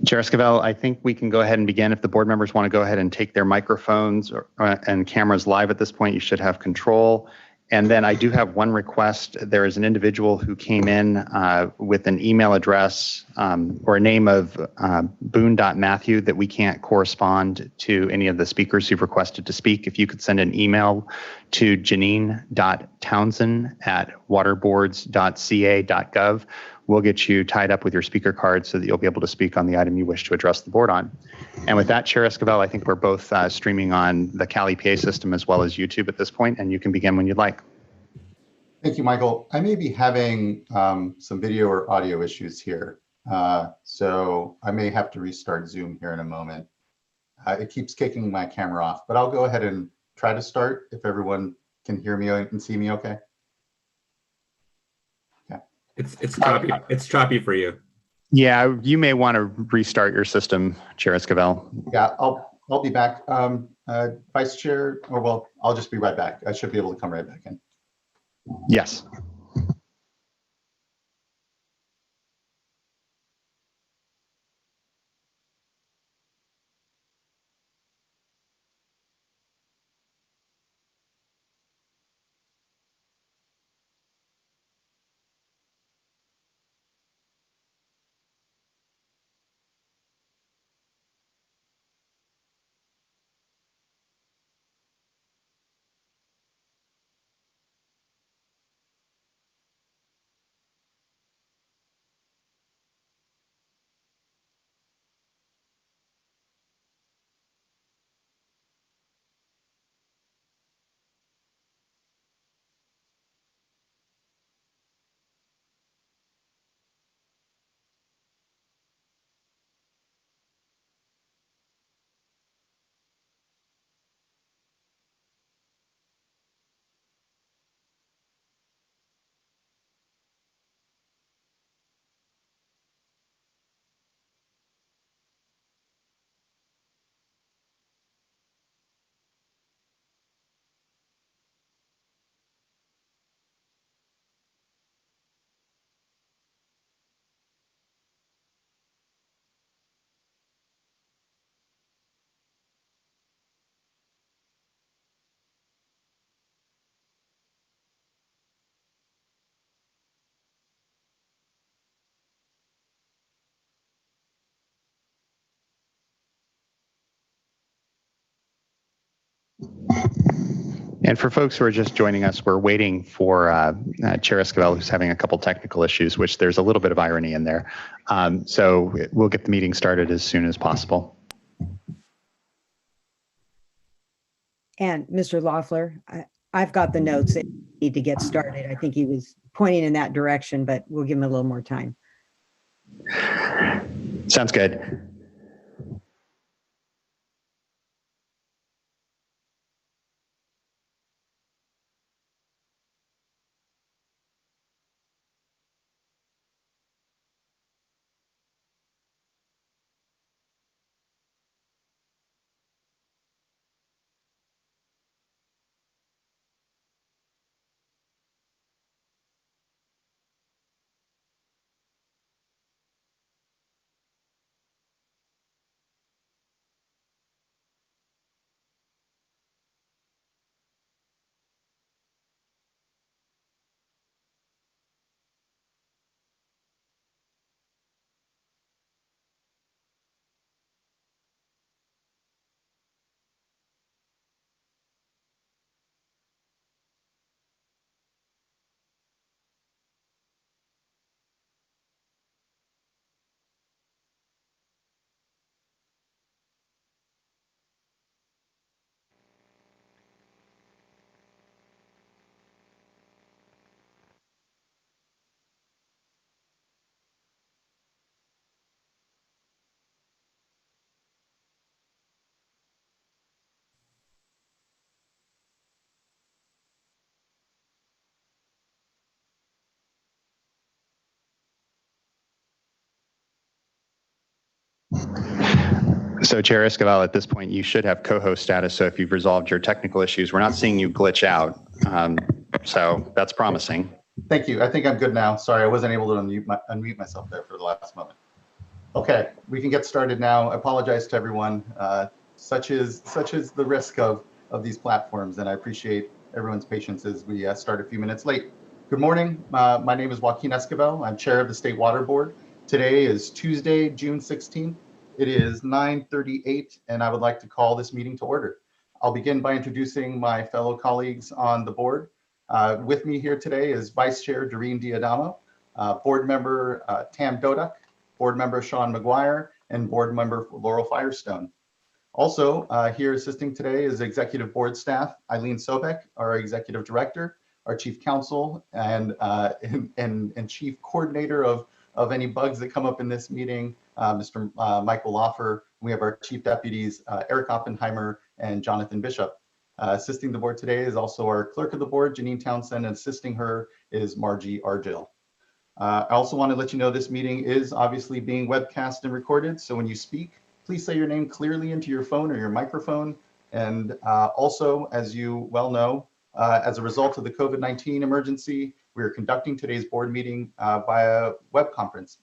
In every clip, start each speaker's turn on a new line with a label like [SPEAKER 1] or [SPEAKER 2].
[SPEAKER 1] Chair Esquivel, I think we can go ahead and begin. If the board members want to go ahead and take their microphones and cameras live at this point, you should have control. And then I do have one request. There is an individual who came in with an email address or a name of boone.matthew that we can't correspond to any of the speakers who've requested to speak. If you could send an email to janine.townsend@waterboards.ca.gov, we'll get you tied up with your speaker card so that you'll be able to speak on the item you wish to address the board on. And with that, Chair Esquivel, I think we're both streaming on the Cali PA system as well as YouTube at this point, and you can begin when you'd like.
[SPEAKER 2] Thank you, Michael. I may be having some video or audio issues here, so I may have to restart Zoom here in a moment. It keeps kicking my camera off, but I'll go ahead and try to start if everyone can hear me and see me okay.
[SPEAKER 3] It's choppy. It's choppy for you.
[SPEAKER 1] Yeah, you may want to restart your system, Chair Esquivel.
[SPEAKER 2] Yeah, I'll be back. Vice Chair, or well, I'll just be right back. I should be able to come right back in.
[SPEAKER 1] Yes. And for folks who are just joining us, we're waiting for Chair Esquivel, who's having a couple technical issues, which there's a little bit of irony in there. So we'll get the meeting started as soon as possible.
[SPEAKER 4] And Mr. Loeffler, I've got the notes that need to get started. I think he was pointing in that direction, but we'll give him a little more time.
[SPEAKER 1] Sounds good. So Chair Esquivel, at this point, you should have co-host status. So if you've resolved your technical issues, we're not seeing you glitch out. So that's promising.
[SPEAKER 2] Thank you. I think I'm good now. Sorry, I wasn't able to unmute myself there for the last moment. Okay, we can get started now. I apologize to everyone. Such is the risk of these platforms, and I appreciate everyone's patience as we start a few minutes late. Good morning. My name is Joaquin Esquivel. I'm chair of the State Water Board. Today is Tuesday, June 16th. It is 9:38, and I would like to call this meeting to order. I'll begin by introducing my fellow colleagues on the board. With me here today is Vice Chair Doreen Diadamo, Board Member Tam Dodak, Board Member Sean McGuire, and Board Member Laurel Firestone. Also here assisting today is Executive Board Staff Eileen Sobek, our Executive Director, our Chief Counsel, and Chief Coordinator of any bugs that come up in this meeting, Mr. Michael Loffer. We have our Chief Deputies, Eric Oppenheimer and Jonathan Bishop. Assisting the board today is also our Clerk of the Board, Janine Townsend, and assisting her is Margie Argill. I also want to let you know this meeting is obviously being webcast and recorded, so when you speak, please say your name clearly into your phone or your microphone. And also, as you well know, as a result of the COVID-19 emergency, we are conducting today's board meeting via web conference.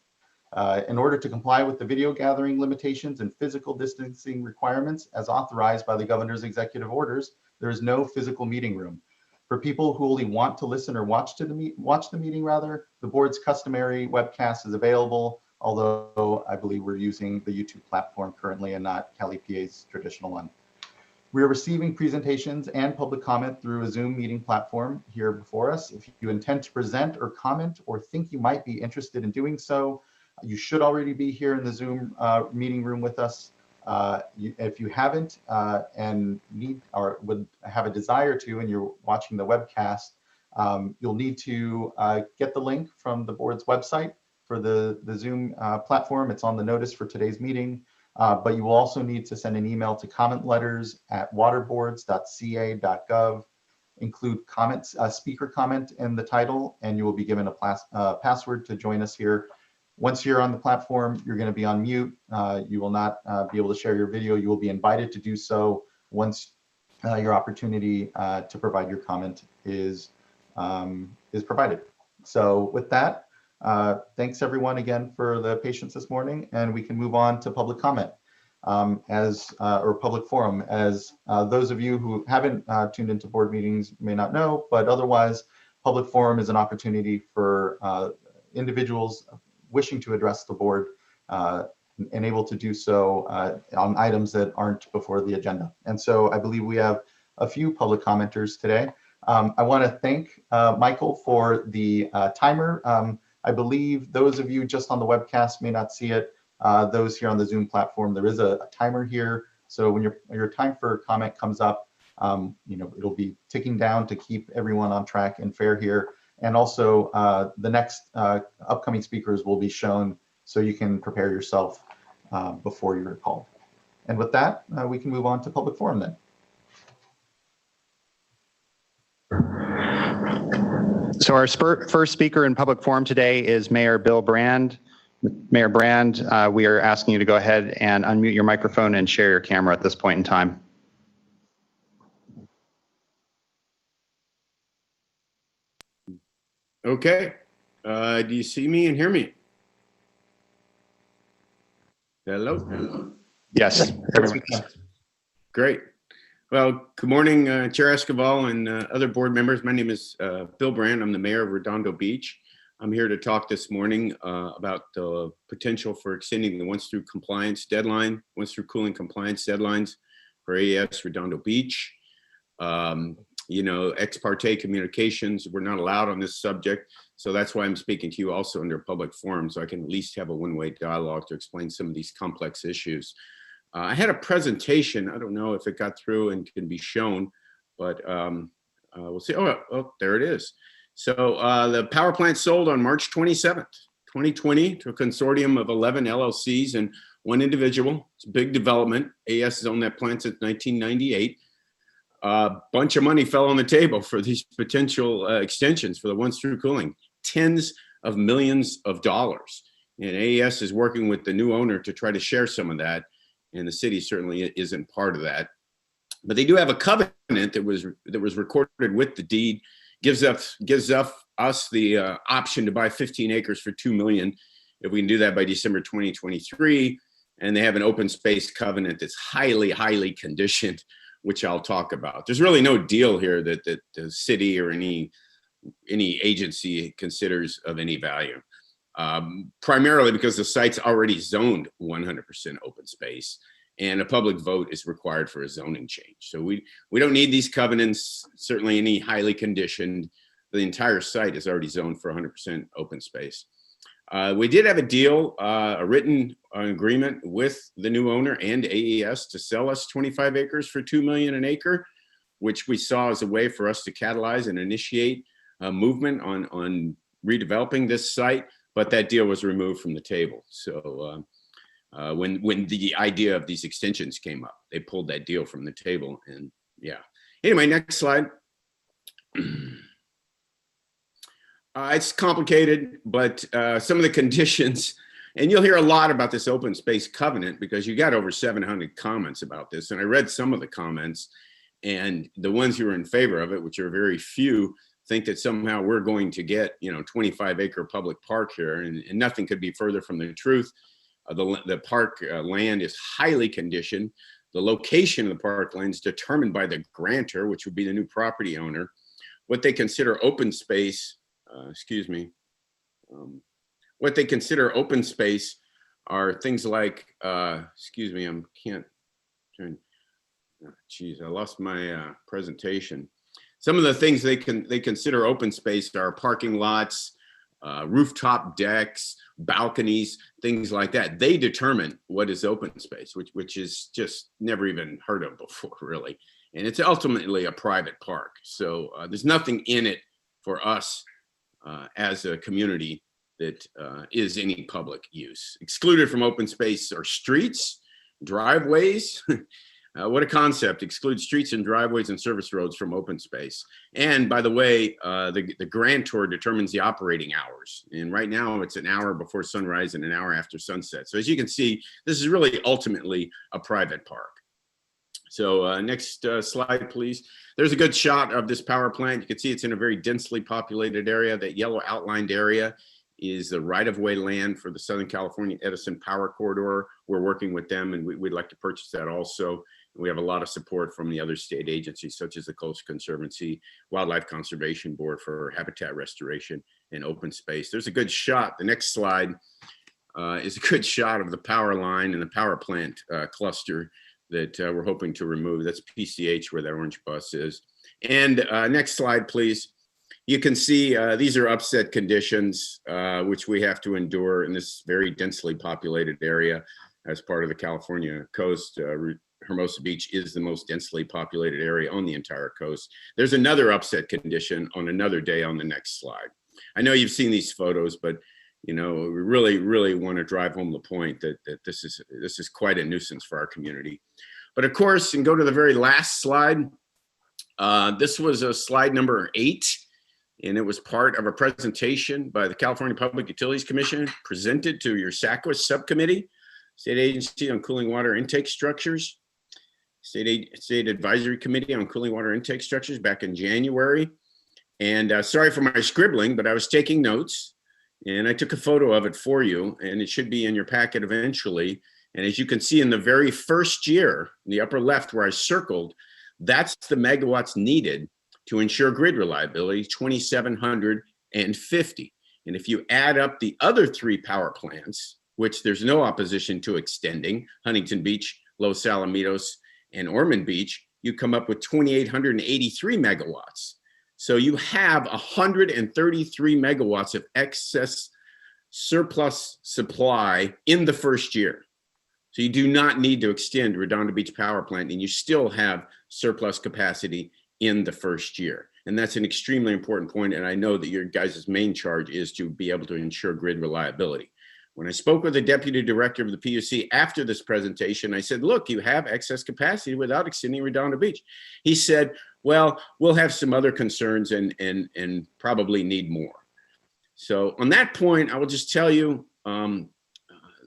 [SPEAKER 2] In order to comply with the video gathering limitations and physical distancing requirements as authorized by the governor's executive orders, there is no physical meeting room. For people who only want to listen or watch the meeting, the board's customary webcast is available, although I believe we're using the YouTube platform currently and not Cali PA's traditional one. We are receiving presentations and public comment through a Zoom meeting platform here before us. If you intend to present or comment or think you might be interested in doing so, you should already be here in the Zoom meeting room with us. If you haven't and need or would have a desire to, and you're watching the webcast, you'll need to get the link from the board's website for the Zoom platform. It's on the notice for today's meeting, but you will also need to send an email to commentletters@waterboards.ca.gov. Include comments, speaker comment in the title, and you will be given a password to join us here. Once you're on the platform, you're going to be on mute. You will not be able to share your video. You will be invited to do so once your opportunity to provide your comment is provided. So with that, thanks everyone again for the patience this morning, and we can move on to public comment or public forum. As those of you who haven't tuned into board meetings may not know, but otherwise, public forum is an opportunity for individuals wishing to address the board and able to do so on items that aren't before the agenda. And so I believe we have a few public commenters today. I want to thank Michael for the timer. I believe those of you just on the webcast may not see it. Those here on the Zoom platform, there is a timer here. So when your time for comment comes up, it'll be ticking down to keep everyone on track and fair here. And also the next upcoming speakers will be shown so you can prepare yourself before you're called. And with that, we can move on to public forum then.
[SPEAKER 1] So our first speaker in public forum today is Mayor Bill Brand. Mayor Brand, we are asking you to go ahead and unmute your microphone and share your camera at this point in time.
[SPEAKER 5] Okay. Do you see me and hear me? Hello?
[SPEAKER 1] Yes.
[SPEAKER 5] Great. Well, good morning, Chair Esquivel and other board members. My name is Bill Brand. I'm the mayor of Redondo Beach. I'm here to talk this morning about the potential for extending the once through compliance deadline, once through cooling compliance deadlines for AES Redondo Beach. Ex parte communications were not allowed on this subject. So that's why I'm speaking to you also under public forum, so I can at least have a one-way dialogue to explain some of these complex issues. I had a presentation. I don't know if it got through and can be shown, but we'll see. Oh, there it is. So the power plant sold on March 27th, 2020 to a consortium of 11 LLCs and one individual. It's a big development. AES has owned that plant since 1998. A bunch of money fell on the table for these potential extensions for the once through cooling, tens of millions of dollars. And AES is working with the new owner to try to share some of that. And the city certainly isn't part of that. But they do have a covenant that was recorded with the deed, gives us the option to buy 15 acres for $2 million if we can do that by December 2023. And they have an open space covenant that's highly, highly conditioned, which I'll talk about. There's really no deal here that the city or any agency considers of any value, primarily because the site's already zoned 100% open space, and a public vote is required for a zoning change. So we don't need these covenants, certainly any highly conditioned. The entire site is already zoned for 100% open space. We did have a deal, a written agreement with the new owner and AES to sell us 25 acres for $2 million an acre, which we saw as a way for us to catalyze and initiate a movement on redeveloping this site, but that deal was removed from the table. So when the idea of these extensions came up, they pulled that deal from the table. And yeah, anyway, next slide. It's complicated, but some of the conditions, and you'll hear a lot about this open space covenant because you got over 700 comments about this. And I read some of the comments, and the ones who are in favor of it, which are very few, think that somehow we're going to get, 25-acre public park here, and nothing could be further from the truth. The park land is highly conditioned. The location of the park land is determined by the grantor, which would be the new property owner. What they consider open space, what they consider open space are things like, I lost my presentation. Some of the things they consider open space are parking lots, rooftop decks, balconies, things like that. They determine what is open space, which is just never even heard of before, really. And it's ultimately a private park. So there's nothing in it for us as a community that is any public use. Excluded from open space are streets, driveways. What a concept, exclude streets and driveways and service roads from open space. And by the way, the grantor determines the operating hours. And right now it's an hour before sunrise and an hour after sunset. So as you can see, this is really ultimately a private park. So next slide, please. There's a good shot of this power plant. You can see it's in a very densely populated area. That yellow outlined area is the right-of-way land for the Southern California Edison Power Corridor. We're working with them, and we'd like to purchase that also. We have a lot of support from the other state agencies, such as the Coast Conservancy, Wildlife Conservation Board for habitat restoration and open space. There's a good shot. The next slide is a good shot of the power line and the power plant cluster that we're hoping to remove. That's PCH where that orange bus is. And next slide, please. You can see these are upset conditions, which we have to endure in this very densely populated area as part of the California coast. Hermosa Beach is the most densely populated area on the entire coast. There's another upset condition on another day on the next slide. I know you've seen these photos, but we really, really want to drive home the point that this is quite a nuisance for our community. But of course, and go to the very last slide. This was slide number 8, and it was part of a presentation by the California Public Utilities Commission presented to your SACWIS subcommittee, State Agency on Cooling Water Intake Structures, State Advisory Committee on Cooling Water Intake Structures back in January. And sorry for my scribbling, but I was taking notes. And I took a photo of it for you, and it should be in your packet eventually. And as you can see in the very first year, in the upper left where I circled, that's the megawatts needed to ensure grid reliability, 2,750. And if you add up the other 3 power plants, which there's no opposition to extending, Huntington Beach, Los Alamitos, and Ormond Beach, you come up with 2,883 megawatts. So you have 133 megawatts of excess surplus supply in the first year. So you do not need to extend Redondo Beach Power Plant, and you still have surplus capacity in the first year. And that's an extremely important point. And I know that your guys' main charge is to be able to ensure grid reliability. When I spoke with the deputy director of the PUC after this presentation, I said, look, you have excess capacity without extending Redondo Beach. He said, well, we'll have some other concerns and probably need more. So on that point, I will just tell you,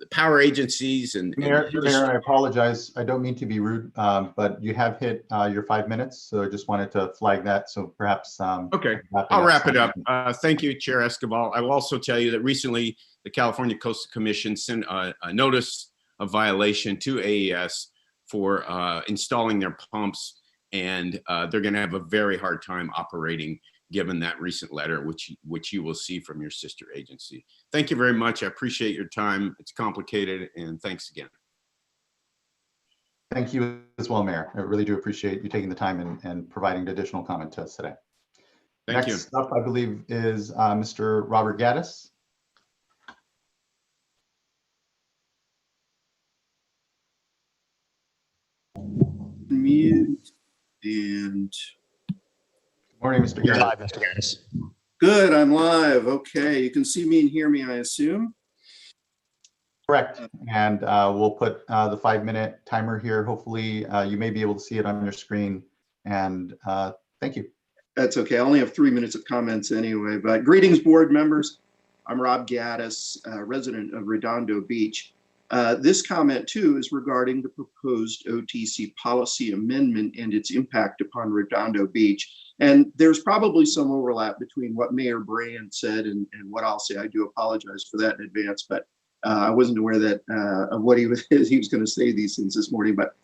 [SPEAKER 5] the power agencies and
[SPEAKER 2] Mayor, I apologize. I don't mean to be rude, but you have hit your 5 minutes, so I just wanted to flag that. So perhaps.
[SPEAKER 5] Okay, I'll wrap it up. Thank you, Chair Escobar. I will also tell you that recently the California Coastal Commission sent a notice of violation to AES for installing their pumps, and they're going to have a very hard time operating given that recent letter, which you will see from your sister agency. Thank you very much. I appreciate your time. It's complicated, and thanks again.
[SPEAKER 2] Thank you as well, Mayor. I really do appreciate you taking the time and providing additional comment to us today.
[SPEAKER 5] Thank you.
[SPEAKER 2] Next up, I believe, is Mr. Robert Gaddis.
[SPEAKER 6] Mute and
[SPEAKER 2] Morning, Mr.
[SPEAKER 7] You're
[SPEAKER 2] Gaddis.
[SPEAKER 7] live, Mr. Gaddis.
[SPEAKER 6] good. I'm live. Okay, you can see me and hear me, I assume.
[SPEAKER 2] Correct. And we'll put the 5-minute timer here. Hopefully, you may be able to see it on your screen. And thank you.
[SPEAKER 6] That's okay. I only have 3 minutes of comments anyway. But greetings, board members. I'm Rob Gaddis, resident of Redondo Beach. This comment, too, is regarding the proposed OTC policy amendment and its impact upon Redondo Beach. And there's probably some overlap between what Mayor Brand said and what I'll say. I do apologize for that in advance, but I wasn't aware that of what he was going to say these things this morning. But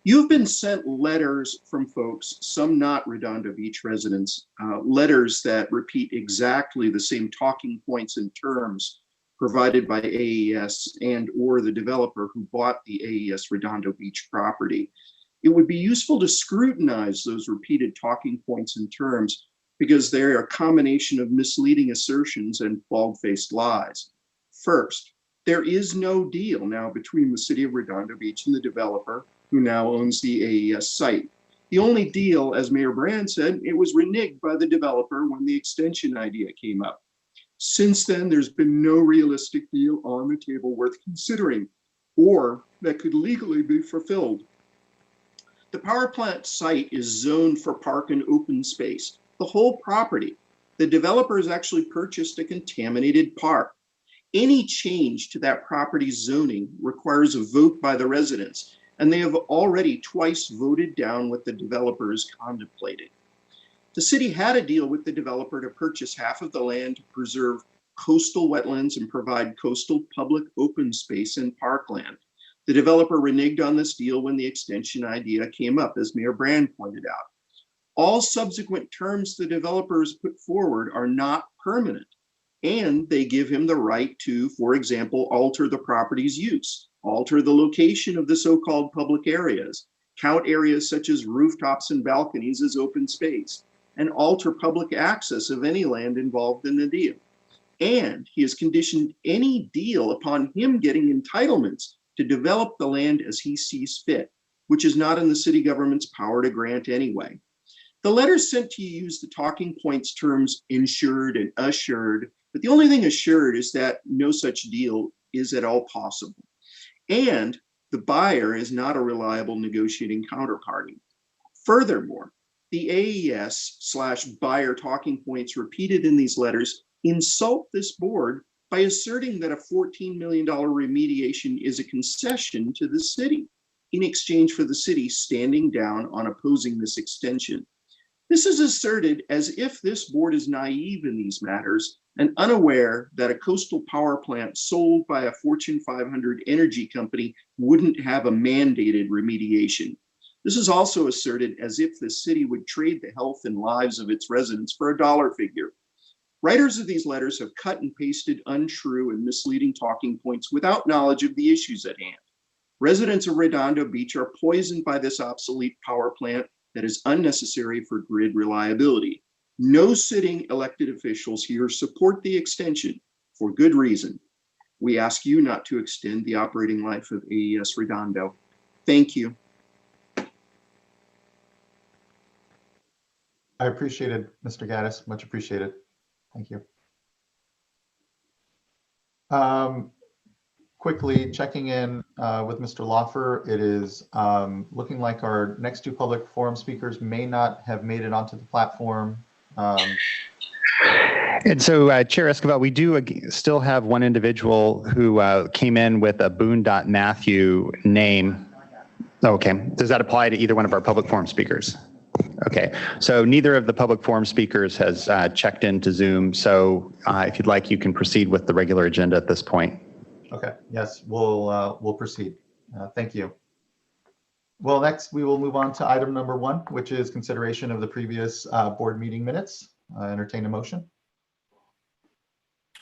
[SPEAKER 6] you've been sent letters from folks, some not Redondo Beach residents, letters that repeat exactly the same talking points and terms provided by AES and or the developer who bought the AES Redondo Beach property. It would be useful to scrutinize those repeated talking points and terms because they're a combination of misleading assertions and bald-faced lies. First, there is no deal now between the city of Redondo Beach and the developer who now owns the AES site. The only deal, as Mayor Brand said, it was reneged by the developer when the extension idea came up. Since then, there's been no realistic deal on the table worth considering or that could legally be fulfilled. The power plant site is zoned for park and open space, the whole property. The developers actually purchased a contaminated park. Any change to that property's zoning requires a vote by the residents, and they have already twice voted down what the developers contemplated. The city had a deal with the developer to purchase half of the land to preserve coastal wetlands and provide coastal public open space and parkland. The developer reneged on this deal when the extension idea came up, as Mayor Brand pointed out. All subsequent terms the developers put forward are not permanent, and they give him the right to, for example, alter the property's use, alter the location of the so-called public areas, count areas such as rooftops and balconies as open space, and alter public access of any land involved in the deal. And he has conditioned any deal upon him getting entitlements to develop the land as he sees fit, which is not in the city government's power to grant anyway. The letters sent to you use the talking points terms insured and assured, but the only thing assured is that no such deal is at all possible. And the buyer is not a reliable negotiating counterparty. Furthermore, the AES/buyer talking points repeated in these letters insult this board by asserting that a $14 million remediation is a concession to the city in exchange for the city standing down on opposing this extension. This is asserted as if this board is naive in these matters and unaware that a coastal power plant sold by a Fortune 500 energy company wouldn't have a mandated remediation. This is also asserted as if the city would trade the health and lives of its residents for a dollar figure. Writers of these letters have cut and pasted untrue and misleading talking points without knowledge of the issues at hand. Residents of Redondo Beach are poisoned by this obsolete power plant that is unnecessary for grid reliability. No sitting elected officials here support the extension for good reason. We ask you not to extend the operating life of AES Redondo. Thank you.
[SPEAKER 2] I appreciate it, Mr. Gaddis. Much appreciated. Thank you. Quickly checking in with Mr. Loffer. It is looking like our next two public forum speakers may not have made it onto the platform.
[SPEAKER 1] And so, Chair Escobar, we do still have one individual who came in with a Boone.Matthew name. Okay. Does that apply to either one of our public forum speakers? Okay. So neither of the public forum speakers has checked into Zoom. So if you'd like, you can proceed with the regular agenda at this point.
[SPEAKER 2] Okay. Yes, we'll proceed. Thank you. Well, next we will move on to item number 1, which is consideration of the previous board meeting minutes. Entertain a motion.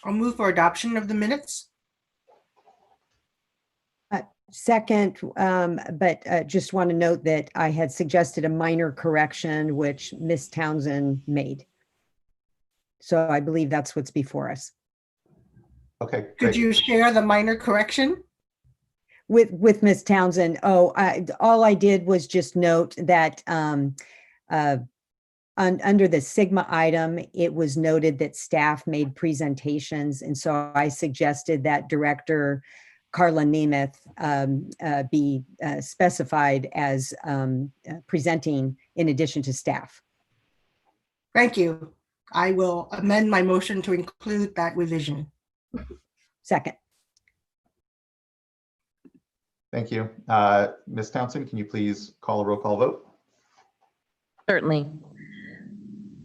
[SPEAKER 7] I'll move for adoption of the minutes.
[SPEAKER 4] Second, but just want to note that I had suggested a minor correction, which Ms. Townsend made. So I believe that's what's before us.
[SPEAKER 2] Okay.
[SPEAKER 7] Could
[SPEAKER 2] Great.
[SPEAKER 7] you share the minor correction?
[SPEAKER 4] With Ms. Townsend, all I did was just note that under the Sigma item, it was noted that staff made presentations. And so I suggested that Director Carla Nemeth be specified as presenting in addition to staff.
[SPEAKER 7] Thank you. I will amend my motion to include that revision.
[SPEAKER 4] Second.
[SPEAKER 2] Thank you. Ms. Townsend, can you please call a roll call vote?
[SPEAKER 8] Certainly.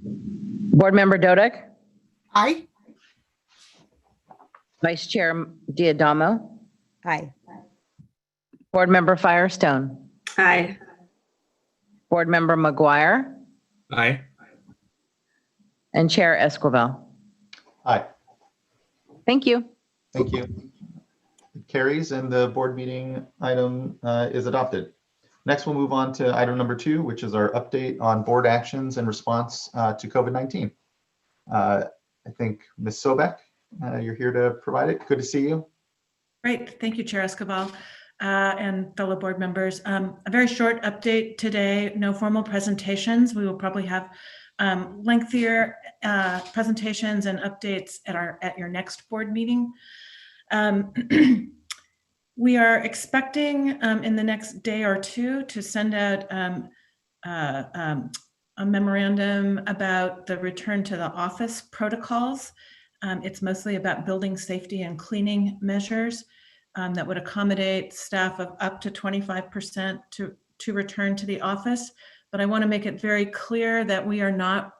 [SPEAKER 8] Board Member Dodek,
[SPEAKER 7] Aye.
[SPEAKER 8] Vice Chair Diadamo,
[SPEAKER 4] Aye.
[SPEAKER 8] Board Member Firestone,
[SPEAKER 9] Aye.
[SPEAKER 8] Board Member McGuire,
[SPEAKER 3] Aye.
[SPEAKER 8] and Chair Esquivel.
[SPEAKER 2] Aye.
[SPEAKER 8] Thank you.
[SPEAKER 2] Thank you. It carries and the board meeting item is adopted. Next, we'll move on to item number 2, which is our update on board actions in response to COVID-19. I think Ms. Sobek, you're here to provide it. Good to see you.
[SPEAKER 9] Great. Thank you, Chair Escobar and fellow board members. A very short update today, no formal presentations. We will probably have lengthier presentations and updates at your next board meeting. We are expecting in the next day or two to send out a memorandum about the return to the office protocols. It's mostly about building safety and cleaning measures that would accommodate staff of up to 25% to return to the office. But I want to make it very clear that we are not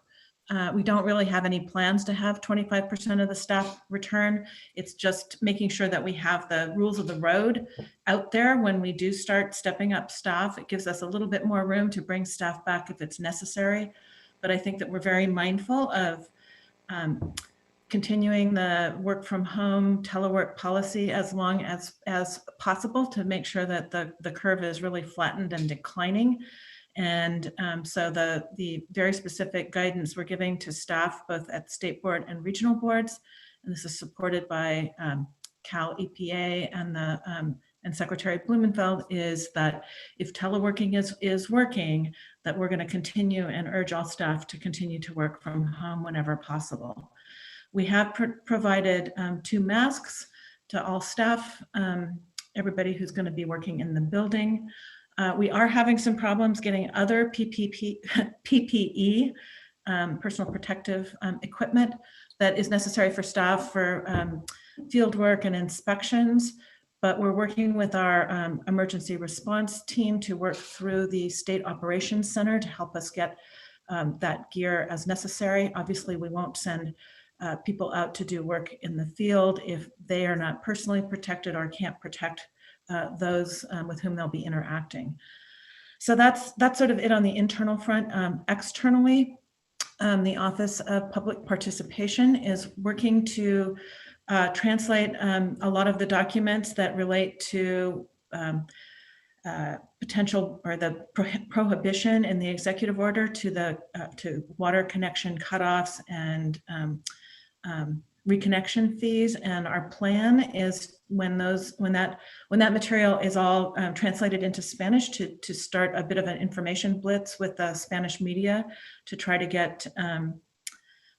[SPEAKER 9] we don't really have any plans to have 25% of the staff return. It's just making sure that we have the rules of the road out there when we do start stepping up staff. It gives us a little bit more room to bring staff back if it's necessary. But I think that we're very mindful of continuing the work from home telework policy as long as possible to make sure that the curve is really flattened and declining. And so the very specific guidance we're giving to staff, both at state board and regional boards, and this is supported by Cal EPA and Secretary Blumenfeld, is that if teleworking is working, that we're going to continue and urge all staff to continue to work from home whenever possible. We have provided 2 masks to all staff, everybody who's going to be working in the building. We are having some problems getting other PPE, personal protective equipment that is necessary for staff for field work and inspections, but we're working with our emergency response team to work through the State Operations Center to help us get that gear as necessary. Obviously, we won't send people out to do work in the field if they are not personally protected or can't protect those with whom they'll be interacting. So that's sort of it on the internal front. Externally, the Office of Public Participation is working to translate a lot of the documents that relate to potential or the prohibition in the executive order to water connection cutoffs and reconnection fees. And our plan is when that material is all translated into Spanish to start a bit of an information blitz with the Spanish media to try to get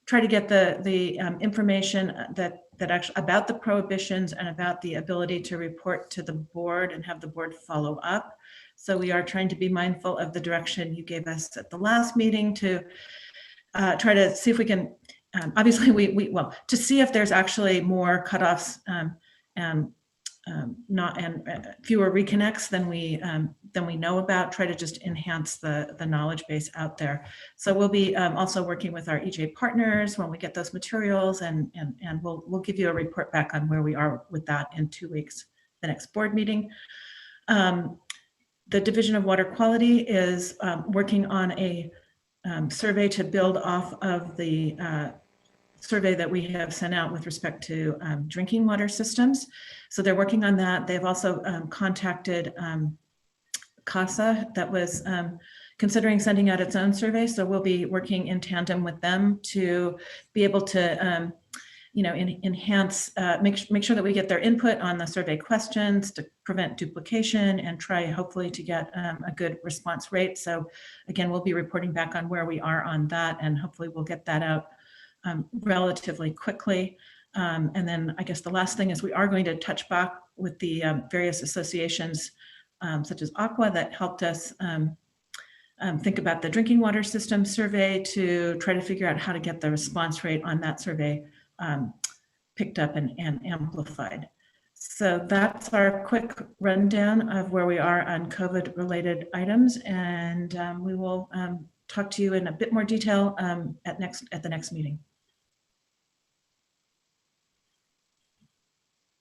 [SPEAKER 9] the information that actually about the prohibitions and about the ability to report to the board and have the board follow up. So we are trying to be mindful of the direction you gave us at the last meeting to try to see if we can obviously well, to see if there's actually more cutoffs and fewer reconnects than we know about, try to just enhance the knowledge base out there. So we'll be also working with our EJ partners when we get those materials, and we'll give you a report back on where we are with that in 2 weeks, the next board meeting. The Division of Water Quality is working on a survey to build off of the survey that we have sent out with respect to drinking water systems. So they're working on that. They've also contacted CASA that was considering sending out its own survey. So we'll be working in tandem with them to be able to enhance, make sure that we get their input on the survey questions to prevent duplication and try hopefully to get a good response rate. So again, we'll be reporting back on where we are on that, and hopefully we'll get that out relatively quickly. And then I guess the last thing is we are going to touch back with the various associations such as Aqua that helped us think about the drinking water system survey to try to figure out how to get the response rate on that survey picked up and amplified. So that's our quick rundown of where we are on COVID related items, and we will talk to you in a bit more detail at the next meeting.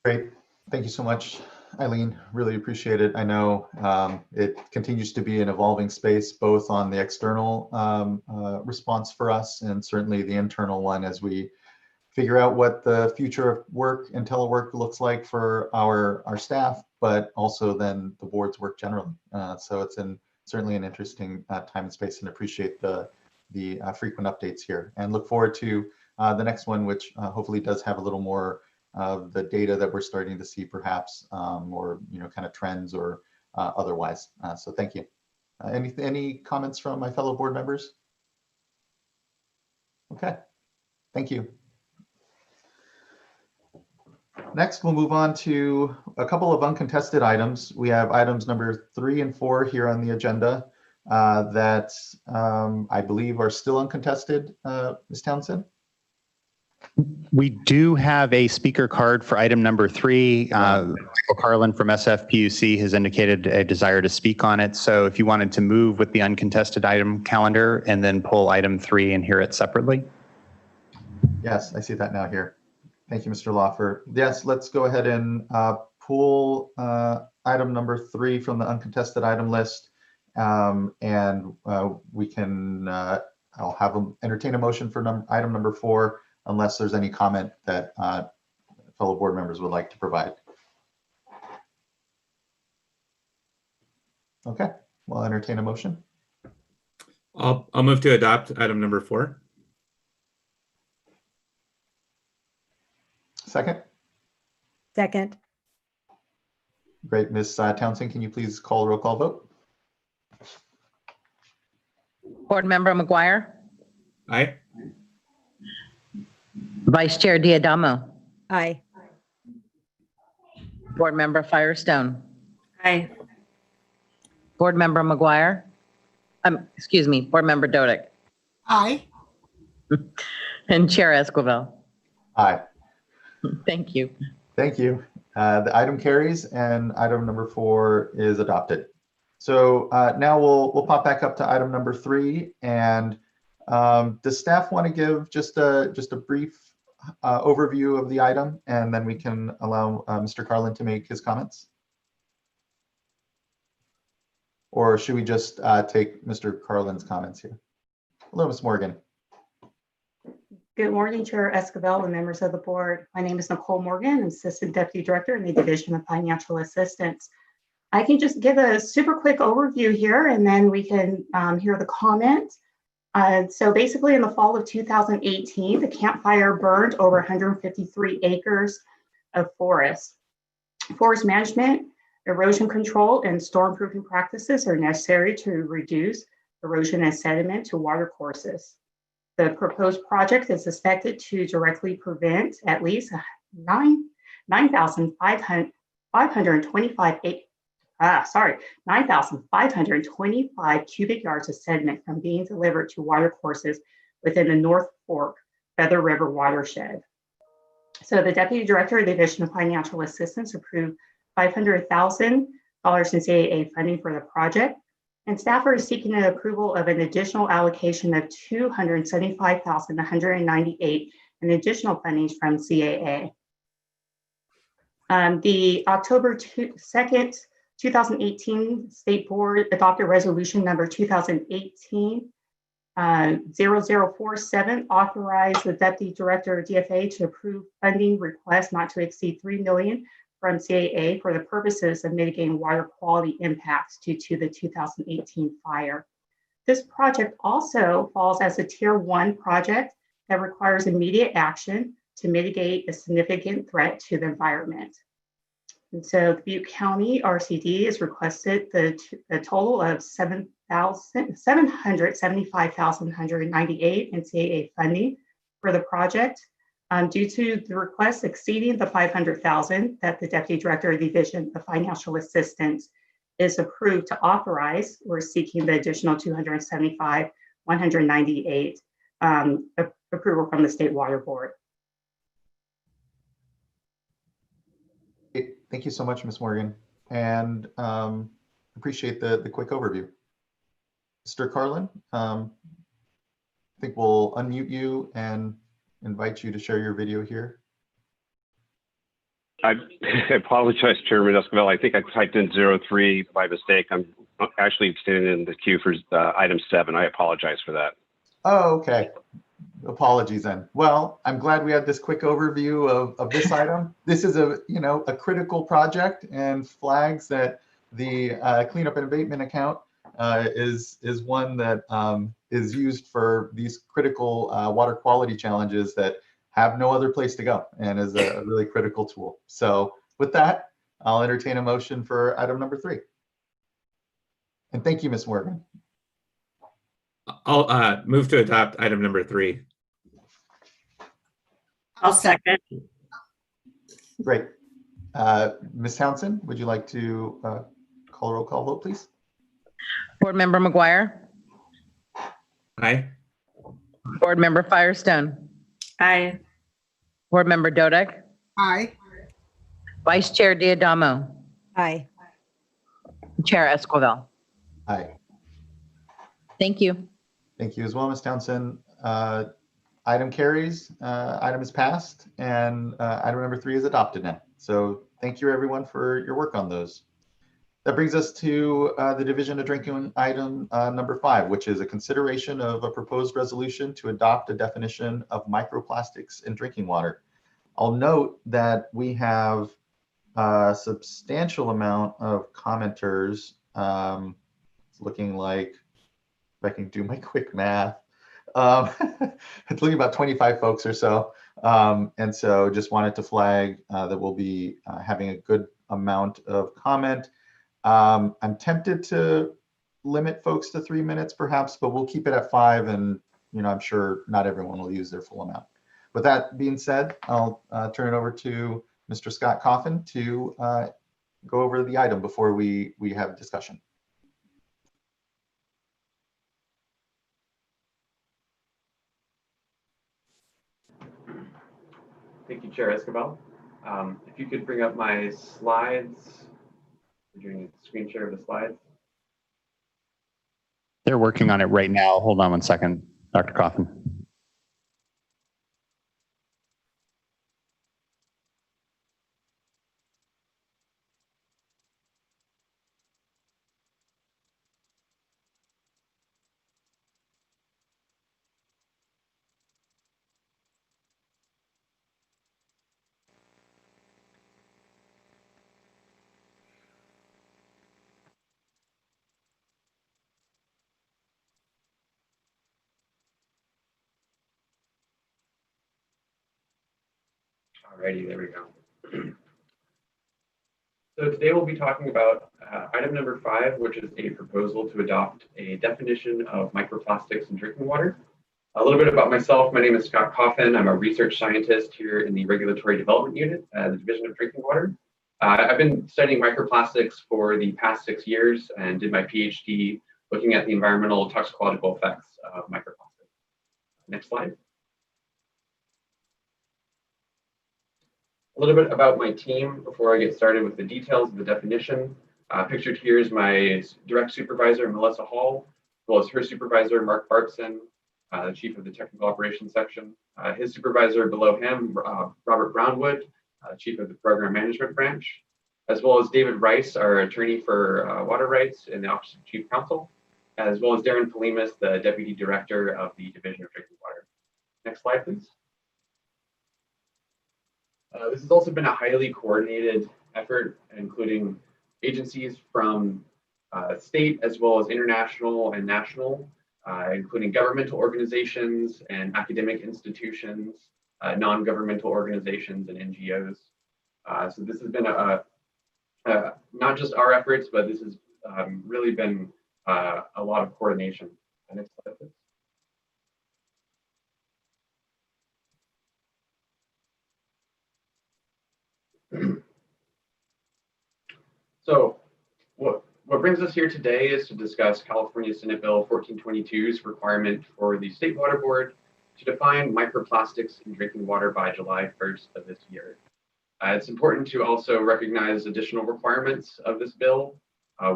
[SPEAKER 2] Great. Thank you so much, Eileen. Really appreciate it. I know it continues to be an evolving space, both on the external response for us and certainly the internal one as we figure out what the future of work and telework looks like for our staff, but also then the board's work generally. So it's certainly an interesting time and space, and appreciate the frequent updates here, and look forward to the next one, which hopefully does have a little more of the data that we're starting to see perhaps, or kind of trends or otherwise. So thank you. Any comments from my fellow board members? Okay, thank you. Next, we'll move on to a couple of uncontested items. We have items number 3 and 4 here on the agenda that I believe are still uncontested. Ms. Townsend?
[SPEAKER 1] We do have a speaker card for item number 3. Michael Carlin from SFPUC has indicated a desire to speak on it. So if you wanted to move with the uncontested item calendar and then pull item 3 and hear it separately.
[SPEAKER 2] Yes, I see that now here. Thank you, Mr. Lawfer. Yes, let's go ahead and pull item number 3 from the uncontested item list. And we can, I'll have entertain a motion for item number 4, unless there's any comment that fellow board members would like to provide. Okay, we'll entertain a motion.
[SPEAKER 3] I'll move to adopt item number 4.
[SPEAKER 2] Second?
[SPEAKER 4] Second.
[SPEAKER 2] Great. Ms. Townsend, can you please call a roll call vote?
[SPEAKER 8] Board Member McGuire,
[SPEAKER 3] Aye.
[SPEAKER 8] Vice Chair Diadamo,
[SPEAKER 4] Aye.
[SPEAKER 8] Board Member Firestone,
[SPEAKER 7] Aye.
[SPEAKER 8] Board Member McGuire, excuse me, Board Member Dodick,
[SPEAKER 7] Aye.
[SPEAKER 8] and Chair Esquivel.
[SPEAKER 2] Aye.
[SPEAKER 8] Thank you.
[SPEAKER 2] Thank you. The item carries and item number 4 is adopted. So now we'll pop back up to item number 3. And does staff want to give just a brief overview of the item, and then we can allow Mr. Carlin to make his comments? Or should we just take Mr. Carlin's comments here? Hello, Ms. Morgan.
[SPEAKER 10] Good morning, Chair Esquivel and members of the board. My name is Nicole Morgan, Assistant Deputy Director in the Division of Financial Assistance. I can just give a super quick overview here, and then we can hear the comments. So basically, in the fall of 2018, the Camp Fire burned over 153 acres of forest. Forest management, erosion control, and storm-proofing practices are necessary to reduce erosion and sediment to water courses. The proposed project is expected to directly prevent at least 9,525 cubic yards of sediment from being delivered to water courses within the North Fork Feather River watershed. So the Deputy Director of the Division of Financial Assistance approved $500,000 in CAA funding for the project. And staff are seeking an approval of an additional allocation of $275,198 in additional funding from CAA. The October 2nd, 2018 State Board adopted resolution number 2018-0047, authorized the Deputy Director of DFA to approve funding requests not to exceed $3 million from CAA for the purposes of mitigating water quality impacts due to the 2018 fire. This project also falls as a Tier 1 project that requires immediate action to mitigate a significant threat to the environment. And so the Butte County RCD has requested a total of $775,198 in CAA funding for the project. Due to the request exceeding the $500,000 that the Deputy Director of the Division of Financial Assistance is approved to authorize, we're seeking the additional $275,198 approval from the State Water Board.
[SPEAKER 2] Thank you so much, Ms. Morgan, and appreciate the quick overview. Mr. Carlin, I think we'll unmute you and invite you to share your video here.
[SPEAKER 11] I apologize, Chairman Esquivel. I think I typed in 03 by mistake. I'm actually standing in the queue for item 7. I apologize for that.
[SPEAKER 2] Oh, okay. Apologies then. Well, I'm glad we had this quick overview of this item. This is a critical project and flags that the cleanup and abatement account is one that is used for these critical water quality challenges that have no other place to go and is a really critical tool. So with that, I'll entertain a motion for item number 3. And thank you, Ms. Morgan.
[SPEAKER 3] I'll move to adopt item number 3.
[SPEAKER 7] I'll second.
[SPEAKER 2] Great. Ms. Townsend, would you like to call a roll call vote, please?
[SPEAKER 8] Board Member McGuire,
[SPEAKER 3] Aye.
[SPEAKER 8] Board Member Firestone,
[SPEAKER 9] Aye.
[SPEAKER 8] Board Member Dodek,
[SPEAKER 7] Aye.
[SPEAKER 8] Vice Chair Diadamo,
[SPEAKER 4] Aye.
[SPEAKER 8] Chair Esquivel.
[SPEAKER 2] Aye.
[SPEAKER 8] Thank you.
[SPEAKER 2] Thank you as well, Ms. Townsend. Item carries, item is passed, and item number 3 is adopted now. So thank you everyone for your work on those. That brings us to the Division of Drinking item number 5, which is a consideration of a proposed resolution to adopt a definition of microplastics in drinking water. I'll note that we have a substantial amount of commenters. It's looking like, if I can do my quick math, it's looking about 25 folks or so. And so just wanted to flag that we'll be having a good amount of comment. I'm tempted to limit folks to 3 minutes perhaps, but we'll keep it at 5, and I'm sure not everyone will use their full amount. With that being said, I'll turn it over to Mr. Scott Coffin to go over the item before we have discussion.
[SPEAKER 12] Thank you, Chair Esquivel. If you could bring up my slides. We're doing a screen share of the slides.
[SPEAKER 1] They're working on it right now. Hold on one second, Dr. Coffin.
[SPEAKER 12] Alrighty, there we go. So today we'll be talking about item number 5, which is a proposal to adopt a definition of microplastics in drinking water. A little bit about myself. My name is Scott Coffin. I'm a research scientist here in the Regulatory Development Unit at the Division of Drinking Water. I've been studying microplastics for the past 6 years and did my PhD looking at the environmental toxicological effects of microplastics. Next slide. A little bit about my team before I get started with the details of the definition. Pictured here is my direct supervisor, Melissa Hall, as well as her supervisor, Mark Bartson, the chief of the technical operations section. His supervisor below him, Robert Brownwood, chief of the program management branch, as well as David Rice, our attorney for water rights in the Office of Chief Counsel, as well as Darren Polimas, the deputy director of the Division of Drinking Water. Next slide, please. This has also been a highly coordinated effort, including agencies from state as well as international and national, including governmental organizations and academic institutions, non-governmental organizations and NGOs. So this has been not just our efforts, but this has really been a lot of coordination. Next slide, please. So what brings us here today is to discuss California Senate Bill 1422's requirement for the State Water Board to define microplastics in drinking water by July 1st of this year. It's important to also recognize additional requirements of this bill,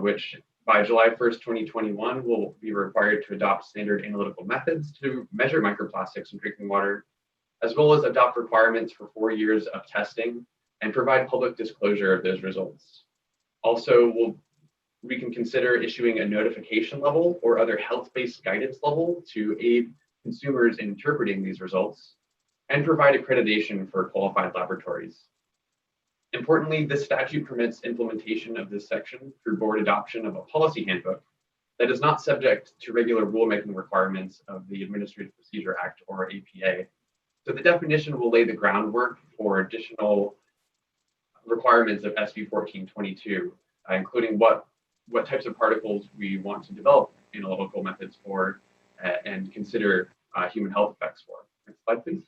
[SPEAKER 12] which by July 1st, 2021, will be required to adopt standard analytical methods to measure microplastics in drinking water, as well as adopt requirements for 4 years of testing and provide public disclosure of those results. Also, we can consider issuing a notification level or other health-based guidance level to aid consumers in interpreting these results and provide accreditation for qualified laboratories. Importantly, this statute permits implementation of this section through board adoption of a policy handbook that is not subject to regular rulemaking requirements of the Administrative Procedure Act or APA. So the definition will lay the groundwork for additional requirements of SB 1422, including what types of particles we want to develop analytical methods for and consider human health effects for. Next slide, please.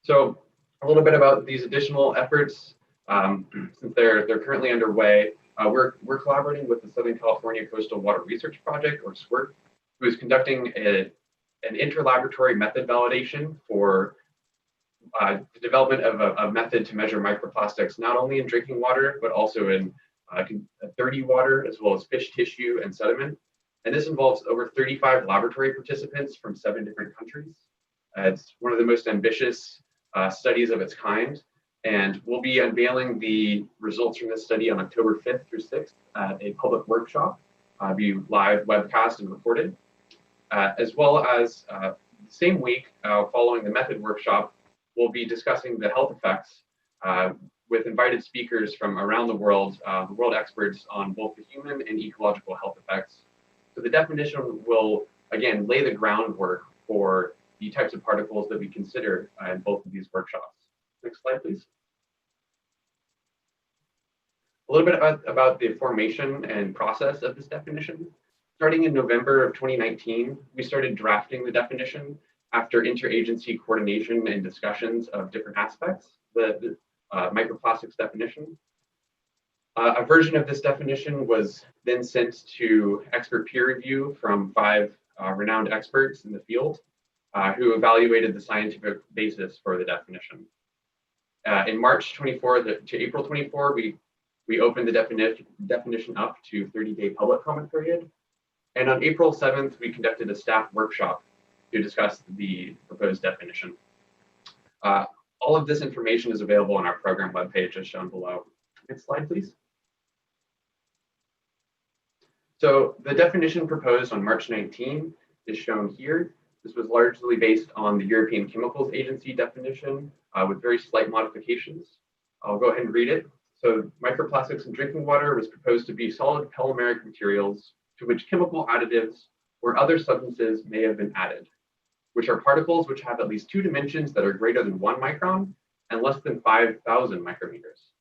[SPEAKER 12] So a little bit about these additional efforts, since they're currently underway. We're collaborating with the Southern California Coastal Water Research Project, or SWIRP, who is conducting an interlaboratory method validation for the development of a method to measure microplastics, not only in drinking water, but also in dirty water, as well as fish tissue and sediment. And this involves over 35 laboratory participants from 7 different countries. It's one of the most ambitious studies of its kind, and we'll be unveiling the results from this study on October 5th through 6th at a public workshop, be live webcast and recorded, as well as the same week following the method workshop, we'll be discussing the health effects with invited speakers from around the world experts on both the human and ecological health effects. So the definition will, again, lay the groundwork for the types of particles that we consider in both of these workshops. Next slide, please. A little bit about the formation and process of this definition. Starting in November of 2019, we started drafting the definition after interagency coordination and discussions of different aspects, the microplastics definition. A version of this definition was then sent to expert peer review from 5 renowned experts in the field who evaluated the scientific basis for the definition. In March 24 to April 24, we opened the definition up to 30-day public comment period. And on April 7th, we conducted a staff workshop to discuss the proposed definition. All of this information is available on our program webpage as shown below. Next slide, please. So the definition proposed on March 19 is shown here. This was largely based on the European Chemicals Agency definition with very slight modifications. I'll go ahead and read it. So microplastics in drinking water was proposed to be solid polymeric materials to which chemical additives or other substances may have been added, which are particles which have at least 2 dimensions that are greater than 1 micron and less than 5,000 micrometers.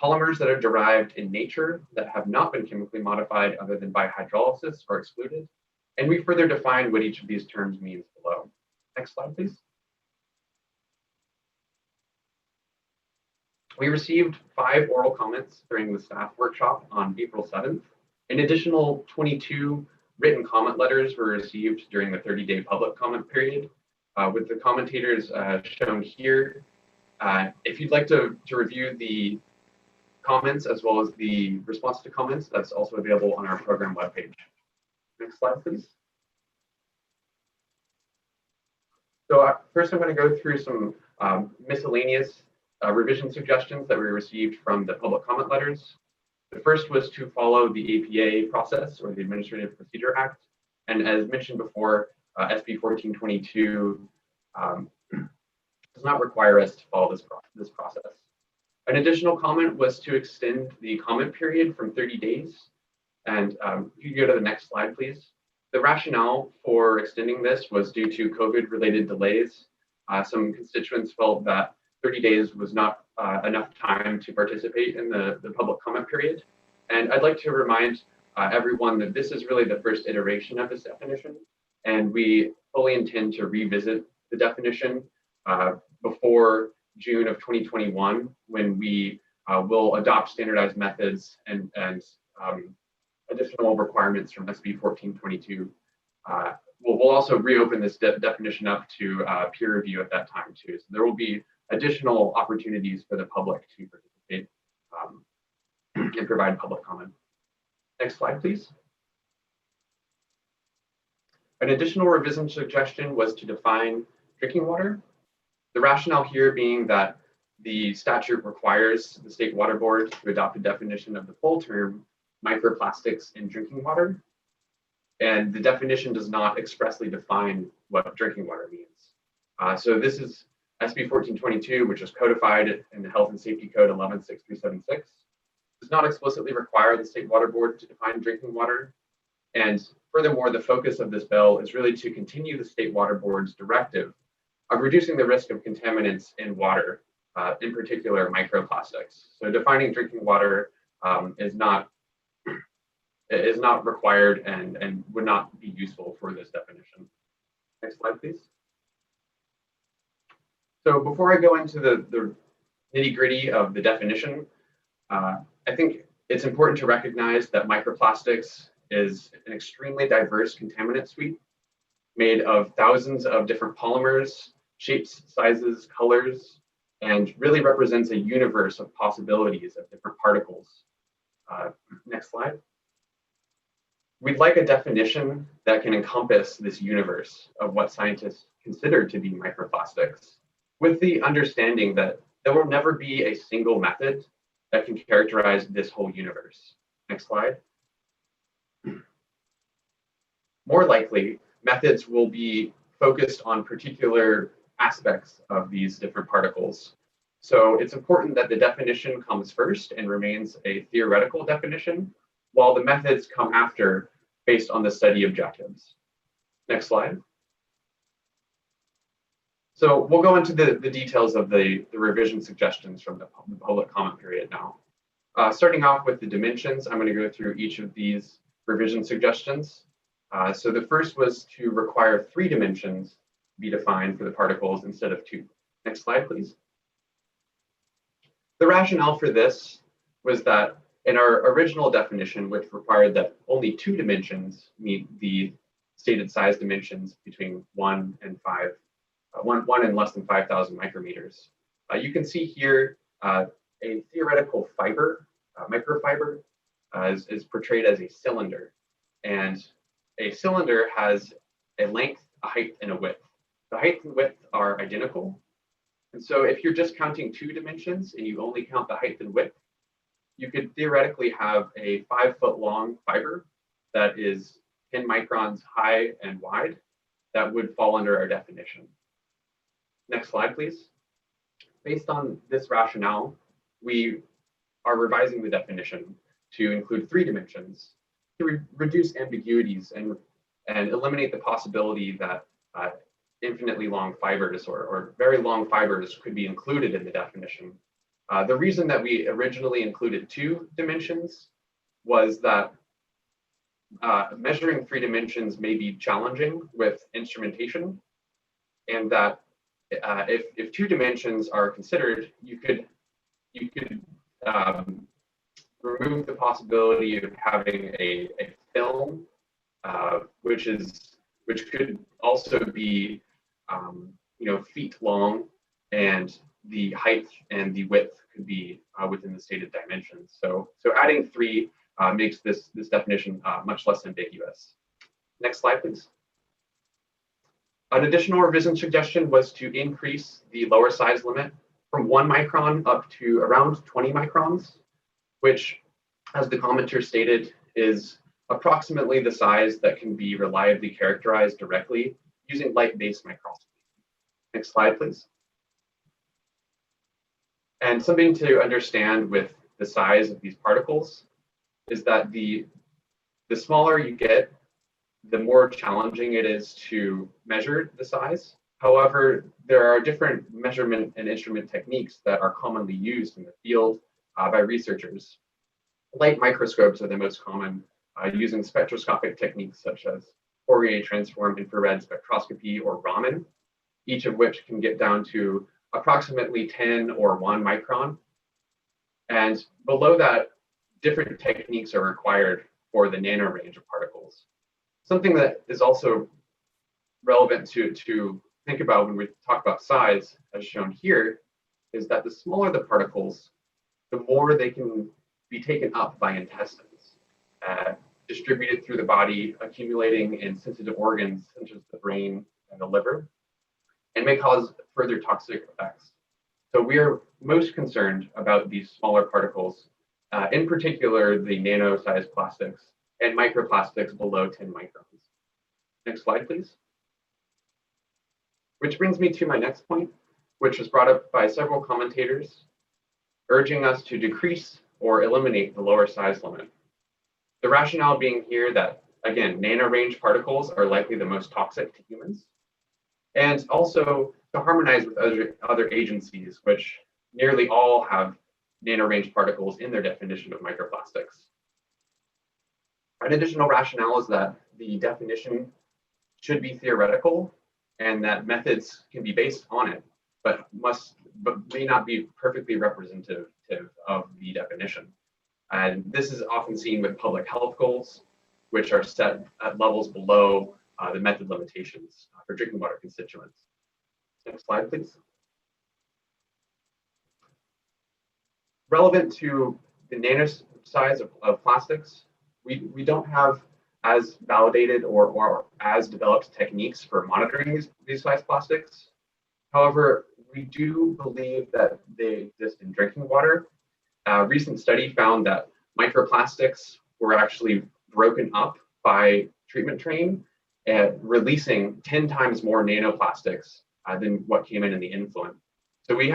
[SPEAKER 12] Polymers that are derived in nature that have not been chemically modified other than by hydrolysis are excluded. And we further define what each of these terms means below. Next slide, please. We received 5 oral comments during the staff workshop on April 7th. An additional 22 written comment letters were received during the 30-day public comment period. with the commentators shown here. If you'd like to review the comments as well as the response to comments, that's also available on our program webpage. Next slide, please. So first I'm going to go through some miscellaneous revision suggestions that we received from the public comment letters. The first was to follow the APA process, or the Administrative Procedure Act. And as mentioned before, SB 1422 does not require us to follow this process. An additional comment was to extend the comment period from 30 days. And if you go to the next slide, please. The rationale for extending this was due to COVID-related delays. Some constituents felt that 30 days was not enough time to participate in the public comment period. And I'd like to remind everyone that this is really the first iteration of this definition, and we fully intend to revisit the definition before June of 2021, when we will adopt standardized methods and additional requirements from SB 1422. We'll also reopen this definition up to peer review at that time too. So there will be additional opportunities for the public to participate and provide public comment. Next slide, please. An additional revision suggestion was to define drinking water. The rationale here being that the statute requires the State Water Board to adopt a definition of the full term microplastics in drinking water. And the definition does not expressly define what drinking water means. So this is SB 1422, which is codified in the Health and Safety Code 116376. Does not explicitly require the State Water Board to define drinking water. And furthermore, the focus of this bill is really to continue the State Water Board's directive of reducing the risk of contaminants in water, in particular microplastics. So defining drinking water is not required and would not be useful for this definition. Next slide, please. So before I go into the nitty-gritty of the definition, I think it's important to recognize that microplastics is an extremely diverse contaminant suite made of thousands of different polymers, shapes, sizes, colors, and really represents a universe of possibilities of different particles. Next slide. We'd like a definition that can encompass this universe of what scientists consider to be microplastics, with the understanding that there will never be a single method that can characterize this whole universe. Next slide. More likely, methods will be focused on particular aspects of these different particles. So it's important that the definition comes first and remains a theoretical definition, while the methods come after based on the study objectives. Next slide. So we'll go into the details of the revision suggestions from the public comment period now. Starting off with the dimensions, I'm going to go through each of these revision suggestions. So the first was to require 3 dimensions be defined for the particles instead of 2. Next slide, please. The rationale for this was that in our original definition, which required that only 2 dimensions meet the stated size dimensions between 1 and 5, 1 and less than 5,000 micrometers. You can see here a theoretical fiber, microfiber, is portrayed as a cylinder. And a cylinder has a length, a height, and a width. The height and width are identical. And so if you're just counting 2 dimensions and you only count the height and width, you could theoretically have a 5-foot long fiber that is 10 microns high and wide that would fall under our definition. Next slide, please. Based on this rationale, we are revising the definition to include 3 dimensions to reduce ambiguities and eliminate the possibility that infinitely long fibers or very long fibers could be included in the definition. The reason that we originally included 2 dimensions was that measuring 3 dimensions may be challenging with instrumentation, and that if 2 dimensions are considered, you could remove the possibility of having a film, which could also be feet long, and the height and the width could be within the stated dimensions. So adding 3 makes this definition much less ambiguous. Next slide, please. An additional revision suggestion was to increase the lower size limit from 1 micron up to around 20 microns, which, as the commenter stated, is approximately the size that can be reliably characterized directly using light-based microscopy. Next slide, please. And something to understand with the size of these particles is that the smaller you get, the more challenging it is to measure the size. However, there are different measurement and instrument techniques that are commonly used in the field by researchers. Light microscopes are the most common, using spectroscopic techniques such as Fourier transform infrared spectroscopy or Raman, each of which can get down to approximately 10 or 1 micron. And below that, different techniques are required for the nano range of particles. Something that is also relevant to think about when we talk about size, as shown here, is that the smaller the particles, the more they can be taken up by intestines, distributed through the body, accumulating in sensitive organs such as the brain and the liver, and may cause further toxic effects. So we are most concerned about these smaller particles, in particular the nano-sized plastics and microplastics below 10 microns. Next slide, please. Which brings me to my next point, which was brought up by several commentators, urging us to decrease or eliminate the lower size limit. The rationale being here that, again, nano-range particles are likely the most toxic to humans, and also to harmonize with other agencies, which nearly all have nano-range particles in their definition of microplastics. An additional rationale is that the definition should be theoretical and that methods can be based on it, but may not be perfectly representative of the definition. And this is often seen with public health goals, which are set at levels below the method limitations for drinking water constituents. Next slide, please. Relevant to the nano size of plastics, we don't have as validated or as developed techniques for monitoring these size plastics. However, we do believe that they exist in drinking water. A recent study found that microplastics were actually broken up by treatment train and releasing 10 times more nanoplastics than what came in the influent. So we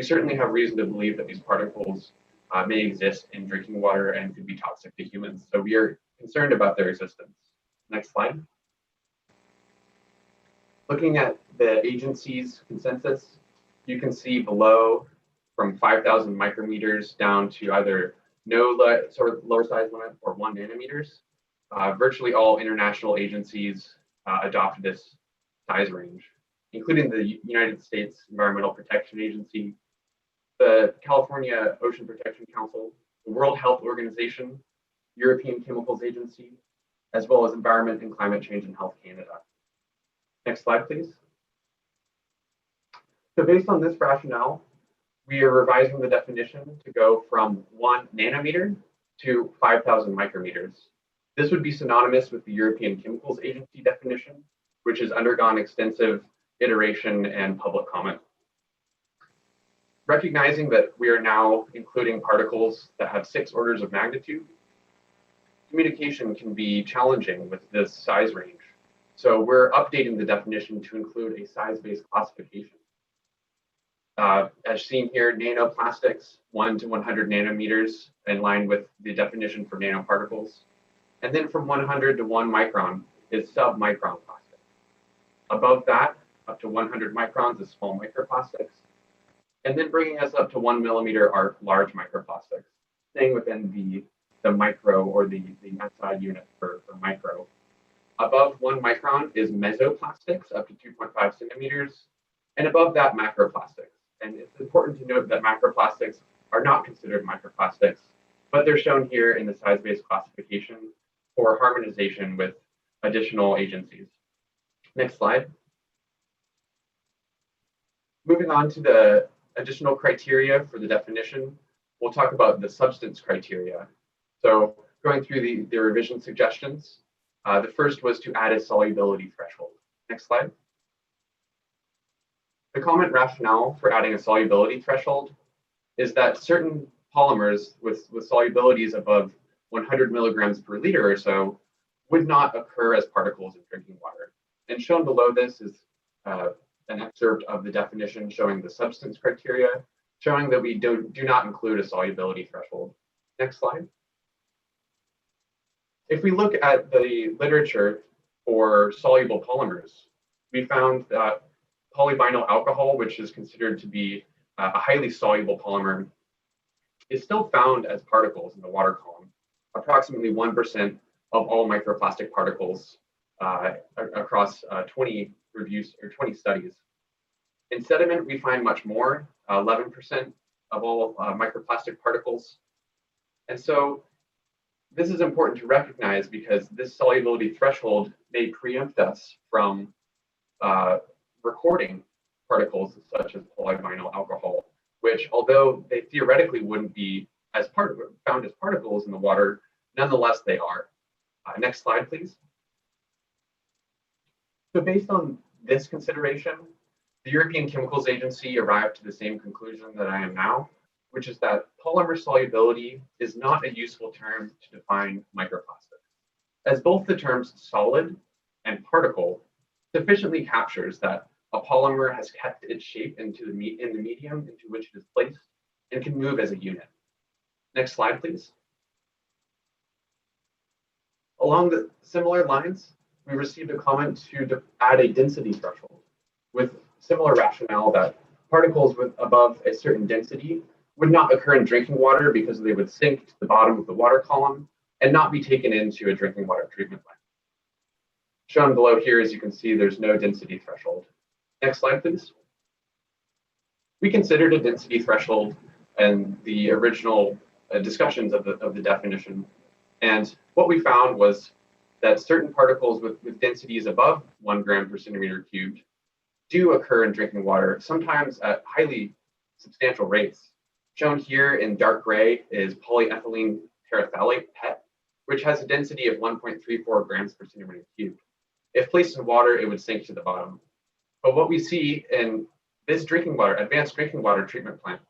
[SPEAKER 12] certainly have reason to believe that these particles may exist in drinking water and could be toxic to humans. So we are concerned about their existence. Next slide. Looking at the agency's consensus, you can see below from 5,000 micrometers down to either no lower size limit or 1 nanometers. Virtually all international agencies adopt this size range, including the United States Environmental Protection Agency, the California Ocean Protection Council, the World Health Organization, European Chemicals Agency, as well as Environment and Climate Change and Health Canada. Next slide, please. So based on this rationale, we are revising the definition to go from 1 nanometer to 5,000 micrometers. This would be synonymous with the European Chemicals Agency definition, which has undergone extensive iteration and public comment. Recognizing that we are now including particles that have 6 orders of magnitude, communication can be challenging with this size range. So we're updating the definition to include a size-based classification. As seen here, nanoplastics, 1 to 100 nanometers, in line with the definition for nanoparticles. And then from 100 to 1 micron is sub-micron plastic. Above that, up to 100 microns is small microplastics. And then bringing us up to 1 millimeter are large microplastics, staying within the micro or the SI unit for micro. Above 1 micron is mesoplastics, up to 2.5 centimeters. And above that, macroplastics. And it's important to note that macroplastics are not considered microplastics, but they're shown here in the size-based classification for harmonization with additional agencies. Next slide. Moving on to the additional criteria for the definition, we'll talk about the substance criteria. So going through the revision suggestions, the first was to add a solubility threshold. Next slide. The comment rationale for adding a solubility threshold is that certain polymers with solubilities above 100 milligrams per liter or so would not occur as particles in drinking water. And shown below this is an excerpt of the definition showing the substance criteria, showing that we do not include a solubility threshold. Next slide. If we look at the literature for soluble polymers, we found that polyvinyl alcohol, which is considered to be a highly soluble polymer, is still found as particles in the water column. Approximately 1% of all microplastic particles across 20 reviews or 20 studies. In sediment, we find much more, 11% of all microplastic particles. And so this is important to recognize because this solubility threshold may preempt us from recording particles such as polyvinyl alcohol, which, although they theoretically wouldn't be found as particles in the water, nonetheless they are. Next slide, please. So based on this consideration, the European Chemicals Agency arrived to the same conclusion that I am now, which is that polymer solubility is not a useful term to define microplastics, as both the terms solid and particle sufficiently captures that a polymer has kept its shape in the medium into which it is placed and can move as a unit. Next slide, please. Along the similar lines, we received a comment to add a density threshold with similar rationale that particles with above a certain density would not occur in drinking water because they would sink to the bottom of the water column and not be taken into a drinking water treatment plant. Shown below here, as you can see, there's no density threshold. Next slide, please. We considered a density threshold in the original discussions of the definition. And what we found was that certain particles with densities above 1 gram per centimeter cubed do occur in drinking water, sometimes at highly substantial rates. Shown here in dark gray is polyethylene terephthalate, PET, which has a density of 1.34 grams per centimeter cubed. If placed in water, it would sink to the bottom. But what we see in this advanced drinking water treatment plant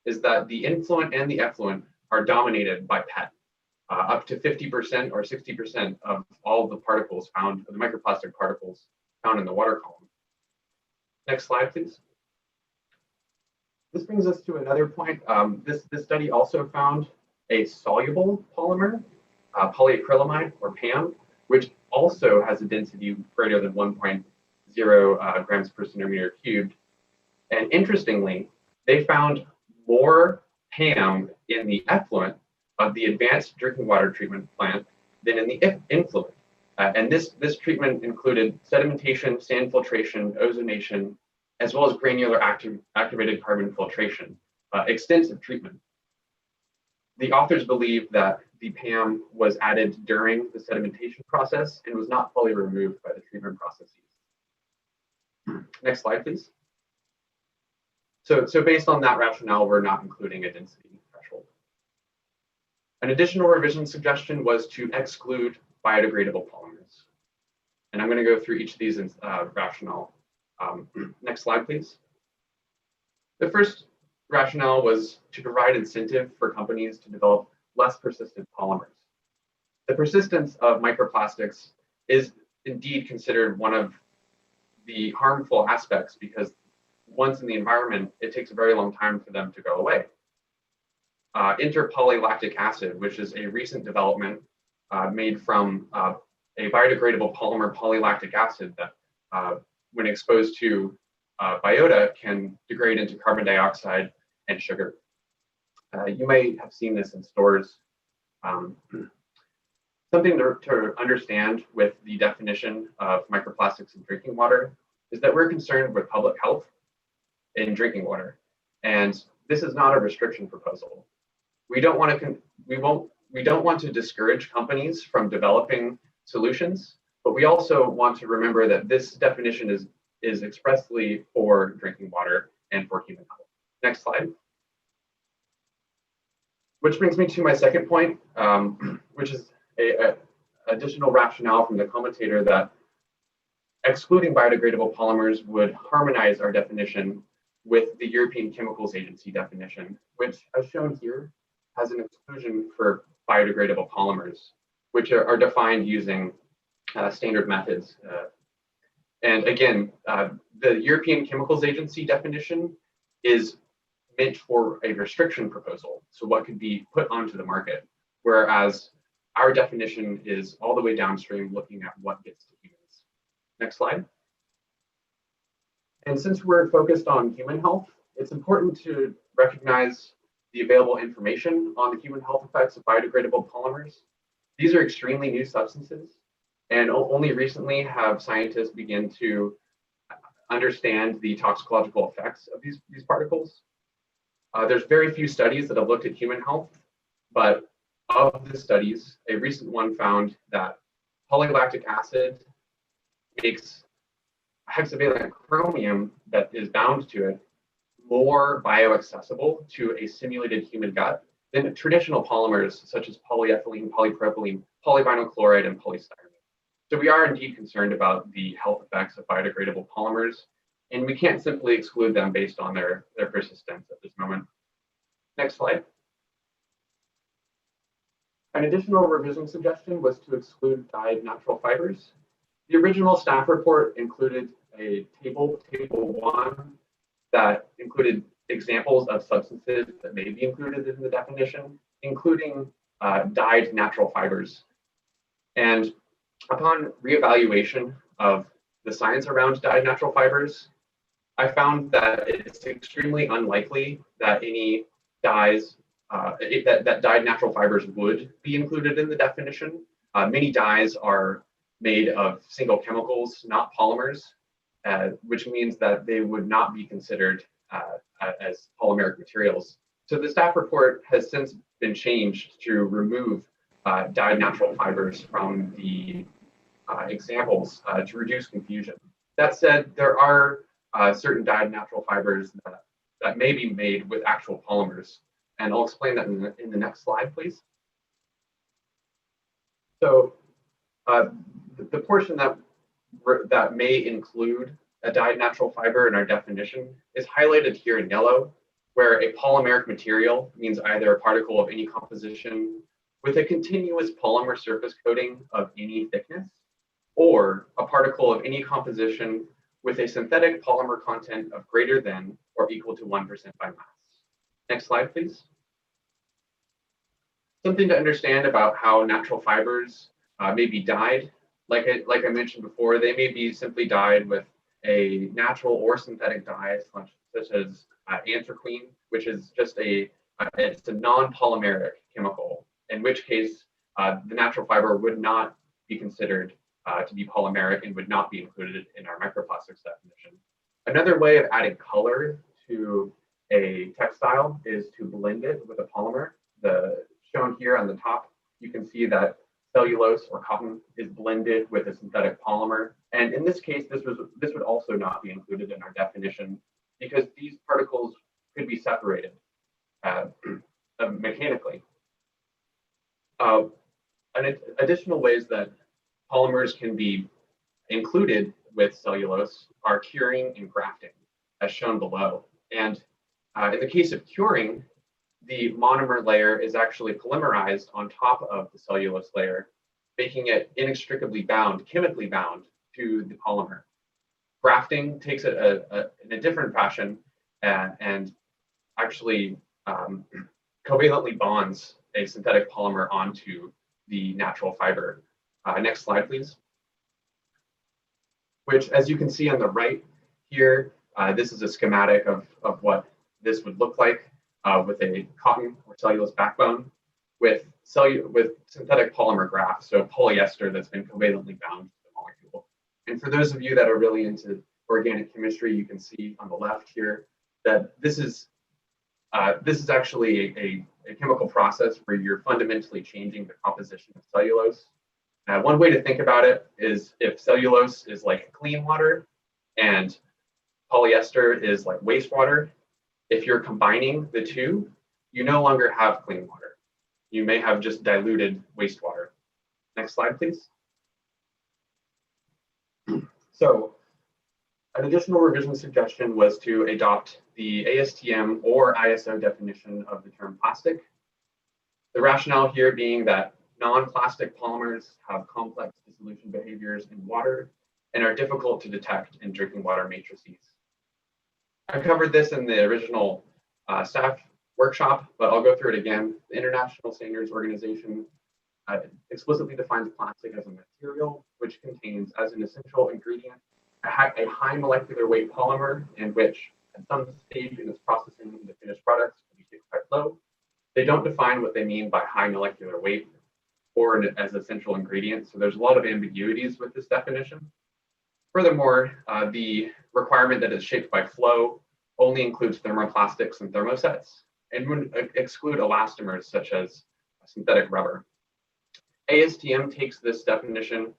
[SPEAKER 12] is that the influent and the effluent are dominated by PET. Up to 50% or 60% of all of the particles found, the microplastic particles found in the water column. Next slide, please. This brings us to another point. This study also found a soluble polymer, polyacrylamide or PAM, which also has a density greater than 1.0 grams per centimeter cubed. And interestingly, they found more PAM in the effluent of the advanced drinking water treatment plant than in the influent. And this treatment included sedimentation, sand filtration, ozonation, as well as granular activated carbon filtration, extensive treatment. The authors believe that the PAM was added during the sedimentation process and was not fully removed by the treatment processes. Next slide, please. So based on that rationale, we're not including a density threshold. An additional revision suggestion was to exclude biodegradable polymers. And I'm going to go through each of these in rationale. Next slide, please. The first rationale was to provide incentive for companies to develop less persistent polymers. The persistence of microplastics is indeed considered one of the harmful aspects because once in the environment, it takes a very long time for them to go away. Enter polylactic acid, which is a recent development made from a biodegradable polymer polylactic acid that when exposed to biota can degrade into carbon dioxide and sugar. You may have seen this in stores. Something to understand with the definition of microplastics in drinking water is that we're concerned with public health in drinking water. And this is not a restriction proposal. We don't want to discourage companies from developing solutions, but we also want to remember that this definition is expressly for drinking water and for human health. Next slide. Which brings me to my second point, which is a additional rationale from the commentator that excluding biodegradable polymers would harmonize our definition with the European Chemicals Agency definition, which, as shown here, has an exclusion for biodegradable polymers, which are defined using standard methods. And again, the European Chemicals Agency definition is meant for a restriction proposal, so what could be put onto the market, whereas our definition is all the way downstream, looking at what gets to humans. Next slide. And since we're focused on human health, it's important to recognize the available information on the human health effects of biodegradable polymers. These are extremely new substances, and only recently have scientists begun to understand the toxicological effects of these particles. There's very few studies that have looked at human health, but of the studies, a recent one found that polylactic acid makes hexavalent chromium that is bound to it more bioaccessible to a simulated human gut than traditional polymers such as polyethylene, polypropylene, polyvinyl chloride, and polystyrene. So we are indeed concerned about the health effects of biodegradable polymers, and we can't simply exclude them based on their persistence at this moment. Next slide. An additional revision suggestion was to exclude dyed natural fibers. The original staff report included a table 1, that included examples of substances that may be included in the definition, including dyed natural fibers. And upon reevaluation of the science around dyed natural fibers, I found that it's extremely unlikely that any dyes, that dyed natural fibers would be included in the definition. Many dyes are made of single chemicals, not polymers, which means that they would not be considered as polymeric materials. So the staff report has since been changed to remove dyed natural fibers from the examples to reduce confusion. That said, there are certain dyed natural fibers that may be made with actual polymers, and I'll explain that in the next slide, please. So the portion that may include a dyed natural fiber in our definition is highlighted here in yellow, where a polymeric material means either a particle of any composition with a continuous polymer surface coating of any thickness, or a particle of any composition with a synthetic polymer content of greater than or equal to 1% by mass. Next slide, please. Something to understand about how natural fibers may be dyed. Like I mentioned before, they may be simply dyed with a natural or synthetic dye, such as anthraquine, which is just it's a non-polymeric chemical, in which case the natural fiber would not be considered to be polymeric and would not be included in our microplastics definition. Another way of adding color to a textile is to blend it with a polymer. Shown here on the top, you can see that cellulose or cotton is blended with a synthetic polymer. And in this case, this would also not be included in our definition because these particles could be separated mechanically. Additional ways that polymers can be included with cellulose are curing and grafting, as shown below. And in the case of curing, the monomer layer is actually polymerized on top of the cellulose layer, making it inextricably bound, chemically bound to the polymer. Grafting takes it in a different fashion and actually covalently bonds a synthetic polymer onto the natural fiber. Next slide, please. Which, as you can see on the right here, this is a schematic of what this would look like with a cotton or cellulose backbone with synthetic polymer graft, so polyester that's been covalently bound to the molecule. And for those of you that are really into organic chemistry, you can see on the left here that this is actually a chemical process where you're fundamentally changing the composition of cellulose. One way to think about it is if cellulose is like clean water and polyester is like wastewater. If you're combining the two, you no longer have clean water. You may have just diluted wastewater. Next slide, please. So an additional revision suggestion was to adopt the ASTM or ISO definition of the term plastic. The rationale here being that non-plastic polymers have complex dissolution behaviors in water and are difficult to detect in drinking water matrices. I covered this in the original staff workshop, but I'll go through it again. The International Standards Organization explicitly defines plastic as a material which contains as an essential ingredient a high molecular weight polymer in which at some stage in its processing the finished products will be quite low. They don't define what they mean by high molecular weight or as essential ingredients. So there's a lot of ambiguities with this definition. Furthermore, the requirement that is shaped by flow only includes thermoplastics and thermosets and would exclude elastomers such as synthetic rubber. ASTM takes this definition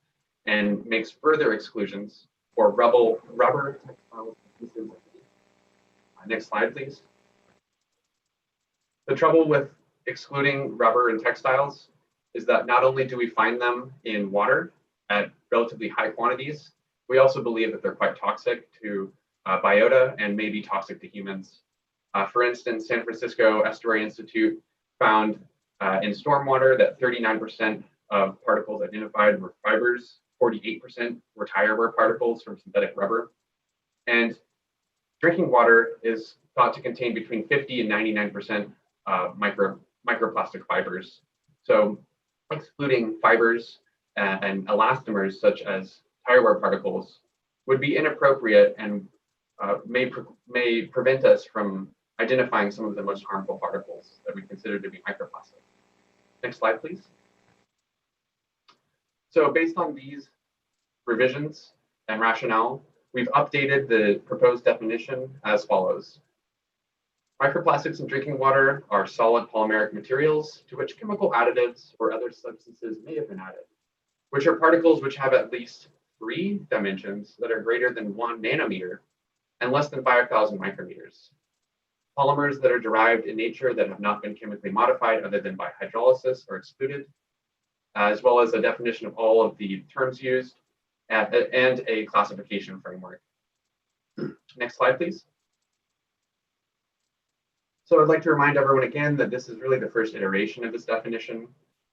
[SPEAKER 12] and makes further exclusions for rubber textile adhesives. Next slide, please. The trouble with excluding rubber and textiles is that not only do we find them in water at relatively high quantities, we also believe that they're quite toxic to biota and may be toxic to humans. For instance, San Francisco Estuary Institute found in stormwater that 39% of particles identified were fibers, 48% were tire wear particles from synthetic rubber. And drinking water is thought to contain between 50 and 99% microplastic fibers. So excluding fibers and elastomers such as tire wear particles would be inappropriate and may prevent us from identifying some of the most harmful particles that we consider to be microplastic. Next slide, please. So based on these revisions and rationale, we've updated the proposed definition as follows. Microplastics in drinking water are solid polymeric materials to which chemical additives or other substances may have been added, which are particles which have at least 3 dimensions that are greater than 1 nanometer and less than 5,000 micrometers. Polymers that are derived in nature that have not been chemically modified other than by hydrolysis are excluded, as well as a definition of all of the terms used and a classification framework. Next slide, please. So I'd like to remind everyone again that this is really the first iteration of this definition,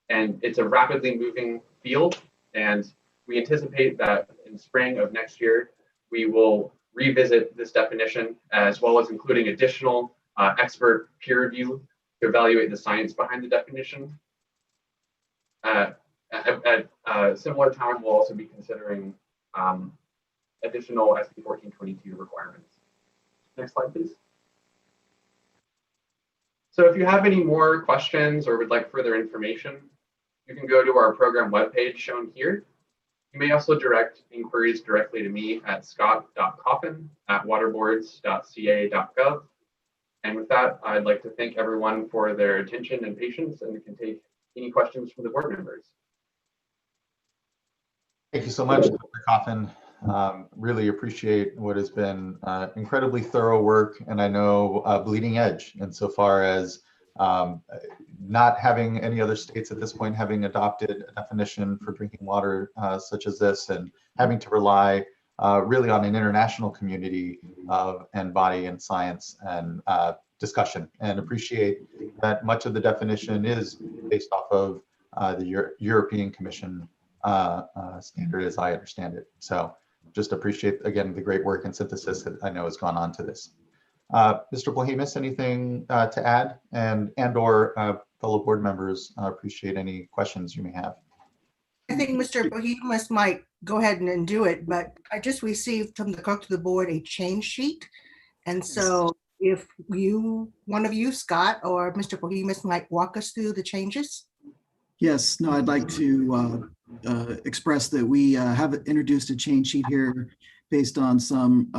[SPEAKER 12] and it's a rapidly moving field, and we anticipate that in spring of next year, we will revisit this definition, as well as including additional expert peer review to evaluate the science behind the definition. At a similar time, we'll also be considering additional SB 1422 requirements. Next slide, please. So if you have any more questions or would like further information, you can go to our program webpage shown here. You may also direct inquiries directly to me at scott.coffin@waterboards.ca.gov. And with that, I'd like to thank everyone for their attention and patience, and we can take any questions from the board members.
[SPEAKER 2] Thank you so much, Dr. Coffin. Really appreciate what has been incredibly thorough work, and I know bleeding edge insofar as not having any other states at this point having adopted a definition for drinking water such as this, and having to rely really on an international community and body and science and discussion, and appreciate that much of the definition is based off of the European Commission standard as I understand it. So just appreciate, again, the great work and synthesis that I know has gone on to this. Mr. Bohemus, anything to add? And or fellow board members, appreciate any questions you may have.
[SPEAKER 7] I think Mr. Bohemus might go ahead and do it, but I just received from the clerk to the board a change sheet. And so if one of you, Scott or Mr. Bohemus, might walk us through the changes.
[SPEAKER 13] Yes, no, I'd like to express that we have introduced a change sheet here based on some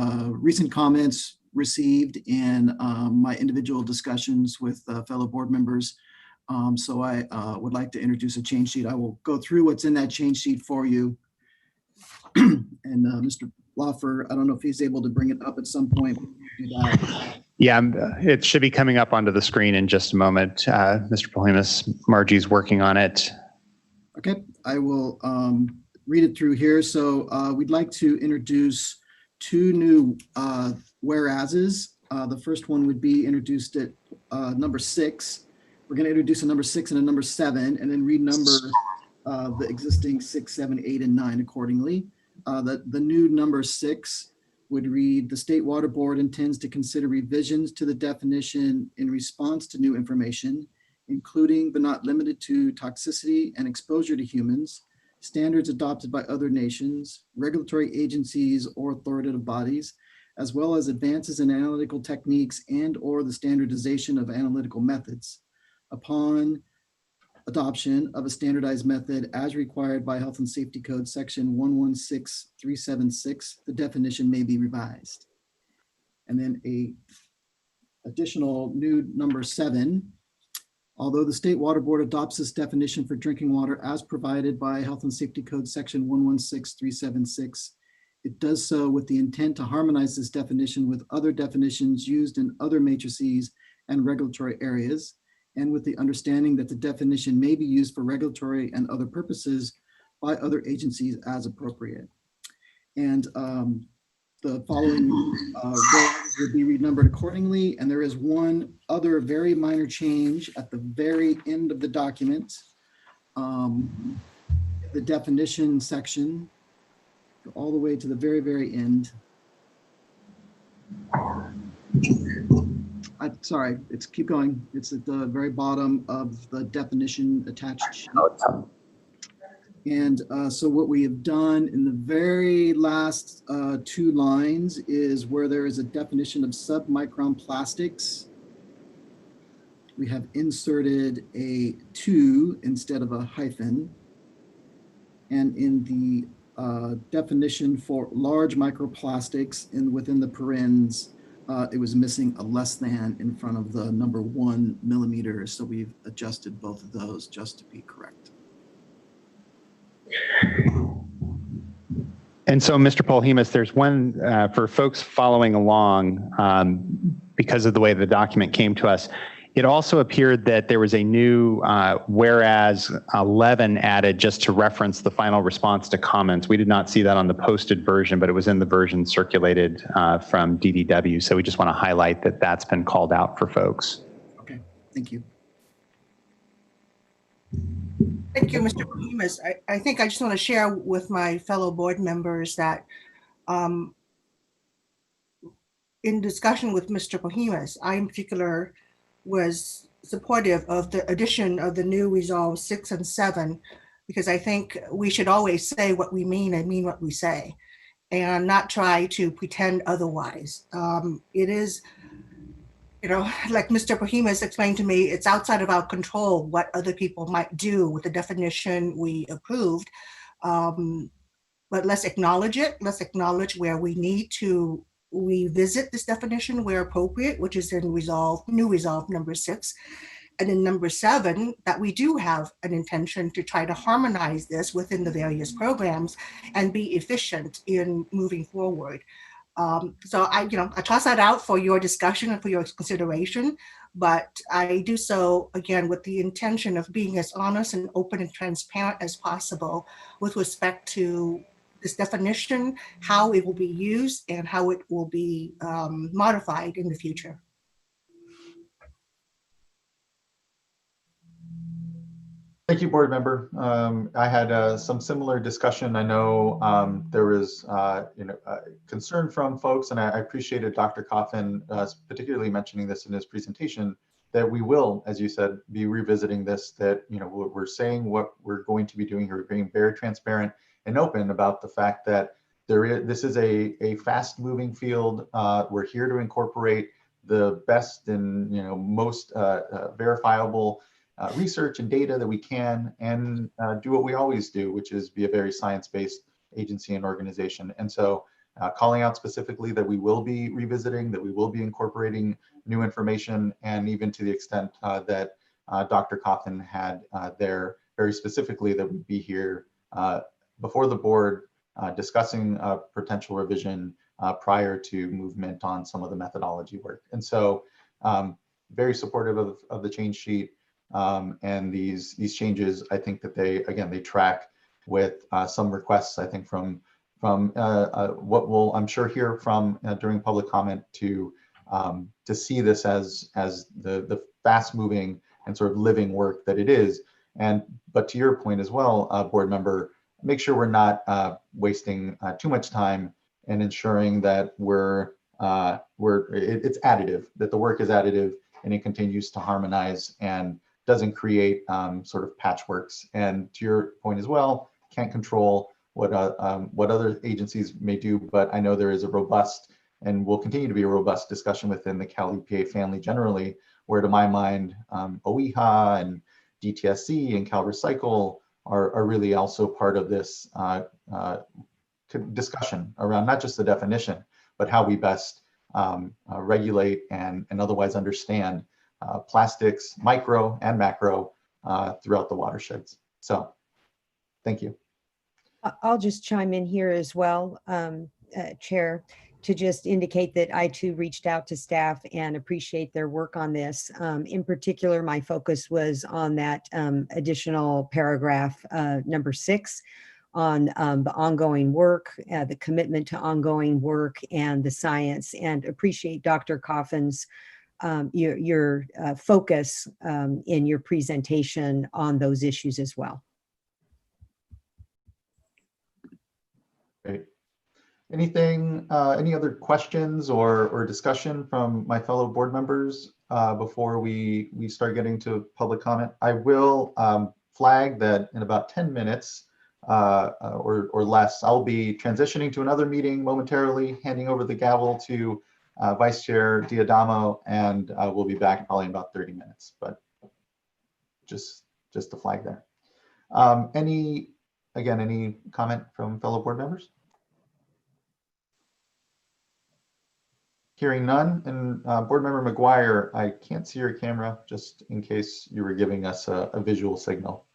[SPEAKER 13] recent comments received in my individual discussions with fellow board members. So I would like to introduce a change sheet. I will go through what's in that change sheet for you. And Mr. Lawfer, I don't know if he's able to bring it up at some point. Do that.
[SPEAKER 1] Yeah, it should be coming up onto the screen in just a moment. Mr. Polhemus, Margie's working on it.
[SPEAKER 13] Okay, I will read it through here. So we'd like to introduce two new whereases. The first one would be introduced at number 6. We're going to introduce a number 6 and a number 7, and then renumber the existing 6, 7, 8, and 9 accordingly. The new number 6 would read, the State Water Board intends to consider revisions to the definition in response to new information, including but not limited to toxicity and exposure to humans, standards adopted by other nations, regulatory agencies or authoritative bodies, as well as advances in analytical techniques and or the standardization of analytical methods. Upon adoption of a standardized method as required by Health and Safety Code section 116376, the definition may be revised. And then a additional new number 7, although the State Water Board adopts this definition for drinking water as provided by Health and Safety Code section 116376, it does so with the intent to harmonize this definition with other definitions used in other matrices and regulatory areas, and with the understanding that the definition may be used for regulatory and other purposes by other agencies as appropriate. And the following would be renumbered accordingly. And there is one other very minor change at the very end of the document. The definition section, all the way to the very, very end. Sorry, keep going. It's at the very bottom of the definition attached sheet. And so what we have done in the very last 2 lines is where there is a definition of submicron plastics. We have inserted a 2 instead of a hyphen. And in the definition for large microplastics within the parens, it was missing a less than in front of the number 1 millimeter. So we've adjusted both of those just to be correct.
[SPEAKER 1] And so, Mr. Polhemus, there's one for folks following along, because of the way the document came to us. It also appeared that there was a new whereas 11 added just to reference the final response to comments. We did not see that on the posted version, but it was in the version circulated from DDW. So we just want to highlight that that's been called out for folks.
[SPEAKER 13] Okay, thank you.
[SPEAKER 7] Thank you, Mr. Polhemus. I think I just want to share with my fellow board members that in discussion with Mr. Polhemus, I in particular was supportive of the addition of the new Resolve 6 and 7, because I think we should always say what we mean and mean what we say, and not try to pretend otherwise. It is, like Mr. Polhemus explained to me, it's outside of our control what other people might do with the definition we approved. But let's acknowledge it. Let's acknowledge where we need to revisit this definition where appropriate, which is in new resolve number 6. And in number 7, that we do have an intention to try to harmonize this within the various programs and be efficient in moving forward. So I toss that out for your discussion and for your consideration, but I do so again with the intention of being as honest and open and transparent as possible with respect to this definition, how it will be used, and how it will be modified in the future.
[SPEAKER 2] Thank you, board member. I had some similar discussion. I know there was concern from folks, and I appreciated Dr. Coffin particularly mentioning this in his presentation, that we will, as you said, be revisiting this, that we're saying what we're going to be doing here. We're being very transparent and open about the fact that this is a fast-moving field. We're here to incorporate the best and most verifiable research and data that we can, and do what we always do, which is be a very science-based agency and organization. And so calling out specifically that we will be revisiting, that we will be incorporating new information, and even to the extent that Dr. Coffin had there very specifically, that we'd be here before the board discussing potential revision prior to movement on some of the methodology work. And so very supportive of the change sheet. And these changes, I think that they track with some requests, I think, from what we'll, I'm sure, hear from during public comment to see this as the fast moving and sort of living work that it is. But to your point as well, board member, make sure we're not wasting too much time and ensuring that it's additive, that the work is additive and it continues to harmonize and doesn't create sort of patchworks. And to your point as well, can't control what other agencies may do, but I know there is a robust and will continue to be a robust discussion within the Cal EPA family generally, where to my mind, OEHA and DTSC and Cal Recycle are really also part of this discussion around not just the definition, but how we best regulate and otherwise understand plastics, micro and macro, throughout the watersheds. So thank you.
[SPEAKER 4] I'll just chime in here as well, Chair, to just indicate that I too reached out to staff and appreciate their work on this. In particular, my focus was on that additional paragraph number 6 on the ongoing work, the commitment to ongoing work and the science, and appreciate Dr. Coffin's your focus in your presentation on those issues as well.
[SPEAKER 2] Great. Anything, any other questions or discussion from my fellow board members before we start getting to public comment? I will flag that in about 10 minutes or less, I'll be transitioning to another meeting momentarily, handing over the gavel to Vice Chair Diadamo, and we'll be back probably in about 30 minutes, but just to flag there. Any comment from fellow board members? Hearing none, and board member McGuire, I can't see your camera, just in case you were giving us a visual signal.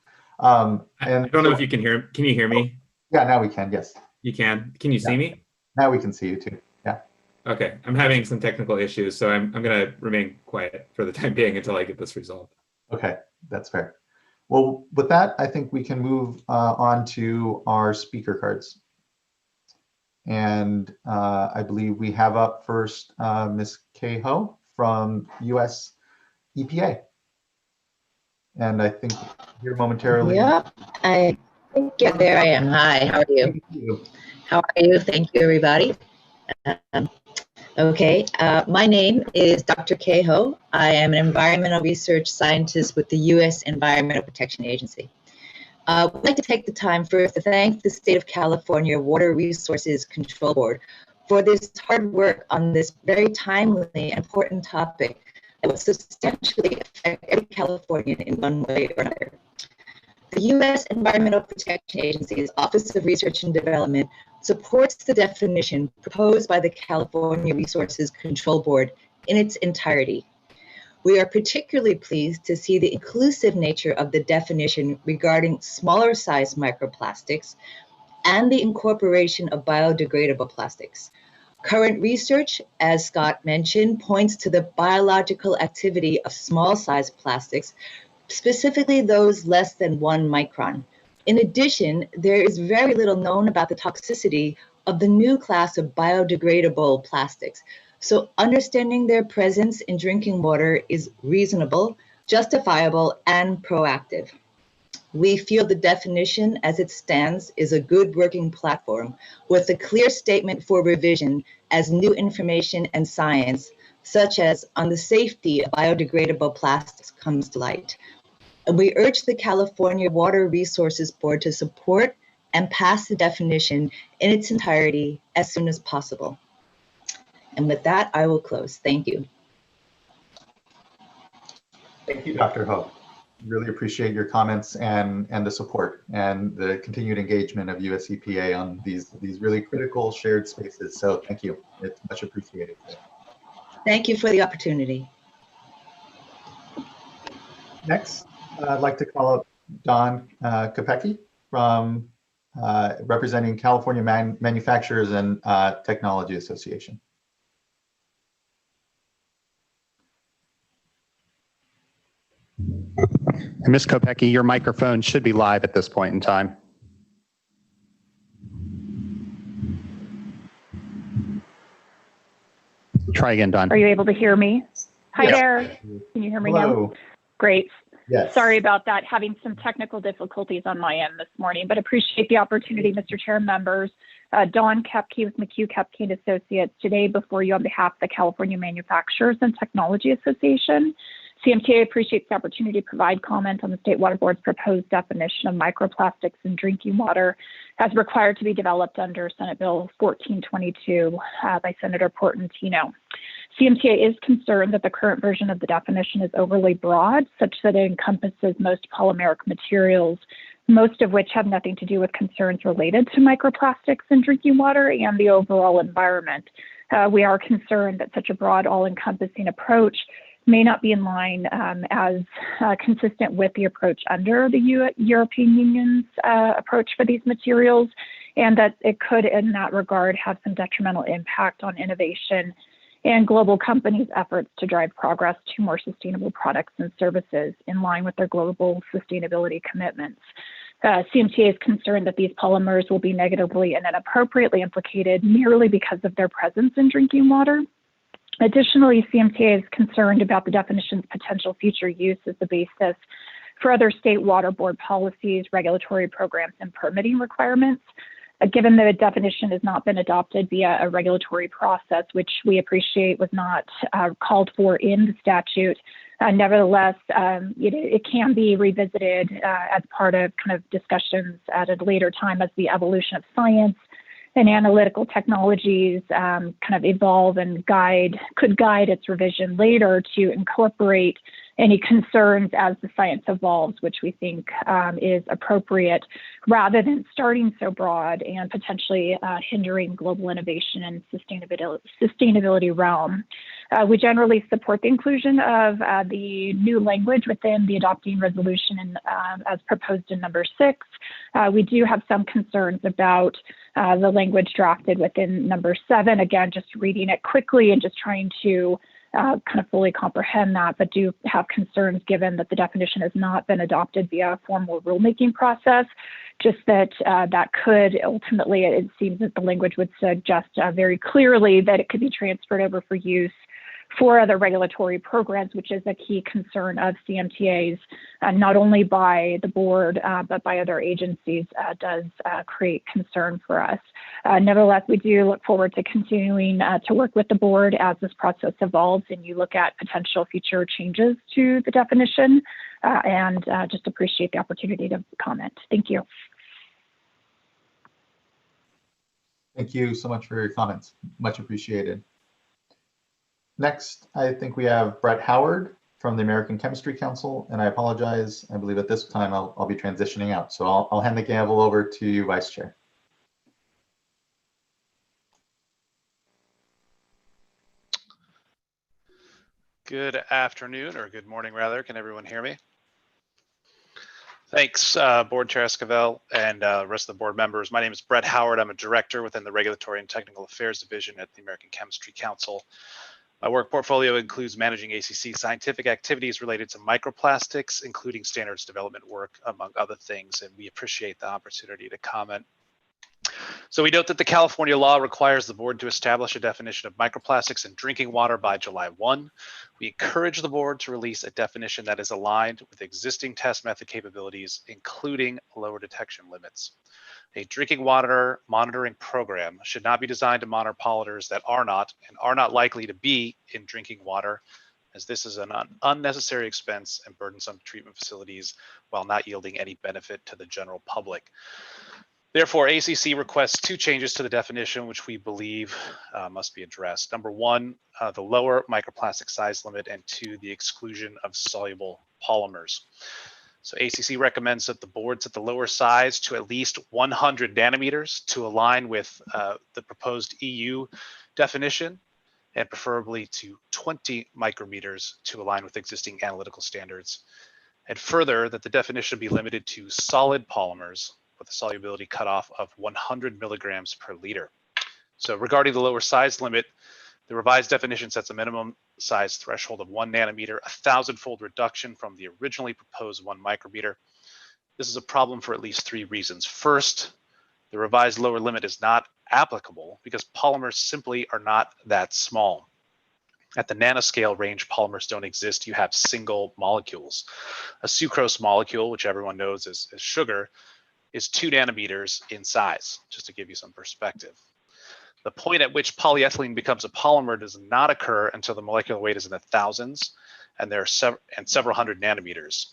[SPEAKER 3] I don't know if you can hear. Can you hear me?
[SPEAKER 2] Yeah, now we can. Yes.
[SPEAKER 3] You can. Can you see me?
[SPEAKER 2] Now we can see you too. Yeah.
[SPEAKER 3] Okay. I'm having some technical issues, so I'm going to remain quiet for the time being until I get this resolved.
[SPEAKER 2] Okay, that's fair. Well, with that, I think we can move on to our speaker cards. And I believe we have up first Ms. Kay-Ho from US EPA. And I think here momentarily.
[SPEAKER 14] Yep, I think there I am. Hi, how are you? How are you? Thank you, everybody. Okay, my name is Dr. Kay-Ho. I am an environmental research scientist with the U.S. Environmental Protection Agency. I'd like to take the time first to thank the State of California Water Resources Control Board for this hard work on this very timely and important topic that will substantially affect every Californian in one way or another. The U.S. Environmental Protection Agency's Office of Research and Development supports the definition proposed by the California Resources Control Board in its entirety. We are particularly pleased to see the inclusive nature of the definition regarding smaller size microplastics and the incorporation of biodegradable plastics. Current research, as Scott mentioned, points to the biological activity of small size plastics, specifically those less than 1 micron. In addition, there is very little known about the toxicity of the new class of biodegradable plastics. So understanding their presence in drinking water is reasonable, justifiable, and proactive. We feel the definition as it stands is a good working platform with a clear statement for revision as new information and science, such as on the safety of biodegradable plastics, comes to light. And we urge the California Water Resources Board to support and pass the definition in its entirety as soon as possible. And with that, I will close. Thank you.
[SPEAKER 2] Thank you, Dr. Ho. Really appreciate your comments and the support and the continued engagement of US EPA on these really critical shared spaces. So thank you. It's much appreciated.
[SPEAKER 14] Thank you for the opportunity.
[SPEAKER 2] Next, I'd like to call up Don Kopecki from representing California Manufacturers and Technology Association.
[SPEAKER 1] Ms. Kopecki, your microphone should be live at this point in time. Try again, Don.
[SPEAKER 15] Are you able to hear me? Hi
[SPEAKER 2] Yes.
[SPEAKER 15] there. Can you hear me
[SPEAKER 2] Hello.
[SPEAKER 15] now? Great.
[SPEAKER 2] Yes.
[SPEAKER 15] Sorry about that, having some technical difficulties on my end this morning, but appreciate the opportunity, Mr. Chair and members. Dawn Kepke with McHugh Kepke and Associates today before you on behalf of the California Manufacturers and Technology Association. CMTA appreciates the opportunity to provide comment on the State Water Board's proposed definition of microplastics in drinking water as required to be developed under Senate Bill 1422 by Senator Portantino. CMTA is concerned that the current version of the definition is overly broad, such that it encompasses most polymeric materials, most of which have nothing to do with concerns related to microplastics in drinking water and the overall environment. We are concerned that such a broad, all-encompassing approach may not be in line as consistent with the approach under the European Union's approach for these materials, and that it could, in that regard, have some detrimental impact on innovation and global companies' efforts to drive progress to more sustainable products and services in line with their global sustainability commitments. CMTA is concerned that these polymers will be negatively and inappropriately implicated merely because of their presence in drinking water. Additionally, CMTA is concerned about the definition's potential future use as the basis for other state water board policies, regulatory programs, and permitting requirements. Given the definition has not been adopted via a regulatory process, which we appreciate was not called for in the statute, nevertheless, it can be revisited as part of kind of discussions at a later time as the evolution of science and analytical technologies kind of evolve and could guide its revision later to incorporate any concerns as the science evolves, which we think is appropriate, rather than starting so broad and potentially hindering global innovation and sustainability realm. We generally support the inclusion of the new language within the adopting resolution and, as proposed in number 6. We do have some concerns about the language drafted within number 7. Again, just reading it quickly and just trying to kind of fully comprehend that, but do have concerns given that the definition has not been adopted via a formal rulemaking process, just that that could ultimately, it seems that the language would suggest very clearly that it could be transferred over for use for other regulatory programs, which is a key concern of CMTA's, not only by the board, but by other agencies, does create concern for us. Nevertheless, we do look forward to continuing to work with the board as this process evolves and you look at potential future changes to the definition, and just appreciate the opportunity to comment. Thank you.
[SPEAKER 2] Thank you so much for your comments. Much appreciated. Next, I think we have Brett Howard from the American Chemistry Council, and I apologize. I believe at this time I'll be transitioning out. So I'll hand the gavel over to you, Vice Chair.
[SPEAKER 16] Good afternoon, or good morning rather. Can everyone hear me? Thanks, Board Chair Esquivel and rest of the board members. My name is Brett Howard. I'm a director within the Regulatory and Technical Affairs Division at the American Chemistry Council. My work portfolio includes managing ACC scientific activities related to microplastics, including standards development work, among other things, and we appreciate the opportunity to comment. So we note that the California law requires the board to establish a definition of microplastics in drinking water by July 1. We encourage the board to release a definition that is aligned with existing test method capabilities, including lower detection limits. A drinking water monitoring program should not be designed to monitor polluters that are not likely to be in drinking water, as this is an unnecessary expense and burdensome to treatment facilities while not yielding any benefit to the general public. Therefore, ACC requests 2 changes to the definition, which we believe must be addressed. Number 1, the lower microplastic size limit, and 2, the exclusion of soluble polymers. So ACC recommends that the board set the lower size to at least 100 nanometers to align with the proposed EU definition, and preferably to 20 micrometers to align with existing analytical standards. And further, that the definition be limited to solid polymers, with a solubility cutoff of 100 milligrams per liter. So regarding the lower size limit, the revised definition sets a minimum size threshold of 1 nanometer, a 1,000-fold reduction from the originally proposed 1 micrometer. This is a problem for at least 3 reasons. First, the revised lower limit is not applicable because polymers simply are not that small. At the nanoscale range, polymers don't exist. You have single molecules. A sucrose molecule, which everyone knows as sugar, is 2 nanometers in size, just to give you some perspective. The point at which polyethylene becomes a polymer does not occur until the molecular weight is in the thousands, and there are several hundred nanometers.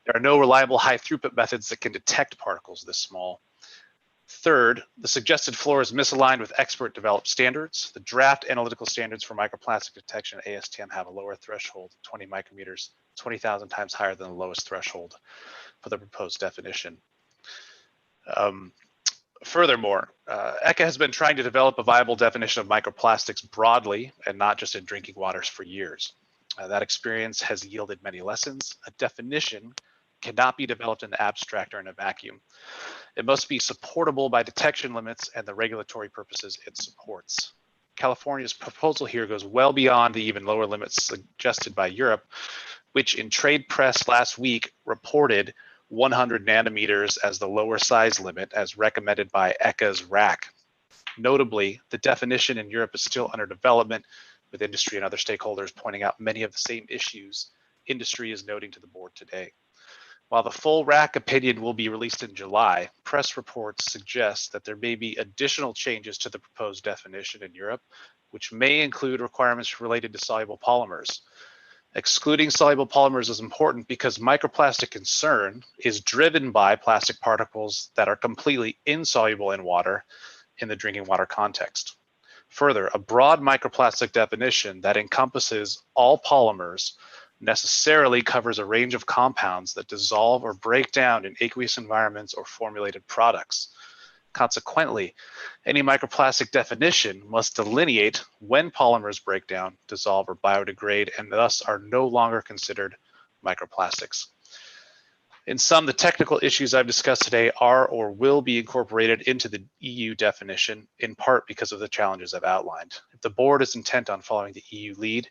[SPEAKER 16] There are no reliable high throughput methods that can detect particles this small. Third, the suggested floor is misaligned with expert developed standards. The draft analytical standards for microplastic detection at ASTM have a lower threshold, 20 micrometers, 20,000 times higher than the lowest threshold for the proposed definition. Furthermore, ECHA has been trying to develop a viable definition of microplastics broadly and not just in drinking waters for years. That experience has yielded many lessons. A definition cannot be developed in the abstract or in a vacuum. It must be supportable by detection limits and the regulatory purposes it supports. California's proposal here goes well beyond the even lower limits suggested by Europe, which in trade press last week reported 100 nanometers as the lower size limit as recommended by ECHA's RAC. Notably, the definition in Europe is still under development, with industry and other stakeholders pointing out many of the same issues industry is noting to the board today. While the full RAC opinion will be released in July, press reports suggest that there may be additional changes to the proposed definition in Europe, which may include requirements related to soluble polymers. Excluding soluble polymers is important because microplastic concern is driven by plastic particles that are completely insoluble in water in the drinking water context. Further, a broad microplastic definition that encompasses all polymers necessarily covers a range of compounds that dissolve or break down in aqueous environments or formulated products. Consequently, any microplastic definition must delineate when polymers break down, dissolve, or biodegrade, and thus are no longer considered microplastics. In sum, the technical issues I've discussed today are or will be incorporated into the EU definition, in part because of the challenges I've outlined. If the board is intent on following the EU lead,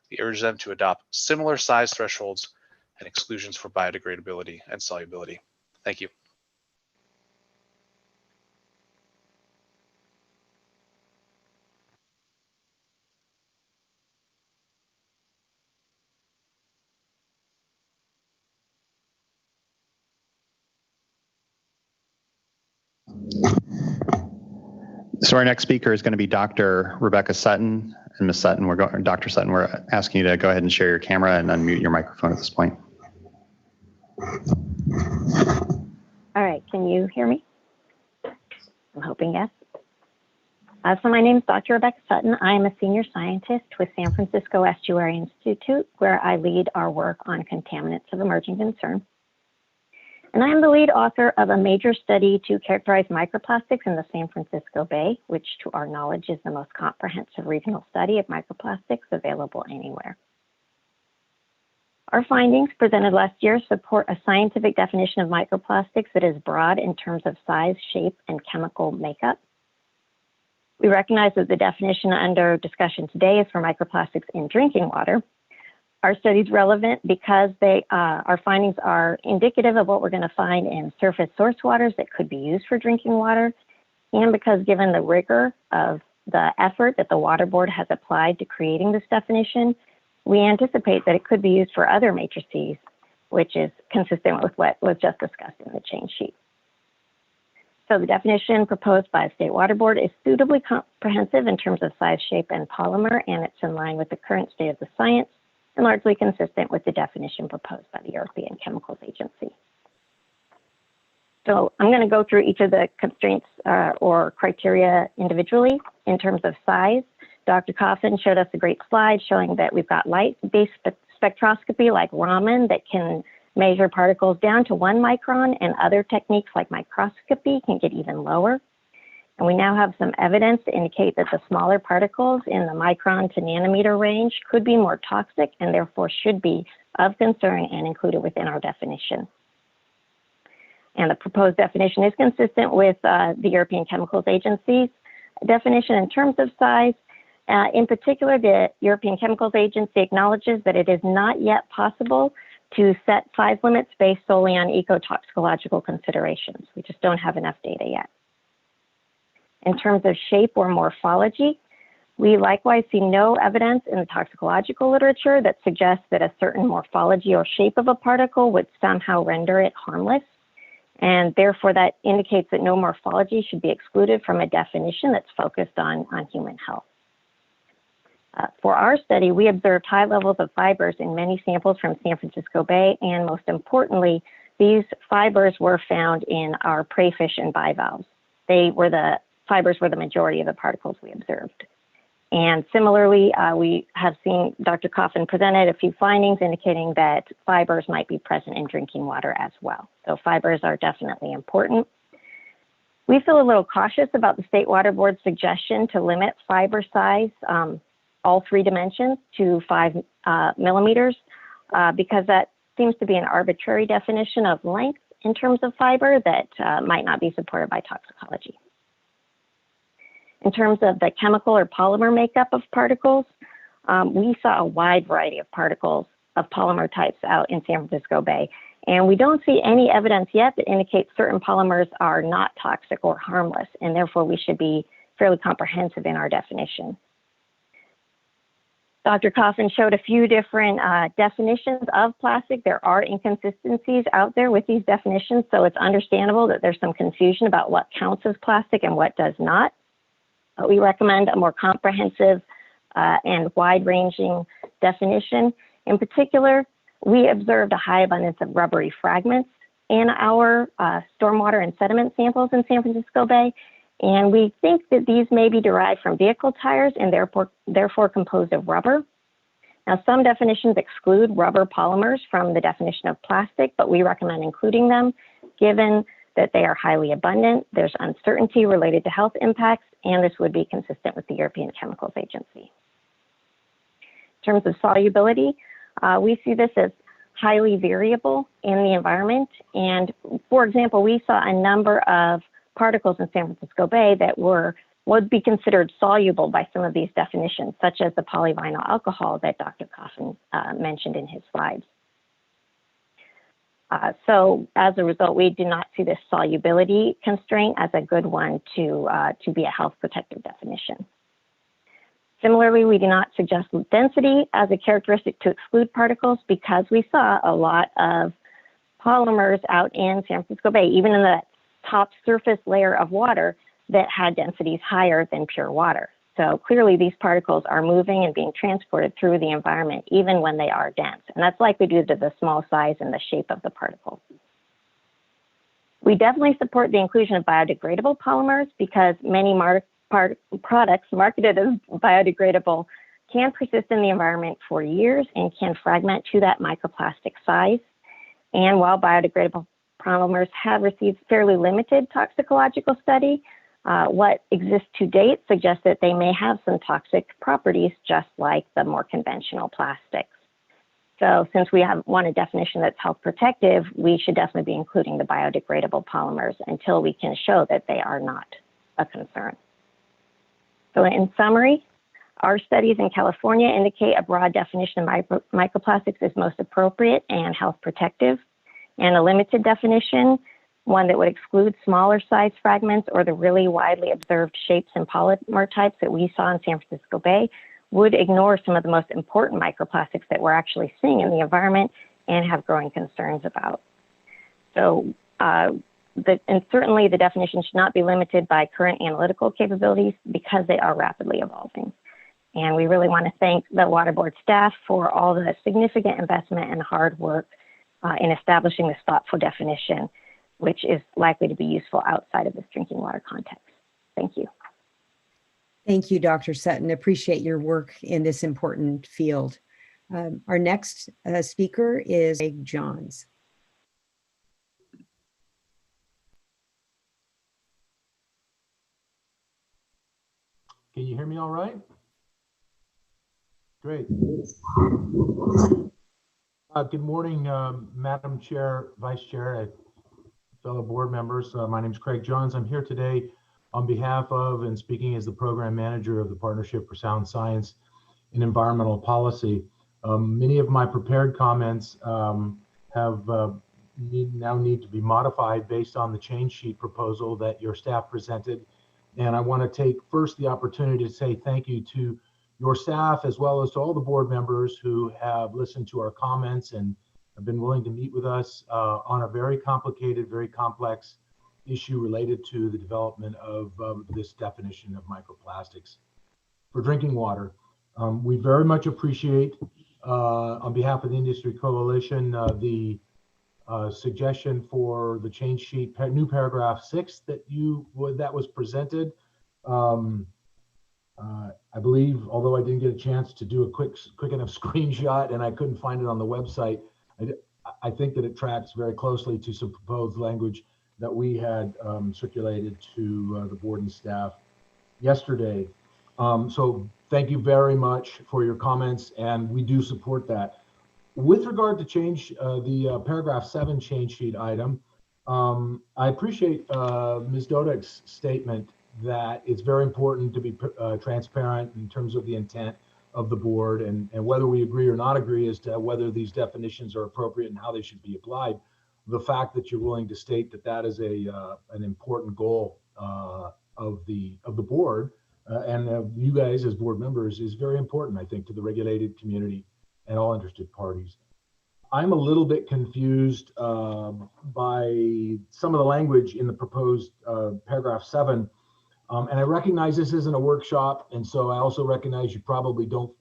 [SPEAKER 16] we urge them to adopt similar size thresholds and exclusions for biodegradability and solubility. Thank you.
[SPEAKER 1] So our next speaker is going to be Dr. Rebecca Sutton. And Ms. Sutton, Dr. Sutton, we're asking you to go ahead and share your camera and unmute your microphone at this point.
[SPEAKER 17] All right, can you hear me? I'm hoping yes. So my name is Dr. Rebecca Sutton. I am a senior scientist with San Francisco Estuary Institute, where I lead our work on contaminants of emerging concern. And I am the lead author of a major study to characterize microplastics in the San Francisco Bay, which to our knowledge is the most comprehensive regional study of microplastics available anywhere. Our findings presented last year support a scientific definition of microplastics that is broad in terms of size, shape, and chemical makeup. We recognize that the definition under discussion today is for microplastics in drinking water. Our study is relevant because our findings are indicative of what we're going to find in surface source waters that could be used for drinking water, and because given the rigor of the effort that the Water Board has applied to creating this definition, we anticipate that it could be used for other matrices, which is consistent with what was just discussed in the change sheet. So the definition proposed by the State Water Board is suitably comprehensive in terms of size, shape, and polymer, and it's in line with the current state of the science and largely consistent with the definition proposed by the European Chemicals Agency. So I'm going to go through each of the constraints or criteria individually. In terms of size, Dr. Coffin showed us a great slide showing that we've got light-based spectroscopy like Raman that can measure particles down to 1 micron, and other techniques like microscopy can get even lower. And we now have some evidence to indicate that the smaller particles in the micron to nanometer range could be more toxic and therefore should be of concern and included within our definition. And the proposed definition is consistent with the European Chemicals Agency's definition in terms of size. In particular, the European Chemicals Agency acknowledges that it is not yet possible to set size limits based solely on ecotoxicological considerations. We just don't have enough data yet. In terms of shape or morphology, we likewise see no evidence in the toxicological literature that suggests that a certain morphology or shape of a particle would somehow render it harmless. And therefore, that indicates that no morphology should be excluded from a definition that's focused on human health. For our study, we observed high levels of fibers in many samples from San Francisco Bay, and most importantly, these fibers were found in our prey fish and bivalves. Fibers were the majority of the particles we observed. And similarly, we have seen Dr. Coffin presented a few findings indicating that fibers might be present in drinking water as well. So fibers are definitely important. We feel a little cautious about the State Water Board's suggestion to limit fiber size, all 3 dimensions, to 5 millimeters, because that seems to be an arbitrary definition of length in terms of fiber that might not be supported by toxicology. In terms of the chemical or polymer makeup of particles, we saw a wide variety of particles of polymer types out in San Francisco Bay. And we don't see any evidence yet that indicates certain polymers are not toxic or harmless, and therefore we should be fairly comprehensive in our definition. Dr. Coffin showed a few different definitions of plastic. There are inconsistencies out there with these definitions, so it's understandable that there's some confusion about what counts as plastic and what does not. We recommend a more comprehensive and wide-ranging definition. In particular, we observed a high abundance of rubbery fragments in our stormwater and sediment samples in San Francisco Bay, and we think that these may be derived from vehicle tires and therefore composed of rubber. Now, some definitions exclude rubber polymers from the definition of plastic, but we recommend including them given that they are highly abundant, there's uncertainty related to health impacts, and this would be consistent with the European Chemicals Agency. In terms of solubility, we see this as highly variable in the environment. And for example, we saw a number of particles in San Francisco Bay that would be considered soluble by some of these definitions, such as the polyvinyl alcohol that Dr. Coffin mentioned in his slides. So as a result, we do not see this solubility constraint as a good one to be a health protective definition. Similarly, we do not suggest density as a characteristic to exclude particles because we saw a lot of polymers out in San Francisco Bay, even in the top surface layer of water that had densities higher than pure water. So clearly these particles are moving and being transported through the environment even when they are dense. And that's likely due to the small size and the shape of the particle. We definitely support the inclusion of biodegradable polymers because many products marketed as biodegradable can persist in the environment for years and can fragment to that microplastic size. And while biodegradable polymers have received fairly limited toxicological study, what exists to date suggests that they may have some toxic properties just like the more conventional plastics. So since we want a definition that's health protective, we should definitely be including the biodegradable polymers until we can show that they are not a concern. So in summary, our studies in California indicate a broad definition of microplastics is most appropriate and health protective, and a limited definition, one that would exclude smaller size fragments or the really widely observed shapes and polymer types that we saw in San Francisco Bay, would ignore some of the most important microplastics that we're actually seeing in the environment and have growing concerns about. So, and certainly the definition should not be limited by current analytical capabilities because they are rapidly evolving. And we really want to thank the Water Board staff for all the significant investment and hard work in establishing this thoughtful definition, which is likely to be useful outside of this drinking water context. Thank you.
[SPEAKER 4] Thank you, Dr. Sutton. Appreciate your work in this important field. Our next speaker is Greg Johns.
[SPEAKER 18] Can you hear me all right? Great. Good morning, Madam Chair, Vice Chair. fellow board members. My name is Craig Jones. I'm here today on behalf of and speaking as the program manager of the Partnership for Sound Science in Environmental Policy. Many of my prepared comments now need to be modified based on the change sheet proposal that your staff presented. And I want to take first the opportunity to say thank you to your staff as well as to all the board members who have listened to our comments and have been willing to meet with us on a very complicated, very complex issue related to the development of this definition of microplastics for drinking water. We very much appreciate, on behalf of the Industry Coalition, the suggestion for the change sheet, new paragraph 6 that was presented. I believe, although I didn't get a chance to do a quick enough screenshot and I couldn't find it on the website, I think that it tracks very closely to some proposed language that we had circulated to the board and staff yesterday. So thank you very much for your comments, and we do support that. With regard to change, the paragraph 7 change sheet item, I appreciate Ms. Dodek's statement that it's very important to be transparent in terms of the intent of the board and whether we agree or not agree as to whether these definitions are appropriate and how they should be applied. The fact that you're willing to state that that is an important goal of the board and of you guys as board members is very important, I think, to the regulated community and all interested parties. I'm a little bit confused by some of the language in the proposed paragraph 7. And I recognize this isn't a workshop, and so I also recognize you probably don't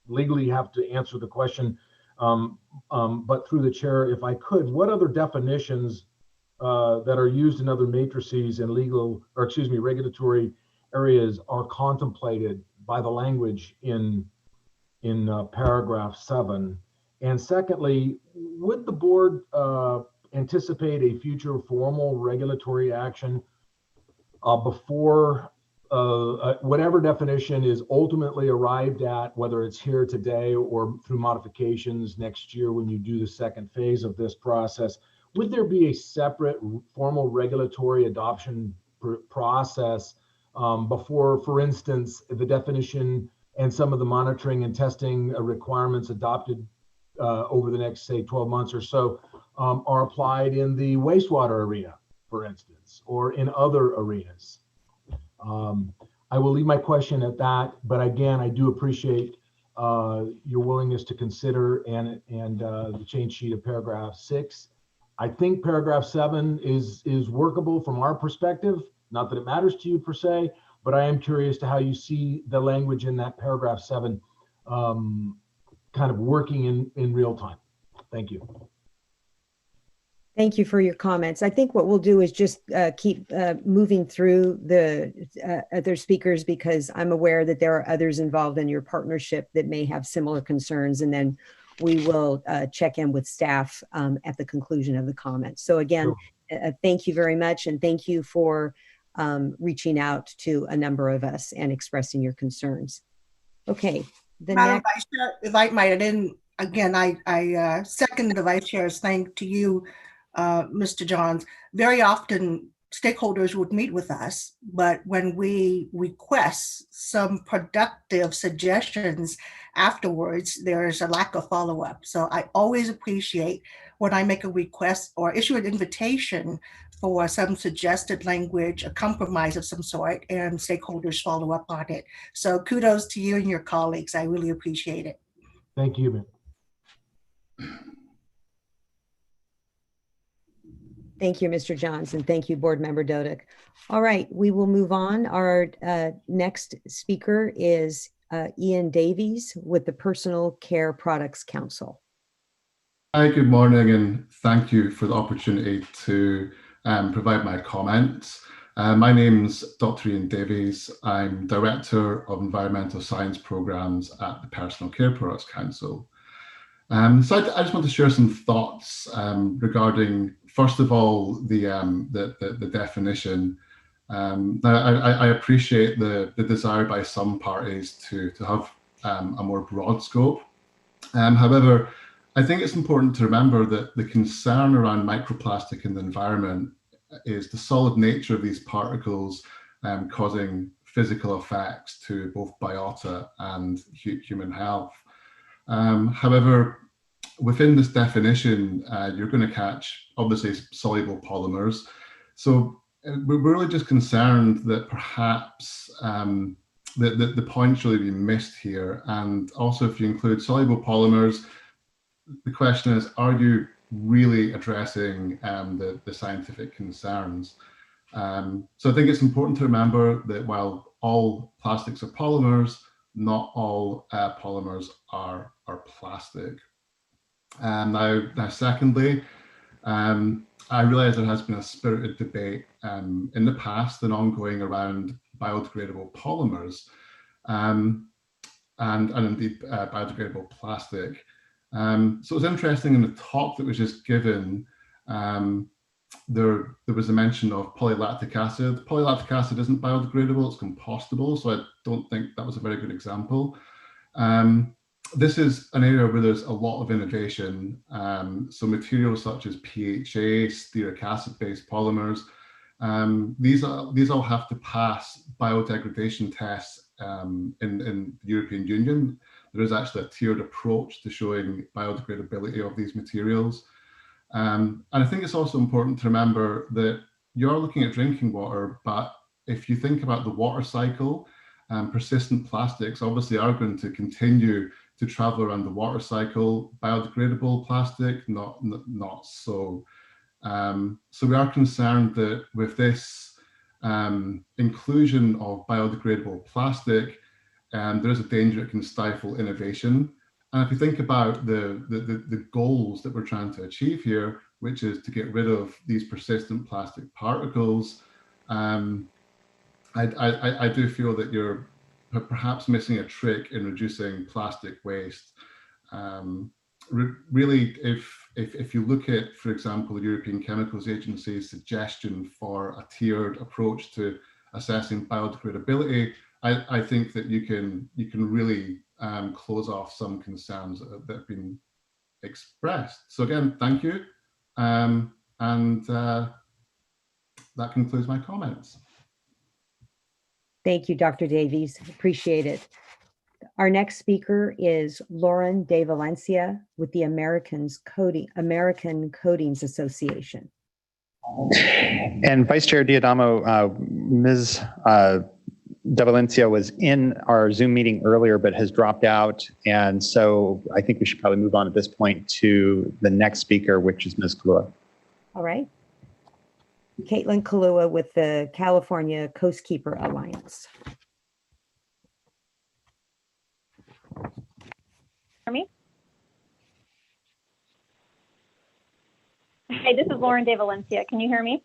[SPEAKER 18] legally have to answer the question, but through the chair, if I could, what other definitions that are used in other matrices and regulatory areas are contemplated by the language in paragraph 7? And secondly, would the board anticipate a future formal regulatory action before whatever definition is ultimately arrived at, whether it's here today or through modifications next year when you do the second phase of this process? Would there be a separate formal regulatory adoption process before, for instance, the definition and some of the monitoring and testing requirements adopted over the next, say, 12 months or so are applied in the wastewater arena, for instance, or in other arenas? I will leave my question at that, but again, I do appreciate your willingness to consider and the change sheet of paragraph 6. I think paragraph 7 is workable from our perspective. Not that it matters to you per se, but I am curious to how you see the language in that paragraph 7 kind of working in real time. Thank you.
[SPEAKER 4] Thank you for your comments. I think what we'll do is just keep moving through the other speakers, because I'm aware that there are others involved in your partnership that may have similar concerns, and then we will check in with staff at the conclusion of the comments. So again, thank you very much, and thank you for reaching out to a number of us and expressing your concerns. Okay.
[SPEAKER 7] Madam Vice Chair, if I might, again, I second the Vice Chair's thank to you, Mr. Johns. Very often stakeholders would meet with us, but when we request some productive suggestions afterwards, there's a lack of follow-up. So I always appreciate when I make a request or issue an invitation for some suggested language, a compromise of some sort, and stakeholders follow up on it. So kudos to you and your colleagues. I really appreciate it.
[SPEAKER 18] Thank you.
[SPEAKER 4] Thank you, Mr. Johns, and thank you, Board Member Dodek. All right, we will move on. Our next speaker is Ian Davies with the Personal Care Products Council.
[SPEAKER 19] Hi, good morning, and thank you for the opportunity to provide my comments. My name's Dr. Ian Davies. I'm Director of Environmental Science Programs at the Personal Care Products Council. So I just want to share some thoughts regarding, first of all, the definition. Now, I appreciate the desire by some parties to have a more broad scope. However, I think it's important to remember that the concern around microplastic in the environment is the solid nature of these particles causing physical effects to both biota and human health. However, within this definition, you're going to catch, obviously, soluble polymers. So we're really just concerned that perhaps the point's really been missed here. And also, if you include soluble polymers, the question is, are you really addressing the scientific concerns? So I think it's important to remember that while all plastics are polymers, not all polymers are plastic. Now, secondly, I realize there has been a spirited debate in the past and ongoing around biodegradable polymers and indeed biodegradable plastic. So it was interesting in the talk that was just given, there was a mention of polylactic acid. Polylactic acid isn't biodegradable, it's compostable, so I don't think that was a very good example. This is an area where there's a lot of innovation. So materials such as PHA, stearic acid-based polymers, these all have to pass biodegradation tests in the European Union. There is actually a tiered approach to showing biodegradability of these materials. And I think it's also important to remember that you're looking at drinking water, but if you think about the water cycle, persistent plastics obviously are going to continue to travel around the water cycle. Biodegradable plastic, not so. So we are concerned that with this inclusion of biodegradable plastic, there is a danger it can stifle innovation. And if you think about the goals that we're trying to achieve here, which is to get rid of these persistent plastic particles, I do feel that you're perhaps missing a trick in reducing plastic waste. Really, if you look at, for example, the European Chemicals Agency's suggestion for a tiered approach to assessing biodegradability, I think that you can really close off some concerns that have been expressed. So again, thank you. And that concludes my comments.
[SPEAKER 4] Thank you, Dr. Davies. Appreciate it. Our next speaker is Lauren De Valencia with the American Coatings Association.
[SPEAKER 1] And Vice Chair Diadamo, Ms. De Valencia was in our Zoom meeting earlier, but has dropped out. And so I think we should probably move on at this point to the next speaker, which is Ms. Kalua.
[SPEAKER 4] All right. Caitlin Kalua with the California Coastkeeper Alliance.
[SPEAKER 15] Hear me? Hi, this is Lauren De Valencia. Can you hear me?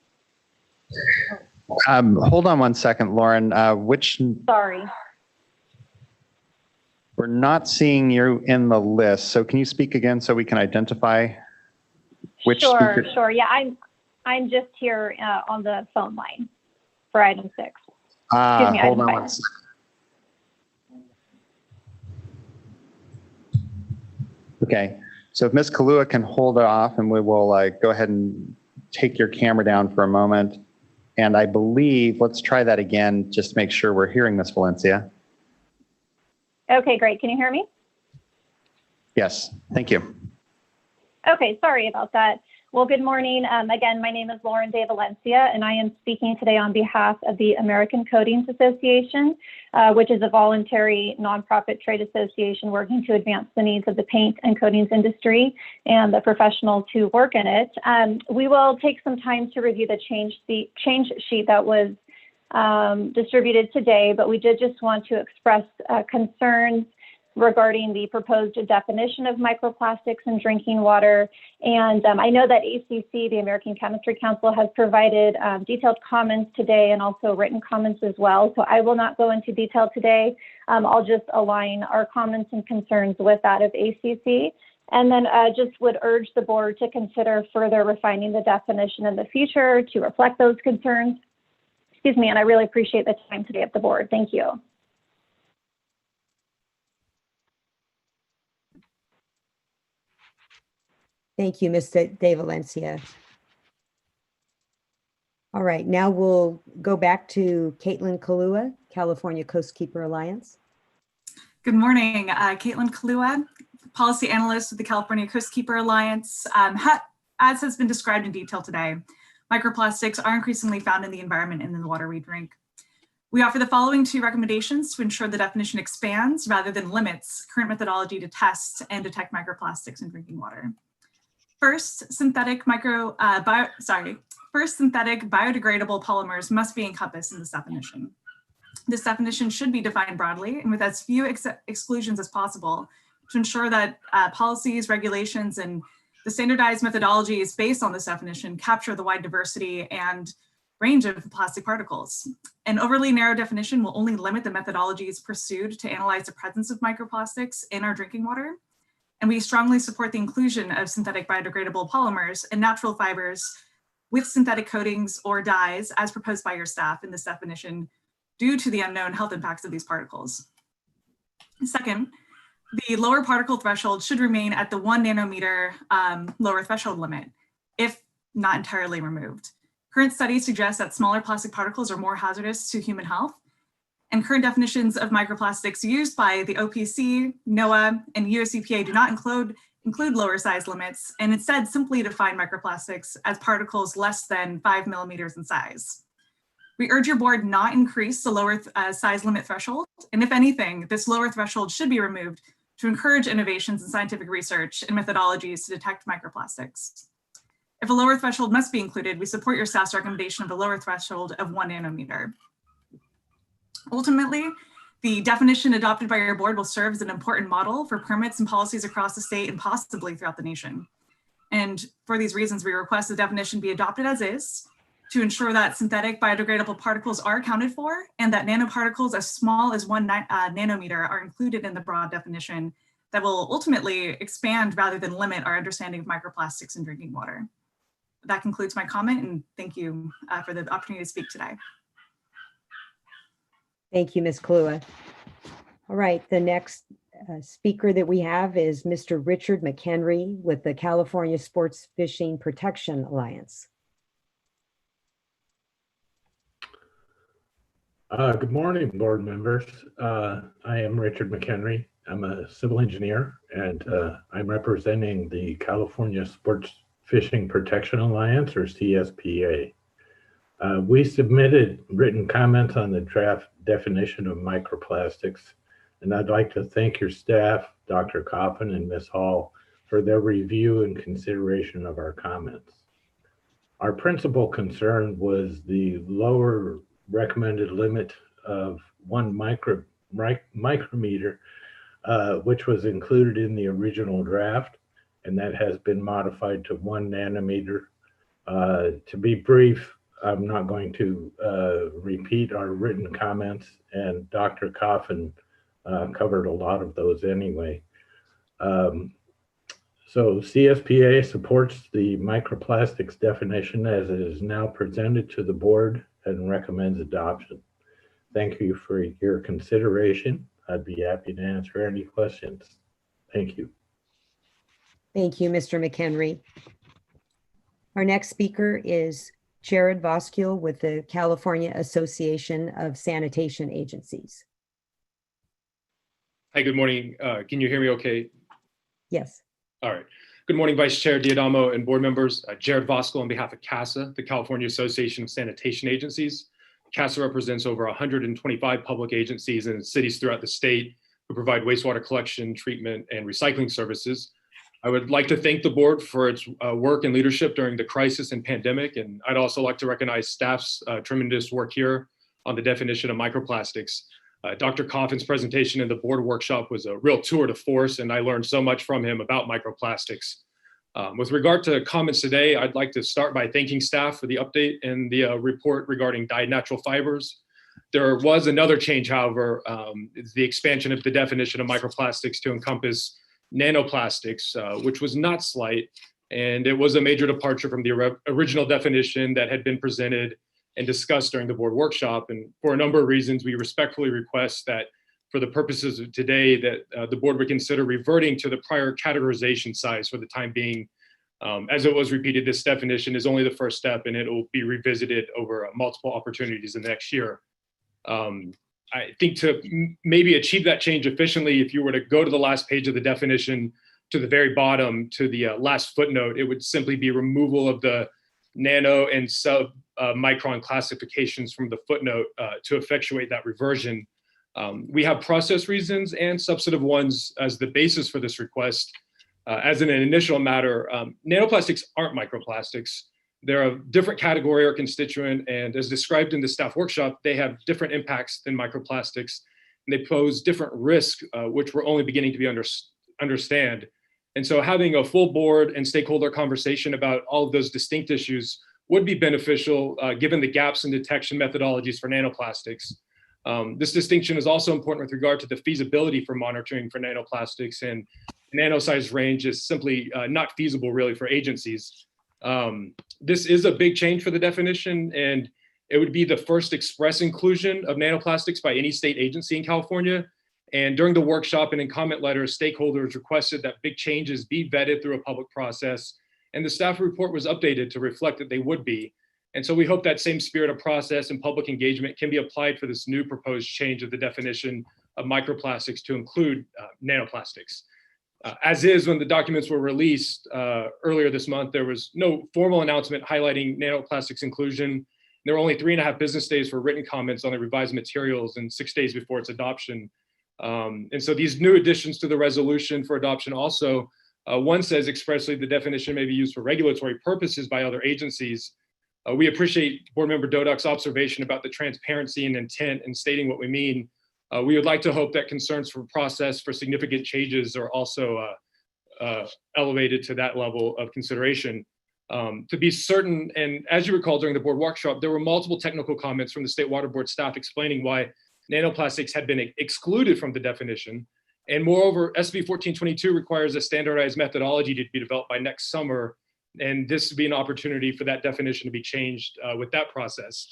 [SPEAKER 1] Hold on one second, Lauren.
[SPEAKER 15] Sorry.
[SPEAKER 1] We're not seeing you in the list. So can you speak again so we can identify which speaker?
[SPEAKER 15] Sure. Yeah, I'm just here on the phone line for item 6.
[SPEAKER 1] Hold on one second. Okay, so if Ms. Kalua can hold it off, and we will go ahead and take your camera down for a moment. And I believe, let's try that again, just to make sure we're hearing Ms. Valencia.
[SPEAKER 15] Okay, great. Can you hear me?
[SPEAKER 1] Yes, thank you.
[SPEAKER 15] Okay, sorry about that. Well, good morning. Again, my name is Lauren De Valencia, and I am speaking today on behalf of the American Coatings Association, which is a voluntary nonprofit trade association working to advance the needs of the paint and coatings industry and the professionals who work in it. We will take some time to review the change sheet that was distributed today, but we did just want to express concerns regarding the proposed definition of microplastics in drinking water. And I know that ACC, the American Chemistry Council, has provided detailed comments today and also written comments as well. So I will not go into detail today. I'll just align our comments and concerns with that of ACC. And then just would urge the board to consider further refining the definition in the future to reflect those concerns. Excuse me, and I really appreciate the time today of the board. Thank you.
[SPEAKER 4] Thank you, Ms. De Valencia. All right, now we'll go back to Caitlin Kalua, California Coastkeeper Alliance.
[SPEAKER 20] Good morning, Caitlin Kalua, Policy Analyst with the California Coastkeeper Alliance. As has been described in detail today, microplastics are increasingly found in the environment and in the water we drink. We offer the following 2 recommendations to ensure the definition expands rather than limits current methodology to test and detect microplastics in drinking water. First, synthetic biodegradable polymers must be encompassed in this definition. This definition should be defined broadly and with as few exclusions as possible to ensure that policies, regulations, and the standardized methodologies based on this definition capture the wide diversity and range of plastic particles. An overly narrow definition will only limit the methodologies pursued to analyze the presence of microplastics in our drinking water. And we strongly support the inclusion of synthetic biodegradable polymers and natural fibers with synthetic coatings or dyes as proposed by your staff in this definition due to the unknown health impacts of these particles. Second, the lower particle threshold should remain at the 1 nanometer lower threshold limit, if not entirely removed. Current studies suggest that smaller plastic particles are more hazardous to human health, and current definitions of microplastics used by the OPC, NOAA, and US EPA do not include lower size limits, and instead simply define microplastics as particles less than 5 millimeters in size. We urge your board not increase the lower size limit threshold, and if anything, this lower threshold should be removed to encourage innovations in scientific research and methodologies to detect microplastics. If a lower threshold must be included, we support your staff's recommendation of a lower threshold of 1 nanometer. Ultimately, the definition adopted by your board will serve as an important model for permits and policies across the state and possibly throughout the nation. And for these reasons, we request the definition be adopted as is to ensure that synthetic biodegradable particles are accounted for and that nanoparticles as small as 1 nanometer are included in the broad definition that will ultimately expand rather than limit our understanding of microplastics in drinking water. That concludes my comment, and thank you for the opportunity to speak today.
[SPEAKER 4] Thank you, Ms. Kalua. All right, the next speaker that we have is Mr. Richard McHenry with the California Sports Fishing Protection Alliance.
[SPEAKER 21] Good morning, board members. I am Richard McHenry. I'm a civil engineer, and I'm representing the California Sports Fishing Protection Alliance, or CSPA. We submitted written comments on the draft definition of microplastics, and I'd like to thank your staff, Dr. Coffin and Ms. Hall, for their review and consideration of our comments. Our principal concern was the lower recommended limit of 1 micrometer, which was included in the original draft, and that has been modified to 1 nanometer. To be brief, I'm not going to repeat our written comments, and Dr. Coffin covered a lot of those anyway. So CSPA supports the microplastics definition as it is now presented to the board and recommends adoption. Thank you for your consideration. I'd be happy to answer any questions. Thank you.
[SPEAKER 4] Thank you, Mr. McHenry. Our next speaker is Jared Voskule with the California Association of Sanitation Agencies.
[SPEAKER 22] Hi, good morning. Can you hear me okay?
[SPEAKER 4] Yes.
[SPEAKER 22] All right. Good morning, Vice Chair Diadamo and board members. Jared Voskule on behalf of CASA, the California Association of Sanitation Agencies. CASA represents over 125 public agencies and cities throughout the state who provide wastewater collection, treatment, and recycling services. I would like to thank the board for its work and leadership during the crisis and pandemic, and I'd also like to recognize staff's tremendous work here on the definition of microplastics. Dr. Coffin's presentation in the board workshop was a real tour de force, and I learned so much from him about microplastics. With regard to comments today, I'd like to start by thanking staff for the update in the report regarding dyed natural fibers. There was another change, however, the expansion of the definition of microplastics to encompass nanoplastics, which was not slight, and it was a major departure from the original definition that had been presented and discussed during the board workshop. And for a number of reasons, we respectfully request that for the purposes of today, that the board would consider reverting to the prior categorization size for the time being, As it was repeated, this definition is only the first step, and it will be revisited over multiple opportunities in the next year. I think to maybe achieve that change efficiently, if you were to go to the last page of the definition, to the very bottom, to the last footnote, it would simply be removal of the nano and sub micron classifications from the footnote to effectuate that reversion. We have process reasons and substantive ones as the basis for this request. As an initial matter, nanoplastics aren't microplastics. They're a different category or constituent, and as described in the staff workshop, they have different impacts than microplastics, and they pose different risks, which we're only beginning to understand. And so having a full board and stakeholder conversation about all of those distinct issues would be beneficial, given the gaps in detection methodologies for nanoplastics. This distinction is also important with regard to the feasibility for monitoring for nanoplastics, and nano size range is simply not feasible really for agencies. This is a big change for the definition, and it would be the first express inclusion of nanoplastics by any state agency in California. And during the workshop and in comment letters, stakeholders requested that big changes be vetted through a public process, and the staff report was updated to reflect that they would be. And so we hope that same spirit of process and public engagement can be applied for this new proposed change of the definition of microplastics to include nanoplastics. As is, when the documents were released earlier this month, there was no formal announcement highlighting nanoplastics inclusion. There were only 3.5 business days for written comments on the revised materials and 6 days before its adoption. And so these new additions to the resolution for adoption also, one says expressly the definition may be used for regulatory purposes by other agencies. We appreciate Board Member Dodek's observation about the transparency and intent in stating what we mean. We would like to hope that concerns for process for significant changes are also elevated to that level of consideration. To be certain, and as you recall during the board workshop, there were multiple technical comments from the State Water Board staff explaining why nanoplastics had been excluded from the definition. And moreover, SB 1422 requires a standardized methodology to be developed by next summer. And this would be an opportunity for that definition to be changed with that process.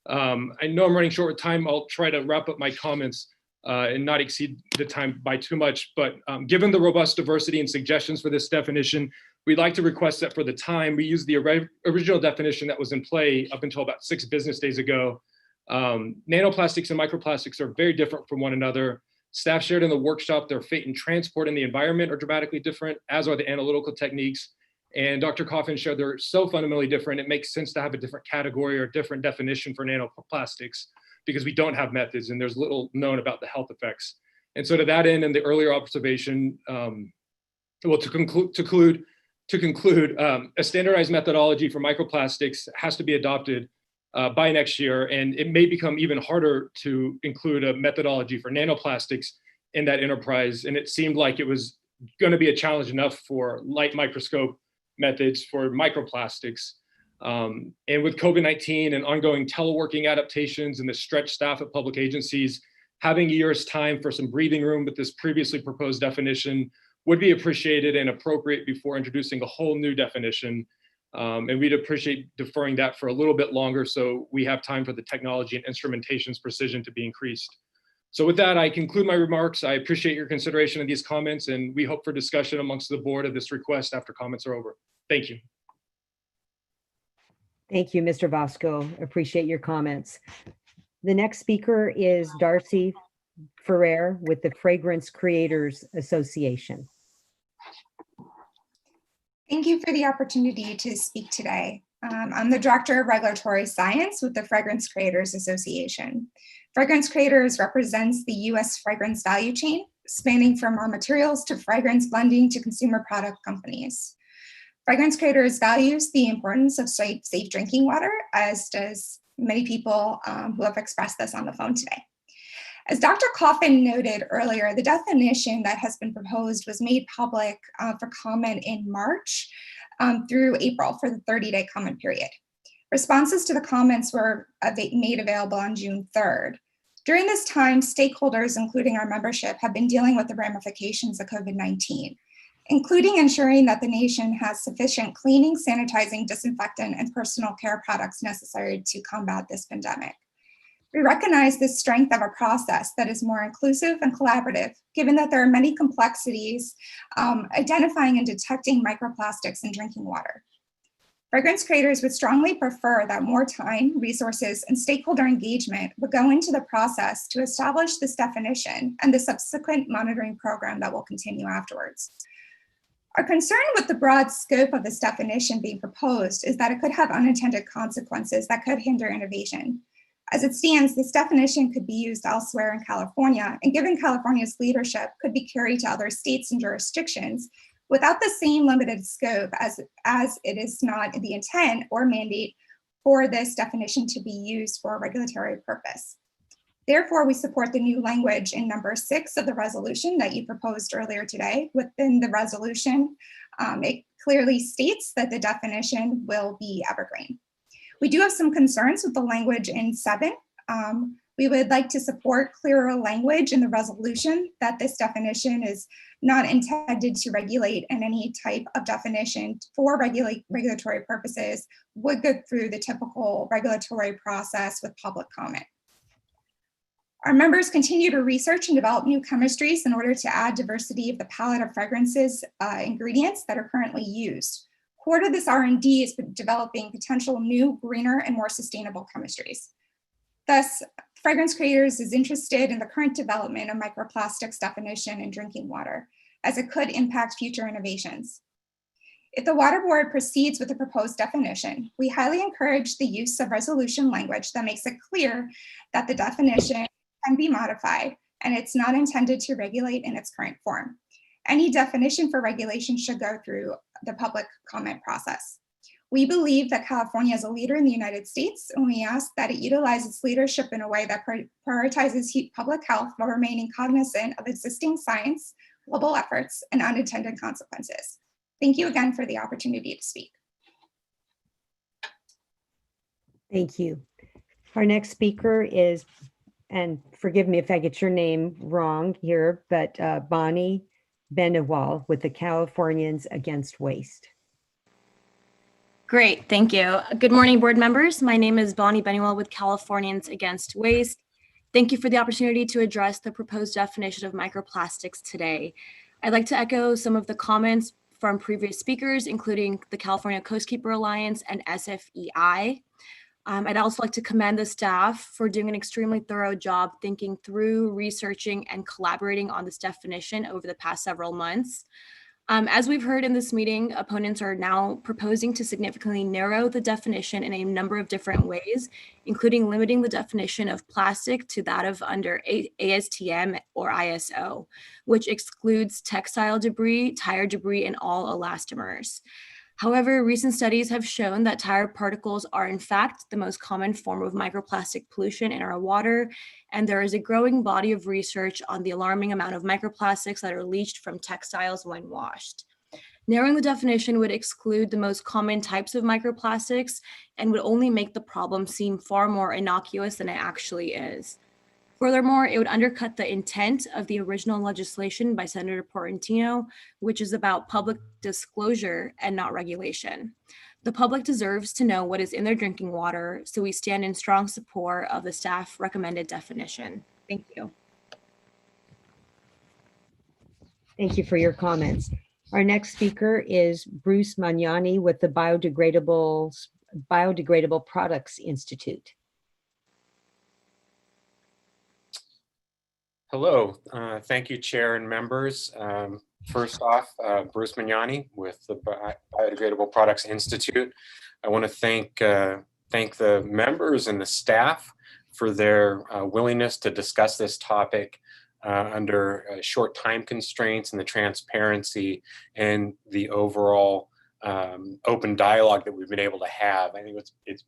[SPEAKER 22] I know I'm running short with time. I'll try to wrap up my comments and not exceed the time by too much. But given the robust diversity and suggestions for this definition, we'd like to request that for the time, we use the original definition that was in play up until about 6 business days ago. Nanoplastics and microplastics are very different from one another. Staff shared in the workshop their fate and transport in the environment are dramatically different, as are the analytical techniques. And Dr. Coffin shared they're so fundamentally different, it makes sense to have a different category or different definition for nanoplastics because we don't have methods and there's little known about the health effects. And so to that end, and the earlier observation, to conclude, a standardized methodology for microplastics has to be adopted by next year, and it may become even harder to include a methodology for nanoplastics in that enterprise. And it seemed like it was going to be a challenge enough for light microscope methods for microplastics. And with COVID-19 and ongoing teleworking adaptations and the stretched staff at public agencies, having a year's time for some breathing room with this previously proposed definition would be appreciated and appropriate before introducing a whole new definition. And we'd appreciate deferring that for a little bit longer so we have time for the technology and instrumentation's precision to be increased. So with that, I conclude my remarks. I appreciate your consideration of these comments, and we hope for discussion amongst the board of this request after comments are over. Thank you.
[SPEAKER 4] Thank you, Mr. Vasco. Appreciate your comments. The next speaker is Darcy Ferrer with the Fragrance Creators Association.
[SPEAKER 5] Thank you for the opportunity to speak today. I'm the Director of Regulatory Science with the Fragrance Creators Association. Fragrance Creators represents the U.S. fragrance value chain, spanning from raw materials to fragrance blending to consumer product companies. Fragrance Creators values the importance of safe drinking water, as does many people who have expressed this on the phone today. As Dr. Coffin noted earlier, the definition that has been proposed was made public for comment in March through April for the 30-day comment period. Responses to the comments were made available on June 3rd. During this time, stakeholders, including our membership, have been dealing with the ramifications of COVID-19, including ensuring that the nation has sufficient cleaning, sanitizing, disinfectant, and personal care products necessary to combat this pandemic. We recognize the strength of a process that is more inclusive and collaborative, given that there are many complexities identifying and detecting microplastics in drinking water. Fragrance creators would strongly prefer that more time, resources, and stakeholder engagement would go into the process to establish this definition and the subsequent monitoring program that will continue afterwards. Our concern with the broad scope of this definition being proposed is that it could have unintended consequences that could hinder innovation. As it stands, this definition could be used elsewhere in California, and given California's leadership, could be carried to other states and jurisdictions without the same limited scope as it is not the intent or mandate for this definition to be used for a regulatory purpose. Therefore, we support the new language in number 6 of the resolution that you proposed earlier today. Within the resolution, it clearly states that the definition will be evergreen. We do have some concerns with the language in 7. We would like to support clearer language in the resolution that this definition is not intended to regulate, and any type of definition for regulatory purposes would go through the typical regulatory process with public comment. Our members continue to research and develop new chemistries in order to add diversity of the palette of fragrances ingredients that are currently used. Core to this R&D is developing potential new, greener, and more sustainable chemistries. Thus, Fragrance Creators is interested in the current development of microplastics definition in drinking water, as it could impact future innovations. If the Water Board proceeds with the proposed definition, we highly encourage the use of resolution language that makes it clear that the definition can be modified and it's not intended to regulate in its current form. Any definition for regulation should go through the public comment process. We believe that California is a leader in the United States, and we ask that it utilize its leadership in a way that prioritizes public health while remaining cognizant of existing science, global efforts, and unintended consequences. Thank you again for the opportunity to speak.
[SPEAKER 4] Thank you. Our next speaker is, and forgive me if I get your name wrong here, but Bonnie Benewal with the Californians Against Waste.
[SPEAKER 6] Great, thank you. Good morning, board members. My name is Bonnie Benewal with Californians Against Waste. Thank you for the opportunity to address the proposed definition of microplastics today. I'd like to echo some of the comments from previous speakers, including the California Coastkeeper Alliance and SFEI. I'd also like to commend the staff for doing an extremely thorough job thinking through, researching, and collaborating on this definition over the past several months. As we've heard in this meeting, opponents are now proposing to significantly narrow the definition in a number of different ways, including limiting the definition of plastic to that of under ASTM or ISO, which excludes textile debris, tire debris, and all elastomers. However, recent studies have shown that tire particles are in fact the most common form of microplastic pollution in our water, and there is a growing body of research on the alarming amount of microplastics that are leached from textiles when washed. Narrowing the definition would exclude the most common types of microplastics and would only make the problem seem far more innocuous than it actually is. Furthermore, it would undercut the intent of the original legislation by Senator Portantino, which is about public disclosure and not regulation. The public deserves to know what is in their drinking water, so we stand in strong support of the staff recommended definition. Thank you.
[SPEAKER 4] Thank you for your comments. Our next speaker is Bruce Magnani with the Biodegradable Products Institute.
[SPEAKER 10] Hello, thank you, Chair and members. First off, Bruce Magnani with the Biodegradable Products Institute. I want to thank the members and the staff for their willingness to discuss this topic under short time constraints and the transparency and the overall open dialogue that we've been able to have. I think it's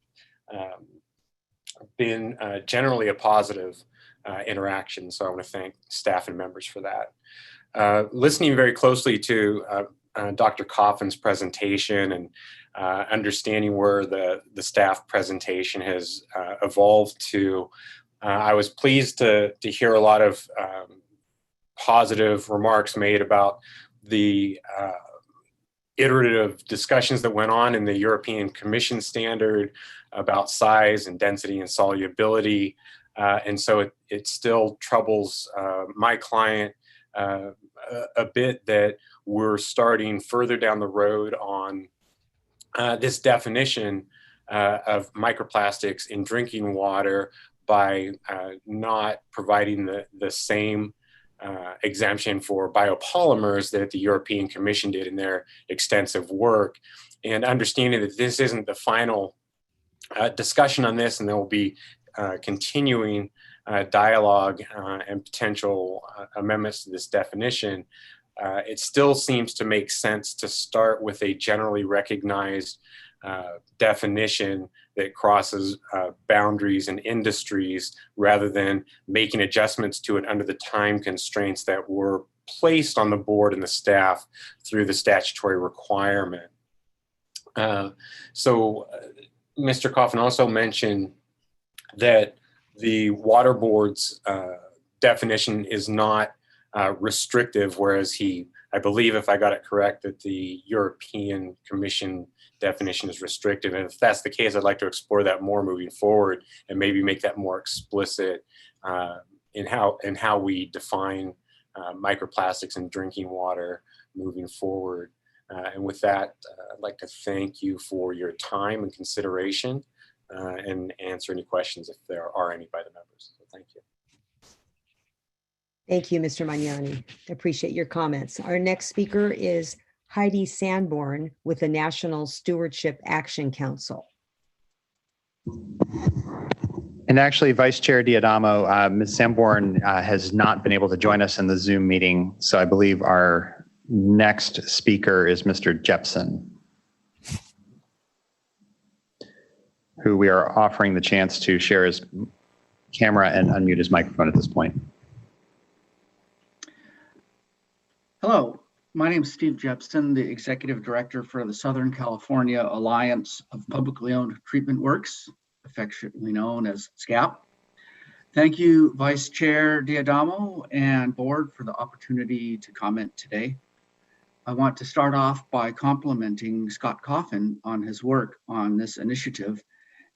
[SPEAKER 10] been generally a positive interaction. So I want to thank staff and members for that. Listening very closely to Dr. Coffin's presentation and understanding where the staff presentation has evolved to, I was pleased to hear a lot of positive remarks made about the iterative discussions that went on in the European Commission standard about size and density and solubility. And so it still troubles my client a bit that we're starting further down the road on this definition of microplastics in drinking water by not providing the same exemption for biopolymers that the European Commission did in their extensive work. And understanding that this isn't the final discussion on this, and there will be continuing dialogue and potential amendments to this definition, it still seems to make sense to start with a generally recognized definition that crosses boundaries and industries rather than making adjustments to it under the time constraints that were placed on the board and the staff through the statutory requirement. So Mr. Coffin also mentioned that the water board's definition is not restrictive, whereas I believe if I got it correct, that the European Commission definition is restrictive. And if that's the case, I'd like to explore that more moving forward and maybe make that more explicit in how we define microplastics in drinking water moving forward. And with that, I'd like to thank you for your time and consideration and answer any questions if there are any by the members. So thank you.
[SPEAKER 4] Thank you, Mr. Magnani. I appreciate your comments. Our next speaker is Heidi Sanborn with the National Stewardship Action Council.
[SPEAKER 1] And actually, Vice Chair Diadamo, Ms. Sanborn has not been able to join us in the Zoom meeting. So I believe our next speaker is Mr. Jepson, who we are offering the chance to share his camera and unmute his microphone at this point.
[SPEAKER 9] Hello, my name is Steve Jepson, the Executive Director for the Southern California Alliance of Publicly Owned Treatment Works, affectionately known as SCAP. Thank you, Vice Chair Diadamo and Board for the opportunity to comment today. I want to start off by complimenting Scott Coffin on his work on this initiative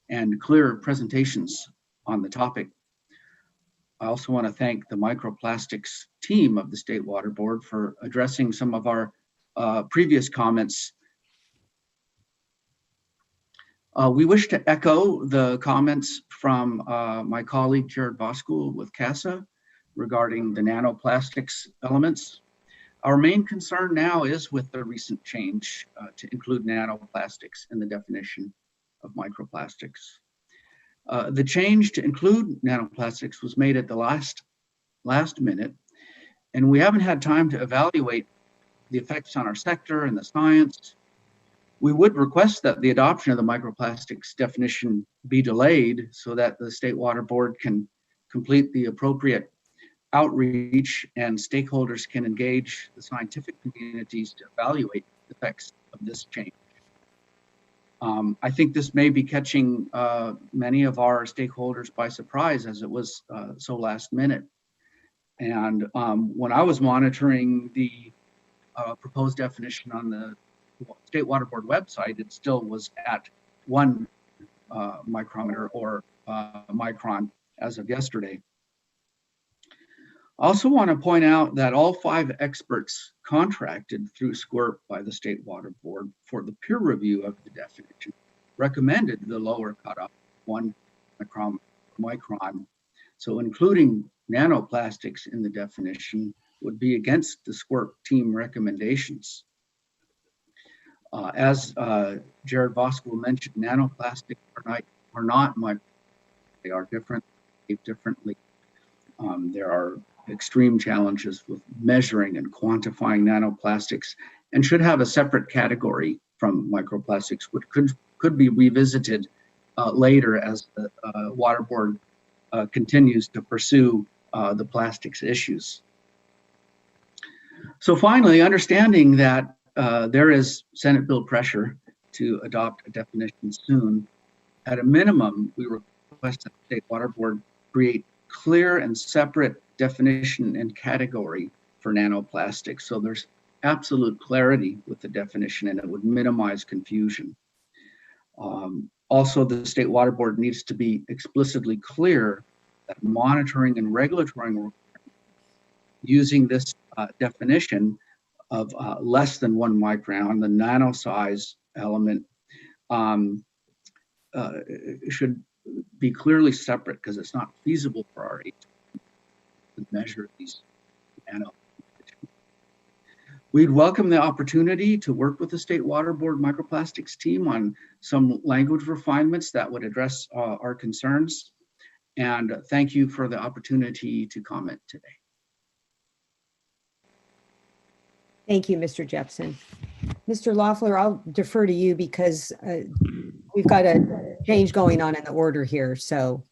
[SPEAKER 9] and clear presentations on the topic. I also want to thank the microplastics team of the State Water Board for addressing some of our previous comments. We wish to echo the comments from my colleague Jared Voskuhl with CASA regarding the nanoplastics elements. Our main concern now is with the recent change to include nanoplastics in the definition of microplastics. The change to include nanoplastics was made at the last minute, and we haven't had time to evaluate the effects on our sector and the science. We would request that the adoption of the microplastics definition be delayed so that the State Water Board can complete the appropriate outreach and stakeholders can engage the scientific communities to evaluate the effects of this change. I think this may be catching many of our stakeholders by surprise as it was so last minute. And when I was monitoring the proposed definition on the State Water Board website, it still was at 1 micrometer or micron as of yesterday. I also want to point out that all 5 experts contracted through SQUIRP by the State Water Board for the peer review of the definition recommended the lower cutoff, 1 micron. So including nanoplastics in the definition would be against the SQUIRP team recommendations. As Jared Voskuhl mentioned, nanoplastics are not microplastics. They are different, behaved differently. There are extreme challenges with measuring and quantifying nanoplastics and should have a separate category from microplastics, which could be revisited later as the Water Board continues to pursue the plastics issues. So finally, understanding that there is Senate bill pressure to adopt a definition soon, at a minimum, we request that the State Water Board create clear and separate definition and category for nanoplastics. So there's absolute clarity with the definition and it would minimize confusion. Also, the State Water Board needs to be explicitly clear that monitoring and regulatory using this definition of less than 1 micron, the nano size element, should be clearly separate because it's not feasible for our agency to measure these nano. We'd welcome the opportunity to work with the State Water Board microplastics team on some language refinements that would address our concerns. And thank you for the opportunity to comment today.
[SPEAKER 4] Thank you, Mr. Jepson. Mr. Loeffler, I'll defer to you because we've got a change going on in the order here. So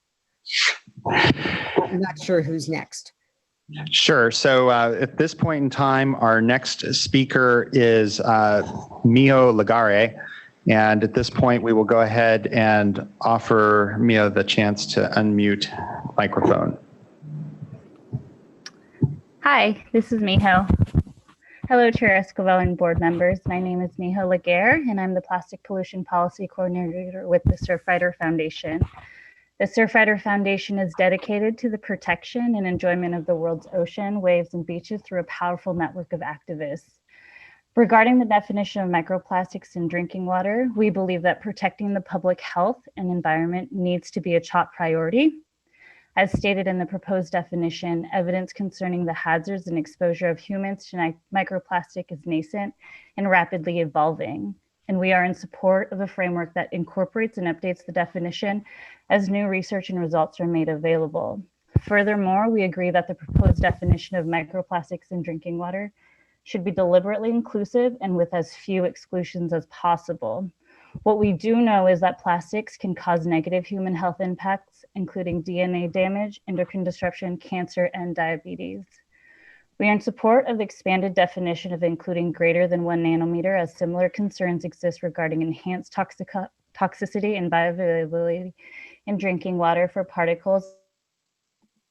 [SPEAKER 4] I'm not sure who's next.
[SPEAKER 1] Sure. So at this point in time, our next speaker is Miho Lagare. And at this point, we will go ahead and offer Miho the chance to unmute microphone.
[SPEAKER 8] Hi, this is Miho. Hello, Chair Esquivel and board members. My name is Miho Lagare, and I'm the Plastic Pollution Policy Coordinator with the Surfrider Foundation. The Surfrider Foundation is dedicated to the protection and enjoyment of the world's ocean, waves, and beaches through a powerful network of activists. Regarding the definition of microplastics in drinking water, we believe that protecting the public health and environment needs to be a top priority. As stated in the proposed definition, evidence concerning the hazards and exposure of humans to microplastic is nascent and rapidly evolving. And we are in support of a framework that incorporates and updates the definition as new research and results are made available. Furthermore, we agree that the proposed definition of microplastics in drinking water should be deliberately inclusive and with as few exclusions as possible. What we do know is that plastics can cause negative human health impacts, including DNA damage, endocrine disruption, cancer, and diabetes. We are in support of the expanded definition of including greater than 1 nanometer, as similar concerns exist regarding enhanced toxicity and bioavailability in drinking water for particles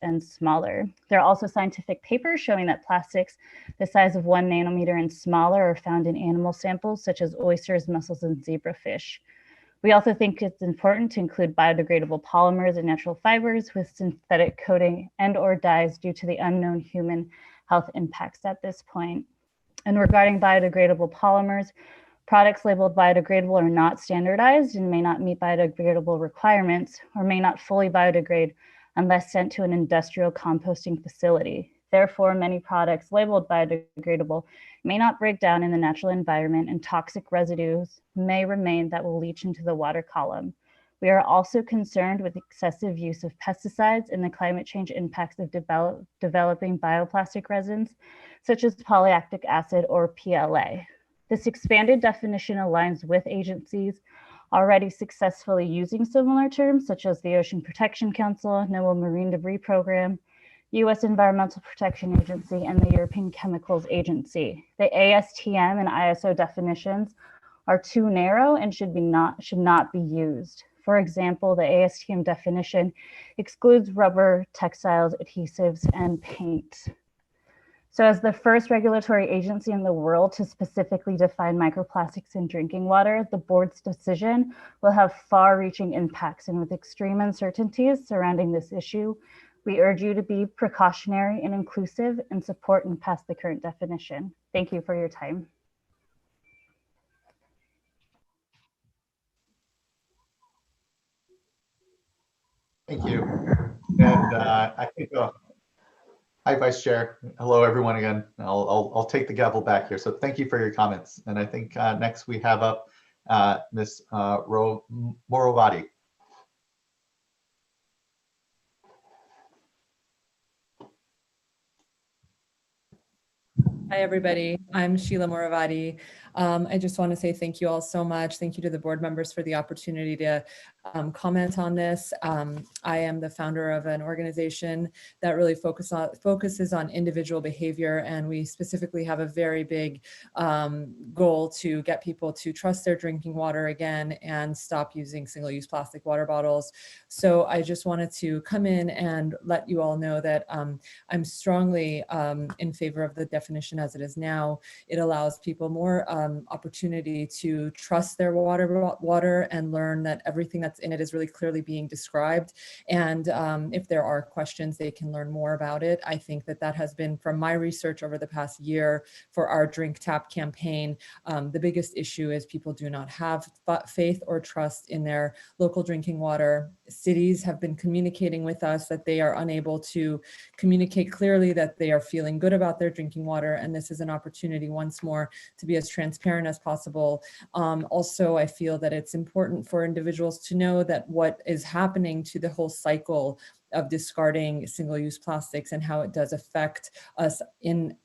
[SPEAKER 8] and smaller. There are also scientific papers showing that plastics the size of 1 nanometer and smaller are found in animal samples such as oysters, mussels, and zebrafish. We also think it's important to include biodegradable polymers and natural fibers with synthetic coating and/or dyes due to the unknown human health impacts at this point. And regarding biodegradable polymers, products labeled biodegradable are not standardized and may not meet biodegradable requirements or may not fully biodegrade unless sent to an industrial composting facility. Therefore, many products labeled biodegradable may not break down in the natural environment and toxic residues may remain that will leach into the water column. We are also concerned with excessive use of pesticides and the climate change impacts of developing bioplastic resins, such as polylactic acid or PLA. This expanded definition aligns with agencies already successfully using similar terms, such as the Ocean Protection Council, NOAA Marine Debris Program, U.S. Environmental Protection Agency, and the European Chemicals Agency. The ASTM and ISO definitions are too narrow and should not be used. For example, the ASTM definition excludes rubber, textiles, adhesives, and paint. So as the first regulatory agency in the world to specifically define microplastics in drinking water, the board's decision will have far-reaching impacts, and with extreme uncertainties surrounding this issue, we urge you to be precautionary and inclusive and support and pass the current definition. Thank you for your time.
[SPEAKER 2] Thank you. And I think, hi, Vice Chair. Hello, everyone again. I'll take the gavel back here. So thank you for your comments. And I think next we have up Ms. Morovati.
[SPEAKER 11] Hi, everybody. I'm Sheila Moravati. I just want to say thank you all so much. Thank you to the board members for the opportunity to comment on this. I am the founder of an organization that really focuses on individual behavior, and we specifically have a very big goal to get people to trust their drinking water again and stop using single-use plastic water bottles. So I just wanted to come in and let you all know that I'm strongly in favor of the definition as it is now, it allows people more opportunity to trust their water and learn that everything that's in it is really clearly being described. And if there are questions, they can learn more about it. I think that that has been, from my research over the past year for our Drink Tap campaign, the biggest issue is people do not have faith or trust in their local drinking water. Cities have been communicating with us that they are unable to communicate clearly that they are feeling good about their drinking water. And this is an opportunity once more to be as transparent as possible. Also, I feel that it's important for individuals to know that what is happening to the whole cycle of discarding single-use plastics and how it does affect us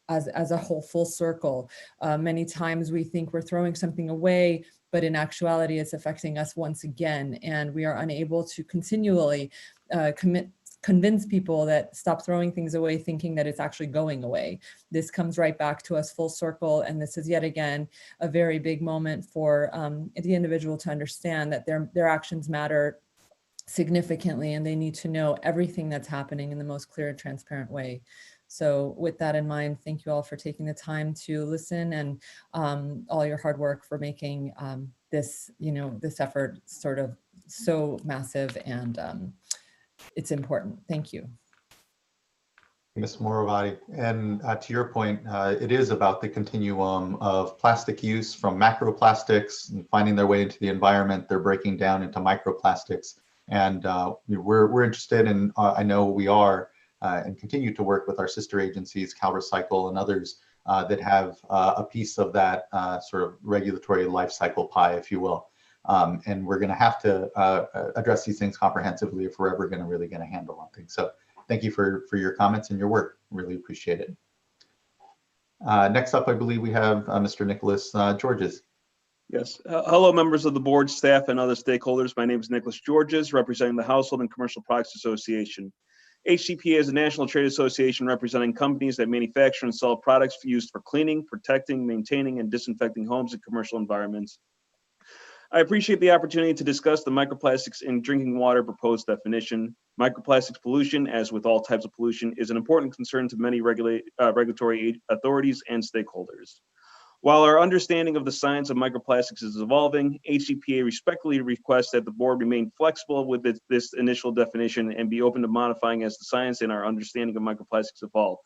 [SPEAKER 11] as a whole full circle. Many times we think we're throwing something away, but in actuality, it's affecting us once again. And we are unable to continually convince people that stop throwing things away thinking that it's actually going away. This comes right back to us full circle. And this is yet again a very big moment for the individual to understand that their actions matter significantly, and they need to know everything that's happening in the most clear and transparent way. So with that in mind, thank you all for taking the time to listen, and all your hard work for making this effort sort of so massive, and it's important. Thank you.
[SPEAKER 2] Ms. Moravati, and to your point, it is about the continuum of plastic use, from macroplastics and finding their way into the environment. They're breaking down into microplastics. And we're interested in, I know we are, and continue to work with our sister agencies, CalRecycle and others that have a piece of that sort of regulatory life cycle pie, if you will. And we're going to have to address these things comprehensively if we're ever really going to handle on things. So thank you for your comments and your work. Really appreciate it. Next up, I believe we have Mr. Nicholas Georges.
[SPEAKER 12] Yes. Hello, members of the board, staff, and other stakeholders. My name is Nicholas Georges, representing the Household and Commercial Products Association. HCPA is a national trade association representing companies that manufacture and sell products used for cleaning, protecting, maintaining, and disinfecting homes and commercial environments. I appreciate the opportunity to discuss the microplastics in drinking water proposed definition. Microplastics pollution, as with all types of pollution, is an important concern to many regulatory authorities and stakeholders. While our understanding of the science of microplastics is evolving, HCPA respectfully requests that the board remain flexible with this initial definition and be open to modifying as the science and our understanding of microplastics evolve.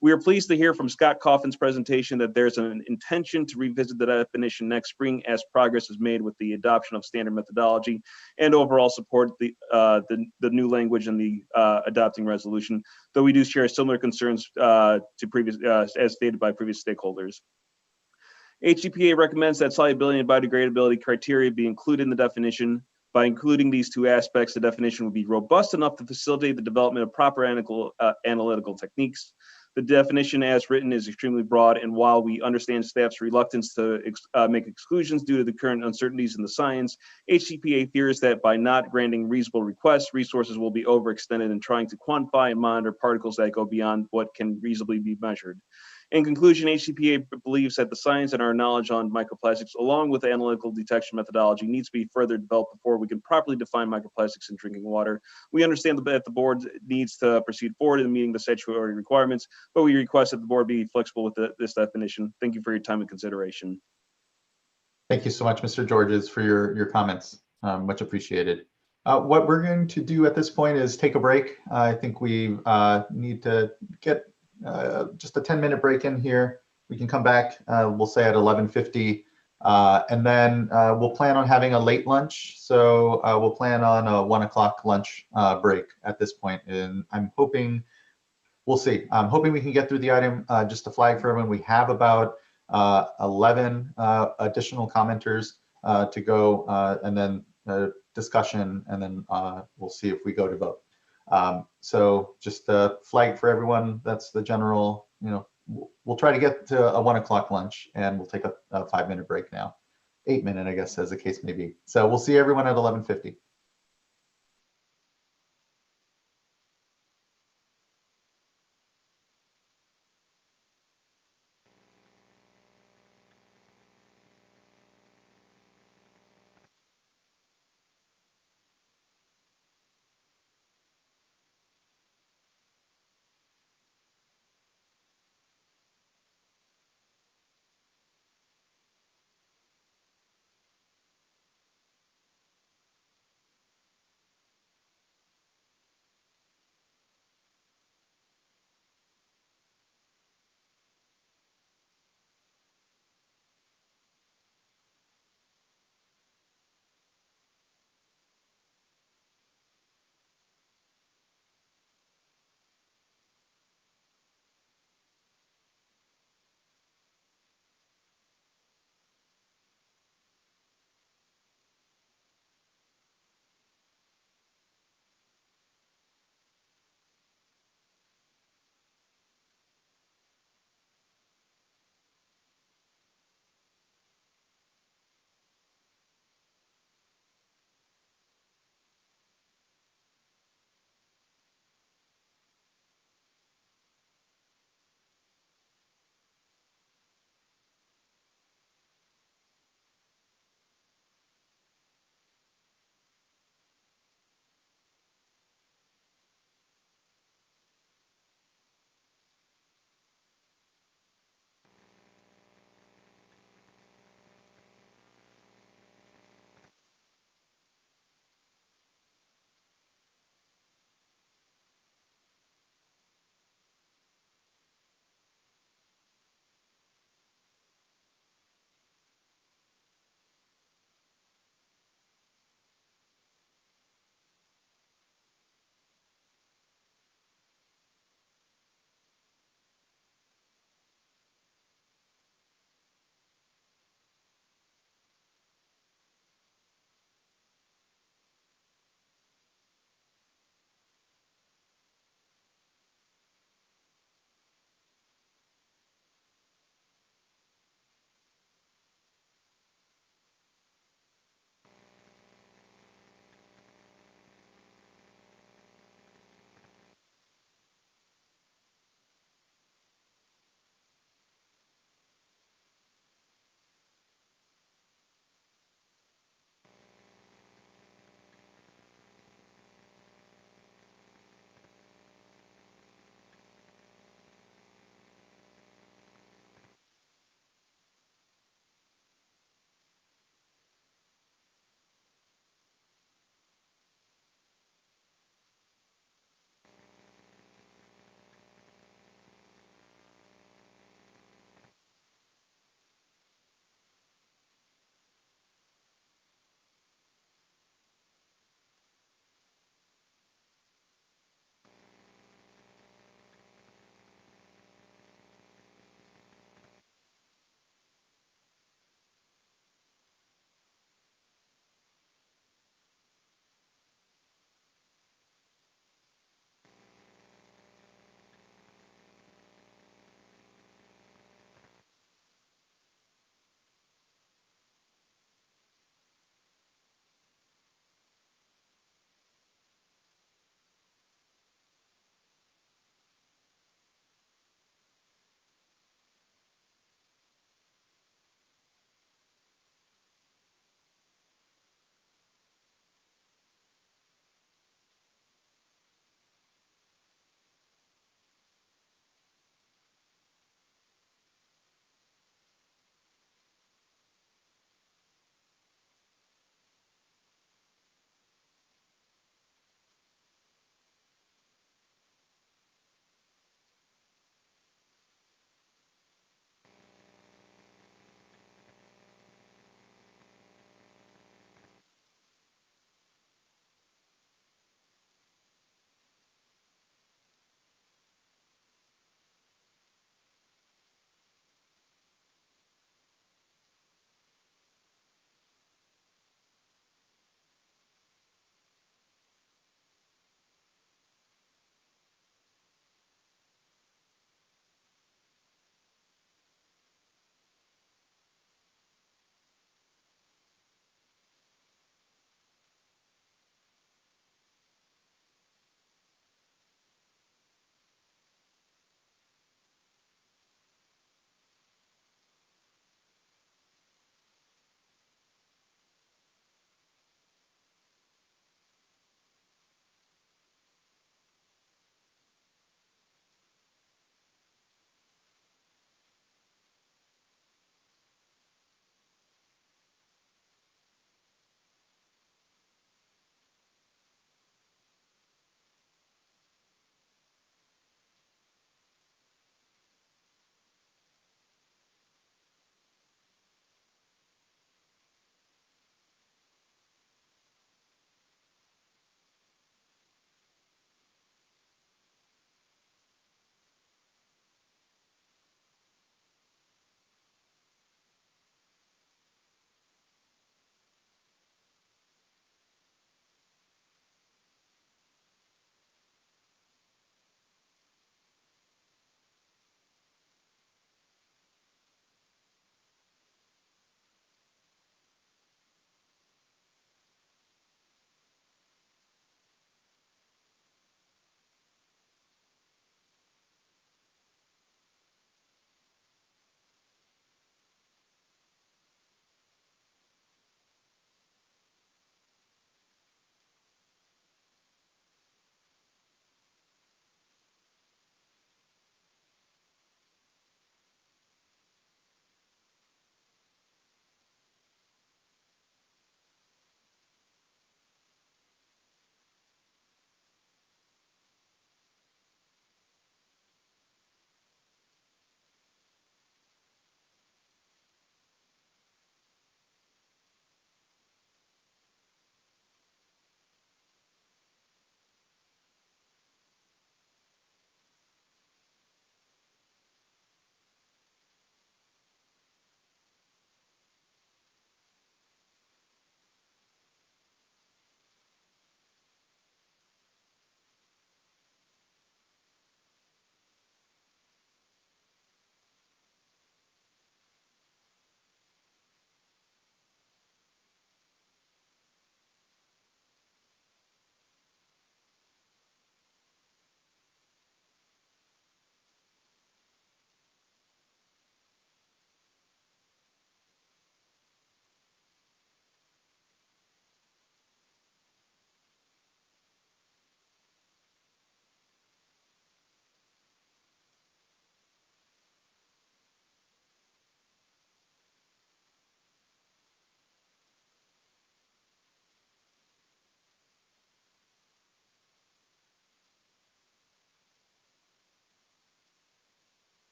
[SPEAKER 12] We are pleased to hear from Scott Coffin's presentation that there's an intention to revisit the definition next spring as progress is made with the adoption of standard methodology, and overall support the new language in the adopting resolution, though we do share similar concerns to previous, as stated by previous stakeholders. HCPA recommends that solubility and biodegradability criteria be included in the definition. By including these two aspects, the definition would be robust enough to facilitate the development of proper analytical techniques. The definition as written is extremely broad, and while we understand staff's reluctance to make exclusions due to the current uncertainties in the science, HCPA fears that by not granting reasonable requests, resources will be overextended in trying to quantify and monitor particles that go beyond what can reasonably be measured. In conclusion, HCPA believes that the science and our knowledge on microplastics, along with analytical detection methodology, needs to be further developed before we can properly define microplastics in drinking water. We understand that the board needs to proceed forward in meeting the statutory requirements, but we request that the board be flexible with this definition. Thank you for your time and consideration.
[SPEAKER 2] Thank you so much, Mr. Georges, for your comments. Much appreciated. What we're going to do at this point is take a break. I think we need to get just a 10-minute break in here. We can come back, we'll say at 11:50, and then we'll plan on having a late lunch. So we'll plan on a 1 o'clock lunch break at this point. And I'm hoping, we'll see. I'm hoping we can get through the item. Just to flag for everyone, we have about 11 additional commenters to go, and then discussion, and then we'll see if we go to vote. So just a flag for everyone, that's the general, we'll try to get to a 1 o'clock lunch, and we'll take a 5-minute break now. 8-minute, I guess, as the case may be. So we'll see everyone at 11:50.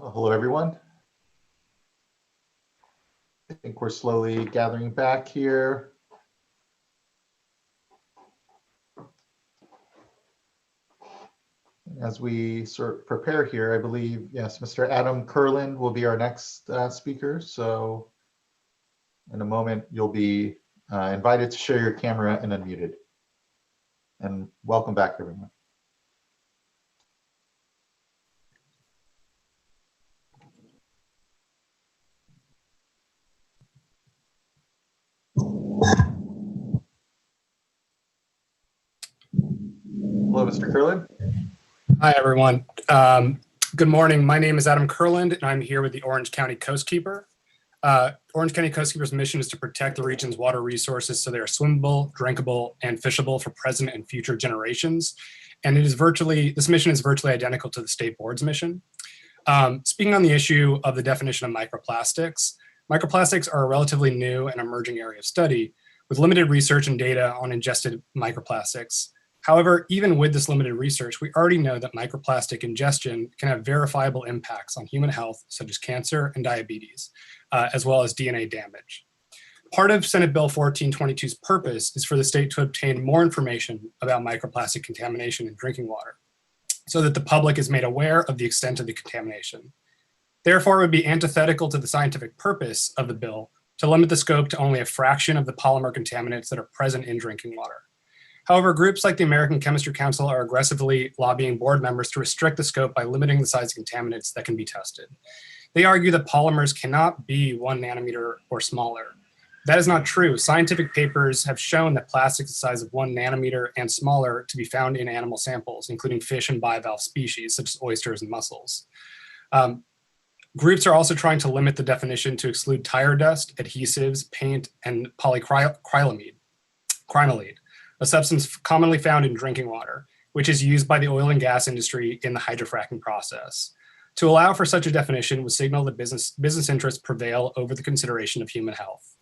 [SPEAKER 2] Well, hello, everyone. I think we're slowly gathering back here. As we sort of prepare here, I believe, yes, Mr. Adam Kurland will be our next speaker. So in a moment, you'll be invited to share your camera and unmuted. And welcome back, everyone. Hello, Mr. Kurland.
[SPEAKER 3] Hi, everyone. Good morning. My name is Adam Kurland, and I'm here with the Orange County Coastkeeper. Orange County Coastkeeper's mission is to protect the region's water resources so they are swimmable, drinkable, and fishable for present and future generations. And this mission is virtually identical to the state board's mission. Speaking on the issue of the definition of microplastics, microplastics are a relatively new and emerging area of study with limited research and data on ingested microplastics. However, even with this limited research, we already know that microplastic ingestion can have verifiable impacts on human health, such as cancer and diabetes, as well as DNA damage. Part of Senate Bill 1422's purpose is for the state to obtain more information about microplastic contamination in drinking water, so that the public is made aware of the extent of the contamination. Therefore, it would be antithetical to the scientific purpose of the bill to limit the scope to only a fraction of the polymer contaminants that are present in drinking water. However, groups like the American Chemistry Council are aggressively lobbying board members to restrict the scope by limiting the size of contaminants that can be tested. They argue that polymers cannot be 1 nanometer or smaller. That is not true. Scientific papers have shown that plastics the size of 1 nanometer and smaller to be found in animal samples, including fish and bivalve species, such as oysters and mussels. Groups are also trying to limit the definition to exclude tire dust, adhesives, paint, and polycrylonilide, a substance commonly found in drinking water, which is used by the oil and gas industry in the hydrofracking process. To allow for such a definition would signal that business interests prevail over the consideration of human health.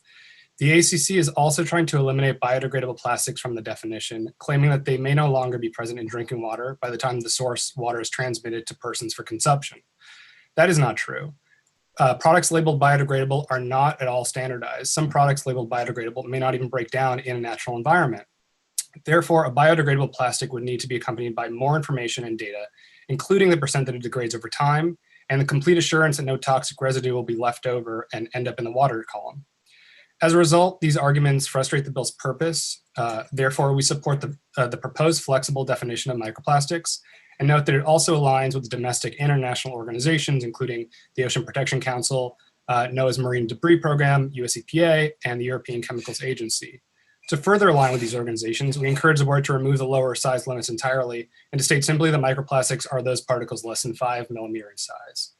[SPEAKER 3] The ACC is also trying to eliminate biodegradable plastics from the definition, claiming that they may no longer be present in drinking water by the time the source water is transmitted to persons for consumption. That is not true. Products labeled biodegradable are not at all standardized. Some products labeled biodegradable may not even break down in a natural environment. Therefore, a biodegradable plastic would need to be accompanied by more information and data, including the percent that it degrades over time, and the complete assurance that no toxic residue will be left over and end up in the water column. As a result, these arguments frustrate the bill's purpose. Therefore, we support the proposed flexible definition of microplastics, and note that it also aligns with domestic international organizations, including the Ocean Protection Council, NOAA's Marine Debris Program, US EPA, and the European Chemicals Agency. To further align with these organizations, we encourage the board to remove the lower size limits entirely and to state simply that microplastics are those particles less than 5 millimeter in size.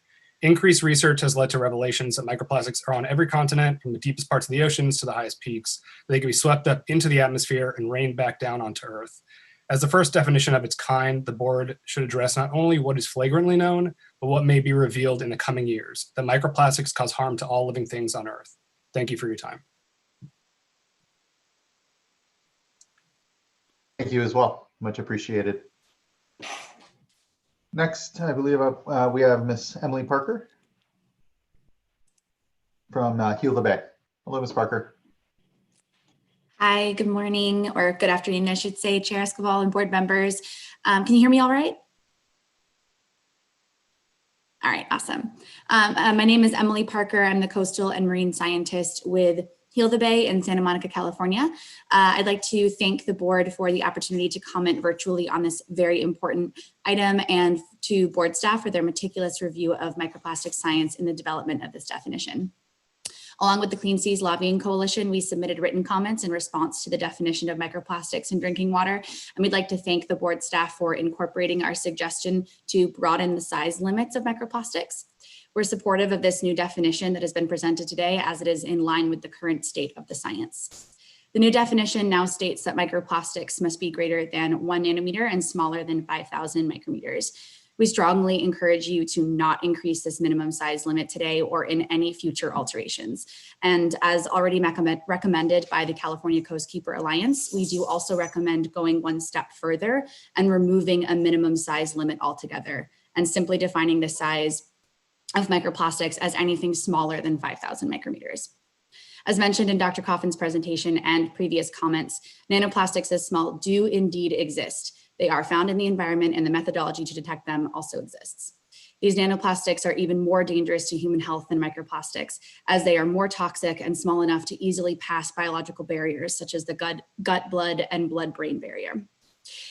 [SPEAKER 3] Increased research has led to revelations that microplastics are on every continent, from the deepest parts of the oceans to the highest peaks. They can be swept up into the atmosphere and rained back down onto Earth. As the first definition of its kind, the board should address not only what is flagrantly known, but what may be revealed in the coming years, that microplastics cause harm to all living things on Earth. Thank you for your time.
[SPEAKER 2] Thank you as well. Much appreciated. Next, I believe we have Miss Emily Parker from Heal the Bay. Hello, Miss Parker.
[SPEAKER 13] Hi, good morning, or good afternoon, I should say, Chair Escobar and board members. Can you hear me all right? All right, awesome. My name is Emily Parker. I'm the coastal and marine scientist with Heal the Bay in Santa Monica, California. I'd like to thank the board for the opportunity to comment virtually on this very important item, and to board staff for their meticulous review of microplastic science in the development of this definition. Along with the Clean Seas Lobbying Coalition, we submitted written comments in response to the definition of microplastics in drinking water, and we'd like to thank the board staff for incorporating our suggestion to broaden the size limits of microplastics. We're supportive of this new definition that has been presented today, as it is in line with the current state of the science. The new definition now states that microplastics must be greater than 1 nanometer and smaller than 5,000 micrometers. We strongly encourage you to not increase this minimum size limit today or in any future alterations. And as already recommended by the California Coastkeeper Alliance, we do also recommend going one step further and removing a minimum size limit altogether, and simply defining the size of microplastics as anything smaller than 5,000 micrometers. As mentioned in Dr. Coffin's presentation and previous comments, nanoplastics as small do indeed exist. They are found in the environment, and the methodology to detect them also exists. These nanoplastics are even more dangerous to human health than microplastics, as they are more toxic and small enough to easily pass biological barriers such as the gut-blood and blood-brain barrier.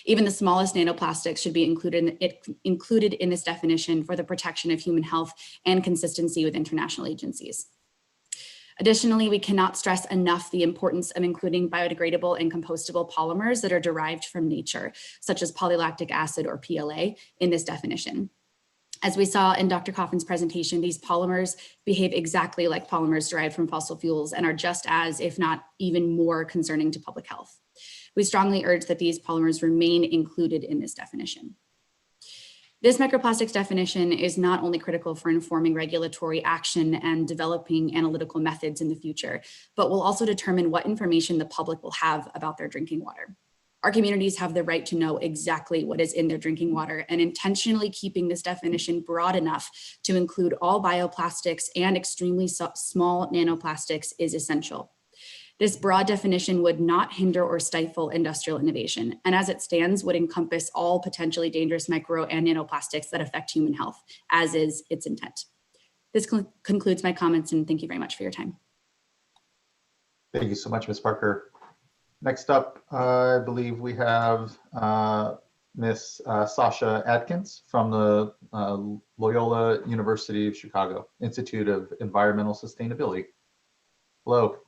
[SPEAKER 13] Even the smallest nanoplastics should be included in this definition for the protection of human health and consistency with international agencies. Additionally, we cannot stress enough the importance of including biodegradable and compostable polymers that are derived from nature, such as polylactic acid or PLA, in this definition. As we saw in Dr. Coffin's presentation, these polymers behave exactly like polymers derived from fossil fuels and are just as, if not even more, concerning to public health. We strongly urge that these polymers remain included in this definition. This microplastics definition is not only critical for informing regulatory action and developing analytical methods in the future, but will also determine what information the public will have about their drinking water. Our communities have the right to know exactly what is in their drinking water, and intentionally keeping this definition broad enough to include all bioplastics and extremely small nanoplastics is essential. This broad definition would not hinder or stifle industrial innovation, and as it stands would encompass all potentially dangerous micro and nanoplastics that affect human health, as is its intent. This concludes my comments, and thank you very much for your time.
[SPEAKER 2] Thank you so much, Ms. Parker. Next up, I believe we have Ms. Sasha Adkins from the Loyola University of Chicago Institute of Environmental Sustainability. Hello.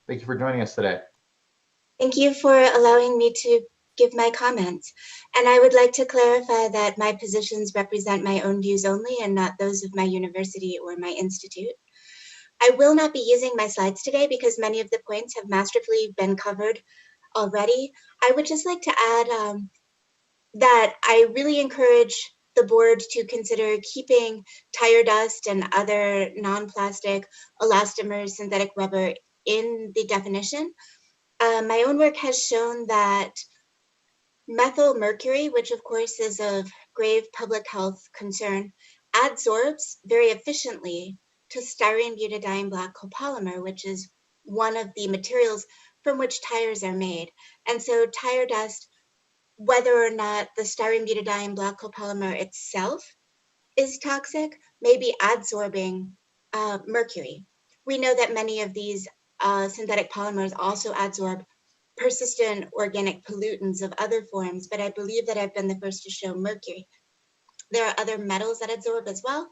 [SPEAKER 2] Thank you for joining us today.
[SPEAKER 14] Thank you for allowing me to give my comments. And I would like to clarify that my positions represent my own views only and not those of my university or my institute. I will not be using my slides today because many of the points have masterfully been covered already. I would just like to add that I really encourage the board to consider keeping tire dust and other non-plastic elastomers, synthetic rubber in the definition. My own work has shown that methyl mercury, which of course is of grave public health concern, adsorbs very efficiently to styrene butadiene black copolymer, which is one of the materials from which tires are made. And so tire dust, whether or not the styrene butadiene black copolymer itself is toxic, may be adsorbing mercury. We know that many of these synthetic polymers also adsorb persistent organic pollutants of other forms, but I believe that I've been the first to show mercury. There are other metals that adsorb as well,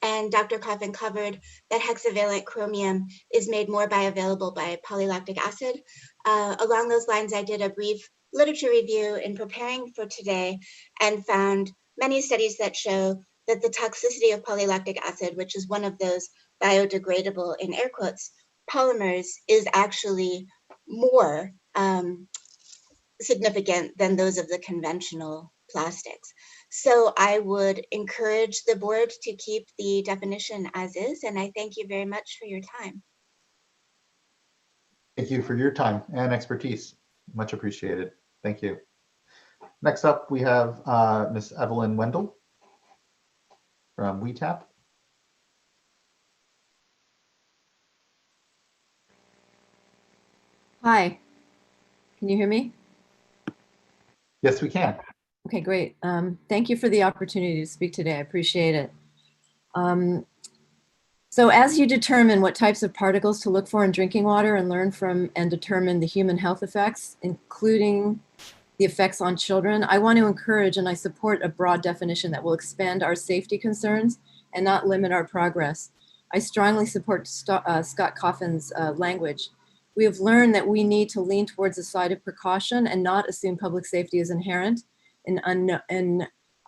[SPEAKER 14] and Dr. Coffin covered that hexavalent chromium is made more bioavailable by polylactic acid. Along those lines, I did a brief literature review in preparing for today and found many studies that show that the toxicity of polylactic acid, which is one of those biodegradable, in air quotes, polymers, is actually more significant than those of the conventional plastics. So I would encourage the board to keep the definition as is, and I thank you very much for your time.
[SPEAKER 2] Thank you for your time and expertise. Much appreciated. Thank you. Next up, we have Ms. Evelyn Wendell from WeTap.
[SPEAKER 16] Hi, can you hear me?
[SPEAKER 2] Yes, we can.
[SPEAKER 16] Okay, great. Thank you for the opportunity to speak today. I appreciate it. So as you determine what types of particles to look for in drinking water and learn from and determine the human health effects, including the effects on children, I want to encourage and I support a broad definition that will expand our safety concerns and not limit our progress. I strongly support Scott Coffin's language. We have learned that we need to lean towards the side of precaution and not assume public safety is inherent in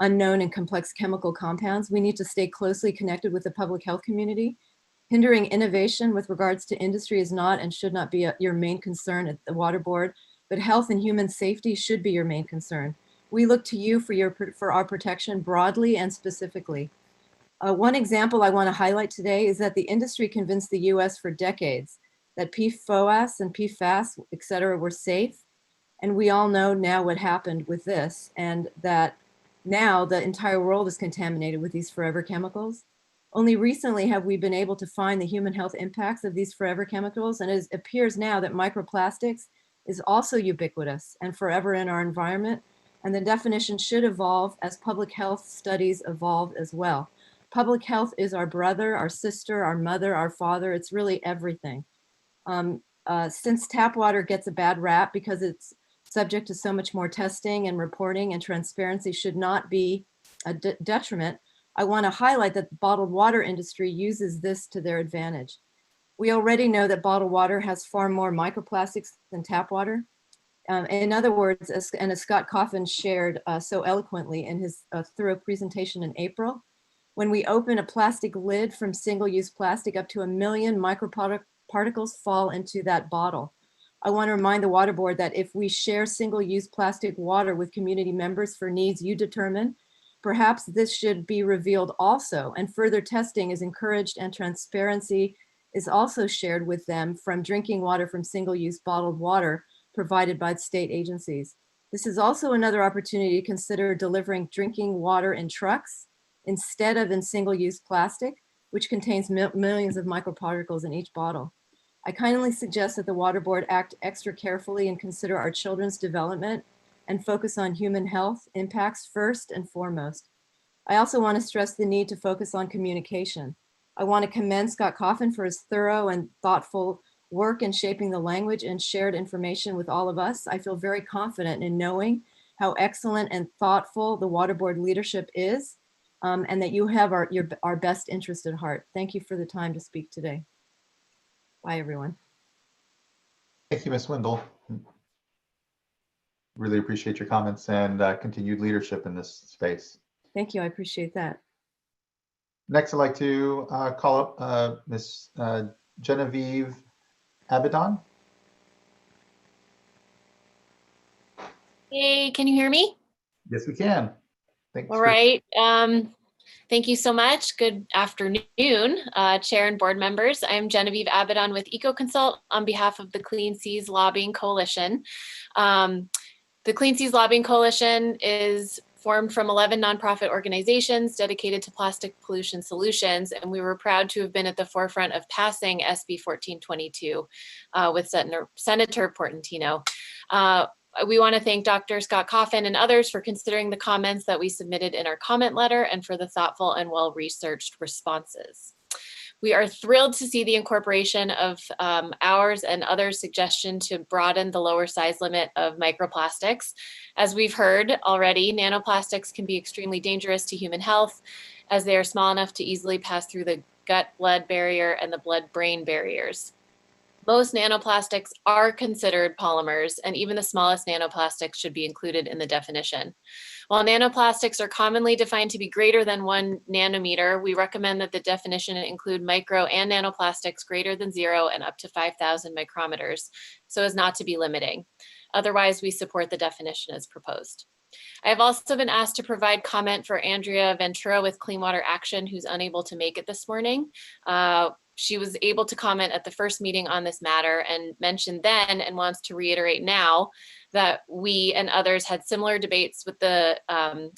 [SPEAKER 16] unknown and complex chemical compounds. We need to stay closely connected with the public health community. Hindering innovation with regards to industry is not and should not be your main concern at the Water Board, but health and human safety should be your main concern. We look to you for our protection broadly and specifically. One example I want to highlight today is that the industry convinced the US for decades that PFOS and PFAS, et cetera, were safe. And we all know now what happened with this, and that now the entire world is contaminated with these forever chemicals. Only recently have we been able to find the human health impacts of these forever chemicals, and it appears now that microplastics is also ubiquitous and forever in our environment, and the definition should evolve as public health studies evolve as well. Public health is our brother, our sister, our mother, our father. It's really everything. Since tap water gets a bad rap because it's subject to so much more testing and reporting, and transparency should not be a detriment, I want to highlight that the bottled water industry uses this to their advantage. We already know that bottled water has far more microplastics than tap water. In other words, as Scott Coffin shared so eloquently in his thorough presentation in April, when we open a plastic lid from single-use plastic, up to 1 million microparticles fall into that bottle. I want to remind the Water Board that if we share single-use plastic water with community members for needs you determine, perhaps this should be revealed also, and further testing is encouraged and transparency is also shared with them from drinking water from single-use bottled water provided by state agencies. This is also another opportunity to consider delivering drinking water in trucks instead of in single-use plastic, which contains millions of microparticles in each bottle. I kindly suggest that the Water Board act extra carefully and consider our children's development and focus on human health impacts first and foremost. I also want to stress the need to focus on communication. I want to commend Scott Coffin for his thorough and thoughtful work in shaping the language and shared information with all of us. I feel very confident in knowing how excellent and thoughtful the Water Board leadership is, and that you have our best interest at heart. Thank you for the time to speak today. Bye, everyone.
[SPEAKER 2] Thank you, Ms. Wendell. Really appreciate your comments and continued leadership in this space.
[SPEAKER 16] Thank you, I appreciate that.
[SPEAKER 2] Next, I'd like to call up Ms. Genevieve Abaddon.
[SPEAKER 7] Hey, can you hear me?
[SPEAKER 2] Yes, we can. Thanks.
[SPEAKER 7] All right. Thank you so much. Good afternoon, Chair and board members. I am Genevieve Abaddon with EcoConsult on behalf of the Clean Seas Lobbying Coalition. The Clean Seas Lobbying Coalition is formed from 11 nonprofit organizations dedicated to plastic pollution solutions, and we were proud to have been at the forefront of passing SB 1422 with Senator Portantino. We want to thank Dr. Scott Coffin and others for considering the comments that we submitted in our comment letter and for the thoughtful and well-researched responses. We are thrilled to see the incorporation of ours and others' suggestion to broaden the lower size limit of microplastics. As we've heard already, nanoplastics can be extremely dangerous to human health as they are small enough to easily pass through the gut-blood barrier and the blood-brain barriers. Most nanoplastics are considered polymers, and even the smallest nanoplastics should be included in the definition. While nanoplastics are commonly defined to be greater than 1 nanometer, we recommend that the definition include micro and nanoplastics greater than 0 and up to 5,000 micrometers, so as not to be limiting. Otherwise, we support the definition as proposed. I have also been asked to provide comment for Andrea Ventura with Clean Water Action, who's unable to make it this morning. She was able to comment at the first meeting on this matter and mentioned then and wants to reiterate now that we and others had similar debates with the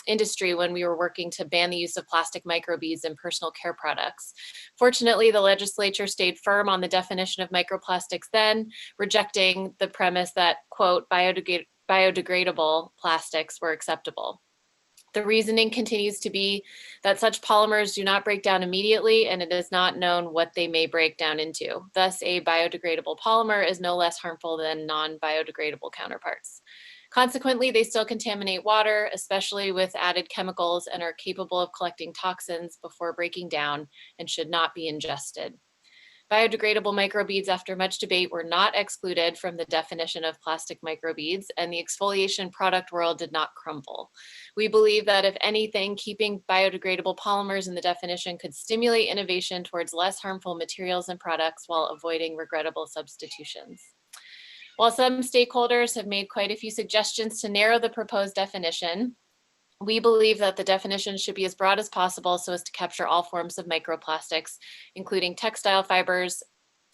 [SPEAKER 7] industry when we were working to ban the use of plastic microbeads in personal care products. Fortunately, the legislature stayed firm on the definition of microplastics then, rejecting the premise that, quote, biodegradable plastics were acceptable. The reasoning continues to be that such polymers do not break down immediately, and it is not known what they may break down into. Thus, a biodegradable polymer is no less harmful than non-biodegradable counterparts. Consequently, they still contaminate water, especially with added chemicals, and are capable of collecting toxins before breaking down and should not be ingested. Biodegradable microbeads, after much debate, were not excluded from the definition of plastic microbeads, and the exfoliation product world did not crumble. We believe that, if anything, keeping biodegradable polymers in the definition could stimulate innovation towards less harmful materials and products while avoiding regrettable substitutions. While some stakeholders have made quite a few suggestions to narrow the proposed definition, we believe that the definition should be as broad as possible so as to capture all forms of microplastics, including textile fibers,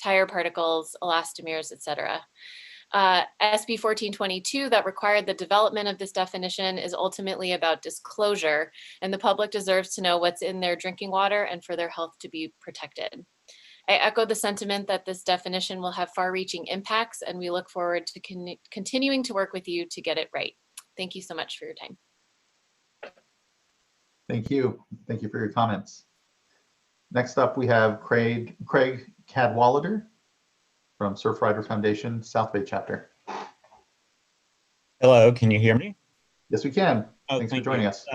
[SPEAKER 7] tire particles, elastomers, etc. SB 1422 that required the development of this definition is ultimately about disclosure, and the public deserves to know what's in their drinking water and for their health to be protected. I echo the sentiment that this definition will have far-reaching impacts, and we look forward to continuing to work with you to get it right. Thank you so much for your time.
[SPEAKER 2] Thank you. Thank you for your comments. Next up, we have Craig Cadwallader from Surfrider Foundation, South Bay chapter.
[SPEAKER 17] Hello, can you hear me?
[SPEAKER 2] Yes, we can.
[SPEAKER 17] Oh,
[SPEAKER 2] Thanks for joining us.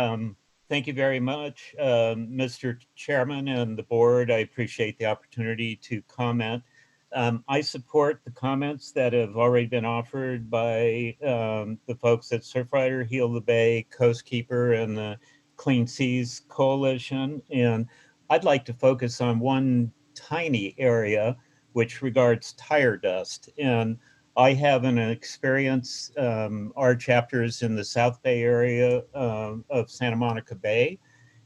[SPEAKER 17] Thank you very much, Mr. Chairman and the board. I appreciate the opportunity to comment. I support the comments that have already been offered by the folks at Surfrider, Heal the Bay, Coastkeeper, and the Clean Seas Coalition. And I'd like to focus on one tiny area, which regards tire dust. And I have an experience, our chapters in the South Bay area of Santa Monica Bay.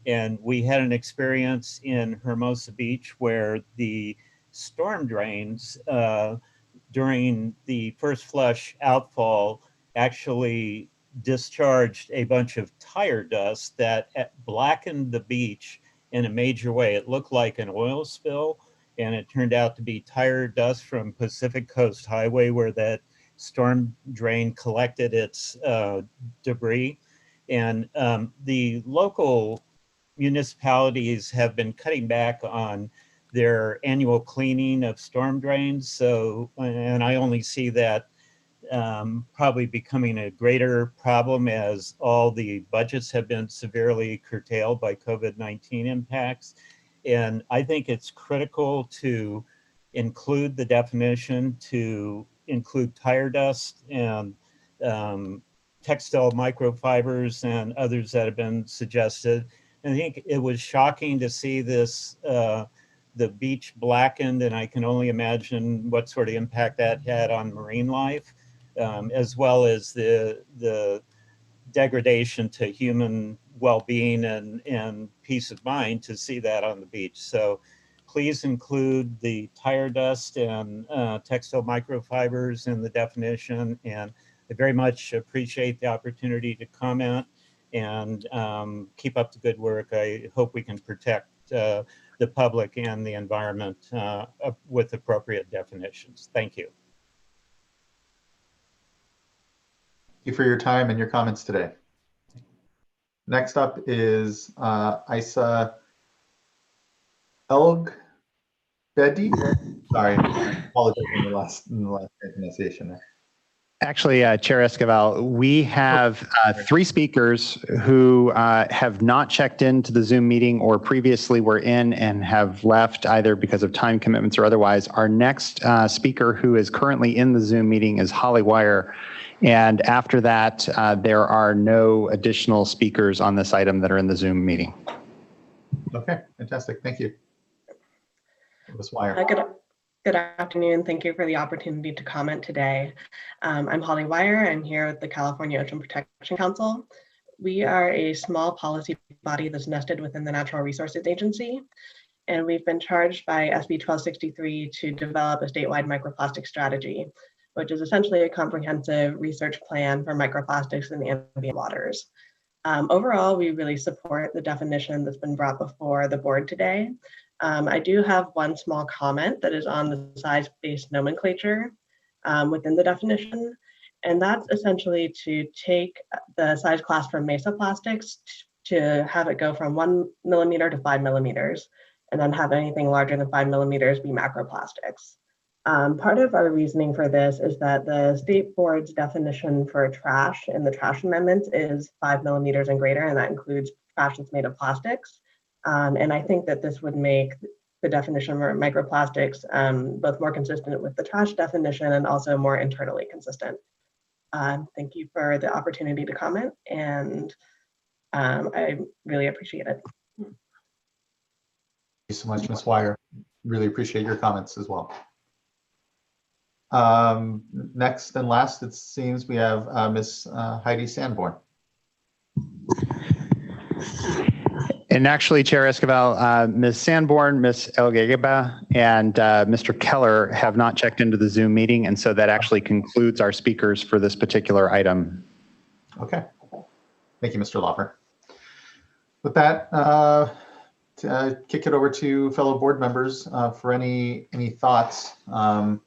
[SPEAKER 17] And we had an experience in Hermosa Beach where the storm drains during the first flush outfall actually discharged a bunch of tire dust that blackened the beach in a major way. It looked like an oil spill, and it turned out to be tire dust from Pacific Coast Highway where that storm drain collected its debris. And the local municipalities have been cutting back on their annual cleaning of storm drains. So, and I only see that probably becoming a greater problem as all the budgets have been severely curtailed by COVID-19 impacts. And I think it's critical to include the definition, to include tire dust and textile microfibers and others that have been suggested. And I think it was shocking to see this, the beach blackened, and I can only imagine what sort of impact that had on marine life, as well as the degradation to human well-being and peace of mind to see that on the beach. So please include the tire dust and textile microfibers in the definition. And I very much appreciate the opportunity to comment and keep up the good work. I hope we can protect the public and the environment with appropriate definitions. Thank you.
[SPEAKER 2] Thank you for your time and your comments today. Next up is Isa Elgbedi. Sorry, I apologize in the last pronunciation there.
[SPEAKER 1] Actually, Chair Esquivel, we have 3 speakers who have not checked into the Zoom meeting or previously were in and have left either because of time commitments or otherwise. Our next speaker who is currently in the Zoom meeting is Holly Wire. And after that, there are no additional speakers on this item that are in the Zoom meeting.
[SPEAKER 2] Okay, fantastic. Thank you. Ms. Wire.
[SPEAKER 18] Good afternoon. Thank you for the opportunity to comment today. I'm Holly Wire. I'm here with the California Ocean Protection Council. We are a small policy body that's nested within the Natural Resources Agency, and we've been charged by SB 1263 to develop a statewide microplastic strategy, which is essentially a comprehensive research plan for microplastics in ambient waters. Overall, we really support the definition that's been brought before the board today. I do have one small comment that is on the size-based nomenclature within the definition, and that's essentially to take the size class from mesoplastics to have it go from 1 millimeter to 5 millimeters, and then have anything larger than 5 millimeters be macroplastics. Part of our reasoning for this is that the state board's definition for trash in the trash amendments is 5 millimeters and greater, and that includes trash that's made of plastics. And I think that this would make the definition for microplastics both more consistent with the trash definition and also more internally consistent. Thank you for the opportunity to comment, and I really appreciate it.
[SPEAKER 2] Thank you so much, Ms. Wire. Really appreciate your comments as well. Next and last, it seems we have Ms. Heidi Sanborn.
[SPEAKER 1] And actually, Chair Esquivel, Ms. Sanborn, Ms. Elgageba, and Mr. Keller have not checked into the Zoom meeting, and so that actually concludes our speakers for this particular item.
[SPEAKER 2] Okay. Thank you, Mr. Laufer. With that, kick it over to fellow board members for any thoughts. I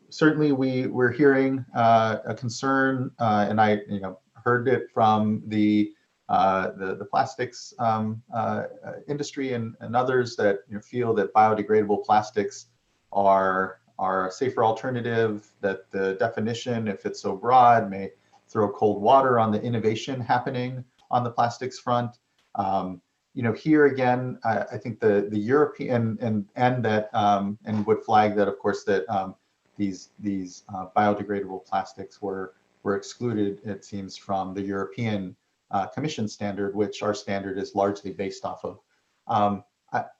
[SPEAKER 2] certainly we're hearing a concern, and I heard it from the plastics industry and others that feel that biodegradable plastics are a safer alternative. That the definition, if it's so broad, may throw cold water on the innovation happening on the plastics front. Here again, I think the European and would flag that, of course, that these biodegradable plastics were excluded, it seems, from the European Commission standard, which our standard is largely based off of.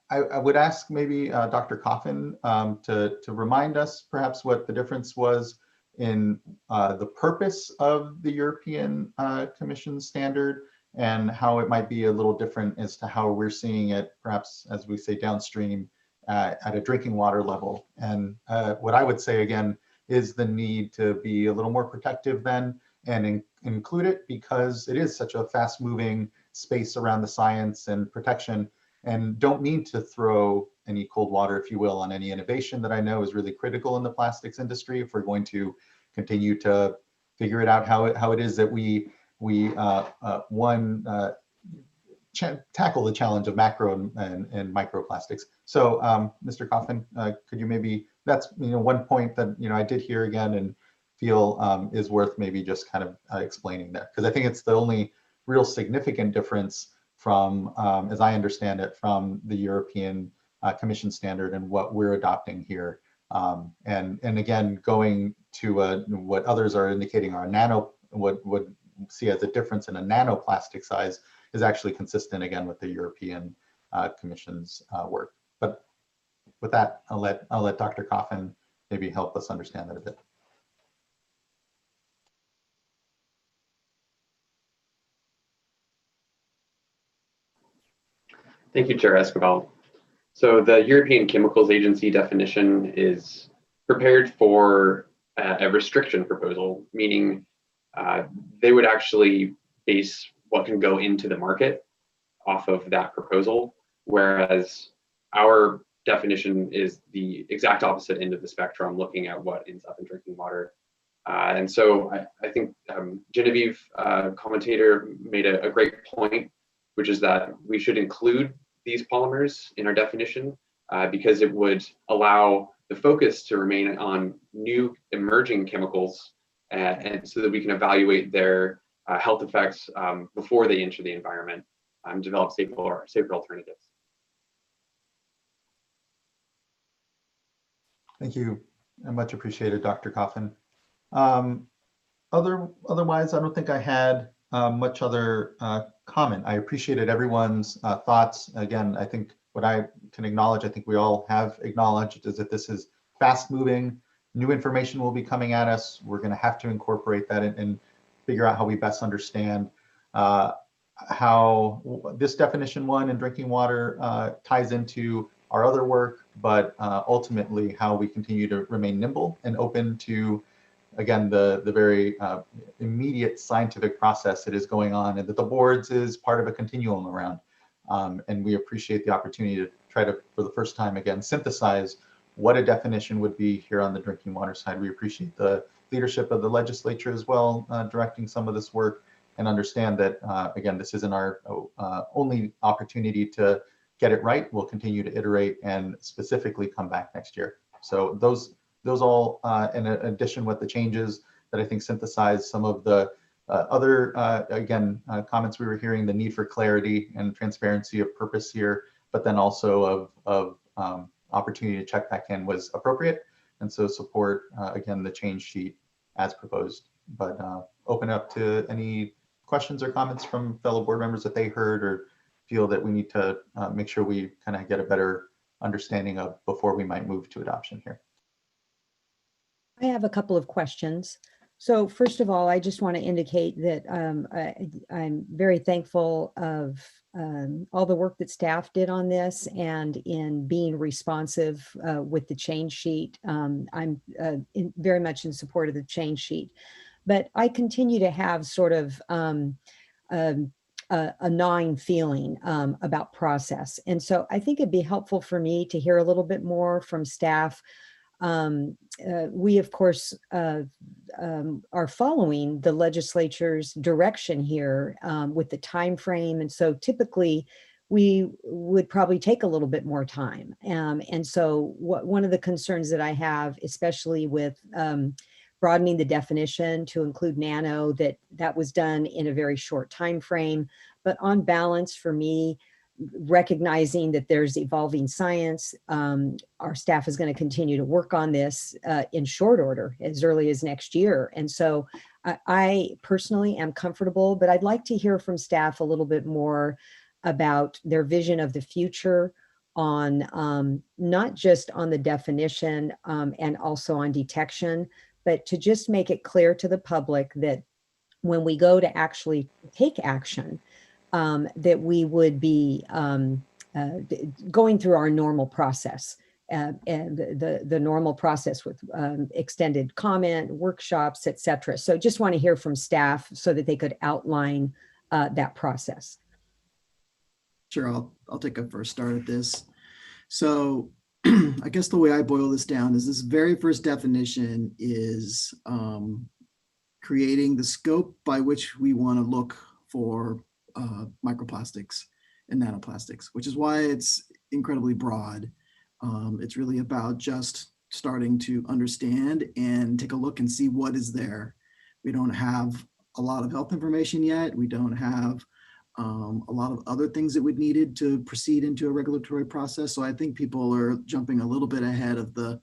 [SPEAKER 2] I would ask maybe Dr. Coffin to remind us perhaps what the difference was in the purpose of the European Commission standard, and how it might be a little different as to how we're seeing it, perhaps, as we say, downstream at a drinking water level. And what I would say, again, is the need to be a little more protective then and include it, because it is such a fast-moving space around the science and protection, and don't mean to throw any cold water, if you will, on any innovation that I know is really critical in the plastics industry if we're going to continue to figure it out how it is that we tackle the challenge of macro and microplastics. So, Mr. Coffin, could you maybe, that's one point that I did hear again and feel is worth maybe just kind of explaining there, because I think it's the only real significant difference from, as I understand it, from the European Commission standard and what we're adopting here. And again, going to what others are indicating are what would see as a difference in a nanoplastic size is actually consistent again with the European Commission's work. But with that, I'll let Dr. Coffin maybe help us understand that a bit.
[SPEAKER 15] Thank you, Chair Esquivel. So the European Chemicals Agency definition is prepared for a restriction proposal, meaning they would actually base what can go into the market off of that proposal, whereas our definition is the exact opposite end of the spectrum, looking at what ends up in drinking water. And so I think Genevieve, commentator, made a great point, which is that we should include these polymers in our definition because it would allow the focus to remain on new emerging chemicals, and so that we can evaluate their health effects before they enter the environment and develop safer alternatives.
[SPEAKER 2] Thank you. Much appreciated, Dr. Coffin. Otherwise, I don't think I had much other comment. I appreciated everyone's thoughts. Again, I think what I can acknowledge, I think we all have acknowledged, is that this is fast moving. New information will be coming at us. We're going to have to incorporate that and figure out how we best understand how this definition one in drinking water ties into our other work, but ultimately how we continue to remain nimble and open to, again, the very immediate scientific process that is going on, and that the boards is part of a continuum around. And we appreciate the opportunity to try to, for the first time, again, synthesize what a definition would be here on the drinking water side. We appreciate the leadership of the legislature as well, directing some of this work, and understand that, again, this isn't our only opportunity to get it right. We'll continue to iterate and specifically come back next year. So those all, in addition with the changes that I think synthesize some of the other, again, comments we were hearing, the need for clarity and transparency of purpose here, but then also of opportunity to check back in was appropriate. And so support, again, the change sheet as proposed, but open up to any questions or comments from fellow board members that they heard or feel that we need to make sure we kind of get a better understanding of before we might move to adoption here.
[SPEAKER 4] I have a couple of questions. So first of all, I just want to indicate that I'm very thankful of all the work that staff did on this and in being responsive with the change sheet. I'm very much in support of the change sheet, but I continue to have sort of a gnawing feeling about process. And so I think it'd be helpful for me to hear a little bit more from staff. We, of course, are following the legislature's direction here with the time frame. And so typically we would probably take a little bit more time. And so one of the concerns that I have, especially with broadening the definition to include nano, that was done in a very short time frame. But on balance, for me, recognizing that there's evolving science, our staff is going to continue to work on this in short order as early as next year. And so I personally am comfortable, but I'd like to hear from staff a little bit more about their vision of the future on not just on the definition and also on detection, but to just make it clear to the public that when we go to actually take action, that we would be going through our normal process and the normal process with extended comment, workshops, et cetera. So just want to hear from staff so that they could outline that process.
[SPEAKER 19] Sure, I'll take a first start at this. So I guess the way I boil this down is this very first definition is creating the scope by which we want to look for microplastics and nanoplastics, which is why it's incredibly broad. It's really about just starting to understand and take a look and see what is there. We don't have a lot of health information yet. We don't have a lot of other things that would needed to proceed into a regulatory process. So I think people are jumping a little bit ahead of the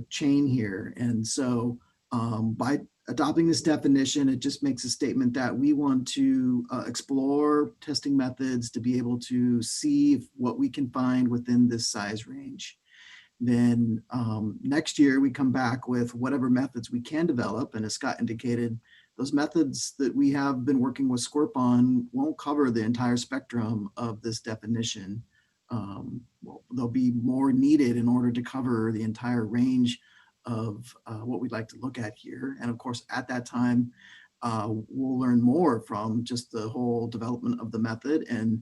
[SPEAKER 19] chain here. And so by adopting this definition, it just makes a statement that we want to explore testing methods to be able to see what we can find within this size range. Then next year we come back with whatever methods we can develop. And as Scott indicated, those methods that we have been working with SCORP on won't cover the entire spectrum of this definition. Well, there'll be more needed in order to cover the entire range of what we'd like to look at here. And of course, at that time, we'll learn more from just the whole development of the method and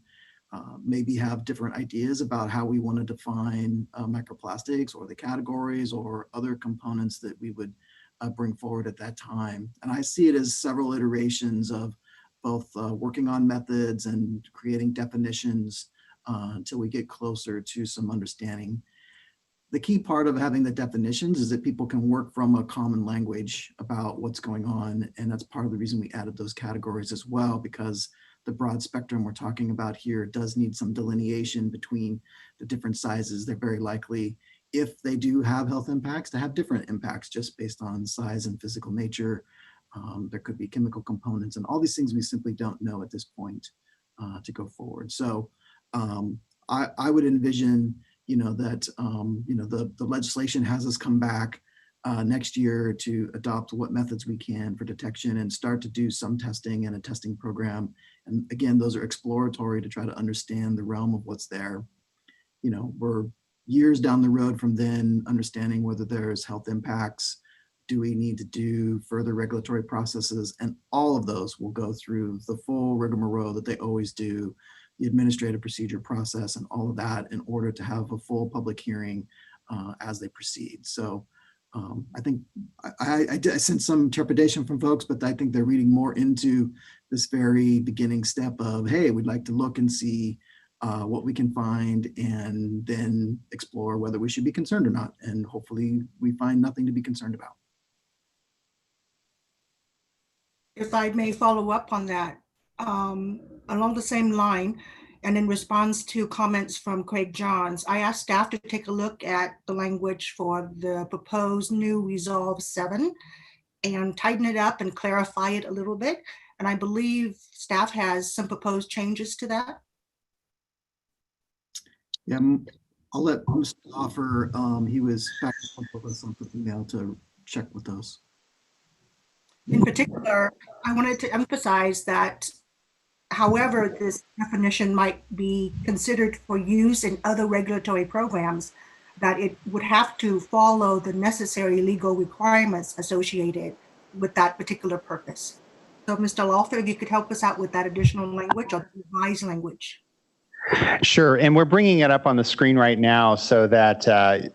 [SPEAKER 19] maybe have different ideas about how we want to define microplastics or the categories or other components that we would bring forward at that time. And I see it as several iterations of both working on methods and creating definitions until we get closer to some understanding. The key part of having the definitions is that people can work from a common language about what's going on. And that's part of the reason we added those categories as well, because the broad spectrum we're talking about here does need some delineation between the different sizes. They're very likely, if they do have health impacts, to have different impacts just based on size and physical nature. There could be chemical components and all these things we simply don't know at this point to go forward. So I would envision, that, the legislation has us come back next year to adopt what methods we can for detection and start to do some testing and a testing program. And again, those are exploratory to try to understand the realm of what's there. We're years down the road from then understanding whether there's health impacts. Do we need to do further regulatory processes? And all of those will go through the full rigmarole that they always do, the administrative procedure process and all of that in order to have a full public hearing as they proceed. So I think I sense some trepidation from folks, but I think they're reading more into this very beginning step of, hey, we'd like to look and see what we can find and then explore whether we should be concerned or not. And hopefully we find nothing to be concerned about.
[SPEAKER 20] If I may follow up on that, along the same line, and in response to comments from Craig Johns, I asked staff to take a look at the language for the proposed new Resolve 7 and tighten it up and clarify it a little bit. And I believe staff has some proposed changes to that.
[SPEAKER 19] Yeah, I'll let Mr. offer. He was back with us on the email to check with those.
[SPEAKER 20] In particular, I wanted to emphasize that however this definition might be considered for use in other regulatory programs, that it would have to follow the necessary legal requirements associated with that particular purpose. So Mr. Lawfer, if you could help us out with that additional language or revised language.
[SPEAKER 1] Sure, and we're bringing it up on the screen right now so that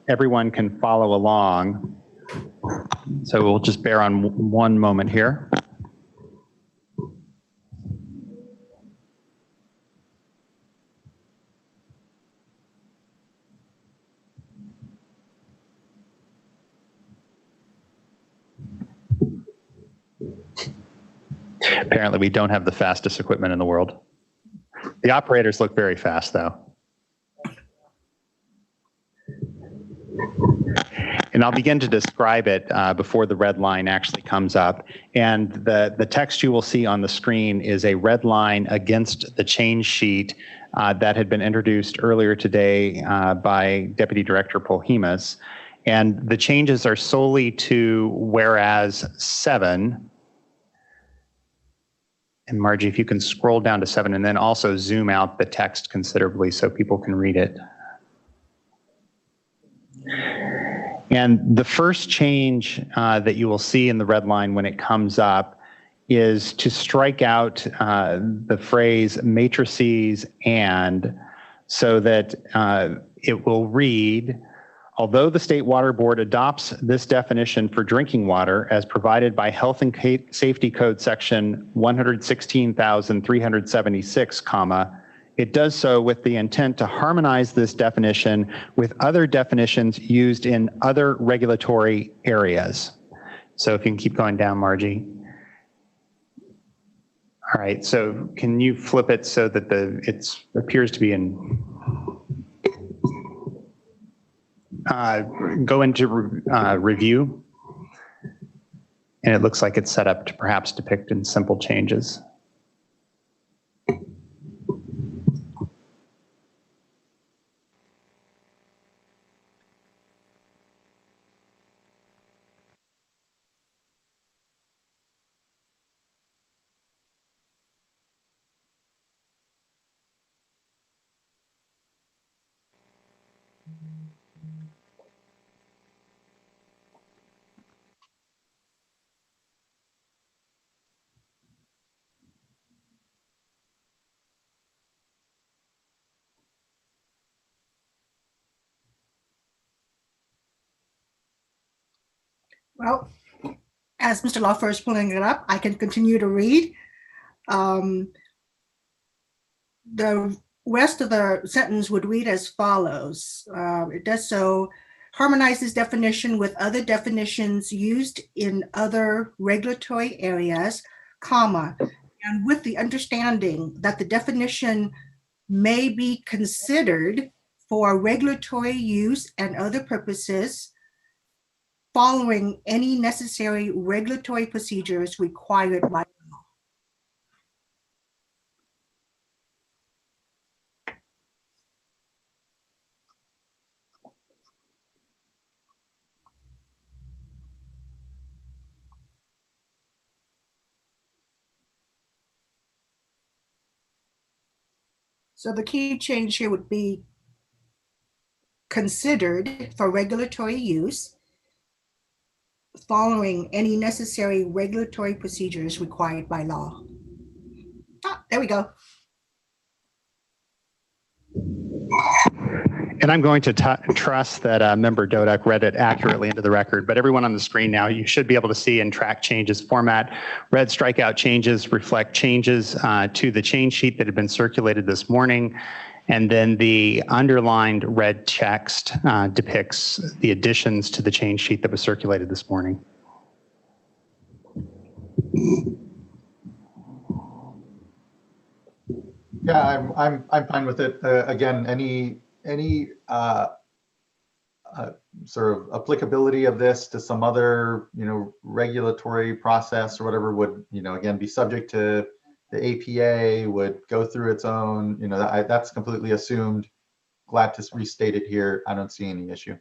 [SPEAKER 1] everyone can follow along. So we'll just bear on one moment here. Apparently, we don't have the fastest equipment in the world. The operators look very fast, though. And I'll begin to describe it before the red line actually comes up. And the text you will see on the screen is a red line against the change sheet that had been introduced earlier today by Deputy Director Polhemus. And the changes are solely to whereas 7. And Margie, if you can scroll down to 7 and then also zoom out the text considerably so people can read it. And the first change that you will see in the red line when it comes up is to strike out the phrase matrices and, so that it will read, although the State Water Board adopts this definition for drinking water as provided by Health and Safety Code section 116,376, it does so with the intent to harmonize this definition with other definitions used in other regulatory areas. So if you can keep going down, Margie. All right, so can you flip it so that it appears to be in, go into review, and it looks like it's set up to perhaps depict in simple changes.
[SPEAKER 20] Well, as Mr. Lawfer is pulling it up, I can continue to read. The rest of the sentence would read as follows. It does so, harmonize this definition with other definitions used in other regulatory areas, comma, and with the understanding that the definition may be considered for regulatory use and other purposes following any necessary regulatory procedures required by law. So the key change here would be considered for regulatory use following any necessary regulatory procedures required by law. Ah, there we go.
[SPEAKER 1] And I'm going to trust that Member Dodek read it accurately into the record, but everyone on the screen now, you should be able to see in track changes format. Red strikeout changes reflect changes to the change sheet that had been circulated this morning. And then the underlined red text depicts the additions to the change sheet that was circulated this morning.
[SPEAKER 2] Yeah, I'm fine with it. Again, any sort of applicability of this to some other, regulatory process or whatever would, again, be subject to the APA, would go through its own, that's completely assumed. Glad to restate it here. I don't see any issue.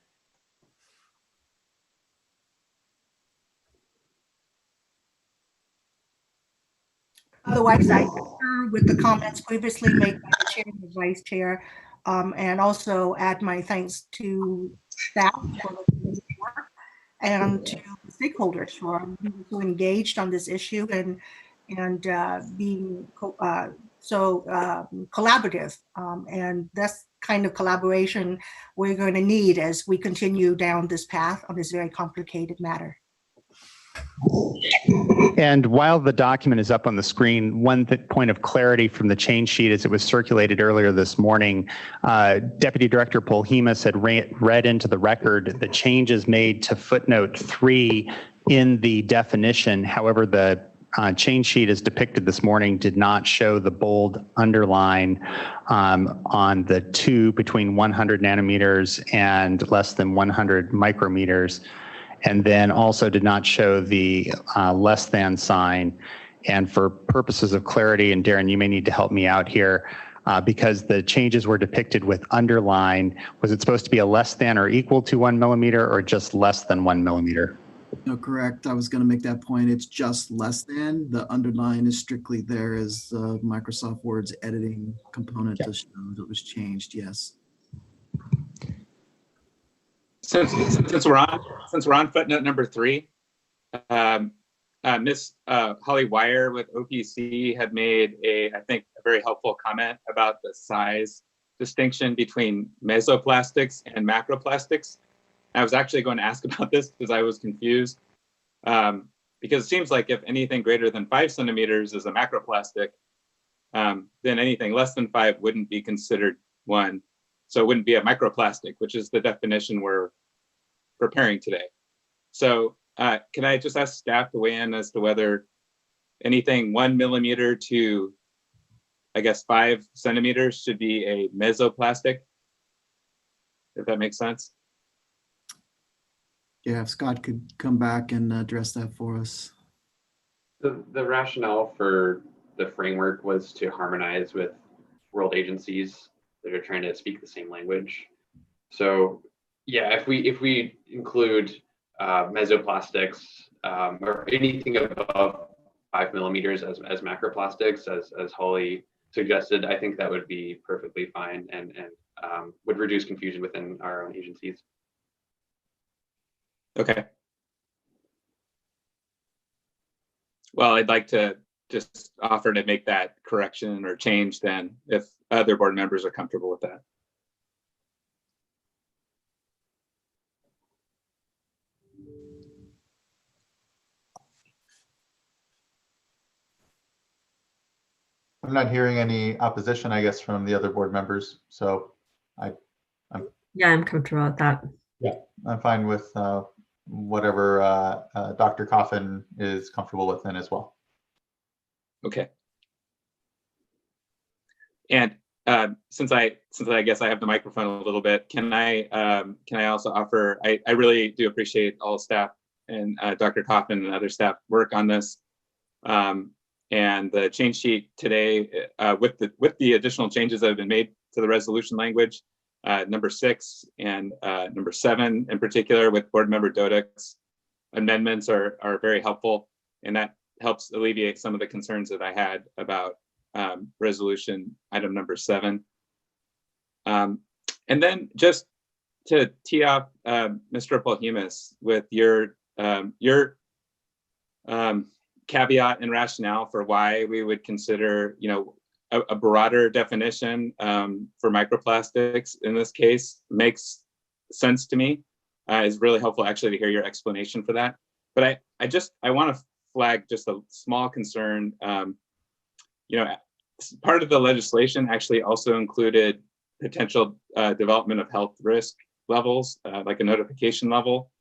[SPEAKER 20] Otherwise, I concur with the comments previously made by the chair and the vice chair, and also add my thanks to staff for the work and to stakeholders for being so engaged on this issue and being so collaborative. And that's kind of collaboration we're going to need as we continue down this path on this very complicated matter.
[SPEAKER 1] And while the document is up on the screen, one point of clarity from the change sheet as it was circulated earlier this morning, Deputy Director Polhemus had read into the record the changes made to footnote 3 in the definition. However, the change sheet as depicted this morning did not show the bold underline on the 2 between 100 nanometers and less than 100 micrometers, and then also did not show the less than sign. And for purposes of clarity, and Darren, you may need to help me out here, because the changes were depicted with underline, was it supposed to be a less than or equal to 1 millimeter or just less than 1 millimeter?
[SPEAKER 19] No, correct. I was going to make that point. It's just less than. The underline is strictly there as Microsoft Word's editing component to show that it was changed. Yes.
[SPEAKER 21] Since we're on footnote number 3, Miss Holly Wire with OPC had made I think a very helpful comment about the size distinction between mesoplastics and macroplastics. I was actually going to ask about this because I was confused, because it seems like if anything greater than 5 centimeters is a macroplastic, then anything less than 5 wouldn't be considered one. So it wouldn't be a microplastic, which is the definition we're preparing today. So can I just ask staff to weigh in as to whether anything 1 millimeter to, I guess, 5 centimeters should be a mesoplastic, if that makes sense?
[SPEAKER 19] Yeah, if Scott could come back and address that for us.
[SPEAKER 15] The rationale for the framework was to harmonize with world agencies that are trying to speak the same language. So yeah, if we include mesoplastics or anything above 5 millimeters as macroplastics, as Holly suggested, I think that would be perfectly fine and would reduce confusion within our own agencies.
[SPEAKER 21] Okay. Well, I'd like to just offer to make that correction or change then, if other board members are comfortable with that.
[SPEAKER 2] I'm not hearing any opposition, I guess, from the other board members. So
[SPEAKER 22] yeah, I'm comfortable with that.
[SPEAKER 2] Yeah, I'm fine with whatever Dr. Coffin is comfortable with then as well.
[SPEAKER 21] Okay. And since I guess I have the microphone a little bit, can I also offer? I really do appreciate all staff and Dr. Coffin and other staff work on this. And the change sheet today, with the additional changes that have been made to the resolution language, number 6 and number 7 in particular, with Board Member Dodek's amendments are very helpful, and that helps alleviate some of the concerns that I had about resolution item number 7. And then just to tee off Mr. Polhemus with your caveat and rationale for why we would consider, a broader definition for microplastics in this case makes sense to me. Is really helpful actually to hear your explanation for that. But I want to flag just a small concern. Part of the legislation actually also included potential development of health risk levels, like a notification level.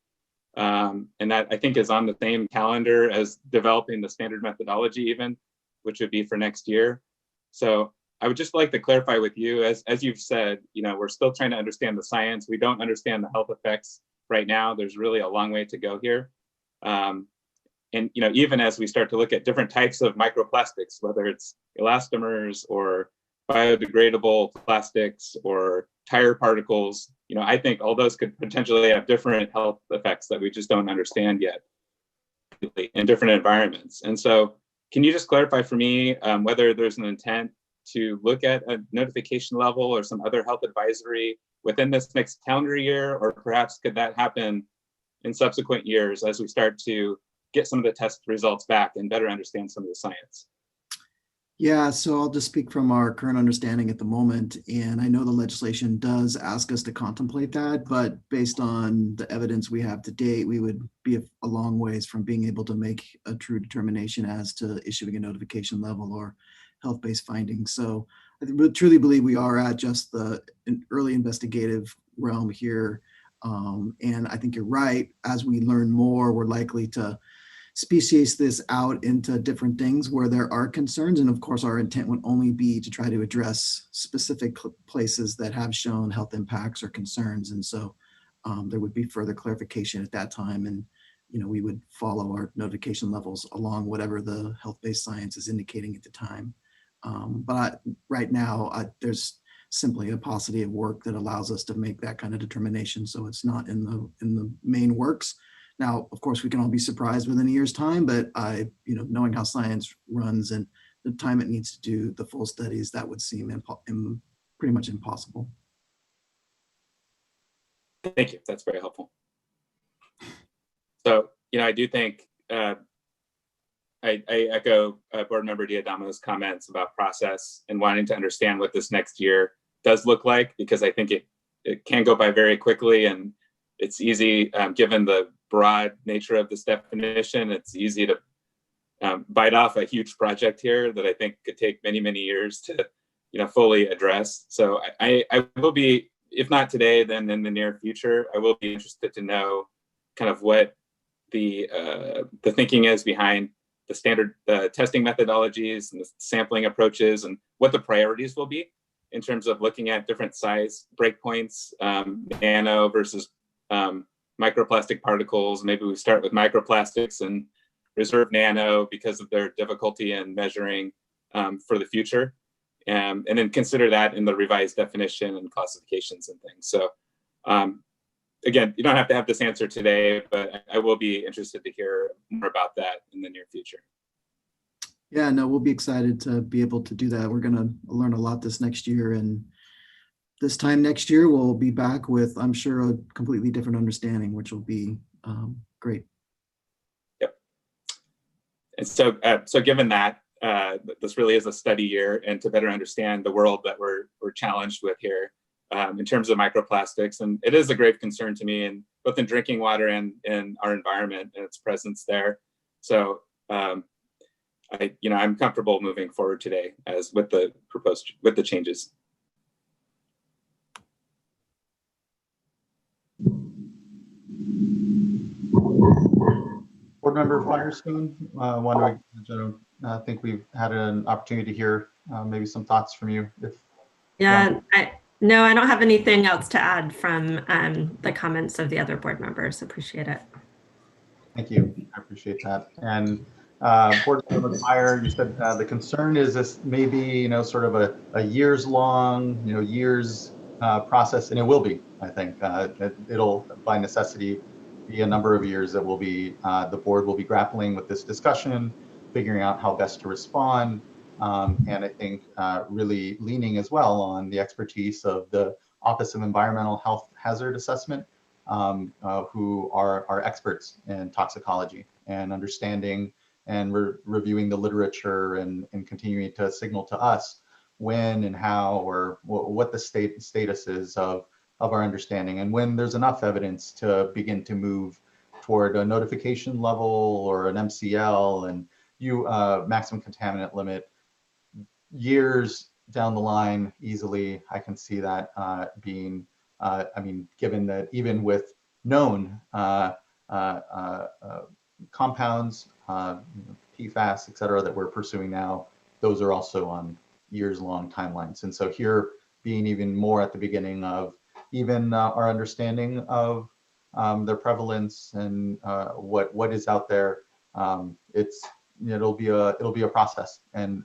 [SPEAKER 21] And that I think is on the same calendar as developing the standard methodology even, which would be for next year. So I would just like to clarify with you, as you've said, we're still trying to understand the science. We don't understand the health effects right now. There's really a long way to go here. And even as we start to look at different types of microplastics, whether it's elastomers or biodegradable plastics or tire particles, I think all those could potentially have different health effects that we just don't understand yet in different environments. And so Can you just clarify for me whether there's an intent to look at a notification level or some other health advisory within this next calendar year, or perhaps could that happen in subsequent years as we start to get some of the test results back and better understand some of the science?
[SPEAKER 19] Yeah, so I'll just speak from our current understanding at the moment. And I know the legislation does ask us to contemplate that, but based on the evidence we have to date, we would be a long ways from being able to make a true determination as to issuing a notification level or health-based findings. So I truly believe we are at just the early investigative realm here. And I think you're right. As we learn more, we're likely to speciate this out into different things where there are concerns. And of course, our intent would only be to try to address specific places that have shown health impacts or concerns. And so there would be further clarification at that time. And, you know, we would follow our notification levels along whatever the health-based science is indicating at the time. But right now, there's simply a paucity of work that allows us to make that kind of determination. So it's not in the main works. Now, of course, we can all be surprised within a year's time, but knowing how science runs and the time it needs to do the full studies, that would seem pretty much impossible.
[SPEAKER 21] Thank you. That's very helpful. So, I do think I echo Board Member Diadamo's comments about process and wanting to understand what this next year does look like, because I think it can go by very quickly, and it's easy, given the broad nature of this definition, it's easy to bite off a huge project here that I think could take many, many years to, fully address. So I will be, if not today, then in the near future, I will be interested to know kind of what the thinking is behind the standard testing methodologies and the sampling approaches, and what the priorities will be in terms of looking at different size breakpoints, nano versus microplastic particles. Maybe we start with microplastics and reserve nano because of their difficulty in measuring for the future, and then consider that in the revised definition and classifications and things. So again, you don't have to have this answer today, but I will be interested to hear more about that in the near future.
[SPEAKER 19] Yeah, no, we'll be excited to be able to do that. We're going to learn a lot this next year, and this time next year, we'll be back with, I'm sure, a completely different understanding, which will be great.
[SPEAKER 21] Yep. And so given that, this really is a study year, and to better understand the world that we're challenged with here in terms of microplastics. And it is a grave concern to me, and both in drinking water and in our environment and its presence there. So I'm comfortable moving forward today as with the changes.
[SPEAKER 2] Board Member Firestone, I think we've had an opportunity to hear maybe some thoughts from you.
[SPEAKER 22] Yeah, no, I don't have anything else to add from the comments of the other board members. Appreciate it.
[SPEAKER 2] Thank you. I appreciate that. And Board Member Meyer, you said the concern is this maybe sort of a years long, process, and it will be. I think it'll by necessity be a number of years that will be the board will be grappling with this discussion, figuring out how best to respond, and I think really leaning as well on the expertise of the Office of Environmental Health Hazard Assessment, who are experts in toxicology and understanding and reviewing the literature and continuing to signal to us when and how or what the status is of our understanding, and when there's enough evidence to begin to move toward a notification level or an MCL and maximum contaminant limit. Years down the line, easily, I can see that being, given that even with known compounds, PFAS, et cetera, that we're pursuing now, those are also on years-long timelines. And so here being even more at the beginning of even our understanding of their prevalence and what is out there, it'll be a process, and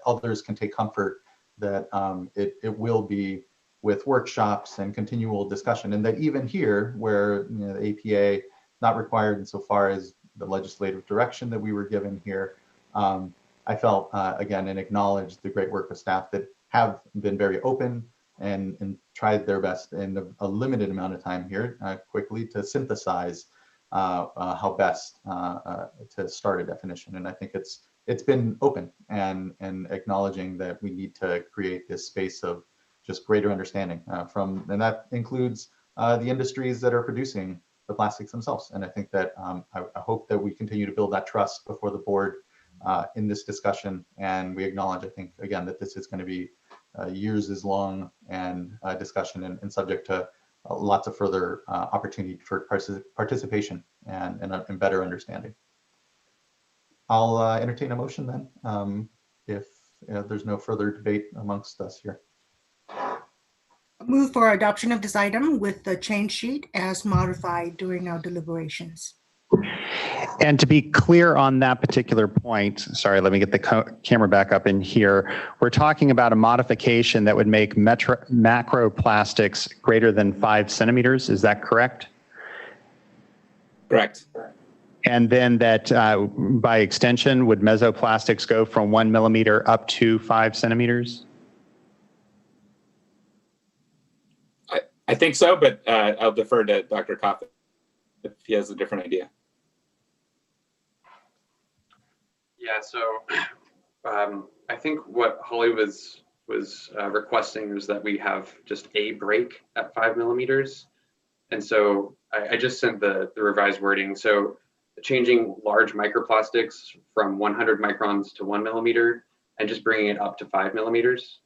[SPEAKER 2] others can take comfort that it will be with workshops and continual discussion, and that even here, where the APA not required insofar as the legislative direction that we were given here, I felt, again, and acknowledge the great work of staff that have been very open and tried their best in a limited amount of time here quickly to synthesize how best to start a definition. And I think it's been open and acknowledging that we need to create this space of just greater understanding and that includes the industries that are producing the plastics themselves. And I think that I hope that we continue to build that trust before the board in this discussion. And we acknowledge, I think, again, that this is going to be years as long and discussion and subject to lots of further opportunity for participation and better understanding. I'll entertain a motion then, if there's no further debate amongst us here.
[SPEAKER 20] Move for adoption of this item with the change sheet as modified during our deliberations.
[SPEAKER 1] And to be clear on that particular point, sorry, let me get the camera back up in here. We're talking about a modification that would make macroplastics greater than 5 centimeters. Is that correct?
[SPEAKER 21] Correct.
[SPEAKER 1] And then that by extension, would mesoplastics go from 1 millimeter up to 5 centimeters?
[SPEAKER 21] I think so, but I'll defer to Dr. Coffin if he has a different idea.
[SPEAKER 15] Yeah, so I think what Holly was requesting was that we have just a break at 5 millimeters. And so I just sent the revised wording. So changing large microplastics from 100 microns to 1 millimeter and just bringing it up to 5 millimeters.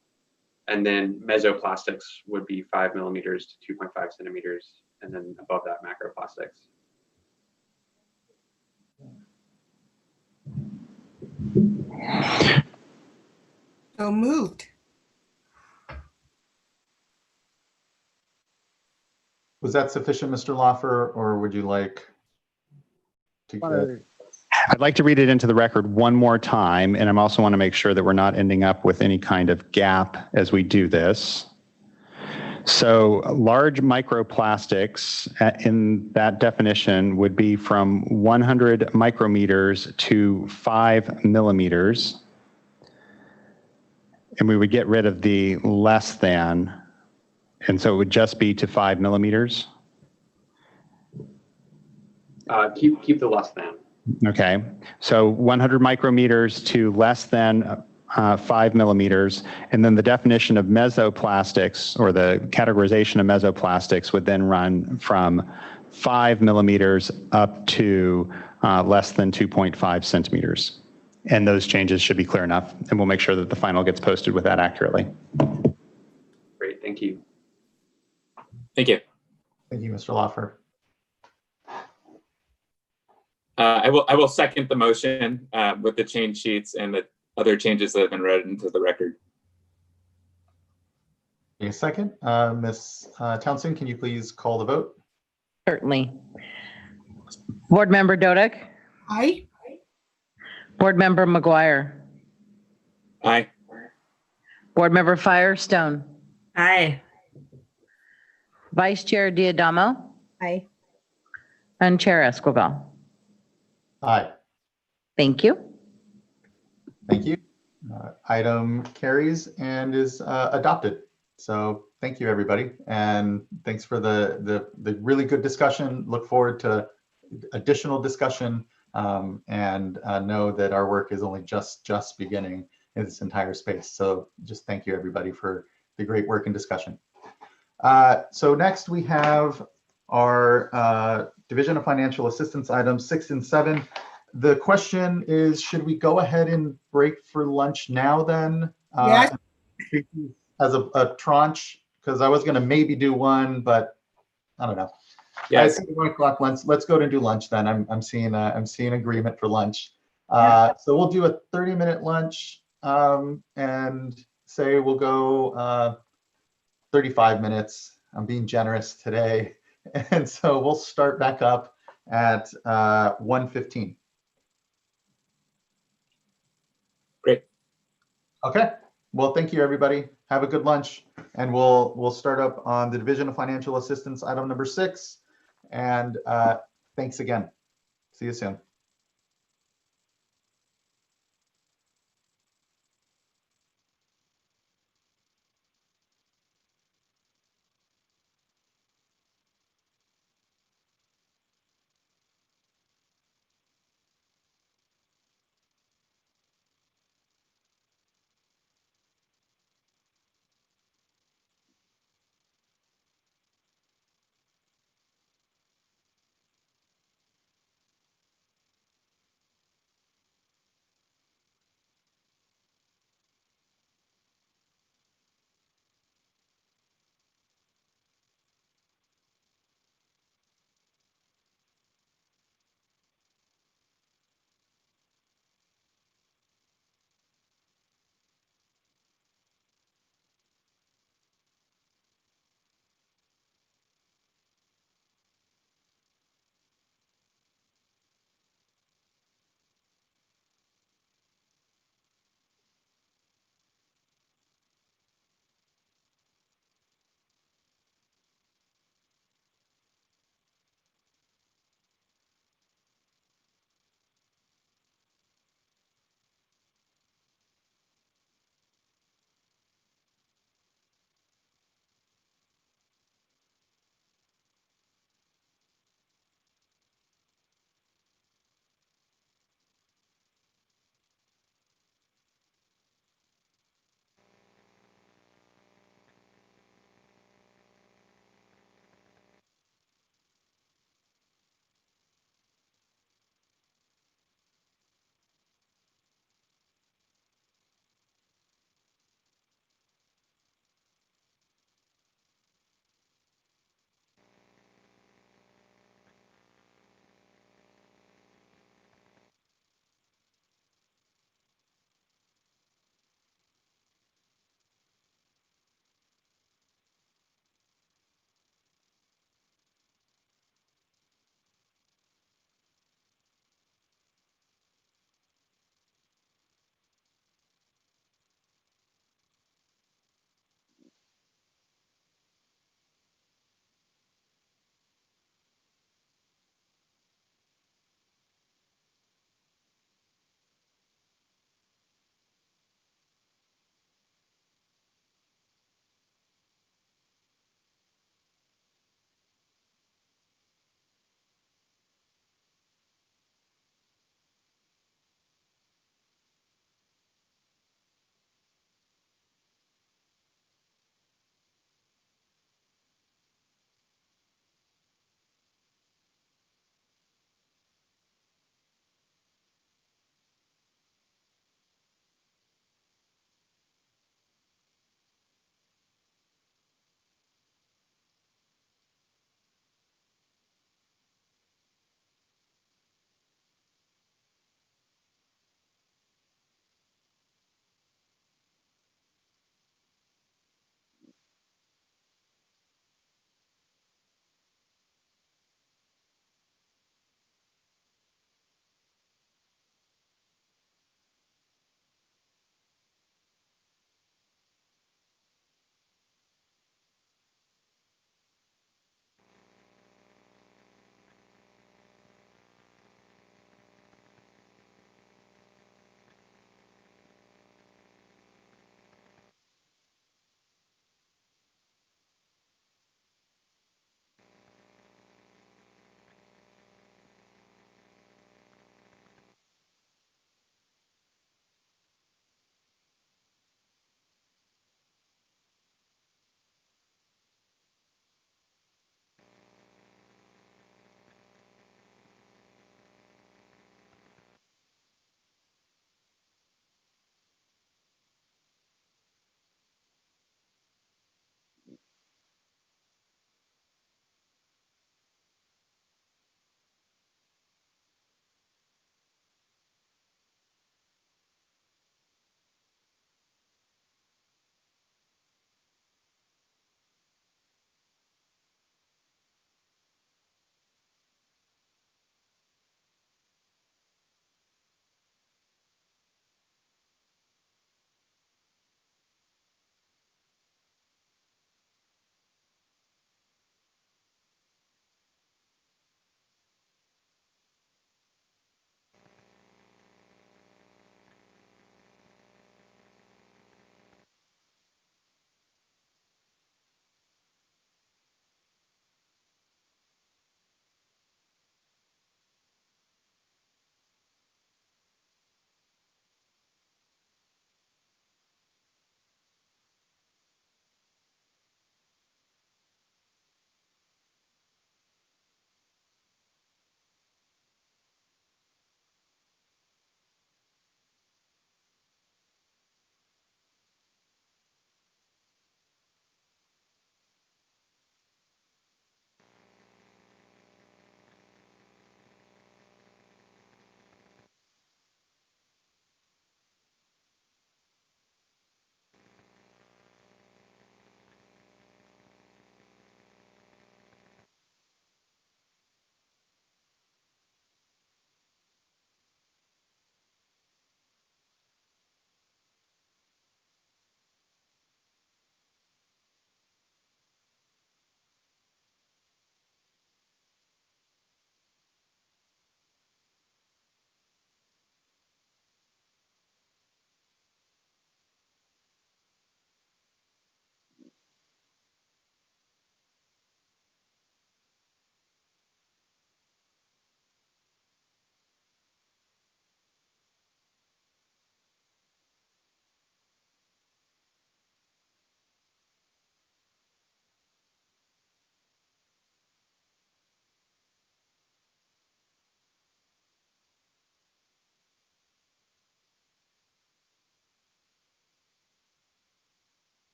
[SPEAKER 15] And then mesoplastics would be 5 millimeters to 2.5 centimeters. And then above that, macroplastics.
[SPEAKER 20] So moved.
[SPEAKER 2] Was that sufficient, Mr. Loffer, or would you like to get?
[SPEAKER 1] I'd like to read it into the record one more time, and I also want to make sure that we're not ending up with any kind of gap as we do this. So large microplastics in that definition would be from 100 micrometers to 5 millimeters. And we would get rid of the less than, and so it would just be to 5 millimeters.
[SPEAKER 15] Keep the less than.
[SPEAKER 1] Okay, so 100 micrometers to less than 5 millimeters, and then the definition of mesoplastics, or the categorization of mesoplastics, would then run from 5 millimeters up to less than 2.5 centimeters. And those changes should be clear enough, and we'll make sure that the final gets posted with that accurately.
[SPEAKER 15] Great, thank you.
[SPEAKER 21] Thank you.
[SPEAKER 2] Thank you, Mr. Loffer.
[SPEAKER 21] I will second the motion with the change sheets and the other changes that have been read into the record.
[SPEAKER 2] A second. Ms. Townsend, can you please call the vote?
[SPEAKER 5] Certainly. Board Member Dodek?
[SPEAKER 20] Aye.
[SPEAKER 5] Board Member McGuire?
[SPEAKER 21] Aye.
[SPEAKER 5] Board Member Firestone?
[SPEAKER 22] Aye.
[SPEAKER 5] Vice Chair Diadamo?
[SPEAKER 4] Aye.
[SPEAKER 5] And Chair Esquivel?
[SPEAKER 2] Aye.
[SPEAKER 5] Thank you.
[SPEAKER 2] Thank you. Item carries and is adopted. So thank you, everybody. And thanks for the really good discussion. Look forward to additional discussion and know that our work is only just beginning in this entire space. So just thank you, everybody, for the great work and discussion. So next we have our Division of Financial Assistance items 6 and 7. The question is, should we go ahead and break for lunch now then?
[SPEAKER 20] Yes.
[SPEAKER 2] As a tranche, because I was going to maybe do one, but I don't know.
[SPEAKER 21] Yes.
[SPEAKER 2] I see 1 o'clock lunch. Let's go to do lunch then. I'm seeing agreement for lunch. So we'll do a 30-minute lunch and say we'll go 35 minutes. I'm being generous today. And so we'll start back up at 1:15.
[SPEAKER 21] Great.
[SPEAKER 2] Okay. Well, thank you, everybody. Have a good lunch. And we'll start up on the Division of Financial Assistance, item number 6. And thanks again. See you soon.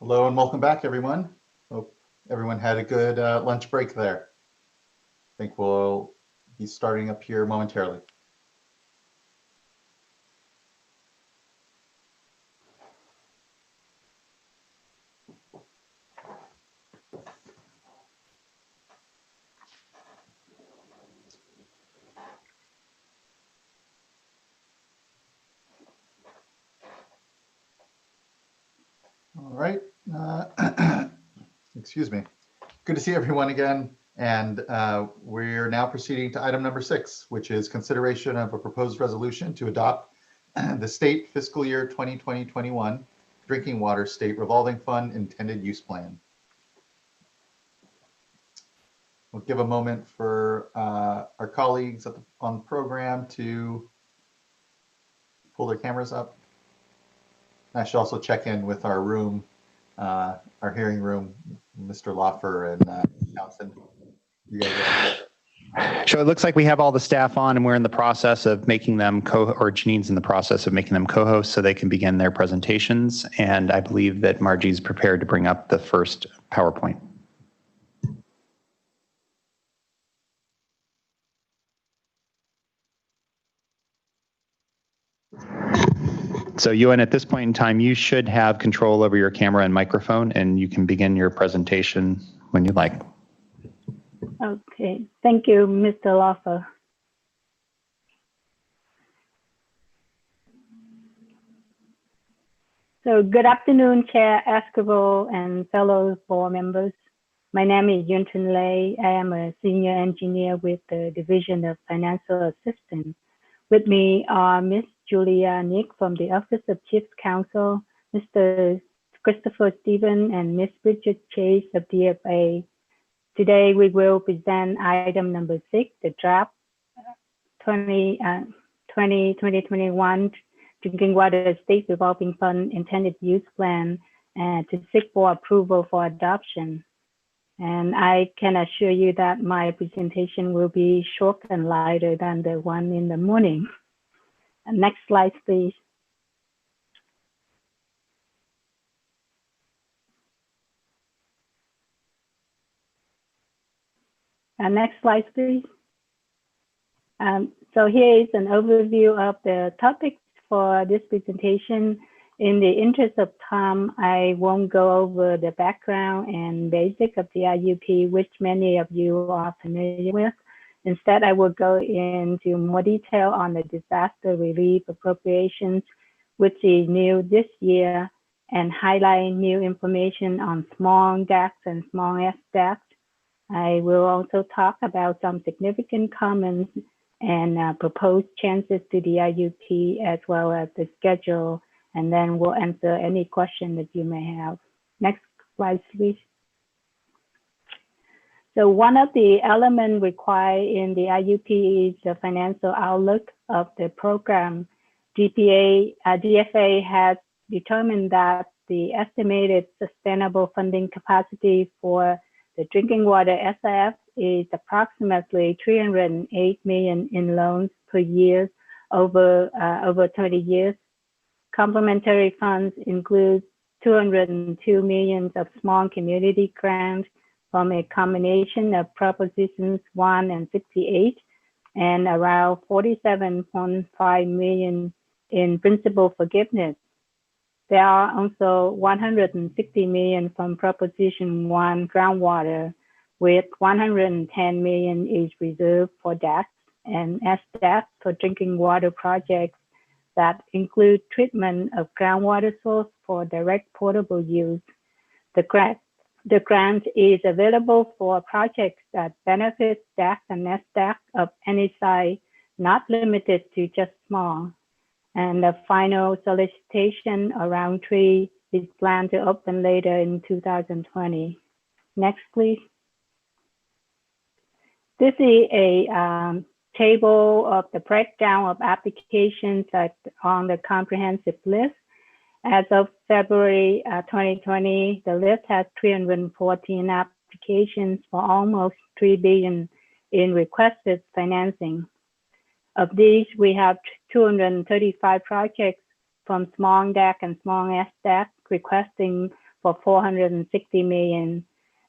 [SPEAKER 2] Hello and welcome back, everyone. Hope everyone had a good lunch break there. I think we'll be starting up here momentarily. All right. Excuse me. Good to see everyone again. And we're now proceeding to item number 6, which is consideration of a proposed resolution to adopt the state fiscal year 2020-21 drinking water state revolving fund intended use plan. We'll give a moment for our colleagues on the program to pull their cameras up. I should also check in with our room, our hearing room, Mr. Loffer and Townsend. You guys
[SPEAKER 1] So it looks like we have all the staff on and we're in the process of making them or Janine's in the process of making them co-hosts so they can begin their presentations. And I believe that Margie's prepared to bring up the first PowerPoint. So Ewan, at this point in time, you should have control over your camera and microphone, and you can begin your presentation when you like.
[SPEAKER 6] Okay, thank you, Mr. Loffer. So good afternoon, Chair Escobar and fellow board members. My name is Yuntin Lei. I am a senior engineer with the Division of Financial Assistance. With me are Ms. Julia Nick from the Office of Chief Counsel, Mr. Christopher Stephen, and Ms. Bridget Chase of DFA. Today, we will present item number 6, the draft 2020-2021 Drinking Water State Revolving Fund Intended Use Plan to seek for approval for adoption. And I can assure you that my presentation will be short and lighter than the one in the morning. Next slide, please. Next slide, please. So here is an overview of the topics for this presentation. In the interest of time, I won't go over the background and basic of the IUP, which many of you are familiar with. Instead, I will go into more detail on the disaster relief appropriations, which is new this year, and highlight new information on small DACs and small S DACs. I will also talk about some significant comments and proposed changes to the IUP, as well as the schedule, and then we'll answer any question that you may have. Next slide, please. So one of the elements required in the IUP is the financial outlook of the program. DFA has determined that the estimated sustainable funding capacity for the drinking water SIF is approximately $308 million in loans per year over 30 years. Complementary funds include $202 million of small community grants from a combination of Propositions 1 and 68, and around $47.5 million in principal forgiveness. There are also $160 million from Proposition 1 groundwater, with $110 million is reserved for DACs and SDACs for drinking water projects that include treatment of groundwater source for direct potable use. The grant is available for projects that benefit DACs and SDACs of any size, not limited to just small. And the final solicitation around Thre is planned to open later in 2020. Next, please. This is a table of the breakdown of applications that on the comprehensive list. As of February 2020, the list has 314 applications for almost $3 billion in requested financing. Of these, we have 235 projects from small DAC and small S DAC requesting for 460 million.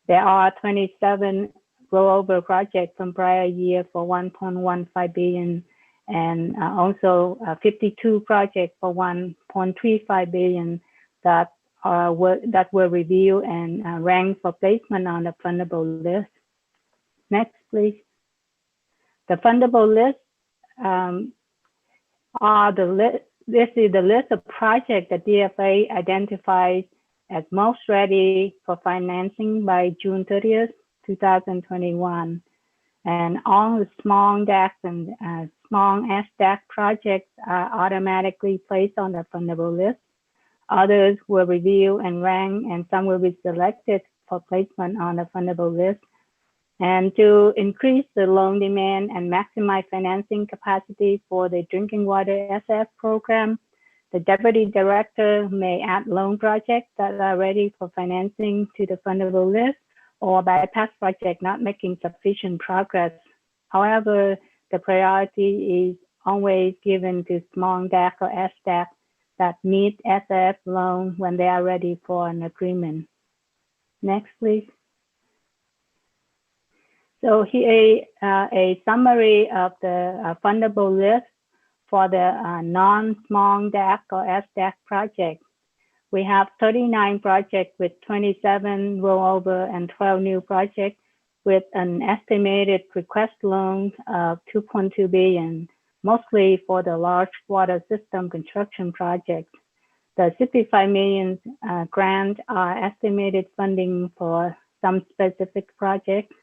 [SPEAKER 6] There are 27 rollover projects from prior year for 1.15 billion, and also 52 projects for 1.35 billion that were reviewed and ranked for placement on the fundable list. Next, please. The fundable list this is the list of projects that DFA identifies as most ready for financing by June 30th, 2021. And all the small DAC and small SDAC projects are automatically placed on the fundable list. Others were reviewed and ranked, and some will be selected for placement on the fundable list. And to increase the loan demand and maximize financing capacity for the drinking water SF program, the Deputy Director may add loan projects that are ready for financing to the fundable list or bypass projects not making sufficient progress. However, the priority is always given to small DAC or SDAC that meet SF loan when they are ready for an agreement. Next, please. So here a summary of the fundable list for the non-small DAC or SDAC projects. We have 39 projects with 27 rollover and 12 new projects with an estimated request loan of 2.2 billion, mostly for the large water system construction projects. The 65 million grant are estimated funding for some specific projects.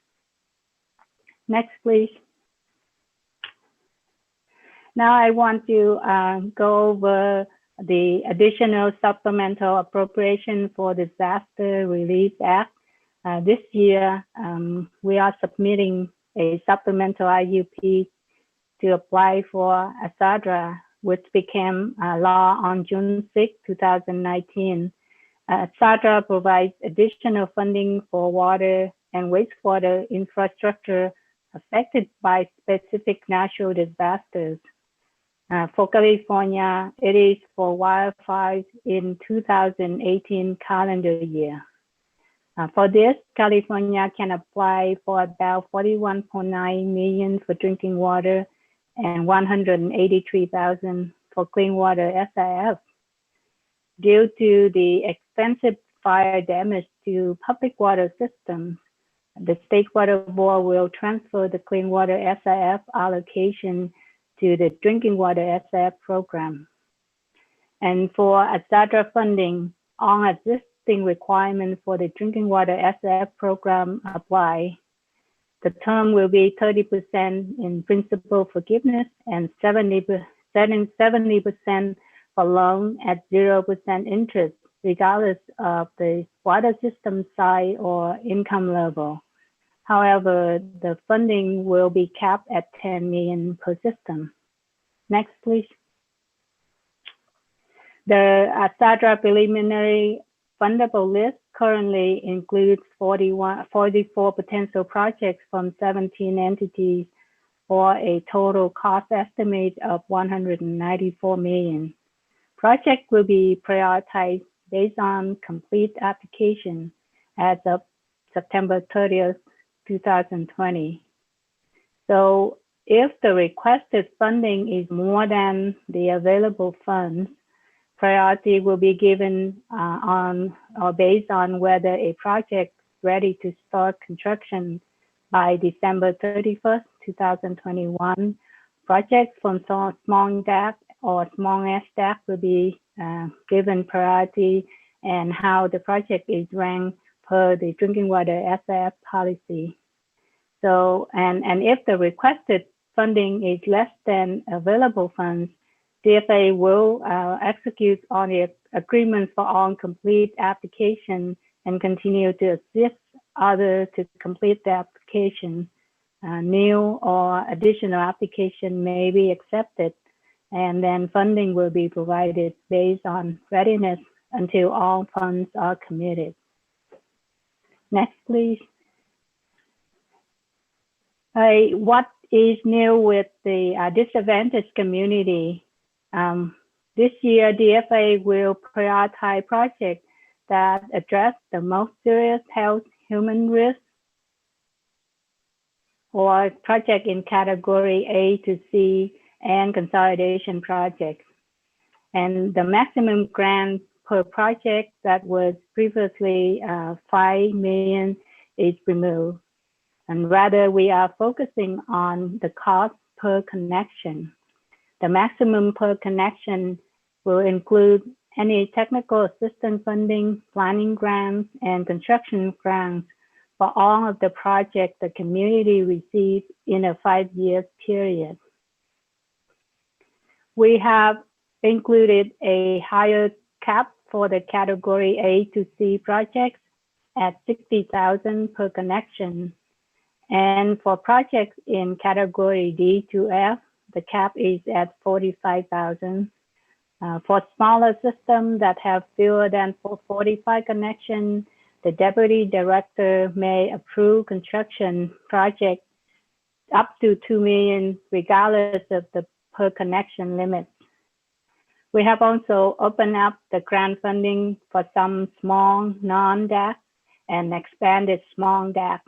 [SPEAKER 6] Next, please. Now I want to go over the additional supplemental appropriation for Disaster Relief Act. This year, we are submitting a supplemental IUP to apply for ASADRA, which became law on June 6, 2019. ASADRA provides additional funding for water and wastewater infrastructure affected by specific natural disasters. For California, it is for wildfires in 2018 calendar year. For this, California can apply for about 41.9 million for drinking water and 183,000 for clean water SIF. Due to the extensive fire damage to public water systems, the State Water Board will transfer the clean water SIF allocation to the drinking water SIF program. And for ASADRA funding, all existing requirements for the drinking water SIF program apply. The term will be 30% in principal forgiveness and 70% for loan at 0% interest, regardless of the water system size or income level. However, the funding will be capped at 10 million per system. Next, please. The ASADRA preliminary fundable list currently includes 44 potential projects from 17 entities for a total cost estimate of 194 million. Projects will be prioritized based on complete application as of September 30th, 2020. So if the requested funding is more than the available funds, priority will be given on or based on whether a project is ready to start construction by December 31st, 2021. Projects from small DAC or small SDAC will be given priority and how the project is ranked per the drinking water SIF policy. So, and if the requested funding is less than available funds, DFA will execute on the agreement for all complete application and continue to assist others to complete the application. New or additional application may be accepted, and then funding will be provided based on readiness until all funds are committed. Next, please. What is new with the disadvantaged community? This year, DFA will prioritize projects that address the most serious health human risks, or project in category A to C and consolidation projects. And the maximum grant per project that was previously 5 million is removed. And rather, we are focusing on the cost per connection. The maximum per connection will include any technical assistance funding, planning grants, and construction grants for all of the projects the community receives in a 5-year period. We have included a higher cap for the category A to C projects at 60,000 per connection. And for projects in category D to F, the cap is at 45,000. For smaller systems that have fewer than 45 connections, the deputy director may approve construction projects up to 2 million, regardless of the per connection limit. We have also opened up the grant funding for some small non-DAC and expanded small DAC.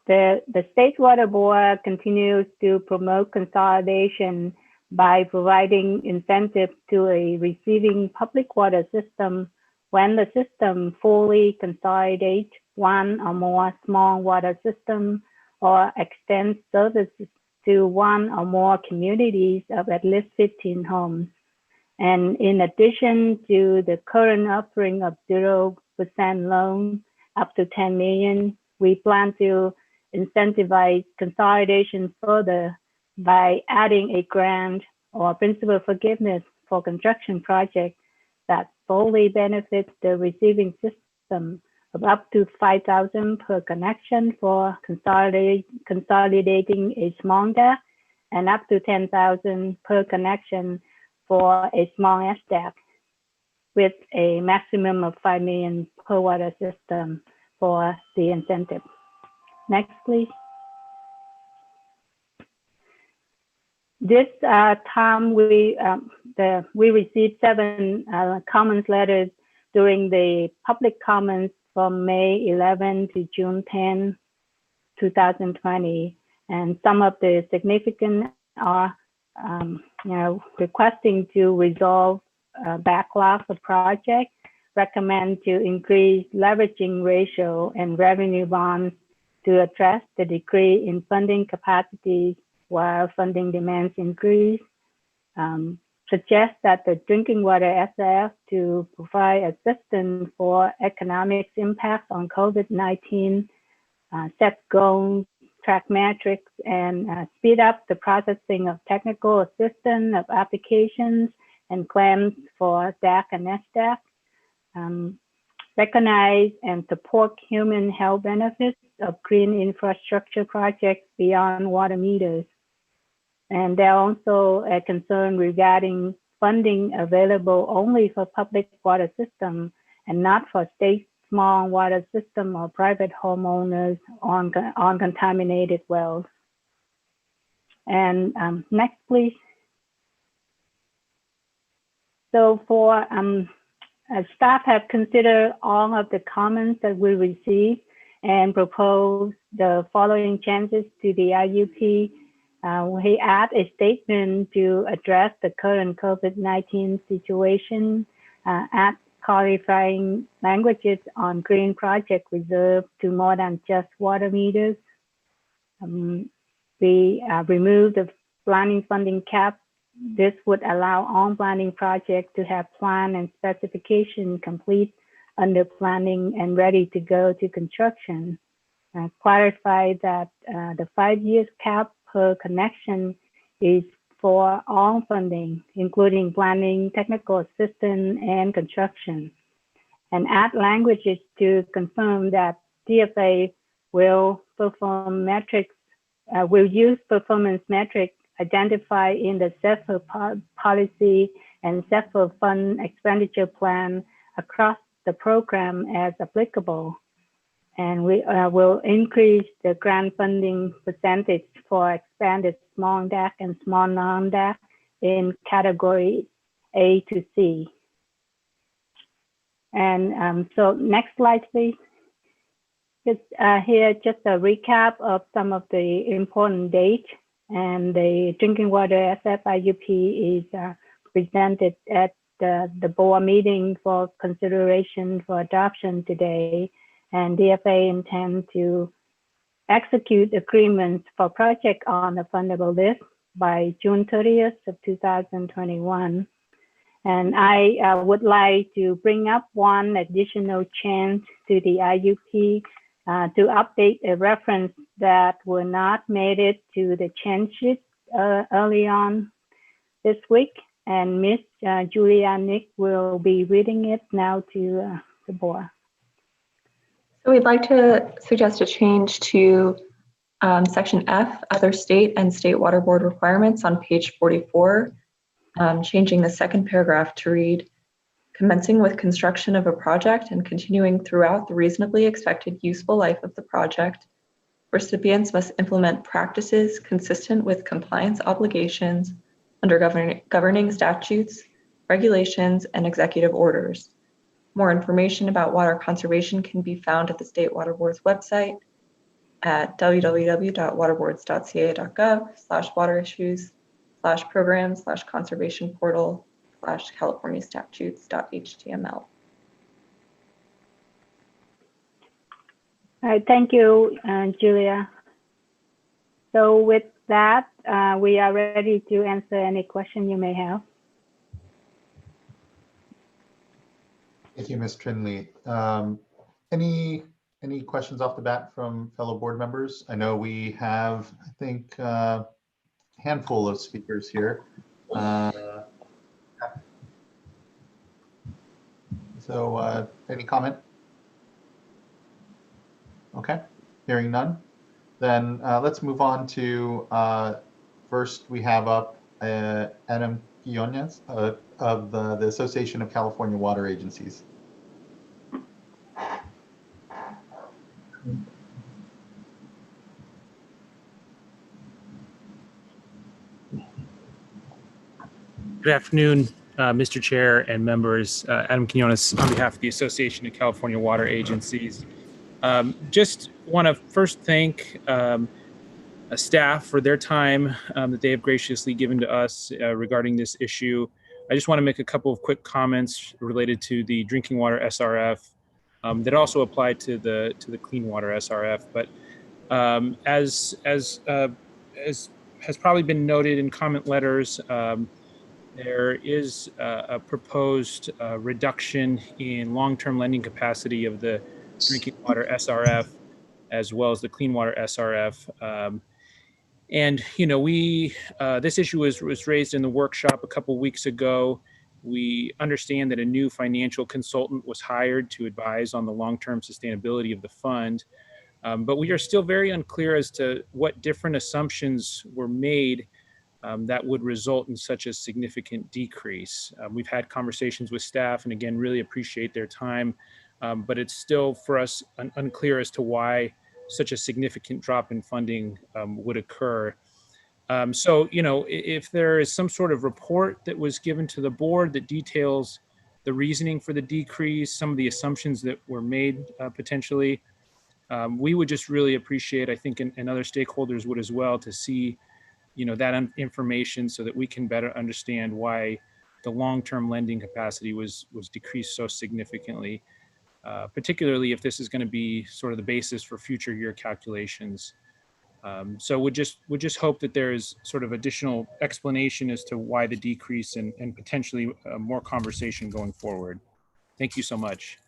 [SPEAKER 6] The State Water Board continues to promote consolidation by providing incentives to a receiving public water system when the system fully consolidates one or more small water systems or extends services to one or more communities of at least 15 homes. And in addition to the current offering of 0% loan up to 10 million, we plan to incentivize consolidation further by adding a grant or principal forgiveness for construction projects that fully benefits the receiving system of up to 5,000 per connection for consolidating a small DAC and up to 10,000 per connection for a small SDAC, with a maximum of 5 million per water system for the incentive. Next, please. This time we received 7 comments letters during the public comments from May 11 to June 10, 2020, and some of the significant are requesting to resolve backlogs of projects, recommend to increase leveraging ratio and revenue bonds to address the decrease in funding capacity while funding demands increase, suggest that the drinking water SF to provide assistance for economic impacts on COVID-19, set goals, track metrics, and speed up the processing of technical assistance of applications and claims for DAC and SDAC, recognize and support human health benefits of green infrastructure projects beyond water meters. And there are also a concern regarding funding available only for public water system and not for state small water system or private homeowners on contaminated wells. And next, please. So for staff have considered all of the comments that we received and proposed the following changes to the IUP. We add a statement to address the current COVID-19 situation, add qualifying languages on green project reserve to more than just water meters. We remove the planning funding cap. This would allow all planning projects to have plan and specification complete under planning and ready to go to construction. Clarify that the 5 years cap per connection is for all funding, including planning, technical assistance, and construction. And add languages to confirm that DFA will perform metrics, will use performance metrics identified in the CEFA policy and CEFA fund expenditure plan across the program as applicable. And we will increase the grant funding percentage for expanded small DAC and small non-DAC in category A to C. And so next slide, please. Just here, just a recap of some of the important dates. And the drinking water SF-IUP is presented at the board meeting for consideration for adoption today. And DFA intends to execute agreements for project on the fundable list by June 30th of 2021. And I would like to bring up one additional change to the IUP to update a reference that were not made it to the change sheet early on this week. And Miss Julia Nick will be reading it now to the board.
[SPEAKER 9] So we'd like to suggest a change to section F, other state and state water board requirements on page 44, changing the second paragraph to read, commencing with construction of a project and continuing throughout the reasonably expected useful life of the project, recipients must implement practices consistent with compliance obligations under governing statutes, regulations, and executive orders. More information about water conservation can be found at the State Water Board's website at www.waterboards.ca.gov/waterissues/programs/conservation portal/california-statutes.html.
[SPEAKER 6] All right, thank you, Julia. So with that, we are ready to answer any question you may have.
[SPEAKER 2] Thank you, Ms. Trinley. Any questions off the bat from fellow board members? I know we have, I think, a handful of speakers here. So any comment? Okay, hearing none. Then let's move on to, first we have up Adam Quinones of the Association of California Water Agencies.
[SPEAKER 10] Good afternoon, Mr. Chair and members. Adam Quinones on behalf of the Association of California Water Agencies. Just want to first thank staff for their time that they have graciously given to us regarding this issue. I just want to make a couple of quick comments related to the drinking water SRF that also apply to the clean water SRF. But as has probably been noted in comment letters, there is a proposed reduction in long-term lending capacity of the drinking water SRF as well as the clean water SRF. And, you know, this issue was raised in the workshop a couple weeks ago. We understand that a new financial consultant was hired to advise on the long-term sustainability of the fund. But we are still very unclear as to what different assumptions were made that would result in such a significant decrease. We've had conversations with staff and again, really appreciate their time, but it's still for us unclear as to why such a significant drop in funding would occur. So, you know, if there is some sort of report that was given to the board that details the reasoning for the decrease, some of the assumptions that were made potentially, we would just really appreciate, I think, and other stakeholders would as well, to see that information so that we can better understand why the long-term lending capacity was decreased so significantly, particularly if this is going to be sort of the basis for future year calculations. So we just hope that there is sort of additional explanation as to why the decrease and potentially more conversation going forward. Thank you so much.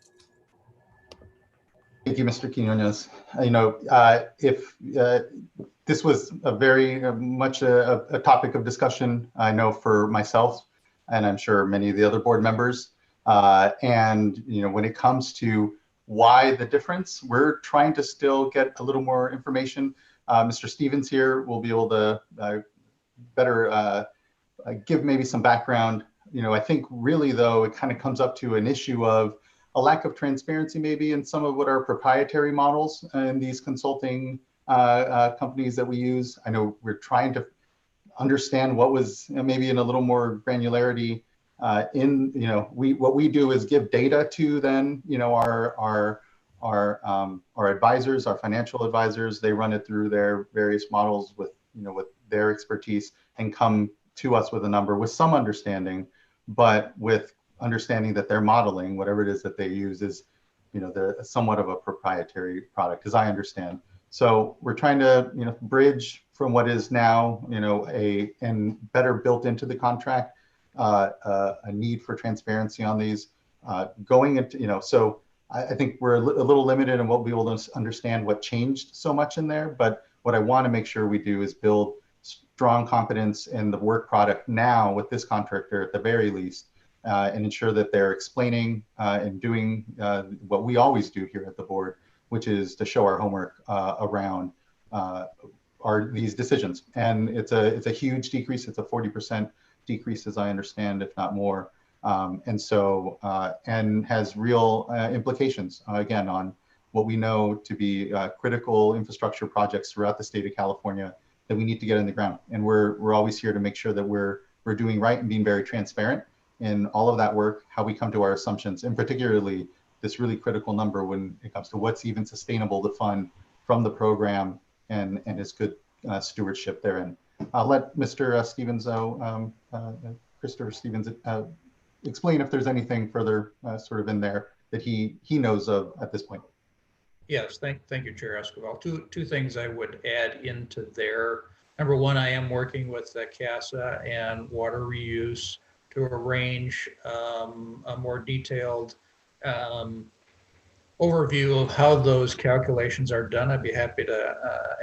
[SPEAKER 2] Thank you, Mr. Quinones. If this was a very much a topic of discussion, I know for myself, and I'm sure many of the other board members. And when it comes to why the difference, we're trying to still get a little more information. Mr. Stevens here will be able to better give maybe some background. I think really though, it kind of comes up to an issue of a lack of transparency maybe in some of what are proprietary models in these consulting companies that we use. I know we're trying to understand what was maybe in a little more granularity what we do is give data to then, our advisors, our financial advisors. They run it through their various models with their expertise and come to us with a number with some understanding, but with understanding that their modeling, whatever it is that they use, is they're somewhat of a proprietary product, as I understand. So we're trying to bridge from what is now and better built into the contract a need for transparency on these going into so I think we're a little limited in what we will understand what changed so much in there, but what I want to make sure we do is build strong confidence in the work product now with this contractor at the very least, and ensure that they're explaining and doing what we always do here at the board, which is to show our homework around these decisions. And it's a huge decrease. It's a 40% decrease, as I understand, if not more. And has real implications, again, on what we know to be critical infrastructure projects throughout the state of California that we need to get in the ground. And we're always here to make sure that we're doing right and being very transparent in all of that work, how we come to our assumptions, and particularly this really critical number when it comes to what's even sustainable to fund from the program and its good stewardship therein. I'll let Mr. Stevens, Christopher Stevens, explain if there's anything further sort of in there that he knows of at this point.
[SPEAKER 8] Yes, thank you, Chair Escobar. Two things I would add into there. Number one, I am working with CASA and water reuse to arrange a more detailed overview of how those calculations are done. I'd be happy to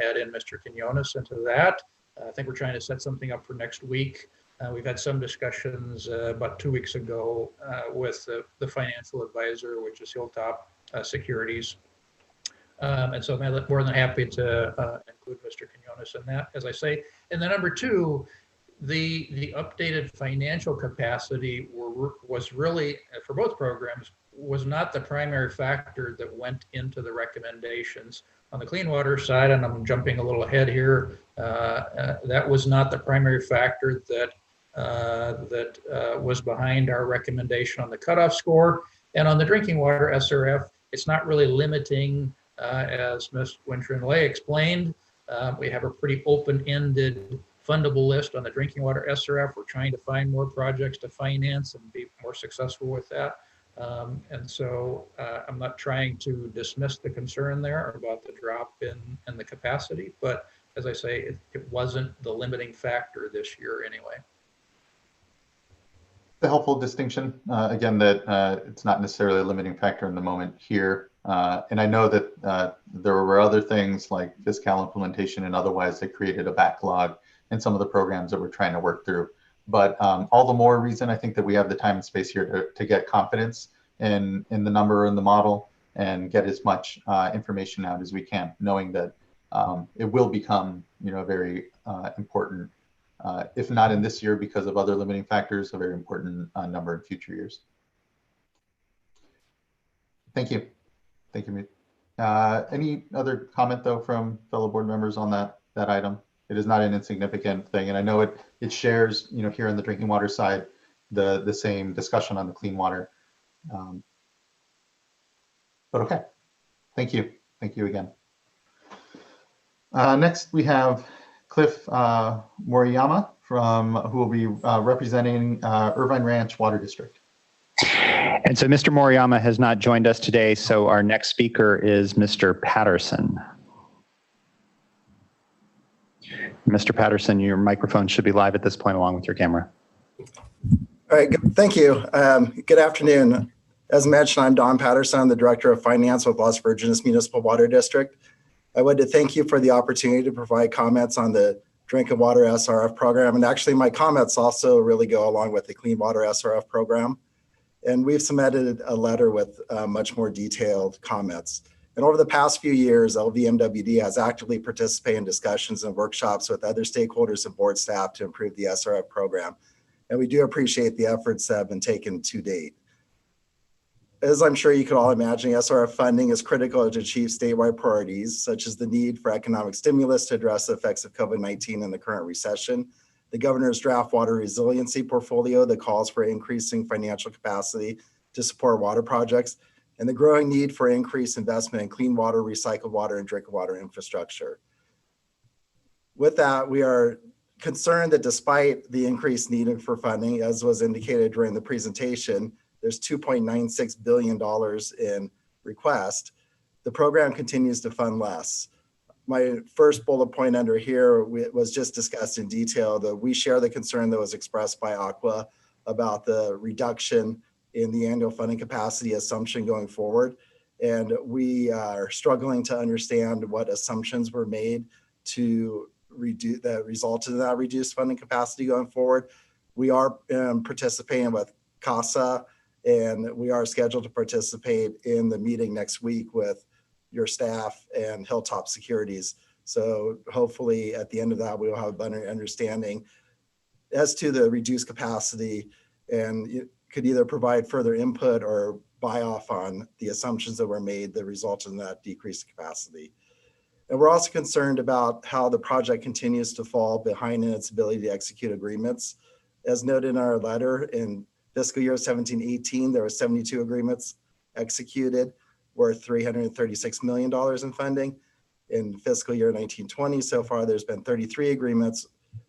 [SPEAKER 8] add in Mr. Quinones into that. I think we're trying to set something up for next week. We've had some discussions about 2 weeks ago with the financial advisor, which is Hilltop Securities. And so I'm more than happy to include Mr. Quinones in that, as I say. And then number two, the updated financial capacity was really, for both programs, was not the primary factor that went into the recommendations. On the clean water side, and I'm jumping a little ahead here, that was not the primary factor that was behind our recommendation on the cutoff score. And on the drinking water SRF, it's not really limiting, as Ms. Wintrin-Lay explained. We have a pretty open-ended fundable list on the drinking water SRF. We're trying to find more projects to finance and be more successful with that. And so I'm not trying to dismiss the concern there about the drop in the capacity, but as I say, it wasn't the limiting factor this year anyway.
[SPEAKER 2] The helpful distinction, again, that it's not necessarily a limiting factor in the moment here. And I know that there were other things like fiscal implementation and otherwise that created a backlog in some of the programs that we're trying to work through. But all the more reason I think that we have the time and space here to get confidence in the number and the model and get as much information out as we can, knowing that it will become a very important, if not in this year because of other limiting factors, a very important number in future years. Thank you. Thank you. Any other comment though from fellow board members on that item? It is not an insignificant thing, and I know it shares here on the drinking water side the same discussion on the clean water. But okay, thank you again. Next we have Cliff Moriyama who will be representing Irvine Ranch Water District.
[SPEAKER 1] And so Mr. Moriyama has not joined us today, so our next speaker is Mr. Patterson. Mr. Patterson, your microphone should be live at this point along with your camera.
[SPEAKER 11] All right, thank you. Good afternoon. As mentioned, I'm Don Patterson. I'm the Director of Finance with Las Virgenes Municipal Water District. I wanted to thank you for the opportunity to provide comments on the drinking water SRF program. And actually my comments also really go along with the clean water SRF program. And we've submitted a letter with much more detailed comments. And over the past few years, LVMWD has actively participated in discussions and workshops with other stakeholders and board staff to improve the SRF program. And we do appreciate the efforts that have been taken to date. As I'm sure you can all imagine, SRF funding is critical to achieve statewide priorities, such as the need for economic stimulus to address the effects of COVID-19 and the current recession, the governor's draft water resiliency portfolio that calls for increasing financial capacity to support water projects, and the growing need for increased investment in clean water, recycled water, and drinking water infrastructure. With that, we are concerned that despite the increase needed for funding, as was indicated during the presentation, there's $2.96 billion in request. The program continues to fund less. My first bullet point under here was just discussed in detail that we share the concern that was expressed by Aqua about the reduction in the annual funding capacity assumption going forward. And we are struggling to understand what assumptions were made to reduce that resulted in that reduced funding capacity going forward. We are participating with CASA, and we are scheduled to participate in the meeting next week with your staff and Hilltop Securities. So hopefully at the end of that, we will have a better understanding as to the reduced capacity, and it could either provide further input or buy off on the assumptions that were made that resulted in that decreased capacity. And we're also concerned about how the project continues to fall behind in its ability to execute agreements. As noted in our letter, in fiscal year 17-18, there were 72 agreements executed worth $336 million in funding. In fiscal year 19-20, so far, there's been 33 agreements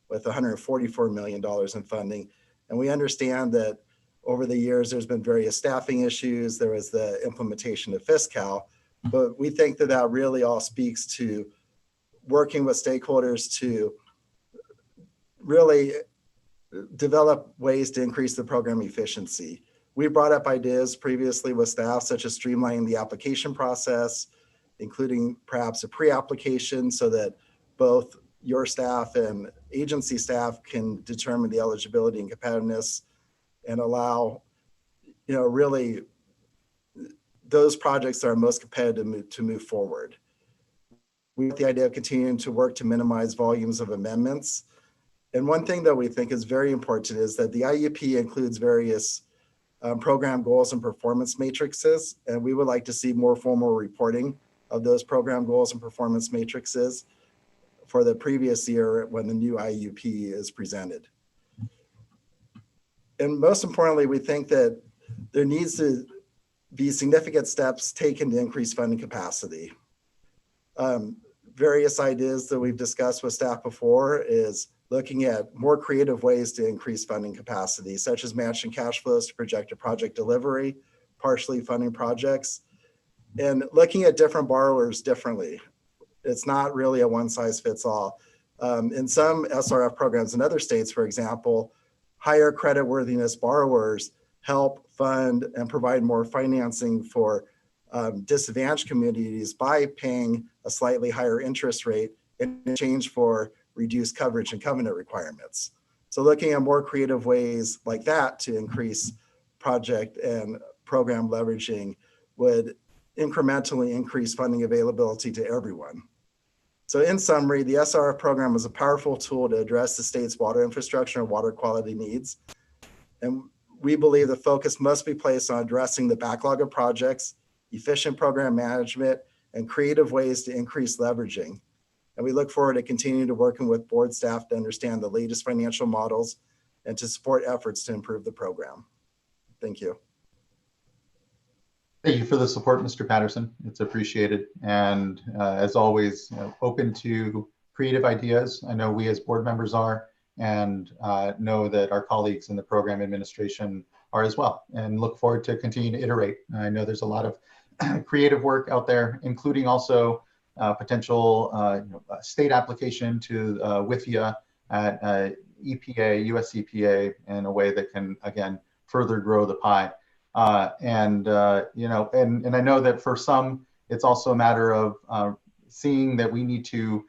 [SPEAKER 11] with $144 million in funding. And we understand that over the years, there's been various staffing issues. There was the implementation of Fiscal, but we think that that really all speaks to working with stakeholders to really develop ways to increase the program efficiency. We brought up ideas previously with staff, such as streamlining the application process, including perhaps a pre-application so that both your staff and agency staff can determine the eligibility and competitiveness and allow, really those projects that are most competitive to move forward. We have the idea of continuing to work to minimize volumes of amendments. And one thing that we think is very important is that the IUP includes various program goals and performance matrices, and we would like to see more formal reporting of those program goals and performance matrices for the previous year when the new IUP is presented. And most importantly, we think that there needs to be significant steps taken to increase funding capacity. Various ideas that we've discussed with staff before is looking at more creative ways to increase funding capacity, such as matching cash flows to projected project delivery, partially funding projects, and looking at different borrowers differently. It's not really a one size fits all. In some SRF programs in other states, for example, higher creditworthiness borrowers help fund and provide more financing for disadvantaged communities by paying a slightly higher interest rate in exchange for reduced coverage and covenant requirements. So looking at more creative ways like that to increase project and program leveraging would incrementally increase funding availability to everyone. So in summary, the SRF program is a powerful tool to address the state's water infrastructure and water quality needs. And we believe the focus must be placed on addressing the backlog of projects, efficient program management, and creative ways to increase leveraging. And we look forward to continuing to working with board staff to understand the latest financial models and to support efforts to improve the program. Thank you.
[SPEAKER 2] Thank you for the support, Mr. Patterson. It's appreciated. And as always, open to creative ideas. I know we as board members are, and know that our colleagues in the program administration are as well, and look forward to continuing to iterate. I know there's a lot of creative work out there, including also potential state application to WIFIA at EPA, US EPA, in a way that can, again, further grow the pie. And I know that for some, it's also a matter of seeing that we need to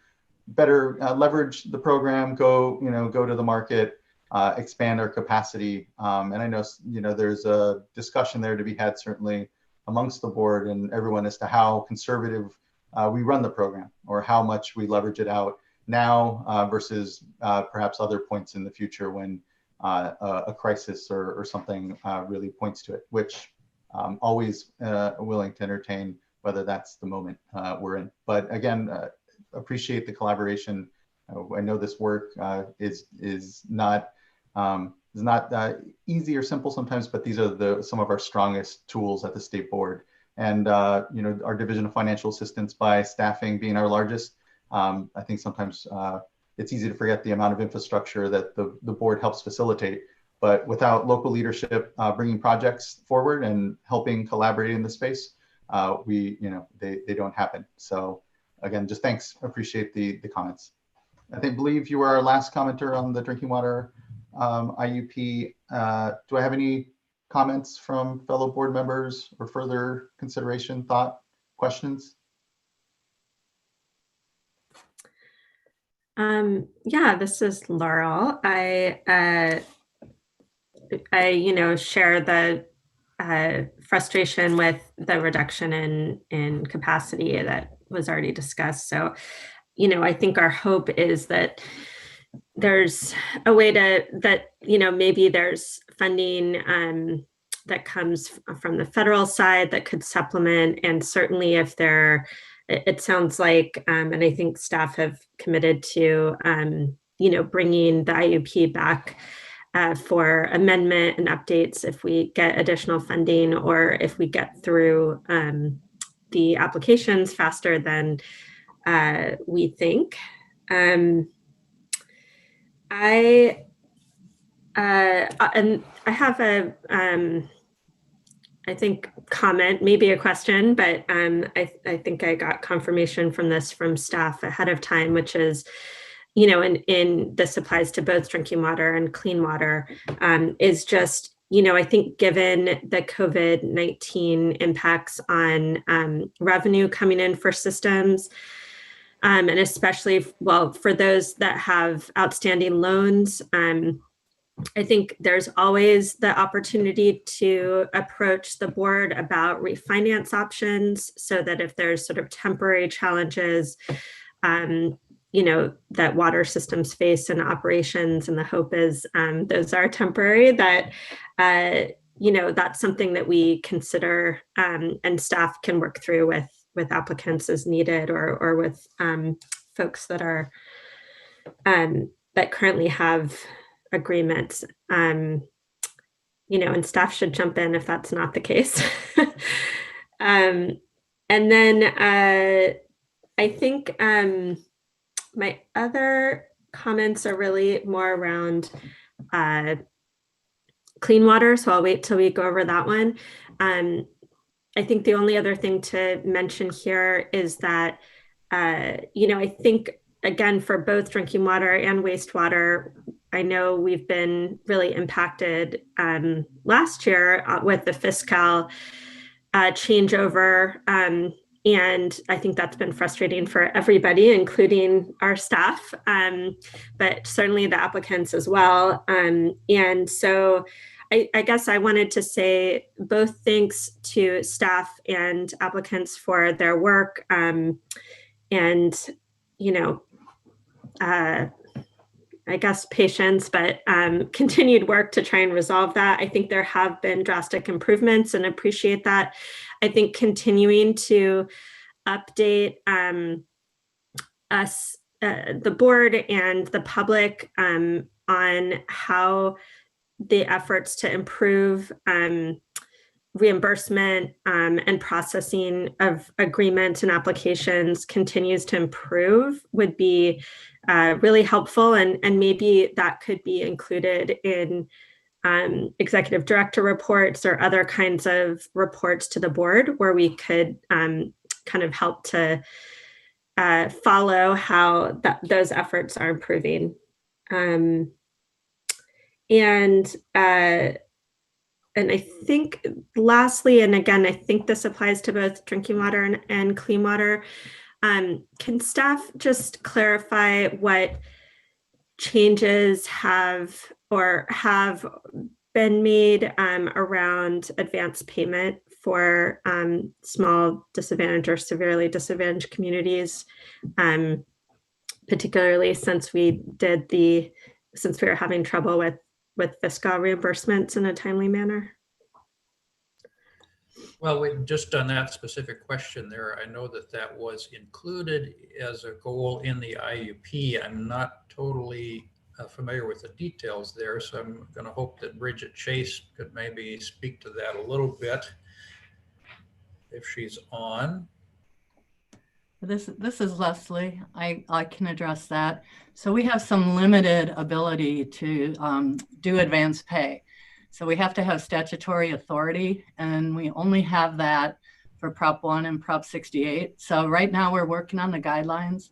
[SPEAKER 2] better leverage the program, go to the market, expand our capacity. And I know, there's a discussion there to be had certainly amongst the board and everyone as to how conservative we run the program, or how much we leverage it out now versus perhaps other points in the future when a crisis or something really points to it, which I'm always willing to entertain whether that's the moment we're in. But again, appreciate the collaboration I know this work is not easy or simple sometimes, but these are some of our strongest tools at the state board. And our Division of Financial Assistance by staffing being our largest, I think sometimes it's easy to forget the amount of infrastructure that the board helps facilitate. But without local leadership bringing projects forward and helping collaborate in the space, they don't happen. So again, just thanks. Appreciate the comments. Believe you were our last commenter on the drinking water IUP. Do I have any comments from fellow board members or further consideration, thought, questions?
[SPEAKER 22] Yeah, this is Laurel. I share the frustration with the reduction in capacity that was already discussed. So, I think our hope is that there's a way maybe there's funding that comes from the federal side that could supplement. And certainly if it sounds like, and I think staff have committed to, bringing the IUP back for amendment and updates if we get additional funding, or if we get through the applications faster than we think. And I have a, I think comment, maybe a question, but I think I got confirmation from this from staff ahead of time, which is, and this applies to both drinking water and clean water, is just, I think given the COVID-19 impacts on revenue coming in for systems, and especially, for those that have outstanding loans, I think there's always the opportunity to approach the board about refinance options, so that if there's sort of temporary challenges, that water systems face in operations, and the hope is those are temporary, that, that's something that we consider, and staff can work through with applicants as needed, or with folks that are, that currently have agreements, and staff should jump in if that's not the case. And then I think my other comments are really more around clean water, so I'll wait till we go over that one. I think the only other thing to mention here is that, I think, again, for both drinking water and wastewater, I know we've been really impacted last year with the fiscal changeover. And I think that's been frustrating for everybody, including our staff, but certainly the applicants as well. And so I guess I wanted to say both thanks to staff and applicants for their work, and, I guess patience, but continued work to try and resolve that. I think there have been drastic improvements, and appreciate that. I think continuing to update us, the board and the public, on how the efforts to improve reimbursement and processing of agreements and applications continues to improve would be really helpful. And maybe that could be included in executive director reports or other kinds of reports to the board, where we could kind of help to follow how those efforts are improving. And I think lastly, and again, I think this applies to both drinking water and clean water, can staff just clarify what changes have been made around advance payment for small disadvantaged or severely disadvantaged communities, particularly since we were having trouble with fiscal reimbursements in a timely manner?
[SPEAKER 8] Well, just on that specific question there, I know that that was included as a goal in the IUP. I'm not totally familiar with the details there, so I'm going to hope that Bridget Chase could maybe speak to that a little bit if she's on.
[SPEAKER 3] This is Leslie. I can address that. So we have some limited ability to do advanced pay. So we have to have statutory authority, and we only have that for Prop 1 and Prop 68. So right now we're working on the guidelines,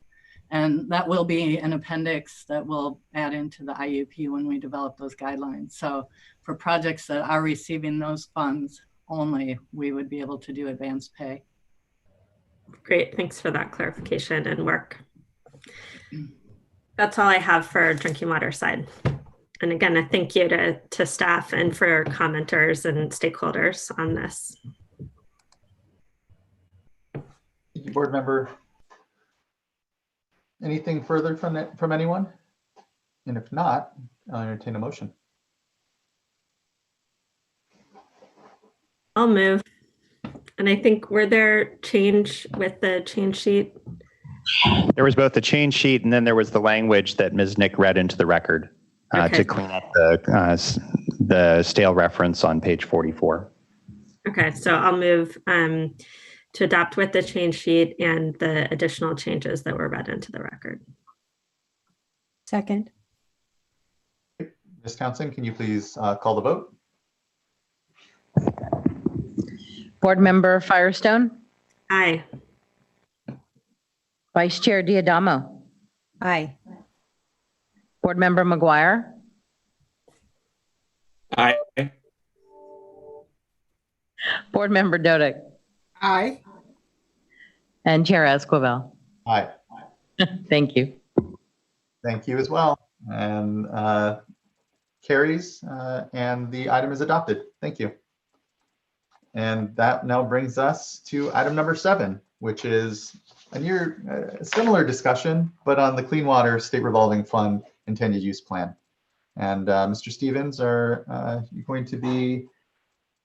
[SPEAKER 3] and that will be an appendix that we'll add into the IUP when we develop those guidelines. So for projects that are receiving those funds only, we would be able to do advanced pay.
[SPEAKER 22] Great, thanks for that clarification and work. That's all I have for drinking water side. And again, a thank you to staff and for commenters and stakeholders on this.
[SPEAKER 2] Thank you, board member. Anything further from anyone? And if not, I'll entertain a motion.
[SPEAKER 22] I'll move. And I think, were there change with the change sheet?
[SPEAKER 1] There was both the change sheet and then there was the language that Ms. Nick read into the record to clean up the stale reference on page 44.
[SPEAKER 22] Okay, so I'll move to adopt with the change sheet and the additional changes that were read into the record.
[SPEAKER 4] Second.
[SPEAKER 2] Ms. Townsend, can you please call the vote?
[SPEAKER 5] Board Member Firestone.
[SPEAKER 22] Aye.
[SPEAKER 5] Vice Chair Diadamo.
[SPEAKER 4] Aye.
[SPEAKER 5] Board Member McGuire.
[SPEAKER 21] Aye.
[SPEAKER 5] Board Member Dodick.
[SPEAKER 20] Aye.
[SPEAKER 5] And Chair Esquivel.
[SPEAKER 2] Aye.
[SPEAKER 5] Thank you.
[SPEAKER 2] Thank you as well. And carries and the item is adopted. Thank you. And that now brings us to item number 7, which is a similar discussion, but on the Clean Water State Revolving Fund intended use plan. And Mr. Stevens, are you going to be,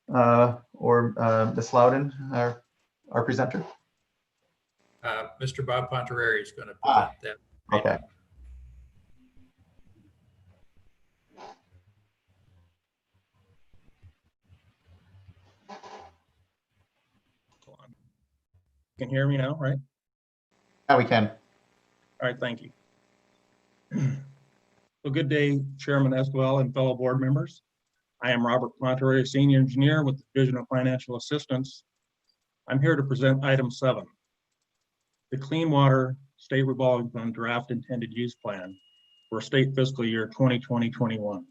[SPEAKER 2] or Ms. Loudon, our presenter?
[SPEAKER 8] Mr. Bob Pontareri is going to present that.
[SPEAKER 2] Okay.
[SPEAKER 12] You can hear me now, right?
[SPEAKER 2] Yeah, we can.
[SPEAKER 12] All right, thank you. So good day, Chairman Esquivel and fellow board members. I am Robert Monterey, Senior Engineer with the Division of Financial Assistance. I'm here to present item 7, the Clean Water State Revolving Fund Draft Intended Use Plan for state fiscal year 2020-21.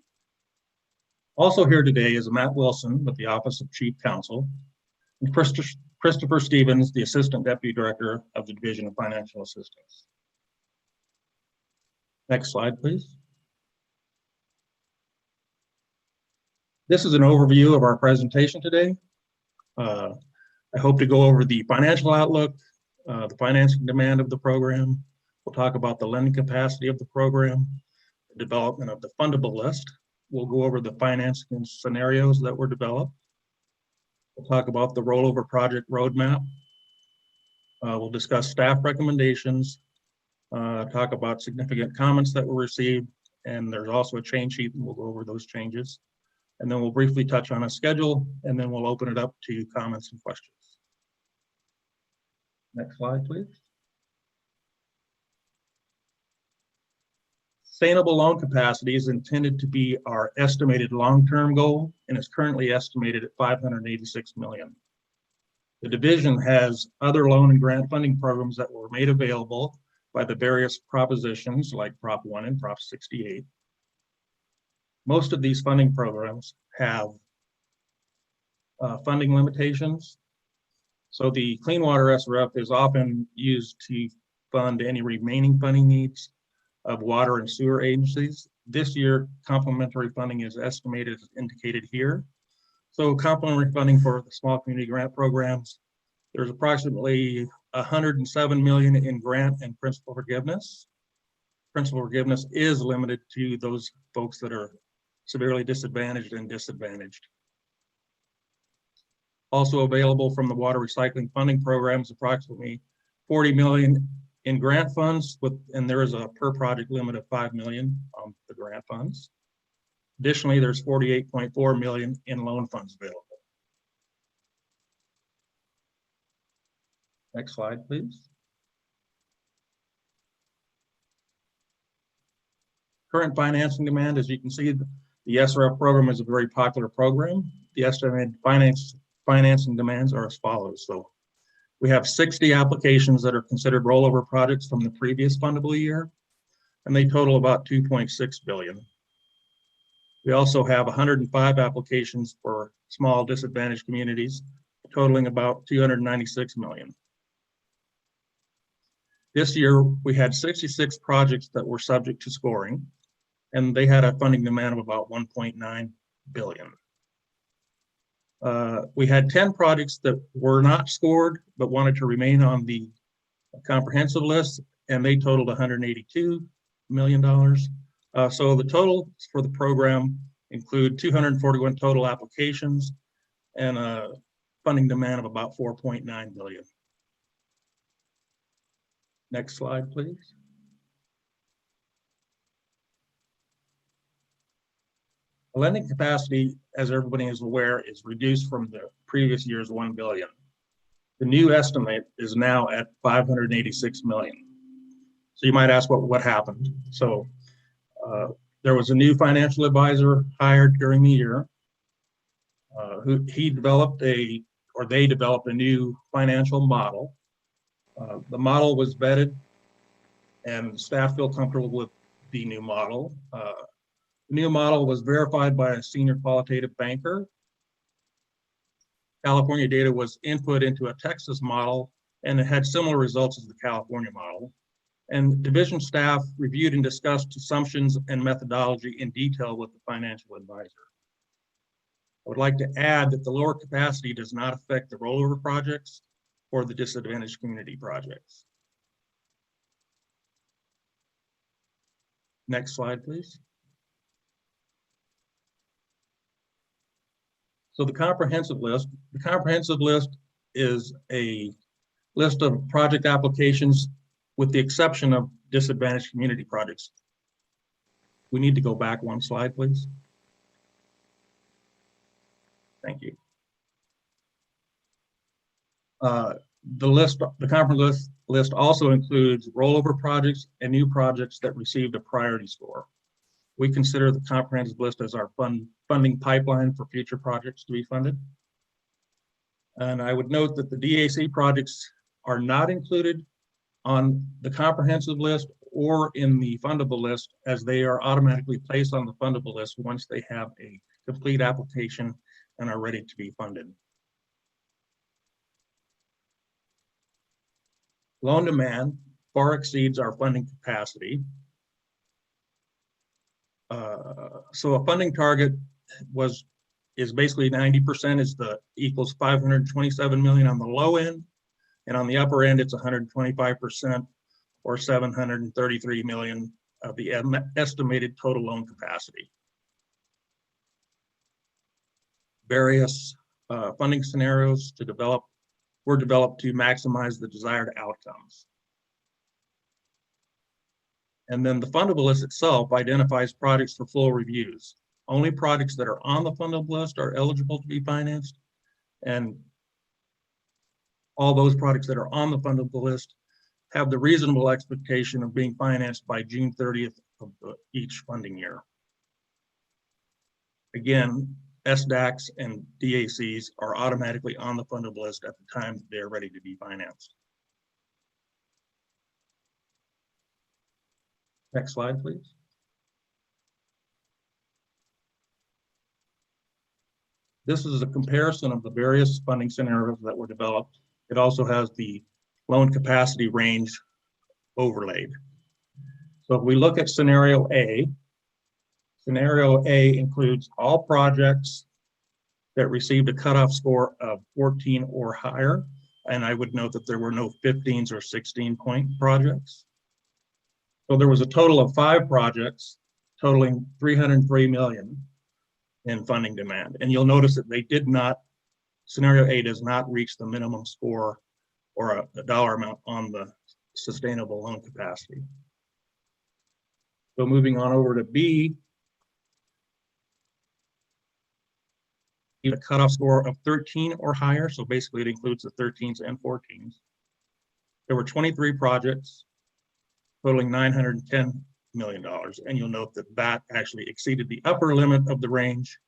[SPEAKER 12] Also here today is Matt Wilson with the Office of Chief Counsel, and Christopher Stevens, the Assistant Deputy Director of the Division of Financial Assistance. Next slide, please. This is an overview of our presentation today. I hope to go over the financial outlook, the financing demand of the program. We'll talk about the lending capacity of the program, the development of the fundable list. We'll go over the financing scenarios that were developed. We'll talk about the rollover project roadmap. We'll discuss staff recommendations, talk about significant comments that were received, and there's also a change sheet, and we'll go over those changes. And then we'll briefly touch on a schedule, and then we'll open it up to comments and questions. Next slide, please. Sustainable loan capacity is intended to be our estimated long-term goal and is currently estimated at $586 million. The division has other loan and grant funding programs that were made available by the various propositions like Prop 1 and Prop 68. Most of these funding programs have funding limitations. So the Clean Water SRF is often used to fund any remaining funding needs of water and sewer agencies. This year, complementary funding is estimated as indicated here. So complementary funding for the small community grant programs, there's approximately $107 million in grant and principal forgiveness. Principal forgiveness is limited to those folks that are severely disadvantaged and disadvantaged. Also available from the water recycling funding program is approximately 40 million in grant funds, and there is a per project limit of 5 million on the grant funds. Additionally, there's 48.4 million in loan funds available. Next slide, please. Current financing demand, as you can see, the SRF program is a very popular program. The estimated financing demands are as follows. So we have 60 applications that are considered rollover projects from the previous fundable year, and they total about 2.6 billion. We also have 105 applications for small disadvantaged communities, totaling about 296 million. This year, we had 66 projects that were subject to scoring, and they had a funding demand of about 1.9 billion. We had 10 projects that were not scored, but wanted to remain on the comprehensive list, and they totaled $182 million. So the total for the program include 241 total applications and a funding demand of about 4.9 billion. Next slide, please. The lending capacity, as everybody is aware, is reduced from the previous year's 1 billion. The new estimate is now at 586 million. So you might ask what happened. So there was a new financial advisor hired during the year. They developed a new financial model. The model was vetted and staff feel comfortable with the new model. The new model was verified by a senior qualitative banker. California data was input into a Texas model, and it had similar results as the California model. And division staff reviewed and discussed assumptions and methodology in detail with the financial advisor. I would like to add that the lower capacity does not affect the rollover projects or the disadvantaged community projects. Next slide, please. So the comprehensive list is a list of project applications with the exception of disadvantaged community projects. We need to go back one slide, please. Thank you. The comprehensive list also includes rollover projects and new projects that received a priority score. We consider the comprehensive list as our funding pipeline for future projects to be funded. And I would note that the DAC projects are not included on the comprehensive list or in the fundable list, as they are automatically placed on the fundable list once they have a complete application and are ready to be funded. Loan demand far exceeds our funding capacity. So a funding target is basically 90% equals 527 million on the low end, and on the upper end it's 125% or 733 million of the estimated total loan capacity. Various funding scenarios were developed to maximize the desired outcomes. And then the fundable list itself identifies projects for full reviews. Only projects that are on the fundable list are eligible to be financed, and all those projects that are on the fundable list have the reasonable expectation of being financed by June 30th of each funding year. Again, SDACs and DACs are automatically on the fundable list at the time they're ready to be financed. Next slide, please. This is a comparison of the various funding scenarios that were developed. It also has the loan capacity range overlaid. So if we look at scenario A includes all projects that received a cutoff score of 14 or higher. And I would note that there were no 15s or 16-point projects. So there was a total of 5 projects totaling 303 million in funding demand. And you'll notice that they did not scenario A does not reach the minimum score or a dollar amount on the sustainable loan capacity. So moving on over to B, a cutoff score of 13 or higher. So basically it includes the 13s and 14s. There were 23 projects totaling $910 million. And you'll note that that actually exceeded the upper limit of the range.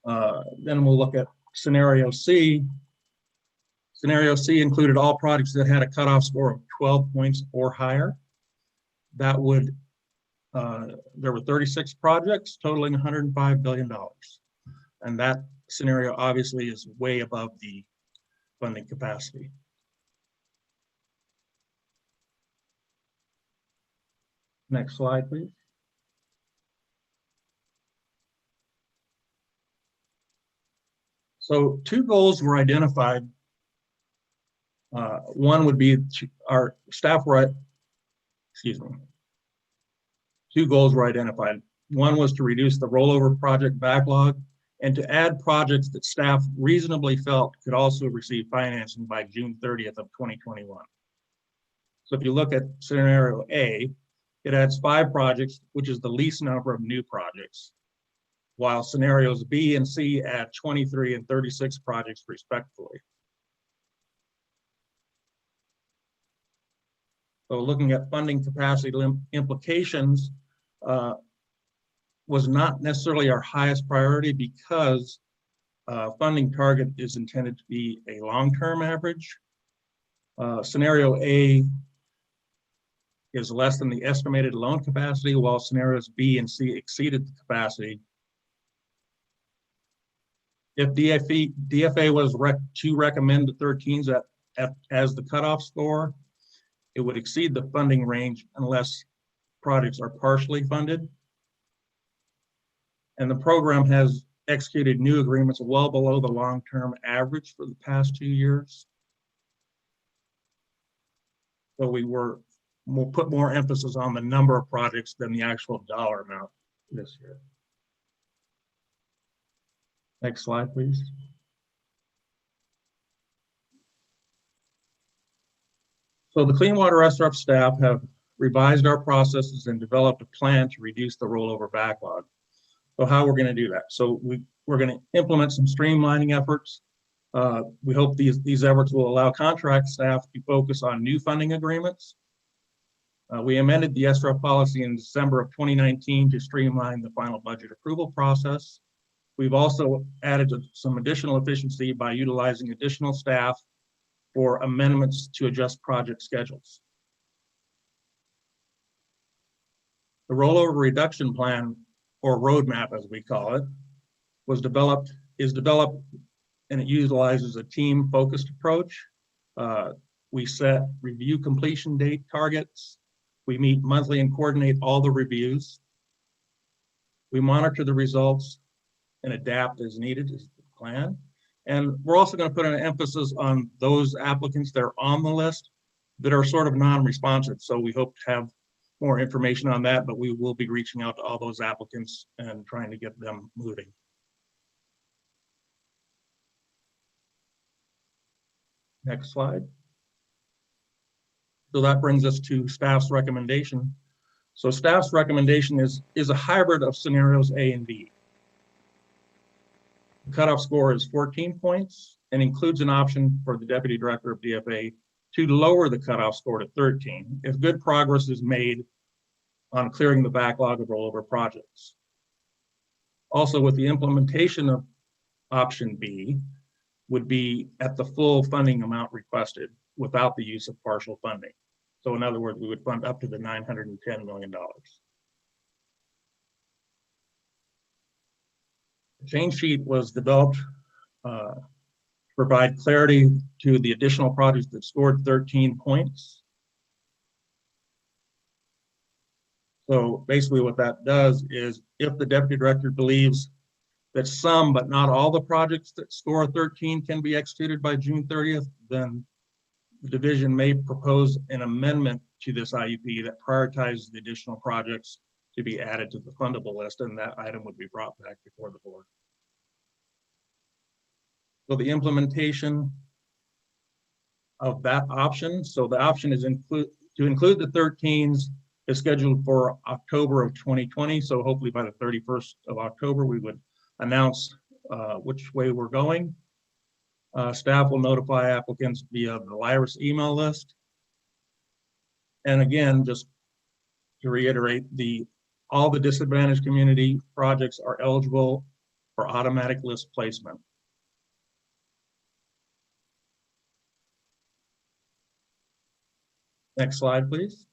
[SPEAKER 12] Then we'll look at scenario C. Scenario C included all projects that had a cutoff score of 12 points or higher. That would, there were 36 projects totaling $105 billion. And that scenario obviously is way above the funding capacity. Next slide, please. So two goals were identified. One would be our staff were, two goals were identified. One was to reduce the rollover project backlog and to add projects that staff reasonably felt could also receive financing by June 30th of 2021. So if you look at scenario A, it adds 5 projects, which is the least number of new projects, while scenarios B and C add 23 and 36 projects respectively. So looking at funding capacity implications was not necessarily our highest priority because funding target is intended to be a long-term average. Scenario A is less than the estimated loan capacity, while scenarios B and C exceeded the capacity. If DFA was to recommend the 13s as the cutoff score, it would exceed the funding range unless projects are partially funded. And the program has executed new agreements well below the long-term average for the past 2 years. So we'll put more emphasis on the number of projects than the actual dollar amount this year. Next slide, please. So the Clean Water SRF staff have revised our processes and developed a plan to reduce the rollover backlog. So how we're going to do that? So we're going to implement some streamlining efforts. We hope these efforts will allow contract staff to focus on new funding agreements. We amended the SRF policy in December of 2019 to streamline the final budget approval process. We've also added some additional efficiency by utilizing additional staff for amendments to adjust project schedules. The rollover reduction plan, or roadmap as we call it, is developed and it utilizes a team-focused approach. We set review completion date targets. We meet monthly and coordinate all the reviews. We monitor the results and adapt as needed is the plan. And we're also going to put an emphasis on those applicants that are on the list that are sort of non-responsive. So we hope to have more information on that, but we will be reaching out to all those applicants and trying to get them moving. Next slide. So that brings us to staff's recommendation. So staff's recommendation is a hybrid of scenarios A and B. The cutoff score is 14 points and includes an option for the Deputy Director of DFA to lower the cutoff score to 13 if good progress is made on clearing the backlog of rollover projects. Also, with the implementation of option B would be at the full funding amount requested without the use of partial funding. So in other words, we would fund up to the $910 million. The change sheet was developed to provide clarity to the additional projects that scored 13 points. So basically what that does is if the Deputy Director believes that some but not all the projects that score 13 can be executed by June 30th, then the division may propose an amendment to this IUP that prioritizes the additional projects to be added to the fundable list, and that item would be brought back before the board. So the implementation of that option. So the option is to include the 13s is scheduled for October of 2020. So hopefully by the 31st of October, we would announce which way we're going. Staff will notify applicants via the LIRIS email list. And again, just to reiterate, all the disadvantaged community projects are eligible for automatic list placement. Next slide, please.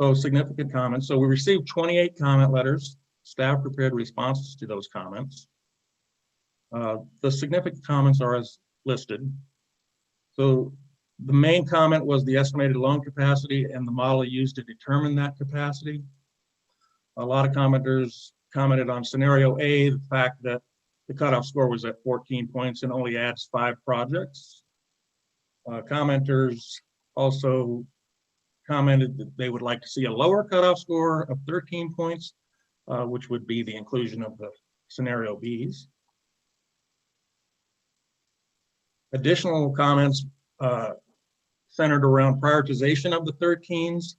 [SPEAKER 12] So significant comments. So we received 28 comment letters. Staff prepared responses to those comments. The significant comments are as listed. So the main comment was the estimated loan capacity and the model used to determine that capacity. A lot of commenters commented on scenario A, the fact that the cutoff score was at 14 points and only adds 5 projects. Commenters also commented that they would like to see a lower cutoff score of 13 points, which would be the inclusion of the scenario Bs. Additional comments centered around prioritization of the 13s,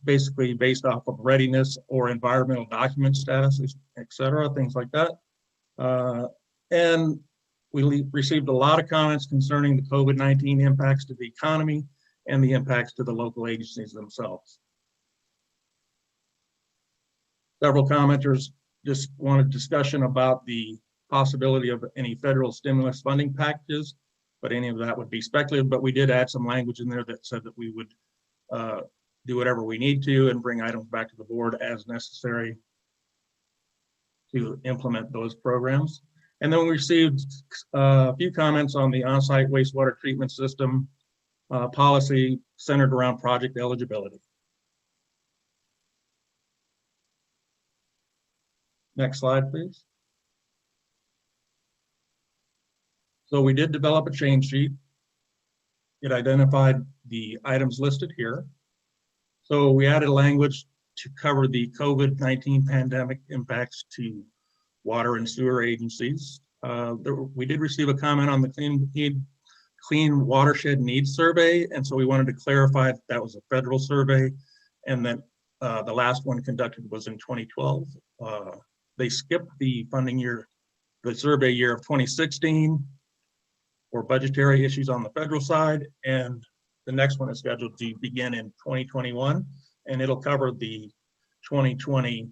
[SPEAKER 12] basically based off of readiness or environmental document status, et cetera, things like that. And we received a lot of comments concerning the COVID-19 impacts to the economy and the impacts to the local agencies themselves. Several commenters just wanted discussion about the possibility of any federal stimulus funding packages, but any of that would be speculative. But we did add some language in there that said that we would do whatever we need to and bring items back to the board as necessary to implement those programs. And then we received a few comments on the on-site wastewater treatment system policy centered around project eligibility. Next slide, please. So we did develop a change sheet. It identified the items listed here. So we added language to cover the COVID-19 pandemic impacts to water and sewer agencies. We did receive a comment on the Clean Watershed Needs Survey, and so we wanted to clarify that that was a federal survey and that the last one conducted was in 2012. They skipped the funding year, the survey year of 2016 for budgetary issues on the federal side, and the next one is scheduled to begin in 2021, and it'll cover the 2020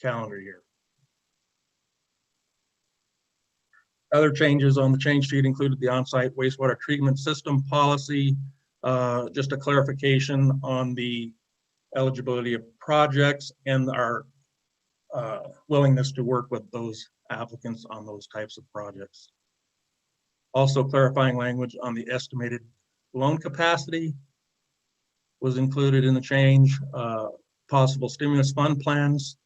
[SPEAKER 12] calendar year. Other changes on the change sheet included the on-site wastewater treatment system policy, just a clarification on the eligibility of projects and our willingness to work with those applicants on those types of projects. Also clarifying language on the estimated loan capacity was included in the change, possible stimulus fund plans,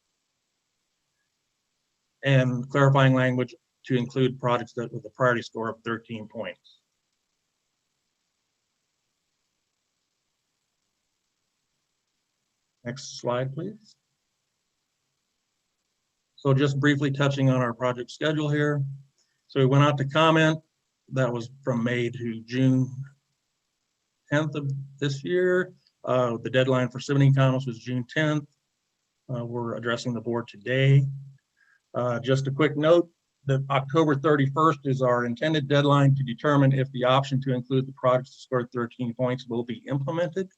[SPEAKER 12] and clarifying language to include projects that with a priority score of 13 points. Next slide, please. So just briefly touching on our project schedule here. So we went out to comment. That was from May to June 10th of this year. The deadline for submitting comments was June 10th. We're addressing the board today. Just a quick note that October 31st is our intended deadline to determine if the option to include the projects to score 13 points will be implemented.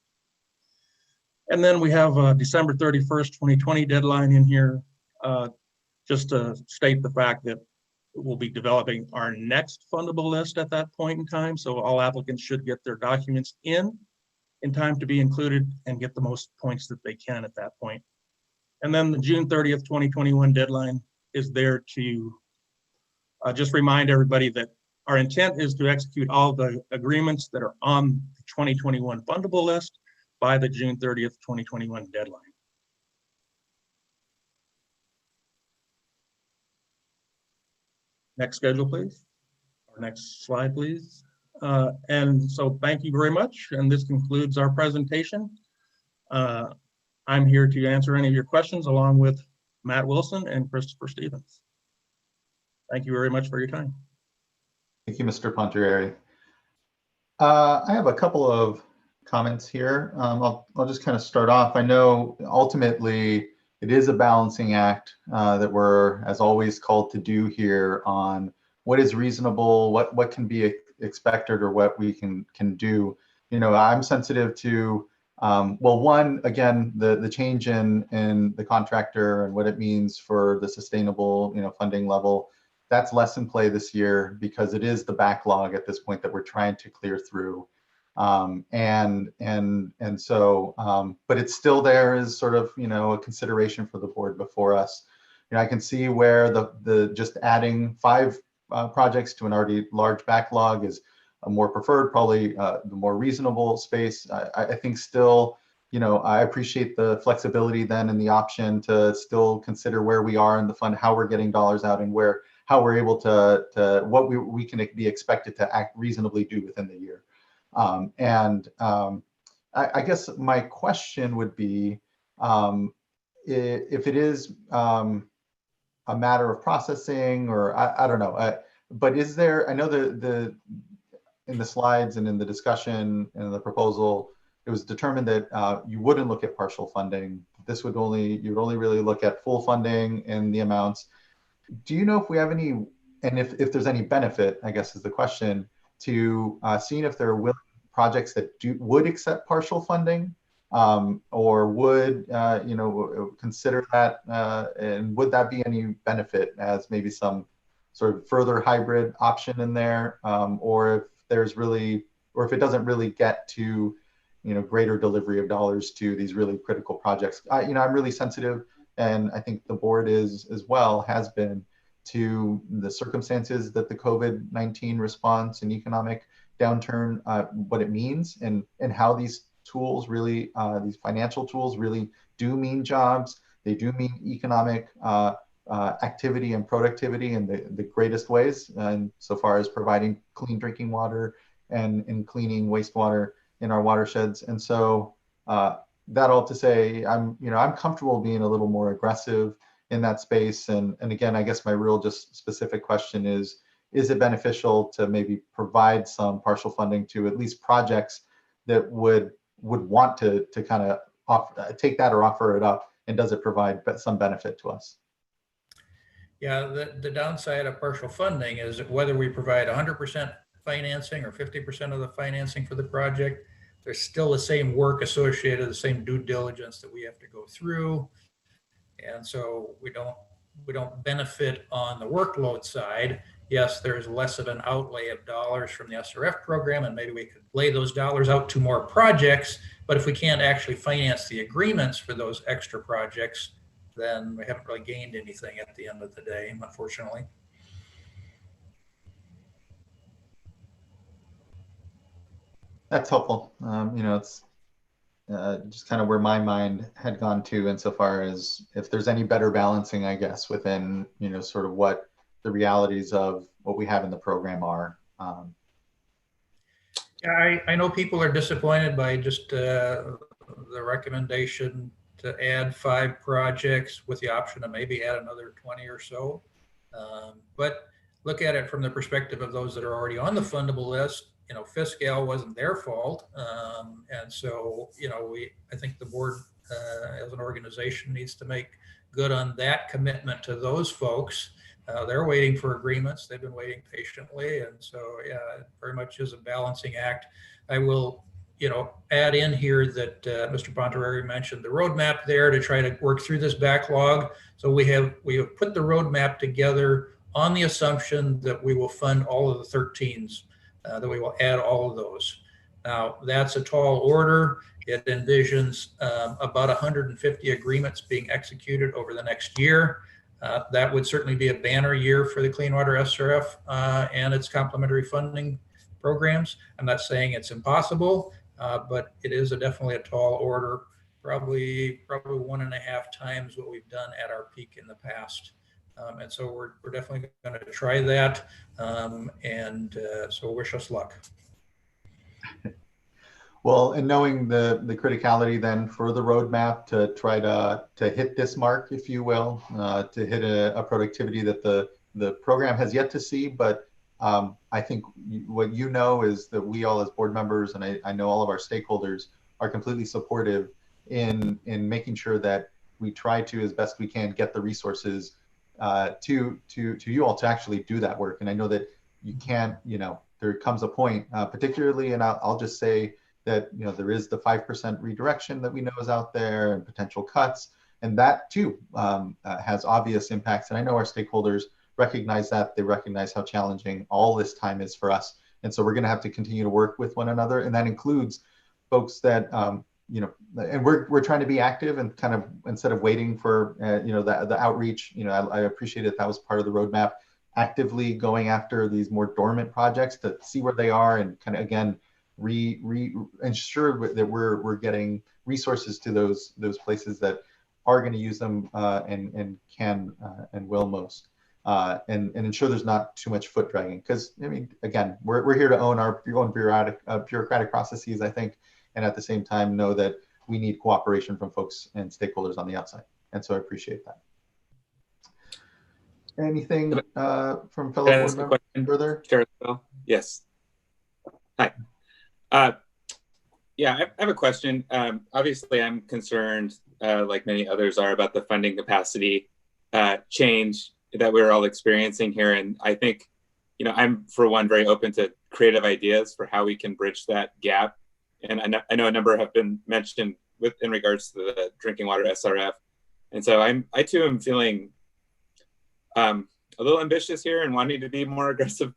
[SPEAKER 12] And then we have a December 31st, 2020 deadline in here, just to state the fact that we'll be developing our next fundable list at that point in time. So all applicants should get their documents in time to be included and get the most points that they can at that point. And then the June 30th, 2021 deadline is there to just remind everybody that our intent is to execute all the agreements that are on the 2021 fundable list by the June 30th, 2021 deadline. Next schedule, please. Or next slide, please. And so thank you very much. And this concludes our presentation. I'm here to answer any of your questions along with Matt Wilson, and Christopher Stevens. Thank you very much for your time.
[SPEAKER 2] Thank you, Mr. Pontareri. I have a couple of comments here. I'll just kind of start off. I know ultimately it is a balancing act that we're, as always, called to do here on what is reasonable, what can be expected, or what we can do. You know, I'm sensitive to, well, one, again, the change in the contractor and what it means for the sustainable, funding level. That's less in play this year because it is the backlog at this point that we're trying to clear through. And so, but it's still there as sort of, a consideration for the board before us. I can see where the just adding 5 projects to an already large backlog is a more preferred, probably the more reasonable space. I think still, I appreciate the flexibility then and the option to still consider where we are in the fund, how we're getting dollars out, and how we're able to what we can be expected to act reasonably do within the year. I guess my question would be, if it is a matter of processing, or I don't know, but is there, I know in the slides and in the discussion and the proposal, it was determined that you wouldn't look at partial funding. You'd only really look at full funding and the amounts. Do you know if we have any, and if there's any benefit, I guess is the question, to seeing if there are projects that would accept partial funding, or would consider that, and would that be any benefit as maybe some sort of further hybrid option in there, or if there's really, or if it doesn't really get to greater delivery of dollars to these really critical projects. I'm really sensitive, and I think the board is as well, has been, to the circumstances that the COVID-19 response and economic downturn, what it means, and how these tools really, these financial tools really do mean jobs. They do mean economic activity and productivity in the greatest ways, and so far as providing clean drinking water and cleaning wastewater in our watersheds. And so that all to say, I'm comfortable being a little more aggressive in that space. And again, I guess my real just specific question is it beneficial to maybe provide some partial funding to at least projects that would want to kind of take that or offer it up, and does it provide some benefit to us?
[SPEAKER 8] Yeah, the downside of partial funding is that whether we provide 100% financing or 50% of the financing for the project, there's still the same work associated, the same due diligence that we have to go through. And so we don't benefit on the workload side. Yes, there's less of an outlay of dollars from the SRF program, and maybe we could lay those dollars out to more projects. But if we can't actually finance the agreements for those extra projects, then we haven't really gained anything at the end of the day, unfortunately.
[SPEAKER 2] That's helpful. It's just kind of where my mind had gone to, insofar as if there's any better balancing, I guess, within, sort of what the realities of what we have in the program are.
[SPEAKER 8] Yeah, I know people are disappointed by just the recommendation to add 5 projects with the option to maybe add another 20 or so. But look at it from the perspective of those that are already on the fundable list. Fiscal wasn't their fault. And so, I think the board as an organization needs to make good on that commitment to those folks. They're waiting for agreements. They've been waiting patiently. And so, yeah, it very much is a balancing act. I will, add in here that Mr. Pontareri mentioned the roadmap there to try to work through this backlog. So we have put the roadmap together on the assumption that we will fund all of the 13s, that we will add all of those. Now, that's a tall order. It envisions about 150 agreements being executed over the next year. That would certainly be a banner year for the Clean Water SRF and its complementary funding programs. I'm not saying it's impossible, but it is definitely a tall order, probably 1.5 times what we've done at our peak in the past. And so we're definitely going to try that. So wish us luck.
[SPEAKER 2] Well, and knowing the criticality then for the roadmap to try to hit this mark, if you will, to hit a productivity that the program has yet to see. But I think what you know is that we all as board members, and I know all of our stakeholders, are completely supportive in making sure that we try to, as best we can, get the resources to you all to actually do that work. And I know that you can't, there comes a point, particularly, and I'll just say that, there is the 5% redirection that we know is out there and potential cuts. And that too has obvious impacts. And I know our stakeholders recognize that. They recognize how challenging all this time is for us. And so we're going to have to continue to work with one another. And that includes folks that, and we're trying to be active and kind of, instead of waiting for, the outreach, I appreciate that was part of the roadmap, actively going after these more dormant projects to see where they are and kind of, again, ensure that we're getting resources to those places that are going to use them and can and will most, and ensure there's not too much foot dragging. Because again, we're here to own our own bureaucratic processes, I think, and at the same time know that we need cooperation from folks and stakeholders on the outside. And so I appreciate that. Anything from fellow board members further?
[SPEAKER 21] Chair, yes. Hi. Yeah, I have a question. Obviously, I'm concerned, like many others are, about the funding capacity change that we're all experiencing here. And I think, I'm, for one, very open to creative ideas for how we can bridge that gap. And I know a number have been mentioned in regards to the drinking water SRF. And so I too am feeling a little ambitious here and wanting to be more aggressive.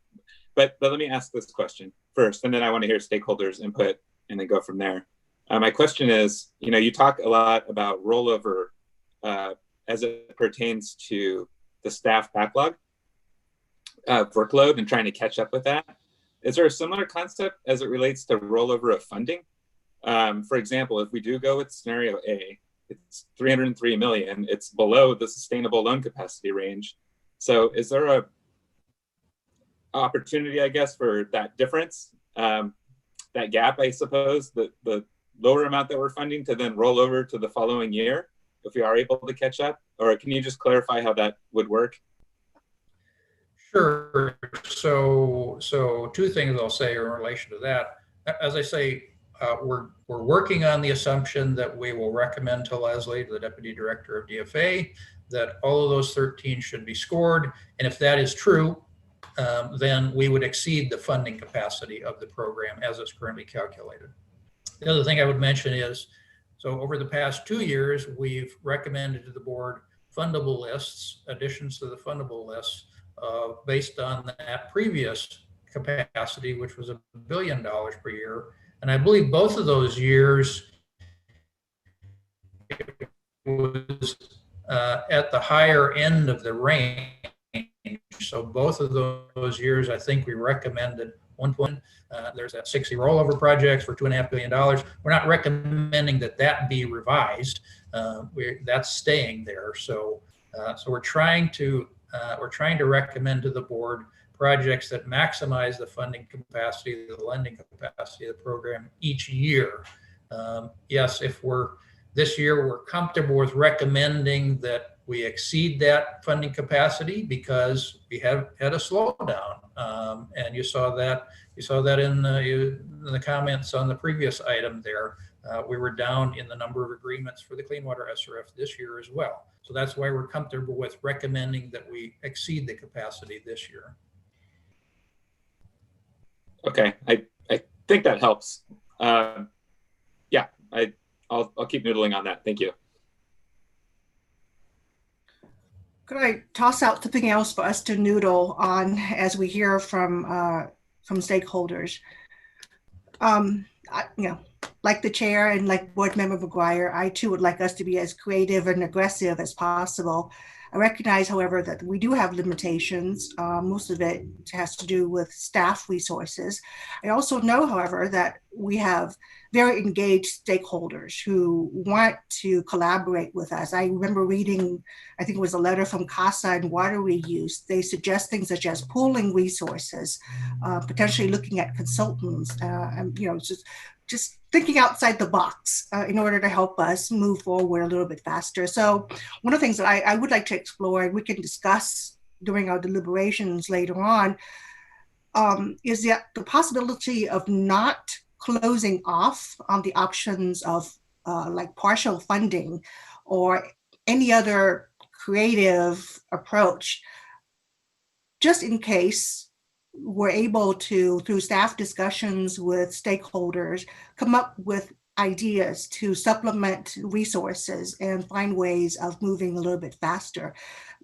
[SPEAKER 21] But let me ask this question first, and then I want to hear stakeholders' input and then go from there. My question is, you talk a lot about rollover as it pertains to the staff backlog workload and trying to catch up with that. Is there a similar concept as it relates to rollover of funding? For example, if we do go with scenario A, it's $303 million. It's below the sustainable loan capacity range. So is there a opportunity, I guess, for that difference, that gap, I suppose, the lower amount that we're funding to then roll over to the following year if we are able to catch up? Or can you just clarify how that would work?
[SPEAKER 8] Sure. So two things I'll say in relation to that. As I say, we're working on the assumption that we will recommend to Leslie, the Deputy Director of DFA, that all of those 13 should be scored. And if that is true, then we would exceed the funding capacity of the program as it's currently calculated. The other thing I would mention is, so over the past 2 years, we've recommended to the board fundable lists, additions to the fundable lists based on that previous capacity, which was $1 billion per year. And I believe both of those years it was at the higher end of the range. So both of those years, I think we recommended 1 there's that 60 rollover projects for $2.5 billion. We're not recommending that be revised. That's staying there. So we're trying to recommend to the board projects that maximize the funding capacity, the lending capacity of the program each year. Yes, if this year we're comfortable with recommending that we exceed that funding capacity because we have had a slowdown, and you saw that in the comments on the previous item there. We were down in the number of agreements for the clean water SRF this year as well. So that's why we're comfortable with recommending that we exceed the capacity this year.
[SPEAKER 21] Okay, I think that helps. Yeah, I'll keep noodling on that. Thank you.
[SPEAKER 20] Could I toss out something else for us to noodle on as we hear from stakeholders? Like the chair and like Board Member McGuire, I too would like us to be as creative and aggressive as possible. I recognize, however, that we do have limitations. Most of it has to do with staff resources. I also know, however, that we have very engaged stakeholders who want to collaborate with us. I remember reading, I think it was a letter from CASA and water reuse. They suggest things such as pooling resources, potentially looking at consultants, just just thinking outside the box in order to help us move forward a little bit faster. So one of the things that I would like to explore, and we can discuss during our deliberations later on, is the possibility of not closing off on the options of like partial funding or any other creative approach, just in case we're able to, through staff discussions with stakeholders, come up with ideas to supplement resources and find ways of moving a little bit faster.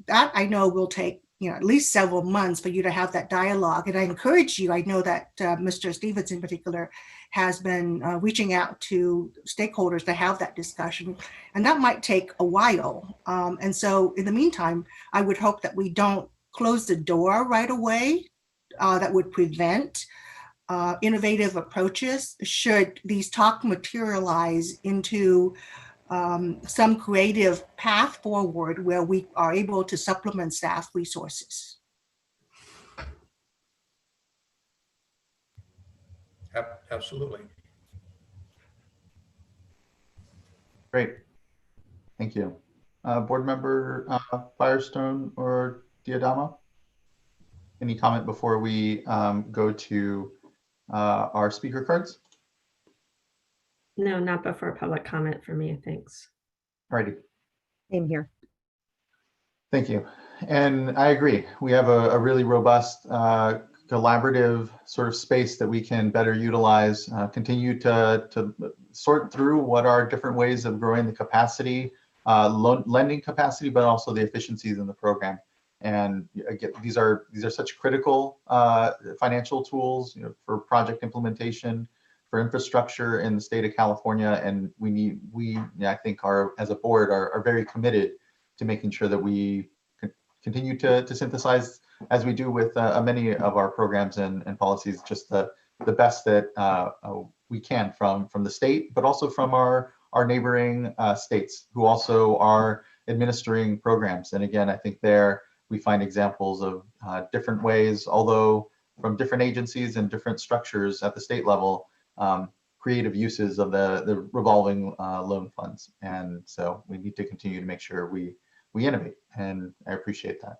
[SPEAKER 20] That I know will take at least several months for you to have that dialogue. And I encourage you, I know that Mr. Stevens in particular has been reaching out to stakeholders to have that discussion, and that might take a while. And so in the meantime, I would hope that we don't close the door right away. That would prevent innovative approaches should these talks materialize into some creative path forward where we are able to supplement staff resources.
[SPEAKER 8] Absolutely.
[SPEAKER 2] Great. Thank you. Board Member Firestone or Diadama? Any comment before we go to our speaker cards?
[SPEAKER 22] No, not before public comment for me, thanks.
[SPEAKER 2] All righty.
[SPEAKER 4] Same here.
[SPEAKER 2] Thank you. And I agree. We have a really robust collaborative sort of space that we can better utilize, continue to sort through what are different ways of growing the capacity, lending capacity, but also the efficiencies in the program. And again, these are such critical financial tools, for project implementation, for infrastructure in the state of California, and we I think as a board are very committed to making sure that we continue to synthesize, as we do with many of our programs and policies, just the best that we can from the state, but also from our neighboring states who also are administering programs. And again, I think there we find examples of different ways, although from different agencies and different structures at the state level, creative uses of the revolving loan funds. And so we need to continue to make sure we innovate, and I appreciate that.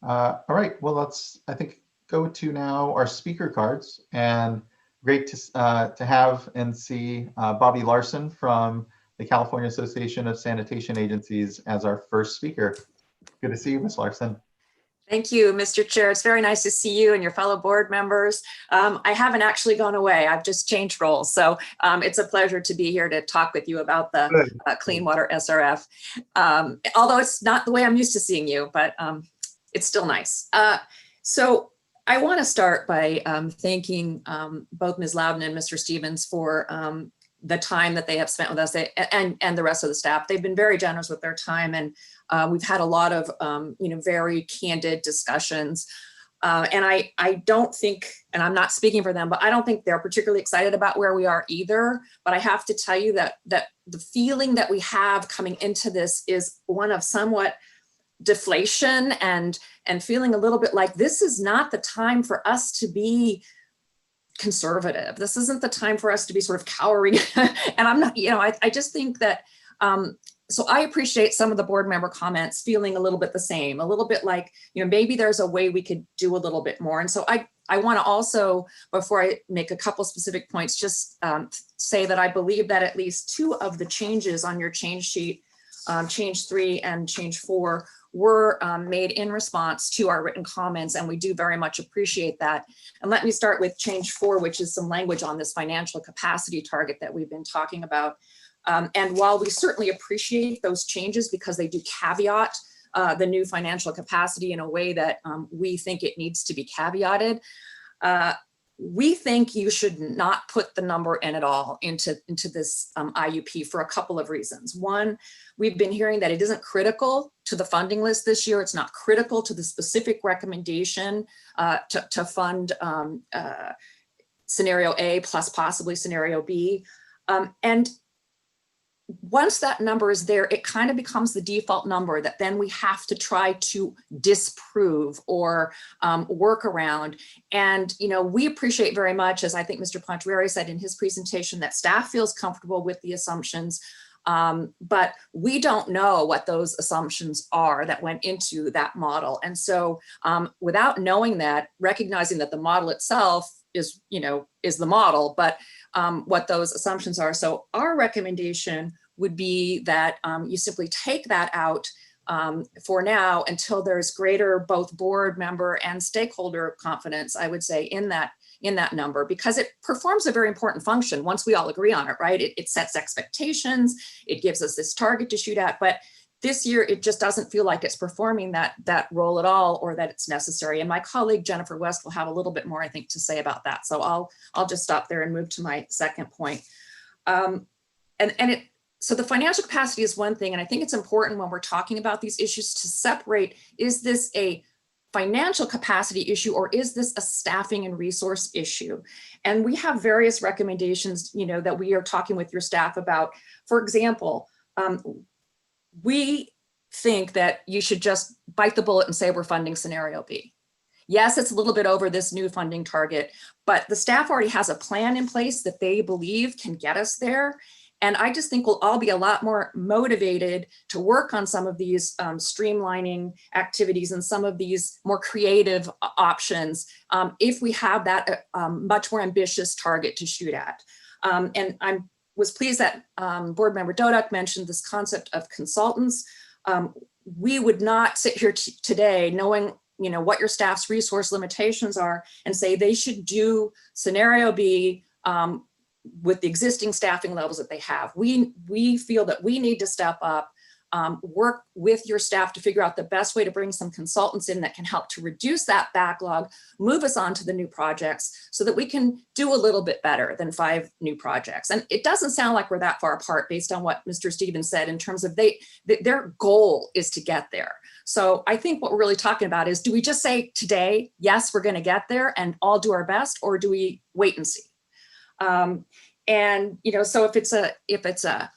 [SPEAKER 2] All right, well, let's, I think, go to now our speaker cards. And great to have and see Bobby Larson from the California Association of Sanitation Agencies as our first speaker. Good to see you, Ms. Larson.
[SPEAKER 13] Thank you, Mr. Chair. It's very nice to see you and your fellow board members. I haven't actually gone away. I've just changed roles. So it's a pleasure to be here to talk with you about the Clean Water SRF. Although it's not the way I'm used to seeing you, but it's still nice. So I want to start by thanking both Ms. Loudon and Mr. Stevens for the time that they have spent with us and the rest of the staff. They've been very generous with their time, and we've had a lot of very candid discussions. And I don't think, and I'm not speaking for them, but I don't think they're particularly excited about where we are either. But I have to tell you that the feeling that we have coming into this is one of somewhat deflation and feeling a little bit like this is not the time for us to be conservative. This isn't the time for us to be sort of cowering. And I'm not, I just think that, so I appreciate some of the board member comments feeling a little bit the same, a little bit like, maybe there's a way we could do a little bit more. And so I want to also, before I make a couple specific points, just say that I believe that at least two of the changes on your change sheet, change 3 and change 4, were made in response to our written comments, and we do very much appreciate that. And let me start with change 4, which is some language on this financial capacity target that we've been talking about. And while we certainly appreciate those changes because they do caveat the new financial capacity in a way that we think it needs to be caveated, we think you should not put the number in at all into this IUP for a couple of reasons. One, we've been hearing that it isn't critical to the funding list this year. It's not critical to the specific recommendation to fund scenario A plus possibly scenario B. And once that number is there, it kind of becomes the default number that then we have to try to disprove or work around. And, you know, we appreciate very much, as I think Mr. Pontuari said in his presentation, that staff feels comfortable with the assumptions. But we don't know what those assumptions are that went into that model. And so without knowing that, recognizing that the model itself is, you know, is the model, but what those assumptions are. So our recommendation would be that you simply take that out for now until there's greater both board member and stakeholder confidence, I would say, in that number, because it performs a very important function once we all agree on it, right? It sets expectations, it gives us this target to shoot at, but this year it just doesn't feel like it's performing that role at all, or that it's necessary. And my colleague Jennifer West will have a little bit more, I think, to say about that. So I'll just stop there and move to my second point. So the financial capacity is one thing, and I think it's important when we're talking about these issues to separate, is this a financial capacity issue or is this a staffing and resource issue? And we have various recommendations, you know, that we are talking with your staff about. For example, we think that you should just bite the bullet and say we're funding scenario B. Yes, it's a little bit over this new funding target, but the staff already has a plan in place that they believe can get us there. And I just think we'll all be a lot more motivated to work on some of these streamlining activities and some of these more creative options if we have that much more ambitious target to shoot at. And I was pleased that Board Member Dodak mentioned this concept of consultants. We would not sit here today knowing, you know, what your staff's resource limitations are and say they should do scenario B with the existing staffing levels that they have. We feel that we need to step up, work with your staff to figure out the best way to bring some consultants in that can help to reduce that backlog, move us on to the new projects so that we can do a little bit better than 5 new projects. And it doesn't sound like we're that far apart based on what Mr. Stevens said in terms of their goal is to get there. So I think what we're really talking about is, do we just say today, yes, we're going to get there and all do our best, or do we wait and see? And, you know, so if it's a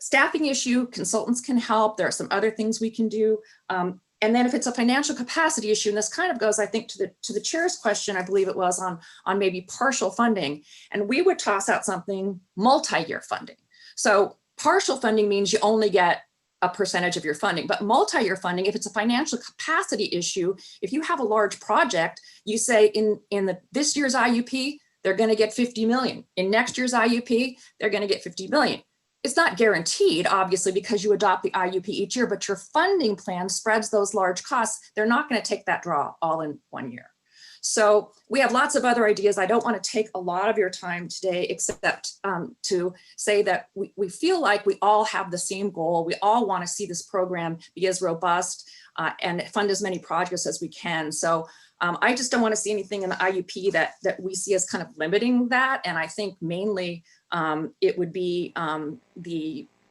[SPEAKER 13] staffing issue, consultants can help. There are some other things we can do. And then if it's a financial capacity issue, and this kind of goes, I think, to the chair's question, I believe it was on maybe partial funding, and we would toss out something multi-year funding. So partial funding means you only get a percentage of your funding, but multi-year funding, if it's a financial capacity issue, if you have a large project, you say in this year's IUP, they're going to get 50 million. In next year's IUP, they're going to get 50 million. It's not guaranteed, obviously, because you adopt the IUP each year, but your funding plan spreads those large costs. They're not going to take that draw all in one year. So we have lots of other ideas. I don't want to take a lot of your time today, except to say that we feel like we all have the same goal. We all want to see this program be as robust and fund as many projects as we can. So I just don't want to see anything in the IUP that we see as kind of limiting that. And I think mainly it would be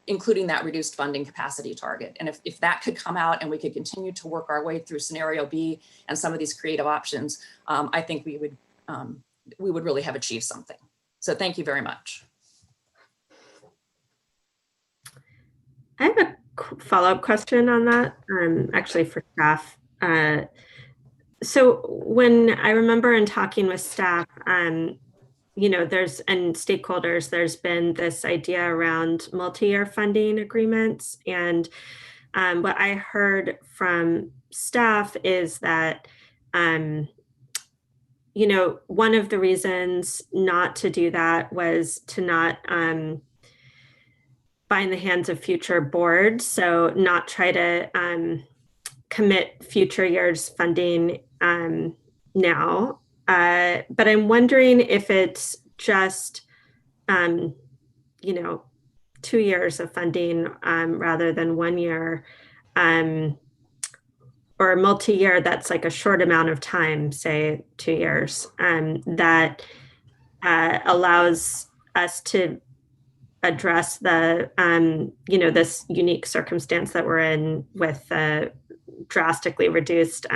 [SPEAKER 13] including that reduced funding capacity target. And if that could come out and we could continue to work our way through scenario B and some of these creative options, I think we would really have achieved something. So thank you very much.
[SPEAKER 22] I have a follow-up question on that, actually for staff. So when I remember in talking with staff, you know, and stakeholders, there's been this idea around multi-year funding agreements. And what I heard from staff is that, you know, one of the reasons not to do that was to not bind the hands of future boards. So not try to commit future years funding now. But I'm wondering if it's just, you know, 2 years of funding rather than 1 year, or multi-year that's like a short amount of time, say 2 years, that allows us to address the, you know, this unique circumstance that we're in with drastically reduced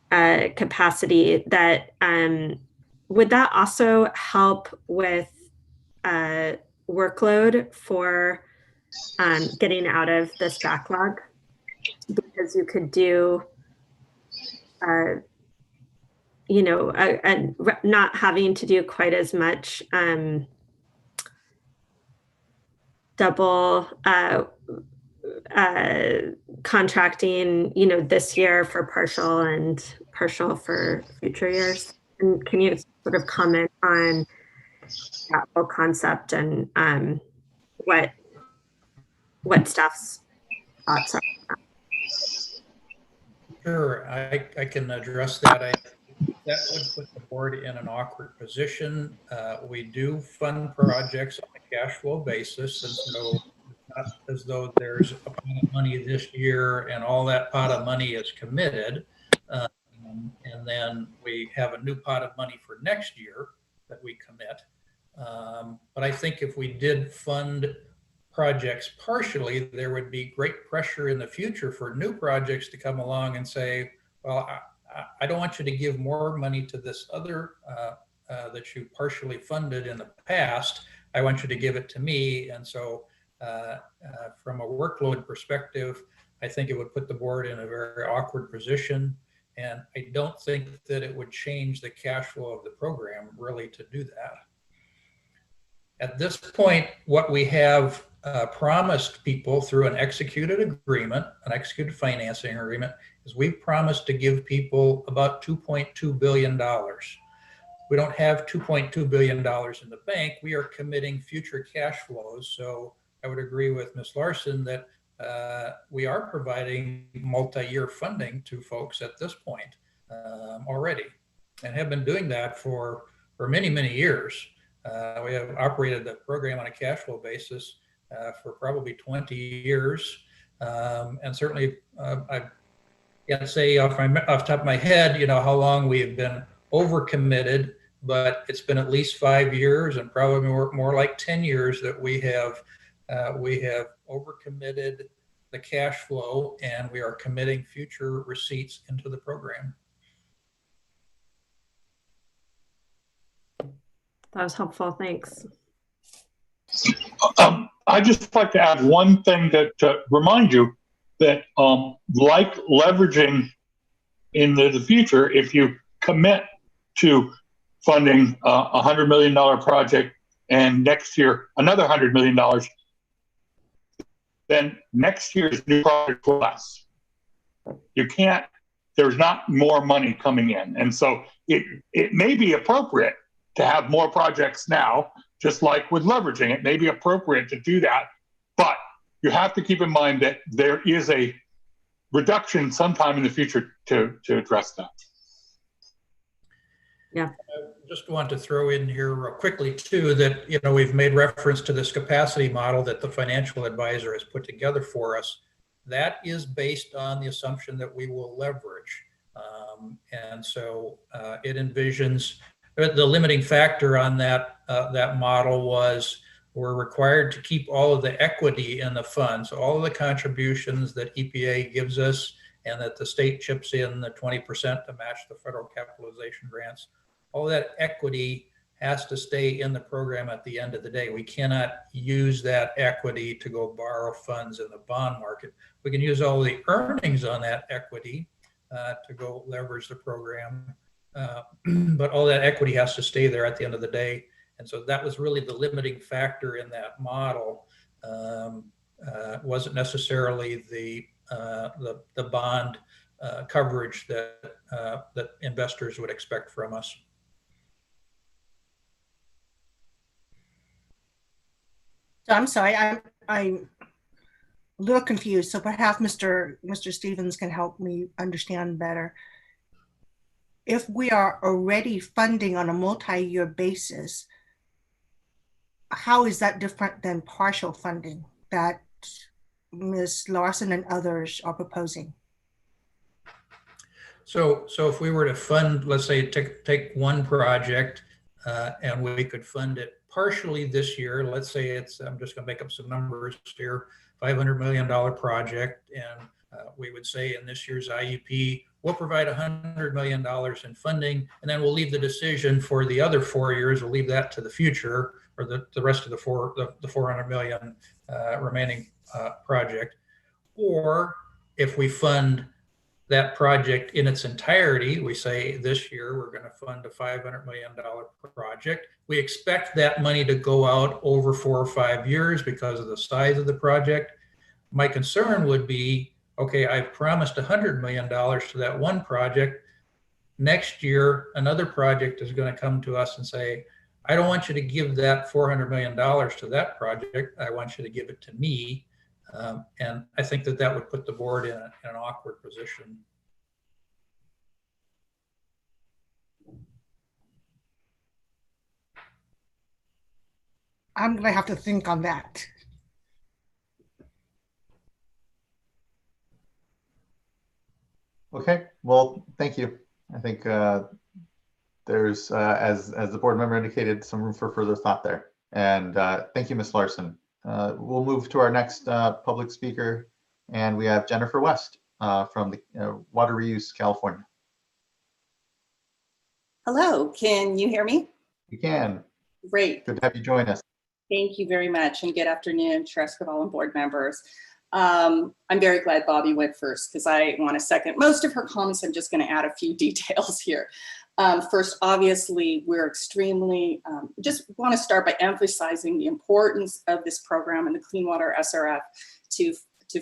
[SPEAKER 22] capacity. That would that also help with workload for getting out of this backlog, because you could do, you know, not having to do quite as much double contracting, you know, this year for partial and partial for future years. And can you sort of comment on that whole concept and what staff's thoughts are?
[SPEAKER 8] Sure, I can address that. That would put the board in an awkward position. We do fund projects on a cash flow basis, and so it's not as though there's a pot of money this year and all that pot of money is committed. And then we have a new pot of money for next year that we commit. But I think if we did fund projects partially, there would be great pressure in the future for new projects to come along and say, well, I don't want you to give more money to this other that you partially funded in the past. I want you to give it to me. And so from a workload perspective, I think it would put the board in a very awkward position. And I don't think that it would change the cash flow of the program really to do that. At this point, what we have promised people through an executed agreement, an executed financing agreement, is we've promised to give people about $2.2 billion. We don't have $2.2 billion in the bank. We are committing future cash flows. So I would agree with Ms. Larson that we are providing multi-year funding to folks at this point already, and have been doing that for many, many years. We have operated the program on a cash flow basis for probably 20 years. And certainly I can't say off the top of my head, you know, how long we have been overcommitted, but it's been at least 5 years and probably more like 10 years that we have overcommitted the cash flow, and we are committing future receipts into the program.
[SPEAKER 22] That was helpful. Thanks.
[SPEAKER 14] I'd just like to add one thing to remind you that like leveraging in the future, if you commit to funding a $100 million project and next year another $100 million, then next year's new project will less. You can't, there's not more money coming in. And so it may be appropriate to have more projects now, just like with leveraging. It may be appropriate to do that, but you have to keep in mind that there is a reduction sometime in the future to address that.
[SPEAKER 22] Yeah.
[SPEAKER 8] I just want to throw in here real quickly too that, you know, we've made reference to this capacity model that the financial advisor has put together for us. That is based on the assumption that we will leverage. And so it envisions the limiting factor on that model was we're required to keep all of the equity in the fund. So all of the contributions that EPA gives us and that the state chips in the 20% to match the federal capitalization grants, all that equity has to stay in the program at the end of the day. We cannot use that equity to go borrow funds in the bond market. We can use all the earnings on that equity to go leverage the program. But all that equity has to stay there at the end of the day. And so that was really the limiting factor in that model. Wasn't necessarily the bond coverage that investors would expect from us.
[SPEAKER 20] So I'm sorry, I'm a little confused. So perhaps Mr. Stevens can help me understand better. If we are already funding on a multi-year basis, how is that different than partial funding that Ms. Larson and others are proposing?
[SPEAKER 8] So if we were to fund, let's say, take one project and we could fund it partially this year, let's say it's, I'm just going to make up some numbers here, $500 million project, and we would say in this year's IUP, we'll provide $100 million in funding, and then we'll leave the decision for the other 4 years. We'll leave that to the future, or the rest of the 400 million remaining project. Or if we fund that project in its entirety, we say this year we're going to fund a $500 million project. We expect that money to go out over 4 or 5 years because of the size of the project. My concern would be, okay, I've promised $100 million to that one project. Next year, another project is going to come to us and say, I don't want you to give that $400 million to that project. I want you to give it to me. And I think that that would put the board in an awkward position.
[SPEAKER 20] I'm going to have to think on that.
[SPEAKER 2] Okay, well, thank you. I think there's, as the board member indicated, some room for further thought there. And thank you, Ms. Larson. We'll move to our next public speaker, and we have Jennifer West from the Water Reuse California.
[SPEAKER 7] Hello, can you hear me?
[SPEAKER 2] You can.
[SPEAKER 7] Great.
[SPEAKER 2] Good to have you join us.
[SPEAKER 7] Thank you very much, and good afternoon, Chair Escobar and board members. I'm very glad Bobby went first because I want to second most of her comments. I'm just going to add a few details here. First, obviously, we're extremely, just want to start by emphasizing the importance of this program and the Clean Water SRF to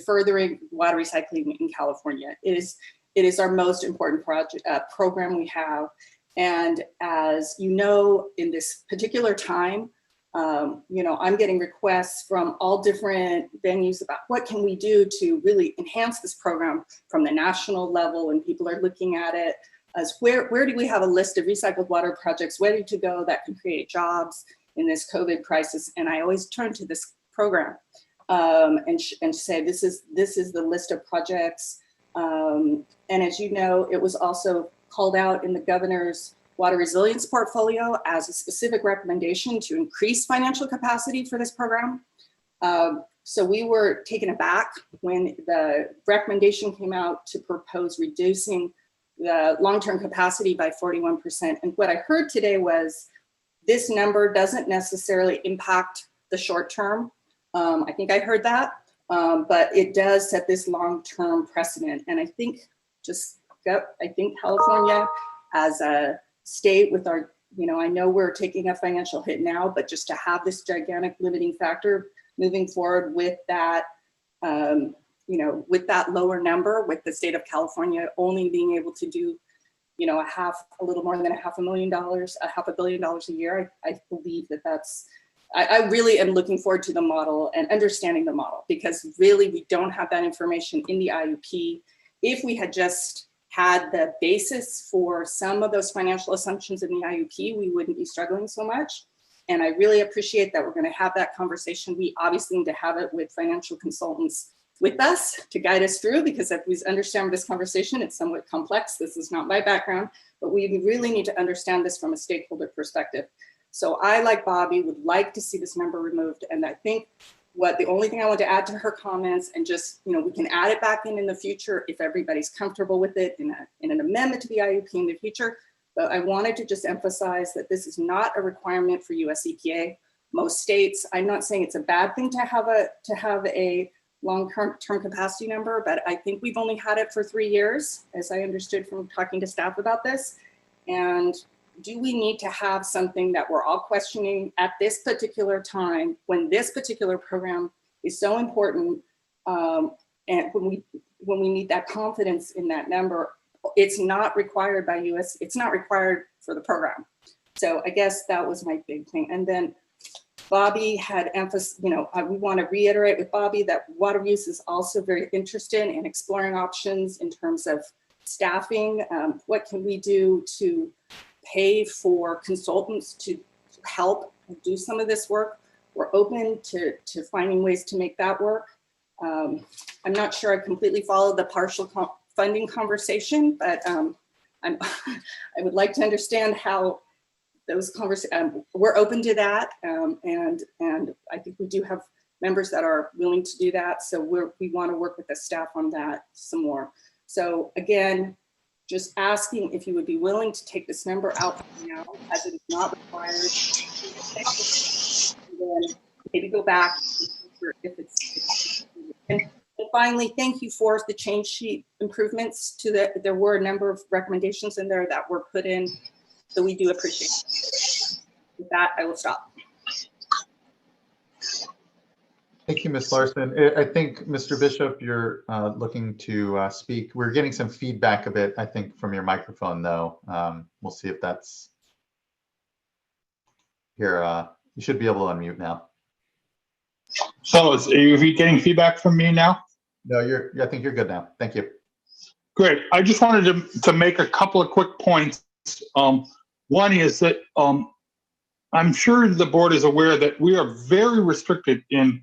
[SPEAKER 7] furthering water recycling in California. It is our most important program we have. And as you know, in this particular time, I'm getting requests from all different venues about what can we do to really enhance this program from the national level, and people are looking at it as where do we have a list of recycled water projects ready to go that can create jobs in this COVID crisis. And I always turn to this program and say, this is the list of projects. And as you know, it was also called out in the governor's water resilience portfolio as a specific recommendation to increase financial capacity for this program. So we were taken aback when the recommendation came out to propose reducing the long-term capacity by 41%. And what I heard today was this number doesn't necessarily impact the short term. I think I heard that, but it does set this long-term precedent. And I think California as a state with our, I know we're taking a financial hit now, but just to have this gigantic limiting factor moving forward with that, with that lower number, with the state of California only being able to do, a little more than $500 million a year, I believe I really am looking forward to the model and understanding the model, because really we don't have that information in the IUP. If we had just had the basis for some of those financial assumptions in the IUP, we wouldn't be struggling so much. And I really appreciate that we're going to have that conversation. We obviously need to have it with financial consultants with us to guide us through, because if we understand this conversation, it's somewhat complex. This is not my background, but we really need to understand this from a stakeholder perspective. So I, like Bobby, would like to see this number removed. And I think the only thing I want to add to her comments, and just, we can add it back in the future if everybody's comfortable with it in an amendment to the IUP in the future. But I wanted to just emphasize that this is not a requirement for US EPA. Most states, I'm not saying it's a bad thing to have a long-term capacity number, but I think we've only had it for 3 years, as I understood from talking to staff about this. And do we need to have something that we're all questioning at this particular time, when this particular program is so important, and when we need that confidence in that number? It's not required by US, it's not required for the program. So I guess that was my big thing. And then Bobby had emphasized, we want to reiterate with Bobby that water use is also very interested in exploring options in terms of staffing. What can we do to pay for consultants to help do some of this work? We're open to finding ways to make that work. I'm not sure I completely followed the partial funding conversation, but I would like to understand how those conversations, we're open to that. And I think we do have members that are willing to do that. So we want to work with the staff on that some more. So again, just asking if you would be willing to take this number out now, as it is not required. And then maybe go back if it's and finally, thank you for the change sheet improvements to there were a number of recommendations in there that were put in, so we do appreciate it. With that, I will stop.
[SPEAKER 2] Thank you, Ms. Larson. I think, Mr. Bishop, you're looking to speak. We're getting some feedback a bit, I think, from your microphone, though. We'll see if that's here. You should be able to unmute now.
[SPEAKER 14] So are you getting feedback from me now?
[SPEAKER 2] No, I think you're good now. Thank you.
[SPEAKER 14] Great. I just wanted to make a couple of quick points. One is that I'm sure the board is aware that we are very restricted in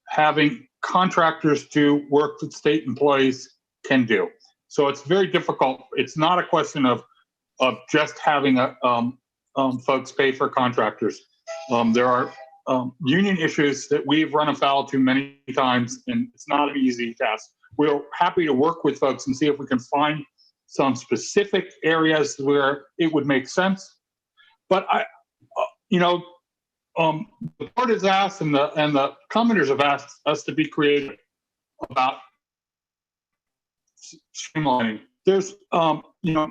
[SPEAKER 14] having contractors do work that state employees can do. So it's very difficult. It's not a question of just having folks pay for contractors. There are union issues that we've run afoul to many times, and it's not an easy task. We're happy to work with folks and see if we can find some specific areas where it would make sense. But the board has asked and the commenters have asked us to be creative about streamlining. There's,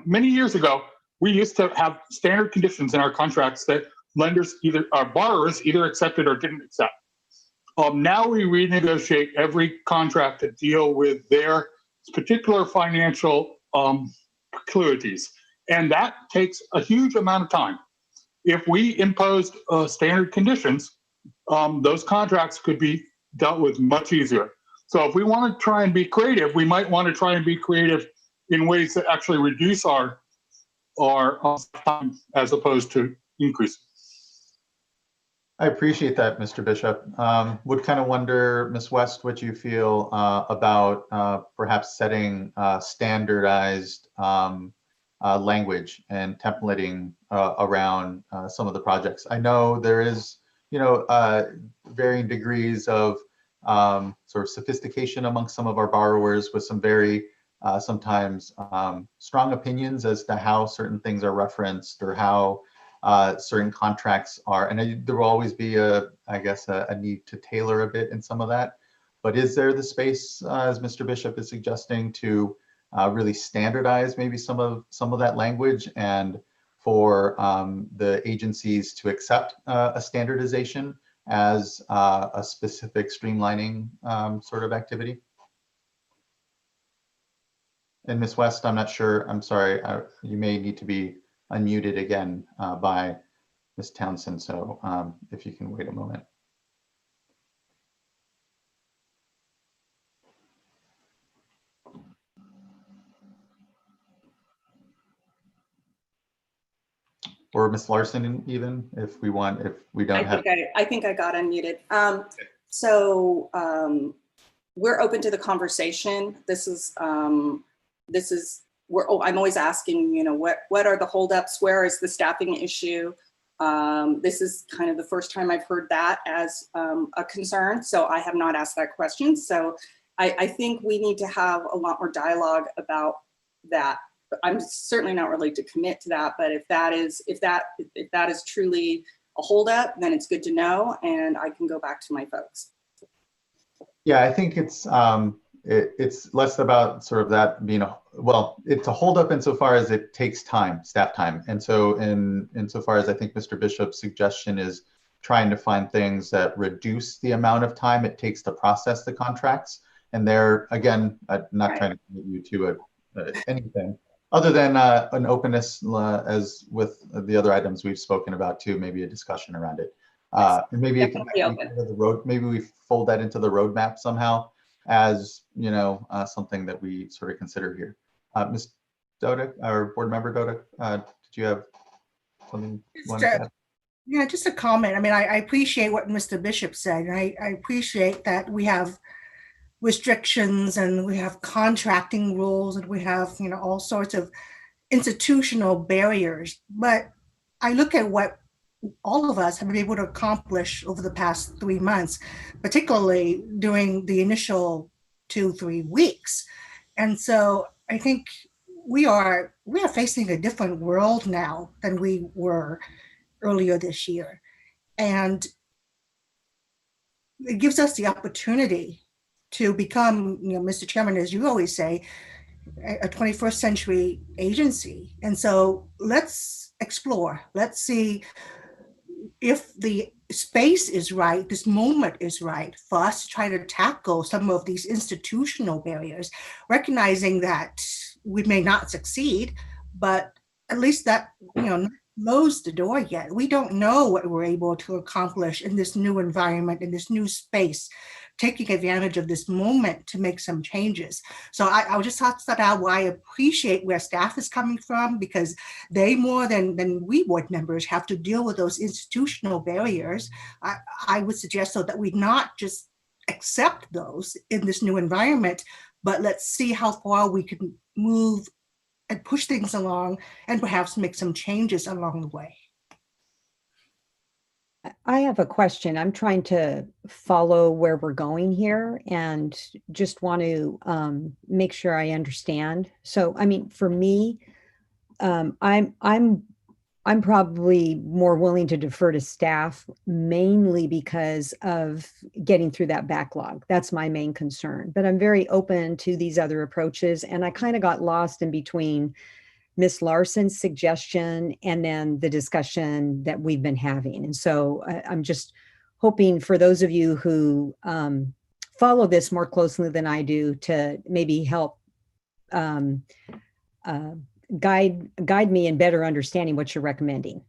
[SPEAKER 14] many years ago, we used to have standard conditions in our contracts that lenders, our borrowers either accepted or didn't accept. Now we renegotiate every contract to deal with their particular financial proclivities. And that takes a huge amount of time. If we imposed standard conditions, those contracts could be dealt with much easier. So if we want to try and be creative, we might want to try and be creative in ways that actually reduce our time as opposed to increase.
[SPEAKER 2] I appreciate that, Mr. Bishop. Would kind of wonder, Ms. West, what you feel about perhaps setting standardized language and templating around some of the projects. I know there is, varying degrees of sort of sophistication amongst some of our borrowers with some very sometimes strong opinions as to how certain things are referenced or how certain contracts are, and there will always be I guess a need to tailor a bit in some of that. But is there the space, as Mr. Bishop is suggesting, to really standardize maybe some of that language, and for the agencies to accept a standardization as a specific streamlining sort of activity? And Ms. West, I'm not sure. I'm sorry. You may need to be unmuted again by Ms. Townsend. So if you can wait a moment. Or Ms. Larson, even if we don't have.
[SPEAKER 7] I think I got unmuted. So we're open to the conversation. I'm always asking, what are the holdups? Where is the staffing issue? This is kind of the first time I've heard that as a concern. So I have not asked that question. So I think we need to have a lot more dialogue about that. I'm certainly not ready to commit to that, but if that is truly a holdup, then it's good to know, and I can go back to my folks.
[SPEAKER 2] Yeah, I think it's less about sort of that being it's a holdup insofar as it takes time, staff time, and so insofar as I think Mr. Bishop's suggestion is trying to find things that reduce the amount of time it takes to process the contracts, and there again, not trying to commit you to anything. Other than an openness, as with the other items we've spoken about too, maybe a discussion around it. And maybe it can be the road. Maybe we fold that into the roadmap somehow, as something that we sort of consider here. Ms. Dodick, or Board Member Dodick, did you have something you wanted to add?
[SPEAKER 20] Yeah, just a comment. I mean, I appreciate what Mr. Bishop said. I appreciate that we have restrictions and we have contracting rules and we have all sorts of institutional barriers, but I look at what all of us have been able to accomplish over the past 3 months, particularly during the initial 2-3 weeks. And so I think we are facing a different world now than we were earlier this year. And it gives us the opportunity to become, Mr. Chairman, as you always say, a 21st century agency. And so let's explore, let's see if the space is right, this moment is right for us to try to tackle some of these institutional barriers, recognizing that we may not succeed, but at least that, not close the door yet. We don't know what we're able to accomplish in this new environment, in this new space, taking advantage of this moment to make some changes. So I just thought that out why I appreciate where staff is coming from, because they more than we board members have to deal with those institutional barriers. I would suggest so that we not just accept those in this new environment, but let's see how far we can move and push things along and perhaps make some changes along the way.
[SPEAKER 4] I have a question. I'm trying to follow where we're going here and just want to make sure I understand. So, I mean, for me, I'm probably more willing to defer to staff, mainly because of getting through that backlog. That's my main concern. But I'm very open to these other approaches, and I kind of got lost in between Ms. Larson's suggestion and then the discussion that we've been having. And so I'm just hoping for those of you who follow this more closely than I do to maybe help guide me in better understanding what you're recommending.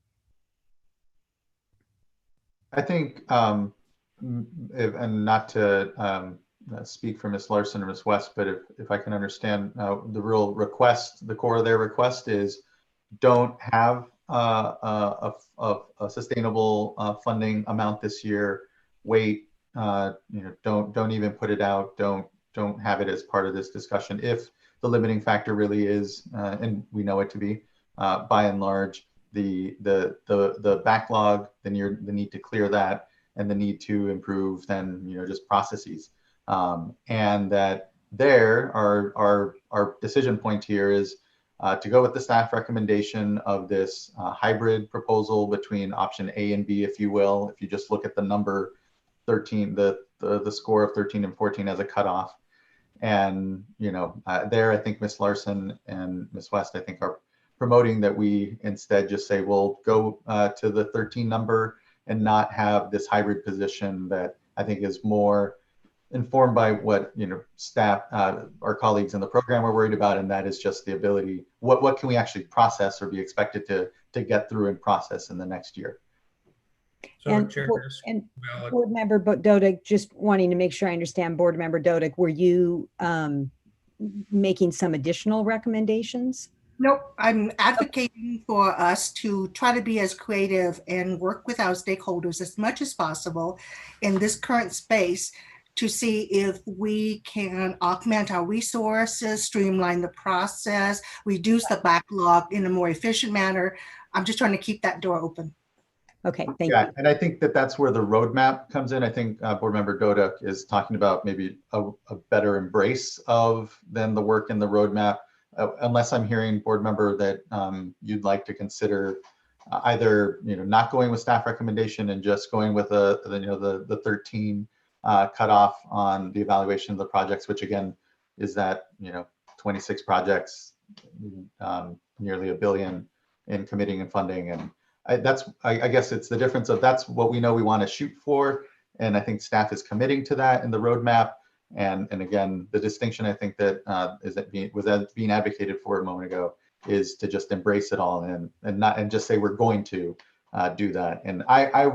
[SPEAKER 2] I think, and not to speak for Ms. Larson or Ms. West, but if I can understand the real request, the core of their request is don't have a sustainable funding amount this year. Wait, don't even put it out. Don't have it as part of this discussion. If the limiting factor really is, and we know it to be, by and large, the backlog, the need to clear that, and the need to improve then just processes. And that our decision point here is to go with the staff recommendation of this hybrid proposal between option A and B, if you will. If you just look at the number 13, the score of 13 and 14 as a cutoff. And there, I think Ms. Larson and Ms. West, I think, are promoting that we instead just say we'll go to the 13 number and not have this hybrid position that I think is more informed by what staff, our colleagues in the program are worried about, and that is just the ability, what can we actually process or be expected to get through and process in the next year.
[SPEAKER 8] So,
[SPEAKER 4] and Board Member Dodick, just wanting to make sure I understand, Board Member Dodick, were you making some additional recommendations?
[SPEAKER 20] Nope, I'm advocating for us to try to be as creative and work with our stakeholders as much as possible in this current space to see if we can augment our resources, streamline the process, reduce the backlog in a more efficient manner. I'm just trying to keep that door open.
[SPEAKER 4] Okay, thank you.
[SPEAKER 2] And I think that's where the roadmap comes in. I think Board Member Dodick is talking about maybe a better embrace of than the work in the roadmap. Unless I'm hearing, Board Member, that you'd like to consider either not going with staff recommendation and just going with the 13 cutoff on the evaluation of the projects, which again is that 26 projects, nearly $1 billion in committing and funding, and I guess it's the difference of that's what we know we want to shoot for, and I think staff is committing to that in the roadmap. And again, the distinction I think that was being advocated for a moment ago is to just embrace it all and just say we're going to do that. And I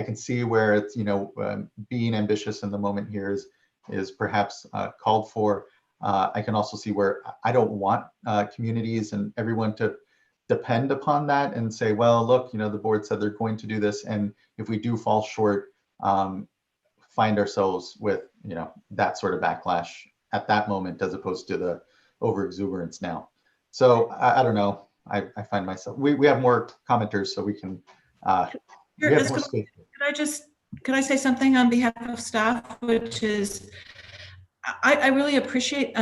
[SPEAKER 2] can see where it's being ambitious in the moment here is perhaps called for. I can also see where I don't want communities and everyone to depend upon that and say, well, look, the board said they're going to do this, and if we do fall short, find ourselves with that sort of backlash at that moment as opposed to the over exuberance now. So I don't know. I find myself, we have more commenters, so we can we have more space.
[SPEAKER 16] Could I say something on behalf of staff, which is I really appreciate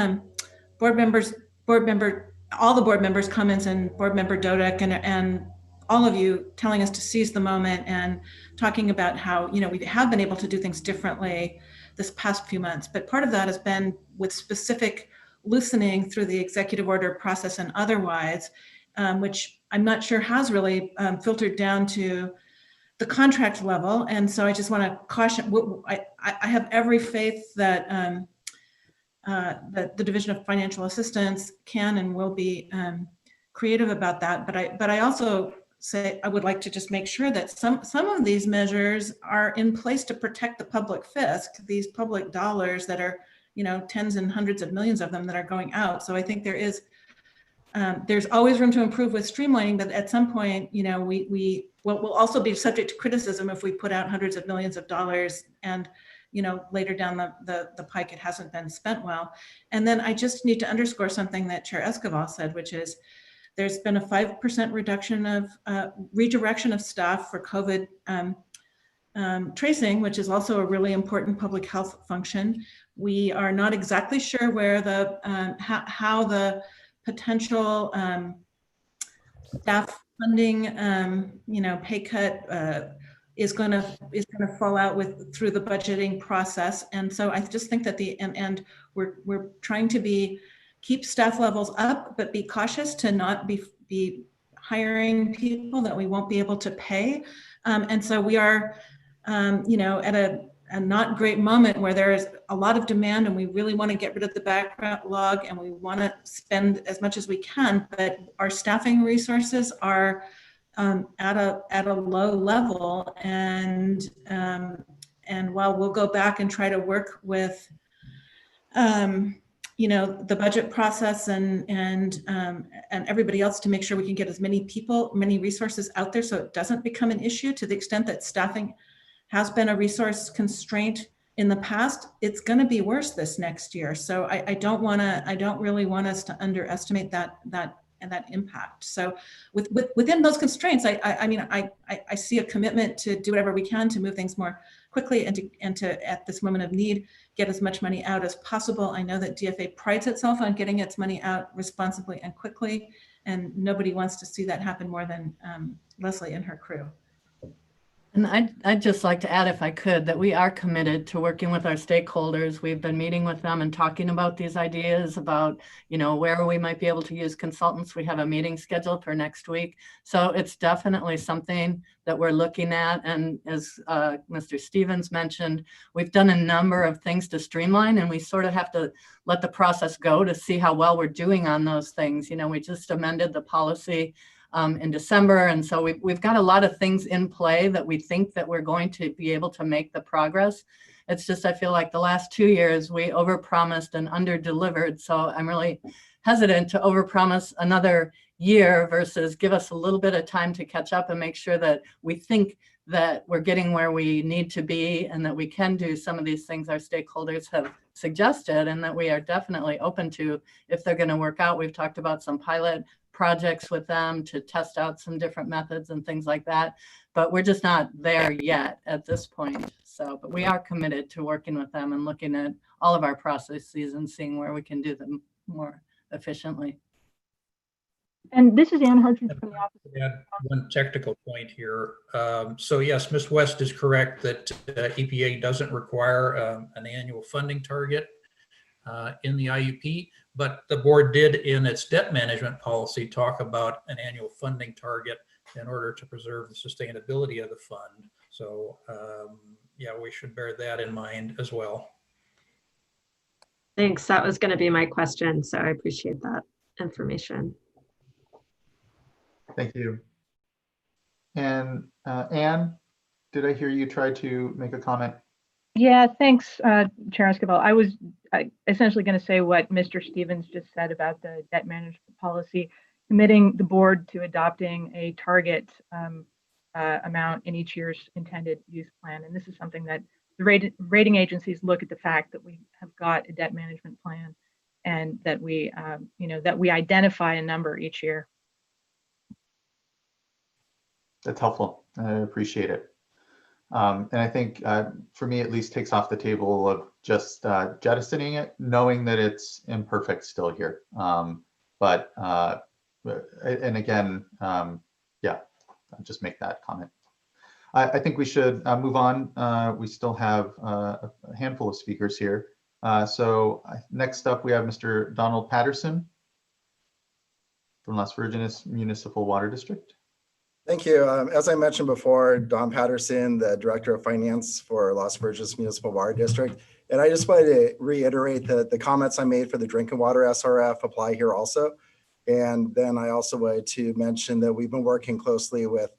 [SPEAKER 16] board members all the board members' comments and board member Dodek and all of you telling us to seize the moment and talking about how, you know, we have been able to do things differently this past few months. But part of that has been with specific loosening through the executive order process and otherwise, which I'm not sure has really filtered down to the contract level. And so I just want to caution, I have every faith that that the Division of Financial Assistance can and will be creative about that. But I also say I would like to just make sure that some of these measures are in place to protect the public fisc, these public dollars that are, you know, tens and hundreds of millions of them that are going out. So I think there is there's always room to improve with streamlining, but at some point, you know, we'll also be subject to criticism if we put out hundreds of millions of dollars and, you know, later down the pike, it hasn't been spent well. And then I just need to underscore something that Chair Escobar said, which is there's been a 5% reduction of redirection of staff for COVID tracing, which is also a really important public health function. We are not exactly sure where the how the potential staff funding, you know, pay cut is going to fall out through the budgeting process. And so I just think that and we're trying to keep staff levels up, but be cautious to not be hiring people that we won't be able to pay. And so we are, you know, at a not great moment where there is a lot of demand and we really want to get rid of the backlog and we want to spend as much as we can, but our staffing resources are at a low level. And while we'll go back and try to work with, you know, the budget process and everybody else to make sure we can get as many resources out there so it doesn't become an issue, to the extent that staffing has been a resource constraint in the past, it's going to be worse this next year. So I don't really want us to underestimate that impact. So within those constraints, I mean, I see a commitment to do whatever we can to move things more quickly and to at this moment of need, get as much money out as possible. I know that DFA prides itself on getting its money out responsibly and quickly, and nobody wants to see that happen more than Leslie and her crew.
[SPEAKER 3] And I'd just like to add, if I could, that we are committed to working with our stakeholders. We've been meeting with them and talking about these ideas about, you know, where we might be able to use consultants. We have a meeting scheduled for next week. So it's definitely something that we're looking at. And as Mr. Stevens mentioned, we've done a number of things to streamline, and we sort of have to let the process go to see how well we're doing on those things. You know, we just amended the policy in December. And so we've got a lot of things in play that we think that we're going to be able to make the progress. It's just, I feel like the last 2 years we overpromised and underdelivered. So I'm really hesitant to overpromise another year versus give us a little bit of time to catch up and make sure that we think that we're getting where we need to be and that we can do some of these things our stakeholders have suggested and that we are definitely open to if they're going to work out. We've talked about some pilot projects with them to test out some different methods and things like that, but we're just not there yet at this point. So, but we are committed to working with them and looking at all of our processes and seeing where we can do them more efficiently.
[SPEAKER 17] And this is Ann Hartridge from the office.
[SPEAKER 8] Add one technical point here. So yes, Ms. West is correct that EPA doesn't require an annual funding target in the IUP, but the board did in its debt management policy talk about an annual funding target in order to preserve the sustainability of the fund. So yeah, we should bear that in mind as well.
[SPEAKER 22] Thanks. That was going to be my question. So I appreciate that information.
[SPEAKER 2] Thank you. And Anne, did I hear you try to make a comment?
[SPEAKER 17] Yeah, thanks, Chair Escobar. I was essentially going to say what Mr. Stevens just said about the debt management policy, committing the board to adopting a target amount in each year's intended use plan. And this is something that the rating agencies look at the fact that we have got a debt management plan and that we, that we identify a number each year.
[SPEAKER 2] That's helpful. I appreciate it. And I think for me, at least takes off the table of just jettisoning it, knowing that it's imperfect still here. But, and again, yeah, I'll just make that comment. I think we should move on. We still have a handful of speakers here. So next up, we have Mr. Donald Patterson from Las Virgenes Municipal Water District.
[SPEAKER 11] Thank you. As I mentioned before, Don Patterson, the Director of Finance for Las Virgenes Municipal Water District. And I just wanted to reiterate that the comments I made for the drinking water SRF apply here also. And then I also wanted to mention that we've been working closely with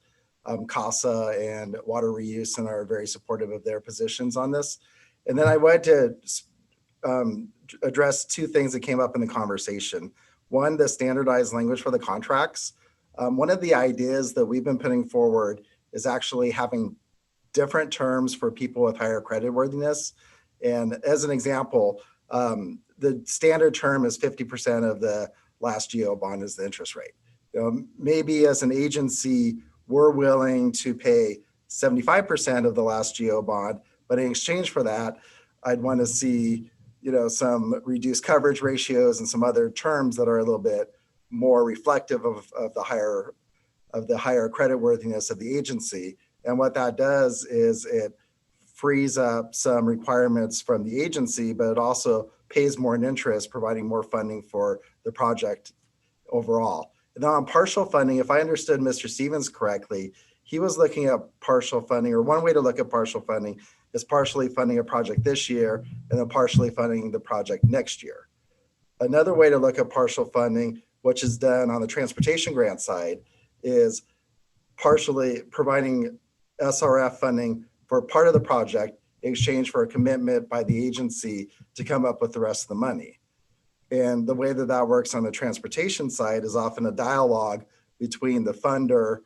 [SPEAKER 11] CASA and Water Reuse and are very supportive of their positions on this. And then I wanted to address two things that came up in the conversation. One, the standardized language for the contracts. One of the ideas that we've been putting forward is actually having different terms for people with higher creditworthiness. And as an example, the standard term is 50% of the last GO bond is the interest rate. Maybe as an agency, we're willing to pay 75% of the last GO bond, but in exchange for that, I'd want to see, some reduced coverage ratios and some other terms that are a little bit more reflective of the higher creditworthiness of the agency. And what that does is it frees up some requirements from the agency, but it also pays more in interest, providing more funding for the project overall. And then on partial funding, if I understood Mr. Stevens correctly, he was looking at partial funding, or one way to look at partial funding is partially funding a project this year and then partially funding the project next year. Another way to look at partial funding, which is done on the transportation grant side, is partially providing SRF funding for part of the project in exchange for a commitment by the agency to come up with the rest of the money. And the way that that works on the transportation side is often a dialogue between the funder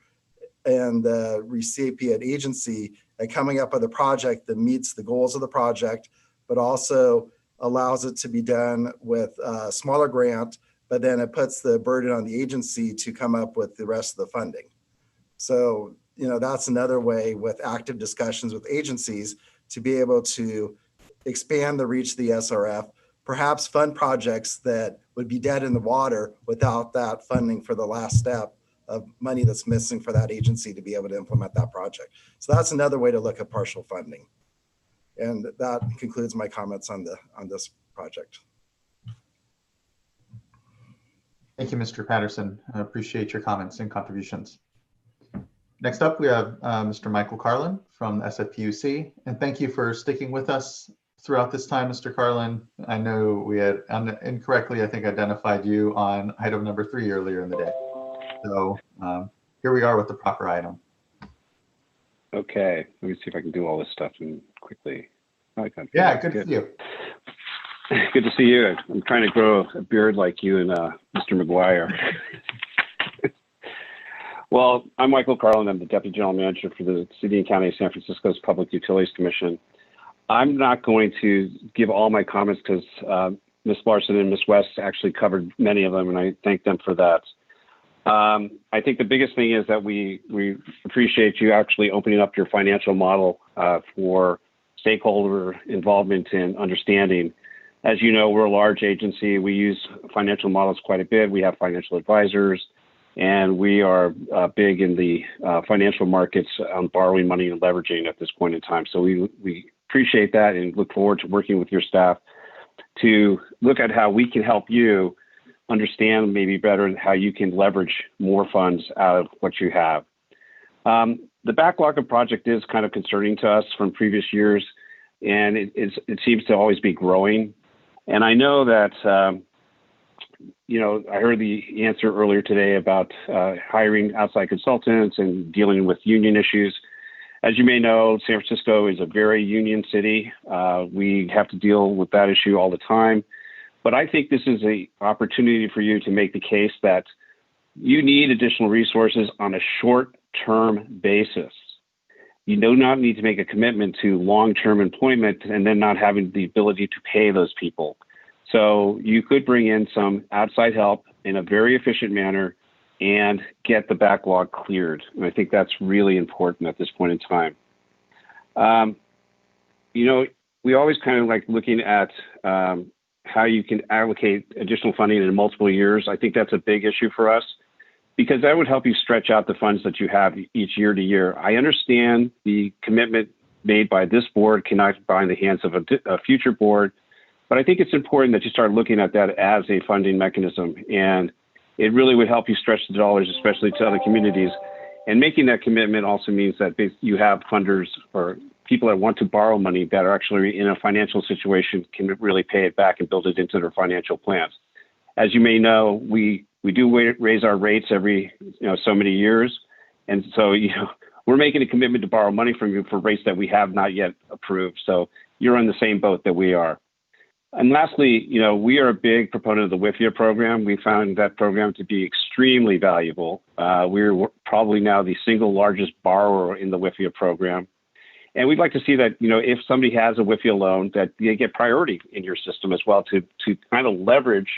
[SPEAKER 11] and the recipient agency and coming up with a project that meets the goals of the project, but also allows it to be done with a smaller grant, but then it puts the burden on the agency to come up with the rest of the funding. So, that's another way with active discussions with agencies to be able to expand the reach of the SRF, perhaps fund projects that would be dead in the water without that funding for the last step of money that's missing for that agency to be able to implement that project. So that's another way to look at partial funding. And that concludes my comments on this project.
[SPEAKER 2] Thank you, Mr. Patterson. I appreciate your comments and contributions. Next up, we have Mr. Michael Carlin from SFPUC. And thank you for sticking with us throughout this time, Mr. Carlin. I know we had incorrectly, I think, identified you on item number 3 earlier in the day. So here we are with the proper item.
[SPEAKER 18] Okay, let me see if I can do all this stuff quickly.
[SPEAKER 2] Yeah, good to see you.
[SPEAKER 18] Good to see you. I'm trying to grow a beard like you and Mr. McGuire. Well, I'm Michael Carlin. I'm the Deputy General Manager for the City and County of San Francisco's Public Utilities Commission. I'm not going to give all my comments because Ms. Larson and Ms. West actually covered many of them, and I thank them for that. I think the biggest thing is that we appreciate you actually opening up your financial model for stakeholder involvement and understanding. As you know, we're a large agency. We use financial models quite a bit. We have financial advisors, and we are big in the financial markets on borrowing money and leveraging at this point in time. So we appreciate that and look forward to working with your staff to look at how we can help you understand maybe better how you can leverage more funds out of what you have. The backlog of project is kind of concerning to us from previous years, and it seems to always be growing. And I know that, I heard the answer earlier today about hiring outside consultants and dealing with union issues. As you may know, San Francisco is a very union city. We have to deal with that issue all the time. But I think this is an opportunity for you to make the case that you need additional resources on a short-term basis. You do not need to make a commitment to long-term employment and then not having the ability to pay those people. So you could bring in some outside help in a very efficient manner and get the backlog cleared. And I think that's really important at this point in time. We always kind of like looking at how you can allocate additional funding in multiple years. I think that's a big issue for us because that would help you stretch out the funds that you have each year to year. I understand the commitment made by this board cannot bind the hands of a future board, but I think it's important that you start looking at that as a funding mechanism. And it really would help you stretch the dollars, especially to other communities. And making that commitment also means that you have funders or people that want to borrow money that are actually in a financial situation can really pay it back and build it into their financial plans. As you may know, we do raise our rates every so many years. And so we're making a commitment to borrow money from you for rates that we have not yet approved. So you're in the same boat that we are. And lastly, we are a big proponent of the WIFIA program. We found that program to be extremely valuable. We're probably now the single largest borrower in the WIFIA program. And we'd like to see that, if somebody has a WIFIA loan, that they get priority in your system as well to kind of leverage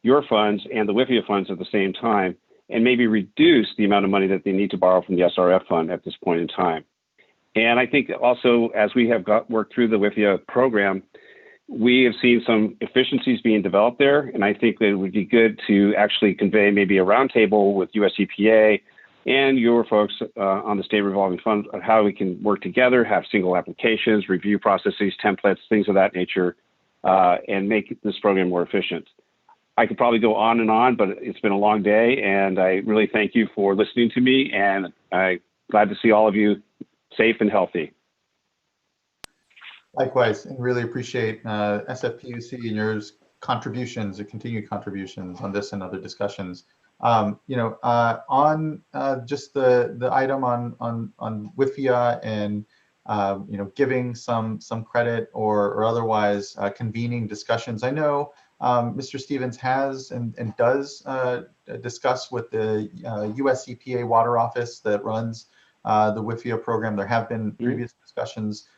[SPEAKER 18] your funds and the WIFIA funds at the same time, and maybe reduce the amount of money that they need to borrow from the SRF fund at this point in time. And I think also, as we have worked through the WIFIA program, we have seen some efficiencies being developed there. And I think that it would be good to actually convey maybe a roundtable with US EPA and your folks on the state revolving fund on how we can work together, have single applications, review processes, templates, things of that nature, and make this program more efficient. I could probably go on, but it's been a long day, and I really thank you for listening to me, and I'm glad to see all of you safe and healthy.
[SPEAKER 2] Likewise, and really appreciate SFPUC and your contributions, or continued contributions on this and other discussions. On just the item on WIFIA and giving some credit or otherwise convening discussions. I know Mr. Stevens has and does discuss with the US EPA Water Office that runs the WIFIA program. There have been previous discussions.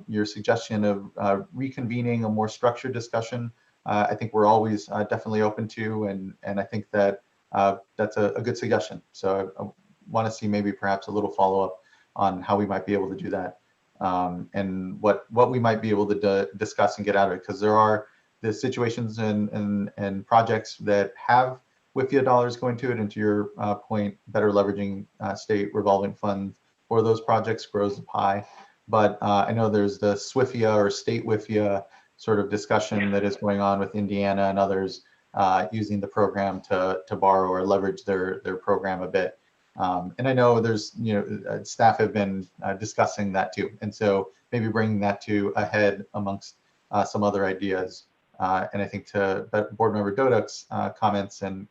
[SPEAKER 2] Your suggestion of reconvening a more structured discussion, I think we're always definitely open to, and I think that that's a good suggestion. So I want to see maybe perhaps a little follow-up on how we might be able to do that, and what we might be able to discuss and get out of it, because there are the situations and projects that have WIFIA dollars going to it, and to your point, better leveraging state revolving fund for those projects grows the pie. But I know there's the SWIFIA or state WIFIA sort of discussion that is going on with Indiana and others using the program to borrow or leverage their program a bit. And I know there's, staff have been discussing that too. And so maybe bringing that to a head amongst some other ideas. And I think to Board Member Doduk's comments and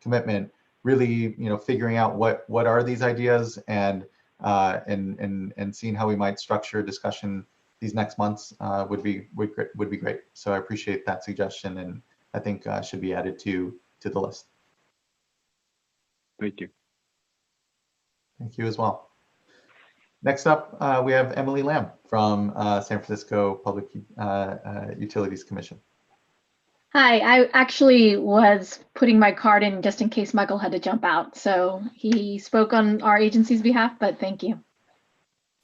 [SPEAKER 2] commitment, really, figuring out what are these ideas and seeing how we might structure a discussion these next months would be great. So I appreciate that suggestion, and I think should be added to the list.
[SPEAKER 18] Thank you.
[SPEAKER 2] Thank you as well. Next up, we have Emily Lamb from San Francisco Public Utilities Commission.
[SPEAKER 15] Hi, I actually was putting my card in just in case Michael had to jump out. So he spoke on our agency's behalf, but thank you.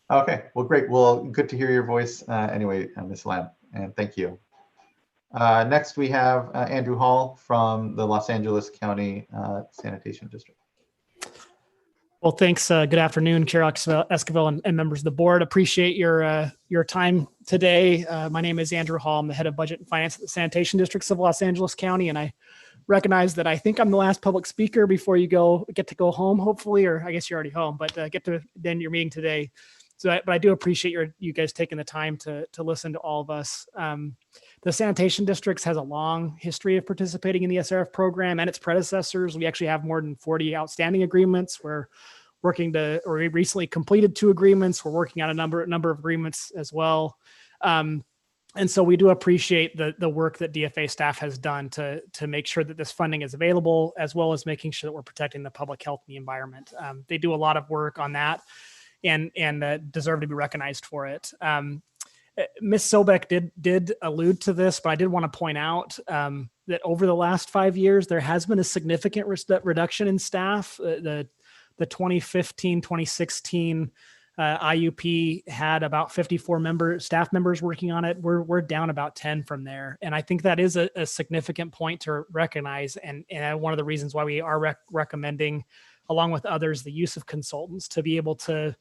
[SPEAKER 2] Okay, well, great. Well, good to hear your voice anyway, Ms. Lamb, and thank you. Next, we have Andrew Hall from the Los Angeles County Sanitation District.
[SPEAKER 19] Well, thanks. Good afternoon, Chair Esquivel and members of the board. Appreciate your time today. My name is Andrew Hall. I'm the head of budget and finance at the Sanitation Districts of Los Angeles County, and I recognize that I think I'm the last public speaker before you get to go home, hopefully, or I guess you're already home, but get to end your meeting today. So, but I do appreciate you guys taking the time to listen to all of us. The Sanitation Districts has a long history of participating in the SRF program and its predecessors. We actually have more than 40 outstanding agreements. We're working we recently completed 2 agreements. We're working on a number of agreements as well. And so we do appreciate the work that DFA staff has done to make sure that this funding is available, as well as making sure that we're protecting the public health and the environment. They do a lot of work on that and deserve to be recognized for it. Ms. Sobek did allude to this, but I did want to point out that over the last 5 years, there has been a significant reduction in staff. The 2015, 2016 IUP had about 54 staff members working on it. We're down about 10 from there. And I think that is a significant point to recognize. And one of the reasons why we are recommending, along with others, the use of consultants to be able to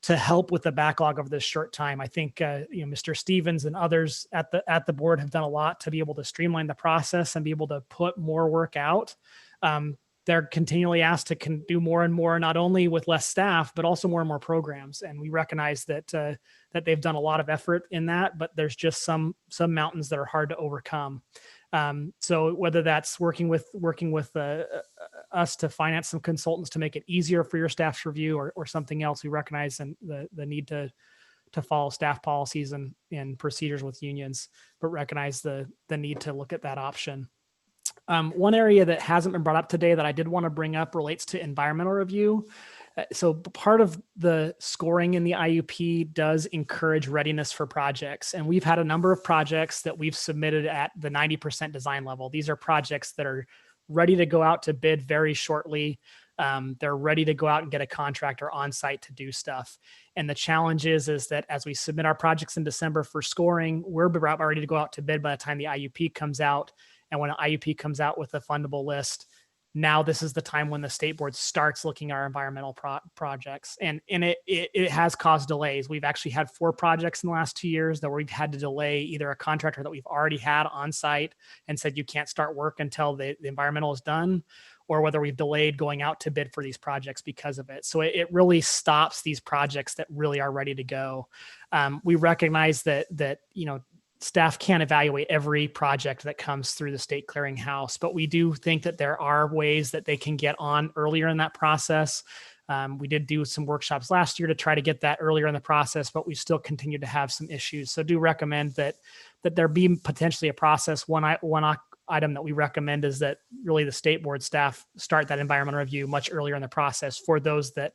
[SPEAKER 19] help with the backlog of this short time. I think Mr. Stevens and others at the board have done a lot to be able to streamline the process and be able to put more work out. They're continually asked to do more and more, not only with less staff, but also more and more programs. And we recognize that that they've done a lot of effort in that, but there's just some mountains that are hard to overcome. So whether that's working with us to finance some consultants to make it easier for your staff to review, or something else, we recognize the need to follow staff policies and procedures with unions, but recognize the need to look at that option. One area that hasn't been brought up today that I did want to bring up relates to environmental review. So part of the scoring in the IUP does encourage readiness for projects. And we've had a number of projects that we've submitted at the 90% design level. These are projects that are ready to go out to bid very shortly. They're ready to go out and get a contractor on site to do stuff. And the challenge is that as we submit our projects in December for scoring, we're about ready to go out to bid by the time the IUP comes out. And when an IUP comes out with a fundable list, now this is the time when the state board starts looking at our environmental projects. And it has caused delays. We've actually had 4 projects in the last 2 years that we've had to delay either a contractor that we've already had on site and said, you can't start work until the environmental is done, or whether we've delayed going out to bid for these projects because of it. So it really stops these projects that really are ready to go. We recognize that staff can't evaluate every project that comes through the state clearinghouse, but we do think that there are ways that they can get on earlier in that process. We did do some workshops last year to try to get that earlier in the process, but we still continue to have some issues. So do recommend that there be potentially a process. One item that we recommend is that really the state board staff start that environmental review much earlier in the process for those that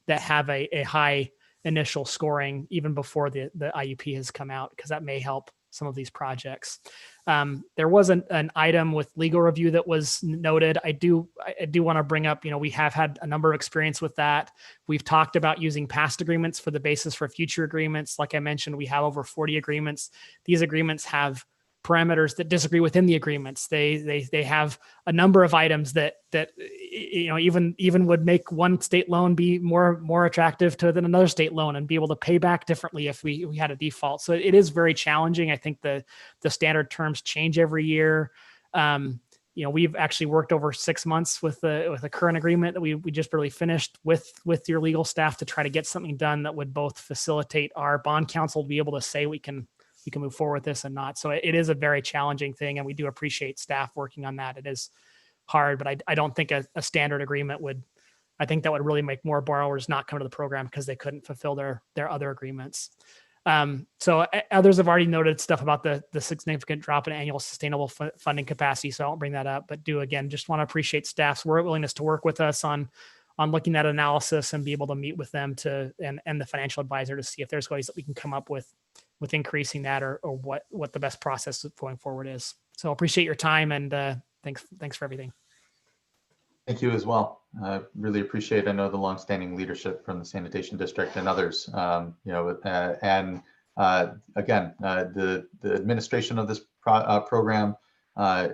[SPEAKER 19] have a high initial scoring even before the IUP has come out, because that may help some of these projects. There was an item with legal review that was noted. I do want to bring up, we have had a number of experience with that. We've talked about using past agreements for the basis for future agreements. Like I mentioned, we have over 40 agreements. These agreements have parameters that disagree within the agreements. They have a number of items that even would make one state loan be more attractive than another state loan, and be able to pay back differently if we had a default. So it is very challenging. I think the standard terms change every year. We've actually worked over 6 months with a current agreement that we just barely finished with your legal staff to try to get something done that would both facilitate our bond counsel to be able to say we can move forward with this and not. So it is a very challenging thing, and we do appreciate staff working on that. It is hard, but I don't think a standard agreement I think that would really make more borrowers not come to the program because they couldn't fulfill their other agreements. So others have already noted stuff about the significant drop in annual sustainable funding capacity, so I won't bring that up, but just want to appreciate staff's willingness to work with us on looking at analysis and be able to meet with them and the financial advisor to see if there's ways that we can come up with increasing that or what the best process going forward is. So appreciate your time, and thanks for everything.
[SPEAKER 2] Thank you as well. Really appreciate, the longstanding leadership from the sanitation district and others. Again, the administration of this program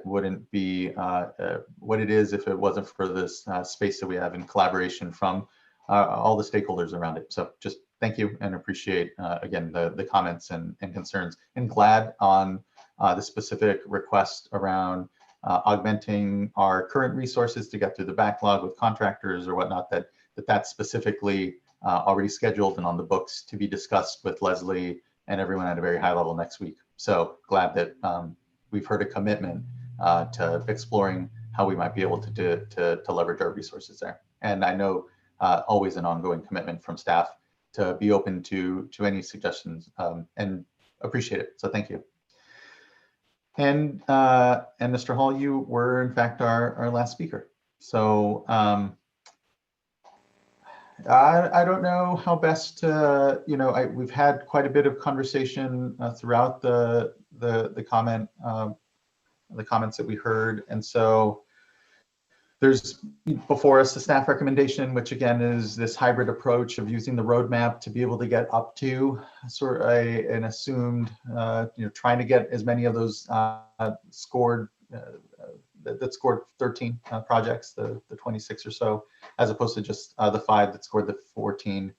[SPEAKER 2] wouldn't be what it is if it wasn't for this space that we have in collaboration from all the stakeholders around it. So just thank you, and appreciate again the comments and concerns, and glad on the specific request around augmenting our current resources to get through the backlog with contractors or whatnot, that's specifically already scheduled and on the books to be discussed with Leslie and everyone at a very high level next week. So glad that we've heard a commitment to exploring how we might be able to leverage our resources there. And I know always an ongoing commitment from staff to be open to any suggestions, and appreciate it. So thank you. And Mr. Hall, you were in fact our last speaker. So I don't know how best to, we've had quite a bit of conversation throughout the comments that we heard, and so there's before us the staff recommendation, which again is this hybrid approach of using the roadmap to be able to get up to sort of an assumed, trying to get as many of those scored that scored 13 projects, the 26 or so, as opposed to just the 5 that scored the 14.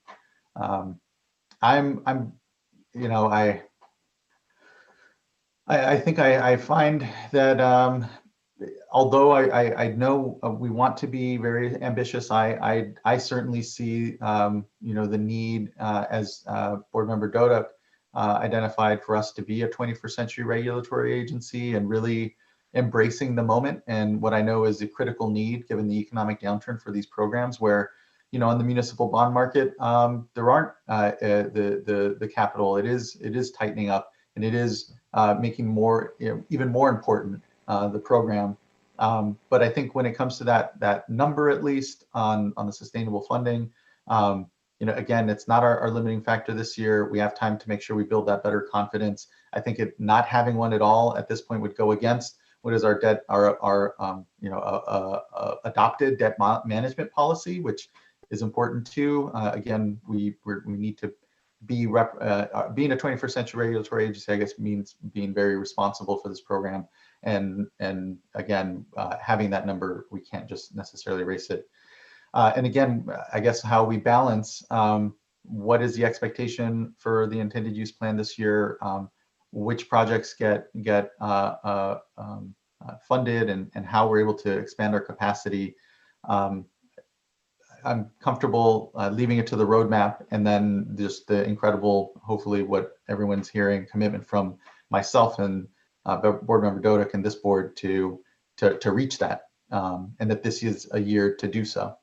[SPEAKER 2] I think I find that although I know we want to be very ambitious, I certainly see the need as Board Member Dodek identified for us to be a 21st century regulatory agency and really embracing the moment and what I know is a critical need given the economic downturn for these programs where, on the municipal bond market, there aren't the capital. It is tightening up and it is making more, even more important the program. But I think when it comes to that number, at least on the sustainable funding, again, it's not our limiting factor this year. We have time to make sure we build that better confidence. I think not having one at all at this point would go against what is our debt, our adopted debt management policy, which is important too. Again, we need to be being a 21st century regulatory agency, I guess, means being very responsible for this program. And again, having that number, we can't just necessarily erase it. And again, I guess how we balance what is the expectation for the intended use plan this year, which projects get funded, and how we're able to expand our capacity. I'm comfortable leaving it to the roadmap, and then just the incredible, hopefully what everyone's hearing, commitment from myself and Board Member Dodek and this board to reach that, and that this is a year to do so.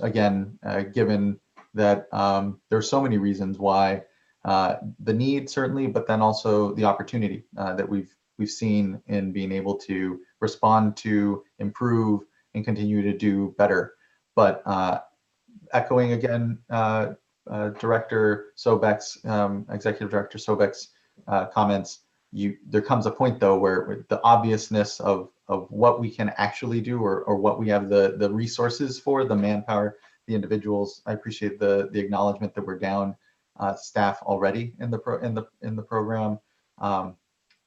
[SPEAKER 2] Again, given that there are so many reasons why the need certainly, but then also the opportunity that we've seen in being able to respond to, improve, and continue to do better. But echoing again, Director Sobek's, Executive Director Sobek's comments, there comes a point though where the obviousness of what we can actually do, or what we have the resources for, the manpower, the individuals. I appreciate the acknowledgement that we're down staff already in the program,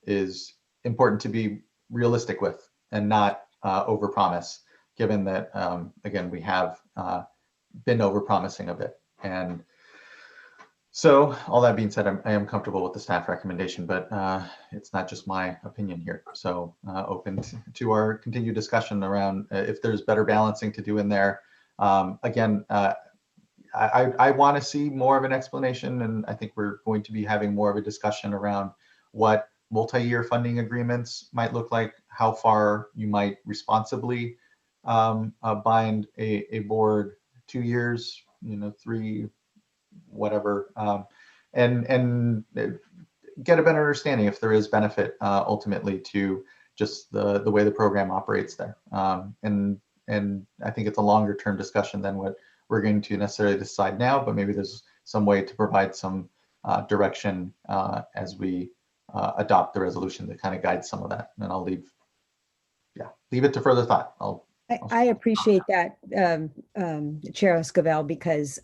[SPEAKER 2] is important to be realistic with and not overpromise, given that again we have been overpromising a bit. And so all that being said, I am comfortable with the staff recommendation, but it's not just my opinion here. So open to our continued discussion around if there's better balancing to do in there. Again, I want to see more of an explanation, and I think we're going to be having more of a discussion around what multi-year funding agreements might look like, how far you might responsibly bind a board, 2 years, 3, whatever, and get a better understanding if there is benefit ultimately to just the way the program operates there. And I think it's a longer term discussion than what we're going to necessarily decide now, but maybe there's some way to provide some direction as we adopt the resolution that kind of guides some of that. And I'll leave it to further thought.
[SPEAKER 4] I appreciate that, Chair Esquivel, because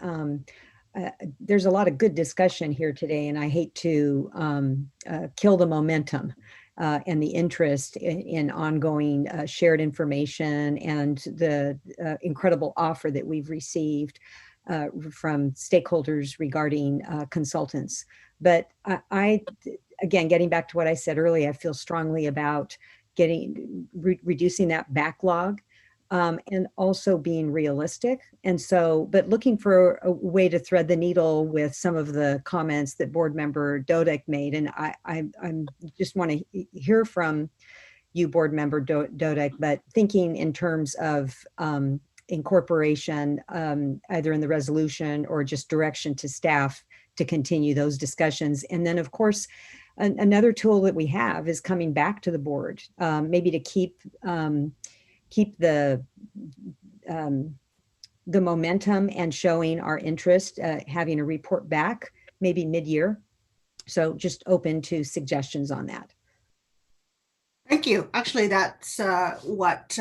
[SPEAKER 4] there's a lot of good discussion here today, and I hate to kill the momentum and the interest in ongoing shared information and the incredible offer that we've received from stakeholders regarding consultants. But again, getting back to what I said earlier, I feel strongly about reducing that backlog. And also being realistic. And so, but looking for a way to thread the needle with some of the comments that Board Member Dodek made. And I just want to hear from you, Board Member Dodek, but thinking in terms of incorporation, either in the resolution or just direction to staff to continue those discussions. And then of course, another tool that we have is coming back to the board, maybe to keep the momentum and showing our interest, having a report back maybe mid-year. So just open to suggestions on that.
[SPEAKER 20] Thank you. Actually, that's what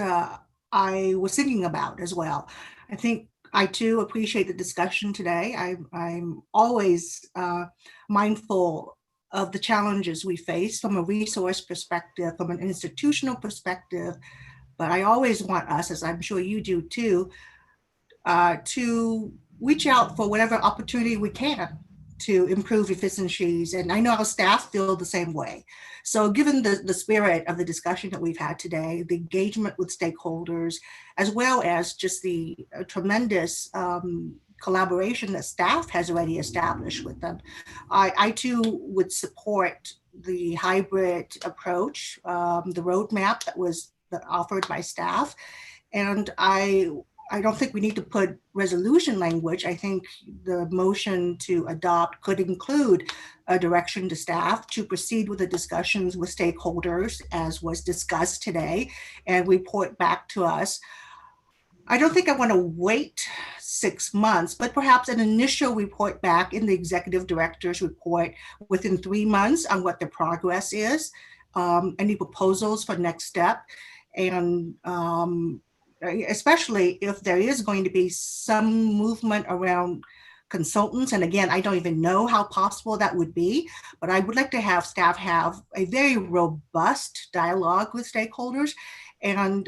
[SPEAKER 20] I was thinking about as well. I think I too appreciate the discussion today. I'm always mindful of the challenges we face from a resource perspective, from an institutional perspective, but I always want us, as I'm sure you do too, to reach out for whatever opportunity we can to improve efficiencies. And I know our staff feel the same way. So given the spirit of the discussion that we've had today, the engagement with stakeholders, as well as just the tremendous collaboration that staff has already established with them, I too would support the hybrid approach, the roadmap that was offered by staff. And I don't think we need to put resolution language. I think the motion to adopt could include a direction to staff to proceed with the discussions with stakeholders as was discussed today and report back to us. I don't think I want to wait 6 months, but perhaps an initial report back in the executive director's report within 3 months on what the progress is, any proposals for next step, and especially if there is going to be some movement around consultants. And again, I don't even know how possible that would be, but I would like to have staff have a very robust dialogue with stakeholders and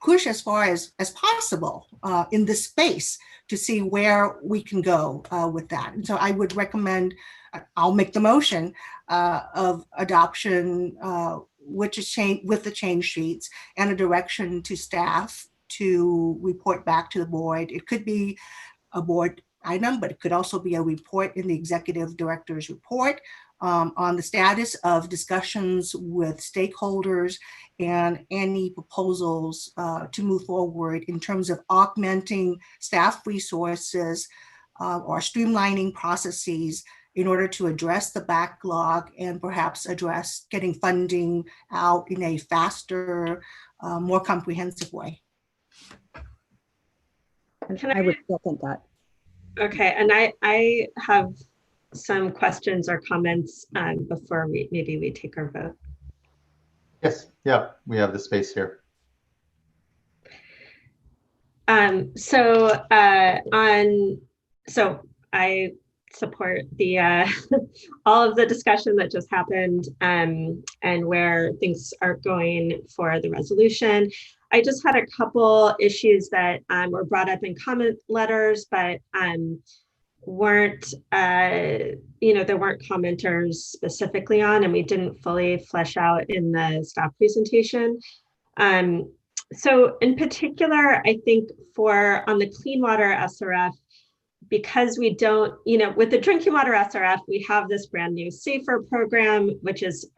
[SPEAKER 20] push as far as possible in this space to see where we can go with that. And so I would recommend, I'll make the motion of adoption with the change sheets and a direction to staff to report back to the board. It could be a board item, but it could also be a report in the executive director's report on the status of discussions with stakeholders and any proposals to move forward in terms of augmenting staff resources or streamlining processes in order to address the backlog and perhaps address getting funding out in a faster, more comprehensive way.
[SPEAKER 4] I would second that.
[SPEAKER 22] Okay, and I have some questions or comments before maybe we take our vote.
[SPEAKER 2] Yes, yeah, we have the space here.
[SPEAKER 22] So I support the all of the discussion that just happened and where things are going for the resolution. I just had a couple issues that were brought up in comment letters, but weren't, there weren't commenters specifically on, and we didn't fully flesh out in the staff presentation. So in particular, I think on the clean water SRF, because we don't, with the drinking water SRF, we have this brand new SAFER program, which is,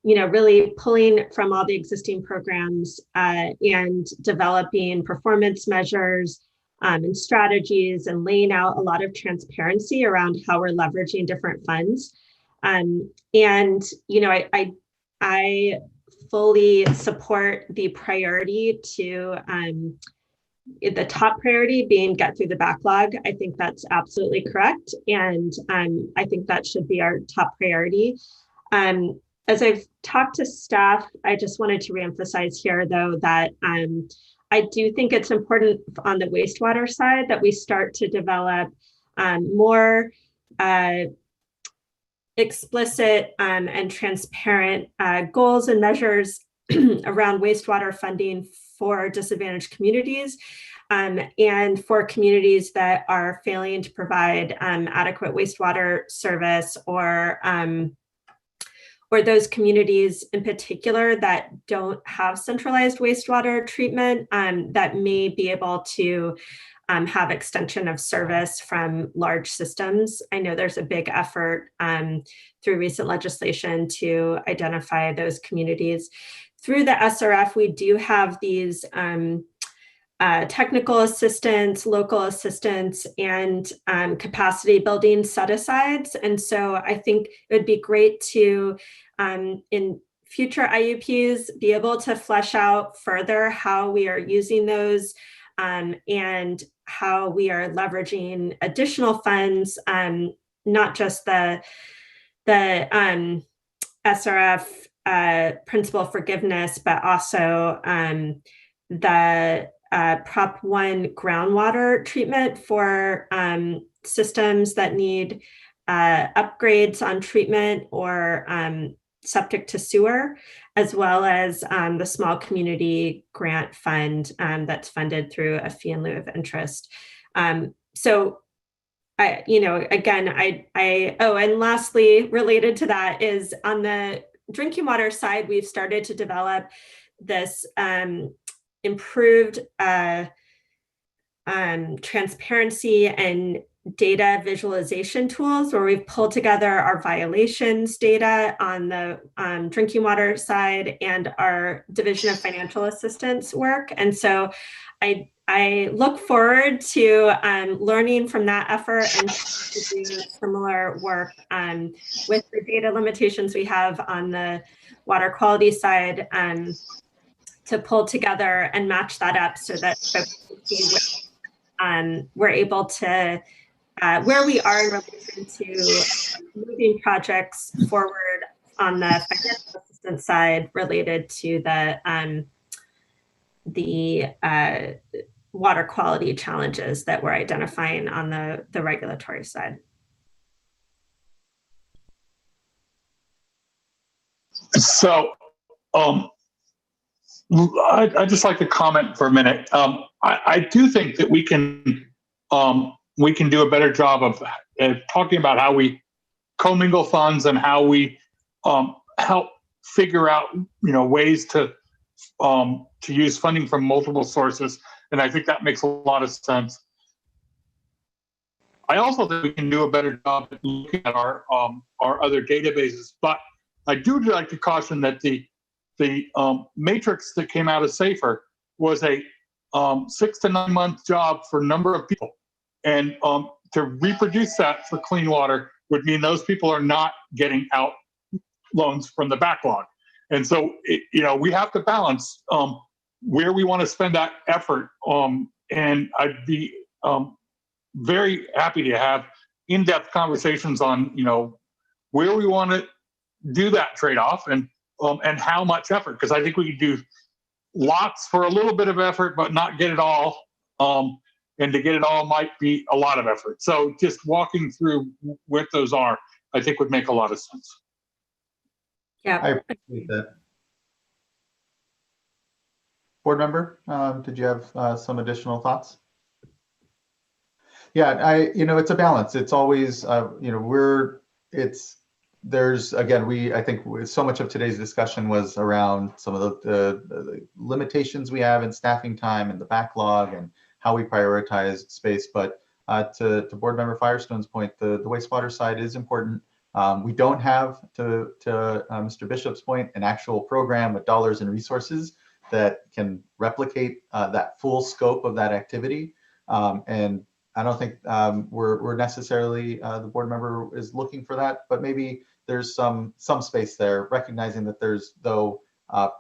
[SPEAKER 22] really pulling from all the existing programs and developing performance measures and strategies and laying out a lot of transparency around how we're leveraging different funds. I fully support the priority to the top priority being get through the backlog. I think that's absolutely correct. And I think that should be our top priority. As I've talked to staff, I just wanted to reemphasize here though, that I do think it's important on the wastewater side that we start to develop more explicit and transparent goals and measures around wastewater funding for disadvantaged communities and for communities that are failing to provide adequate wastewater service, or those communities in particular that don't have centralized wastewater treatment that may be able to have extension of service from large systems. I know there's a big effort through recent legislation to identify those communities. Through the SRF, we do have these technical assistance, local assistance, and capacity building set-asides. And so I think it would be great to, in future IUPs, be able to flesh out further how we are using those and how we are leveraging additional funds, not just the SRF principal forgiveness, but also the Prop 1 groundwater treatment for systems that need upgrades on treatment or septic to sewer, as well as the small community grant fund that's funded through a fee in lieu of interest. So and lastly, related to that is on the drinking water side, we've started to develop this improved transparency and data visualization tools where we've pulled together our violations data on the drinking water side and our Division of Financial Assistance work. And so I look forward to learning from that effort and to do similar work with the data limitations we have on the water quality side to pull together and match that up so that folks can see we're able to where we are in relation to moving projects forward on the financial assistance side related to the water quality challenges that we're identifying on the regulatory side.
[SPEAKER 14] So I'd just like to comment for a minute. I do think that we can do a better job of talking about how we commingle funds and how we help figure out ways to use funding from multiple sources, and I think that makes a lot of sense. I also think we can do a better job at looking at our other databases, but I do like to caution that the matrix that came out of SAFER was a 6 to 9 month job for a number of people, and to reproduce that for clean water would mean those people are not getting out loans from the backlog. And so, we have to balance where we want to spend that effort. And I'd be very happy to have in-depth conversations on, where we want to do that trade-off and how much effort, because I think we could do lots for a little bit of effort, but not get it all. And to get it all might be a lot of effort. So just walking through what those are, I think would make a lot of sense.
[SPEAKER 22] Yeah,
[SPEAKER 2] I appreciate that. Board member, did you have some additional thoughts? Yeah, it's a balance. It's always, there's, again, I think so much of today's discussion was around some of the limitations we have in staffing time and the backlog and how we prioritize space. But to Board Member Firestone's point, the wastewater side is important. We don't have, to Mr. Bishop's point, an actual program with dollars and resources that can replicate that full scope of that activity. And I don't think we're necessarily, the board member is looking for that, but maybe there's some space there, recognizing that there's, though,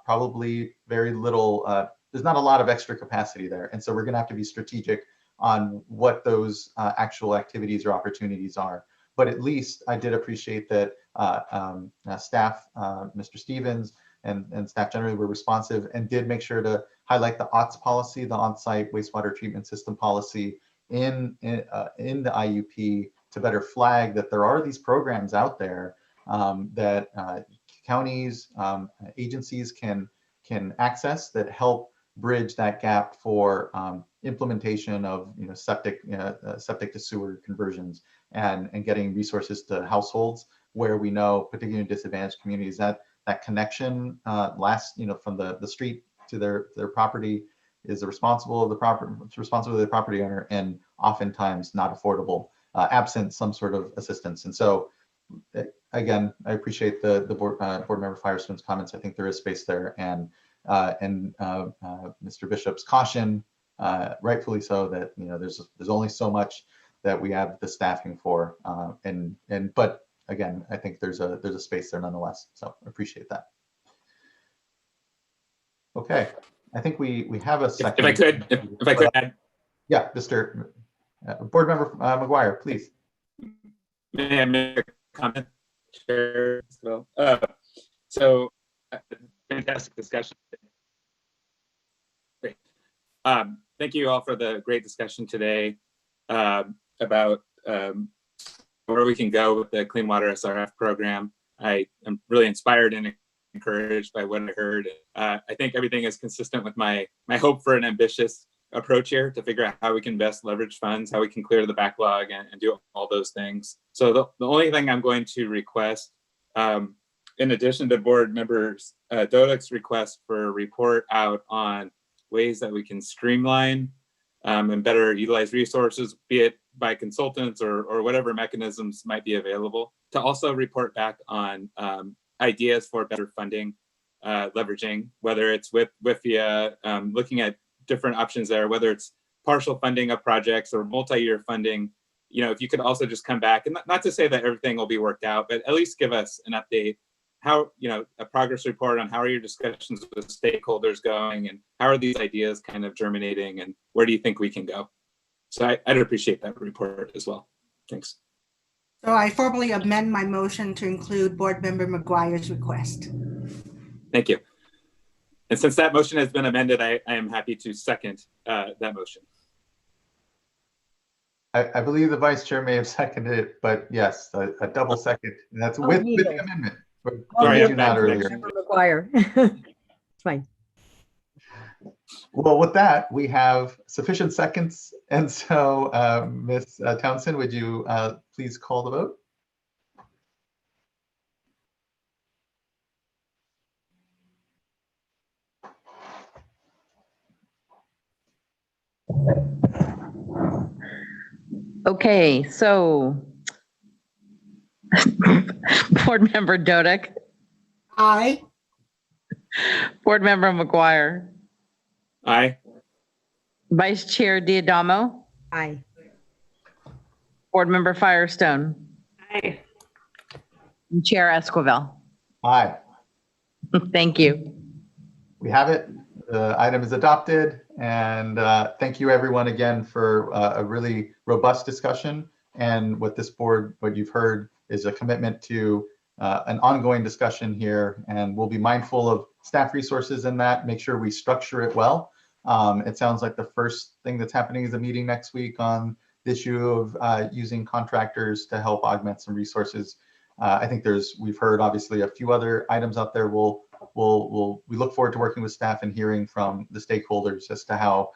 [SPEAKER 2] probably very little, there's not a lot of extra capacity there. And so we're going to have to be strategic on what those actual activities or opportunities are. But at least I did appreciate that staff, Mr. Stevens and staff generally were responsive and did make sure to highlight the OTS policy, the on-site wastewater treatment system policy in the IUP to better flag that there are these programs out there that counties, agencies can access that help bridge that gap for implementation of septic to sewer conversions and getting resources to households where we know, particularly in disadvantaged communities, that connection from the street to their property is the responsibility of the property owner, and oftentimes not affordable, absent some sort of assistance. And so, again, I appreciate the board member Firestone's comments. I think there is space there, and Mr. Bishop's caution, rightfully so, that there's only so much that we have the staffing for, but again, I think there's a space there nonetheless. So I appreciate that. Okay, I think we have a second.
[SPEAKER 21] If I could add.
[SPEAKER 2] Yeah, Mr. Board Member McGuire, please.
[SPEAKER 21] May I make a comment? Sure. So fantastic discussion. Great. Thank you all for the great discussion today about where we can go with the Clean Water SRF program. I am really inspired and encouraged by what I heard. I think everything is consistent with my hope for an ambitious approach here to figure out how we can best leverage funds, how we can clear the backlog and do all those things. So the only thing I'm going to request, in addition to board members Dodek's request for a report out on ways that we can streamline and better utilize resources, be it by consultants or whatever mechanisms might be available, to also report back on ideas for better funding, leveraging, whether it's with WIFIA, looking at different options there, whether it's partial funding of projects or multi-year funding. You know, if you could also just come back, and not to say that everything will be worked out, but at least give us an update, how, you know, a progress report on how are your discussions with stakeholders going, and how are these ideas kind of germinating, and where do you think we can go? So I'd appreciate that report as well. Thanks.
[SPEAKER 20] So I formally amend my motion to include Board Member McGuire's request.
[SPEAKER 21] Thank you. And since that motion has been amended, I am happy to second that motion.
[SPEAKER 2] I believe the vice chair may have seconded it, but yes, a double second. And that's with the amendment.
[SPEAKER 21] Sorry,
[SPEAKER 2] you not earlier.
[SPEAKER 4] McGuire. It's fine.
[SPEAKER 2] Well, with that, we have sufficient seconds. And so, Ms. Townsend, would you please call the vote?
[SPEAKER 5] Okay, so Board Member Dodek.
[SPEAKER 20] Aye.
[SPEAKER 5] Board Member McGuire.
[SPEAKER 21] Aye.
[SPEAKER 5] Vice Chair Diadamo.
[SPEAKER 4] Aye.
[SPEAKER 5] Board Member Firestone.
[SPEAKER 22] Aye.
[SPEAKER 5] And Chair Esquivel.
[SPEAKER 2] Aye.
[SPEAKER 5] Thank you.
[SPEAKER 2] We have it. The item is adopted. And thank you everyone again for a really robust discussion. And what this board, what you've heard is a commitment to an ongoing discussion here. And we'll be mindful of staff resources in that, make sure we structure it well. It sounds like the first thing that's happening is a meeting next week on the issue of using contractors to help augment some resources. I think we've heard obviously a few other items out there. We look forward to working with staff and hearing from the stakeholders as to how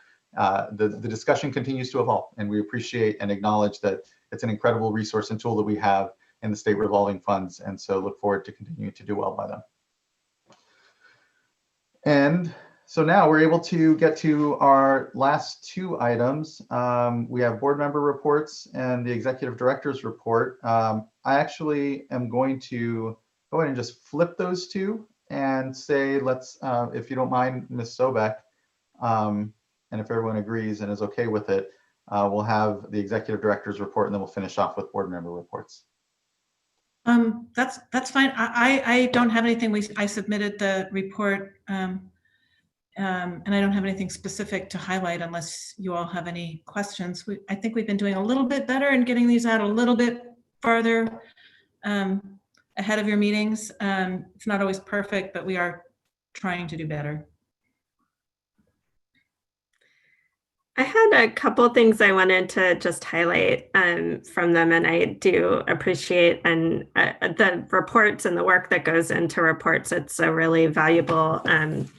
[SPEAKER 2] the discussion continues to evolve. And we appreciate and acknowledge that it's an incredible resource and tool that we have in the state revolving funds. And so look forward to continuing to do well by them. And so now we're able to get to our last two items. We have board member reports and the executive director's report. I actually am going to go ahead and just flip those two and say, let's, if you don't mind, Ms. Sobek, and if everyone agrees and is okay with it, we'll have the executive director's report and then we'll finish off with board member reports.
[SPEAKER 16] That's fine. I don't have anything. I submitted the report, and I don't have anything specific to highlight unless you all have any questions. I think we've been doing a little bit better in getting these out a little bit farther ahead of your meetings. It's not always perfect, but we are trying to do better.
[SPEAKER 22] I had a couple things I wanted to just highlight from them, and I do appreciate the reports and the work that goes into reports. It's a really valuable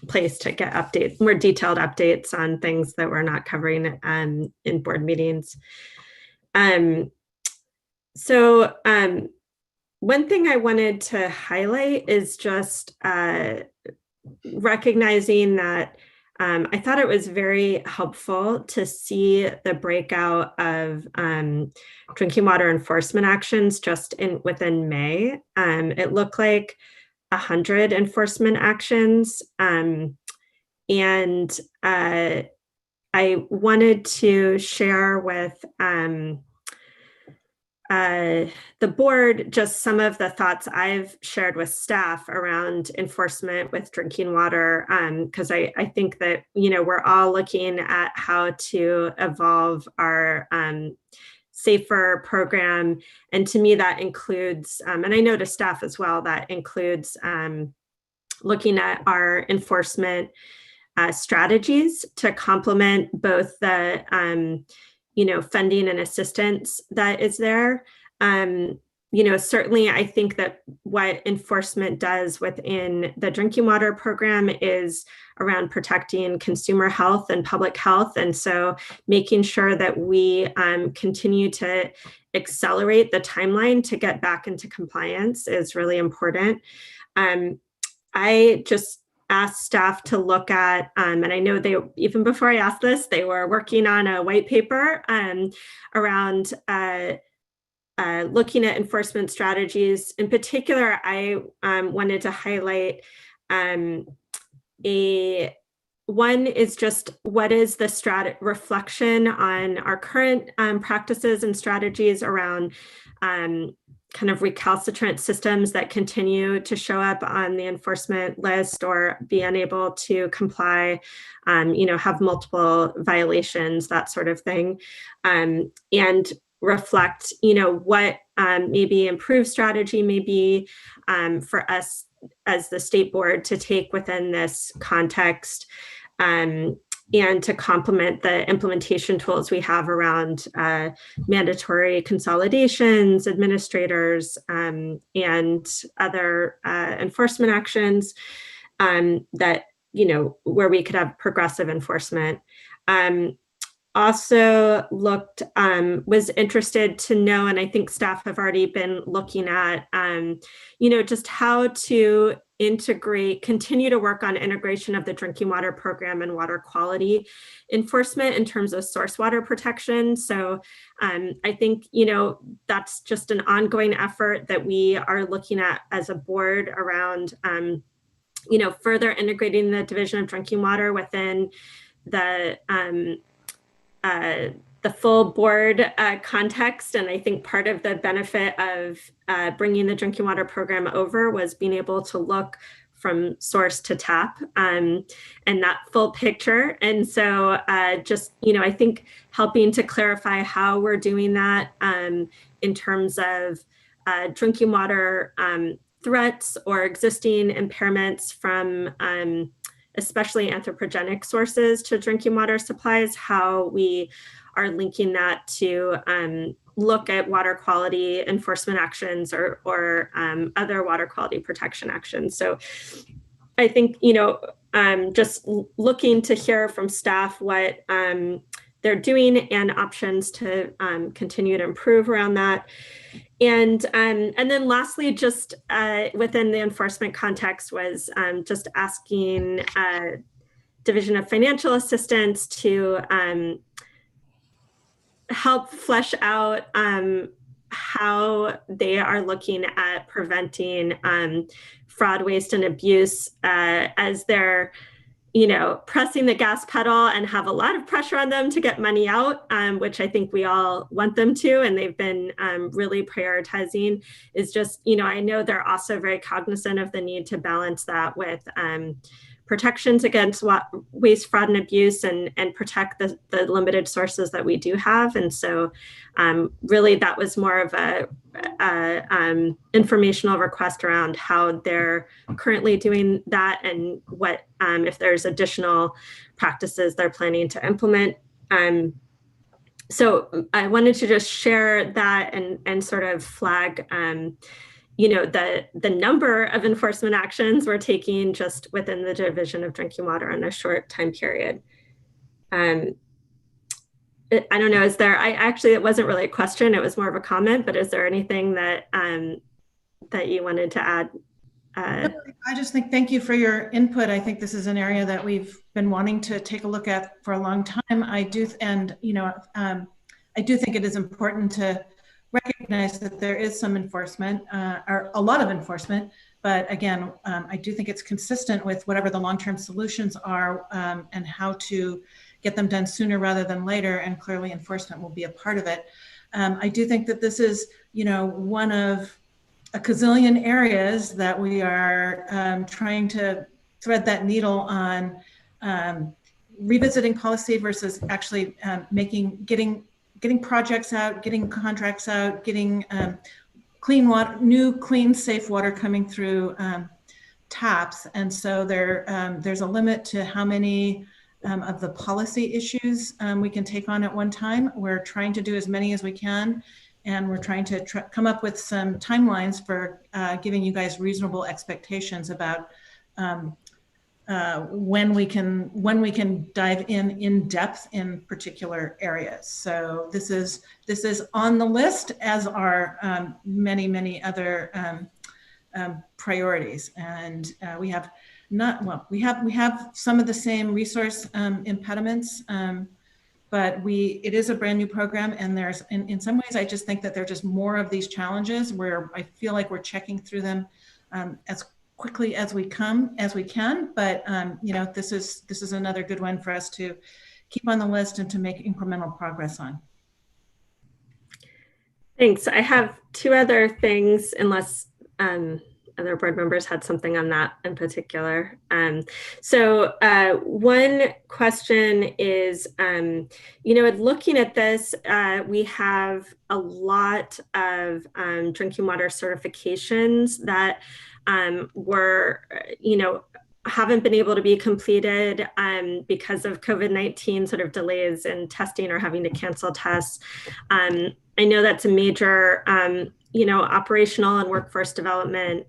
[SPEAKER 22] place to get more detailed updates on things that we're not covering in board meetings. So one thing I wanted to highlight is just recognizing that I thought it was very helpful to see the breakout of drinking water enforcement actions just within May. It looked like 100 enforcement actions. And I wanted to share with the board just some of the thoughts I've shared with staff around enforcement with drinking water, because I think that, you know, we're all looking at how to evolve our safer program. And to me, that includes, and I know to staff as well, that includes looking at our enforcement strategies to complement both the funding and assistance that is there. Certainly I think that what enforcement does within the drinking water program is around protecting consumer health and public health. And so making sure that we continue to accelerate the timeline to get back into compliance is really important. I just asked staff to look at, and I know they, even before I asked this, they were working on a white paper around looking at enforcement strategies. In particular, I wanted to highlight one is just what is the reflection on our current practices and strategies around kind of recalcitrant systems that continue to show up on the enforcement list or be unable to comply, have multiple violations, that sort of thing, and reflect, what maybe improved strategy may be for us as the state board to take within this context, and to complement the implementation tools we have around mandatory consolidations, administrators, and other enforcement actions that, where we could have progressive enforcement. Also was interested to know, and I think staff have already been looking at, just how to continue to work on integration of the drinking water program and water quality enforcement in terms of source water protection. So I think, that's just an ongoing effort that we are looking at as a board around, further integrating the Division of Drinking Water within the full board context. And I think part of the benefit of bringing the drinking water program over was being able to look from source to tap and that full picture. And so just, I think helping to clarify how we're doing that in terms of drinking water threats or existing impairments from especially anthropogenic sources to drinking water supplies, how we are linking that to look at water quality enforcement actions or other water quality protection actions. So I think, just looking to hear from staff what they're doing and options to continue to improve around that. And then lastly, just within the enforcement context was just asking Division of Financial Assistance to help flesh out how they are looking at preventing fraud, waste, and abuse as they're pressing the gas pedal and have a lot of pressure on them to get money out, which I think we all want them to, and they've been really prioritizing, is just, I know they're also very cognizant of the need to balance that with protections against waste, fraud, and abuse, and protect the limited sources that we do have. And so really that was more of a informational request around how they're currently doing that and what if there's additional practices they're planning to implement. So I wanted to just share that and sort of flag the number of enforcement actions we're taking just within the Division of Drinking Water in a short time period. I don't know, it wasn't really a question, it was more of a comment, but is there anything that that you wanted to add?
[SPEAKER 16] I just think, thank you for your input. I think this is an area that we've been wanting to take a look at for a long time. I do think it is important to recognize that there is some enforcement, or a lot of enforcement, but again, I do think it's consistent with whatever the long-term solutions are and how to get them done sooner rather than later, and clearly enforcement will be a part of it. I do think that this is, one of a gazillion areas that we are trying to thread that needle on revisiting policy versus actually getting projects out, getting contracts out, getting clean water, new, clean, safe water coming through taps. And so there's a limit to how many of the policy issues we can take on at one time. We're trying to do as many as we can. And we're trying to come up with some timelines for giving you guys reasonable expectations about when we can dive in depth in particular areas. So this is on the list, as are many other priorities. And we have we have some of the same resource impediments. But it is a brand new program, and there's in some ways I just think that there are just more of these challenges where I feel like we're checking through them as quickly as we can. But you know, this is another good one for us to keep on the list and to make incremental progress on.
[SPEAKER 22] Thanks. I have two other things, unless other board members had something on that in particular. So one question is, you know, looking at this, we have a lot of drinking water certifications that were, you know, haven't been able to be completed because of COVID-19 sort of delays in testing or having to cancel tests. I know that's a major you know, operational and workforce development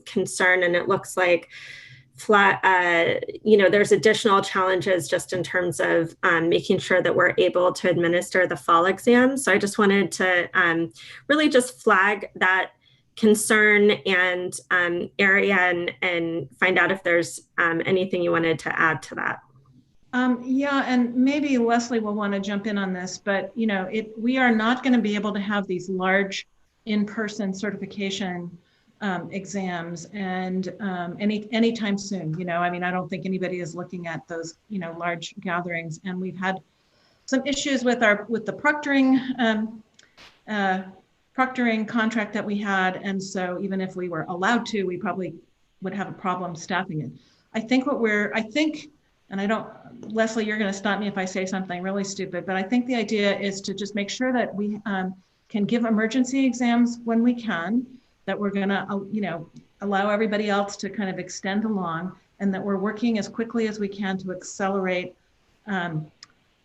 [SPEAKER 22] concern, and it looks like you know, there's additional challenges just in terms of making sure that we're able to administer the fall exams. So I just wanted to really just flag that concern and area and find out if there's anything you wanted to add to that.
[SPEAKER 16] Yeah, and maybe Leslie will want to jump in on this, but you know, we are not going to be able to have these large in-person certification exams and anytime soon. You know, I mean, I don't think anybody is looking at those, you know, large gatherings. And we've had some issues with the proctoring contract that we had, and so even if we were allowed to, we probably would have a problem staffing it. I think and I don't, Leslie, you're going to stop me if I say something really stupid, but I think the idea is to just make sure that we can give emergency exams when we can, that we're going to, you know, allow everybody else to kind of extend along, and that we're working as quickly as we can to accelerate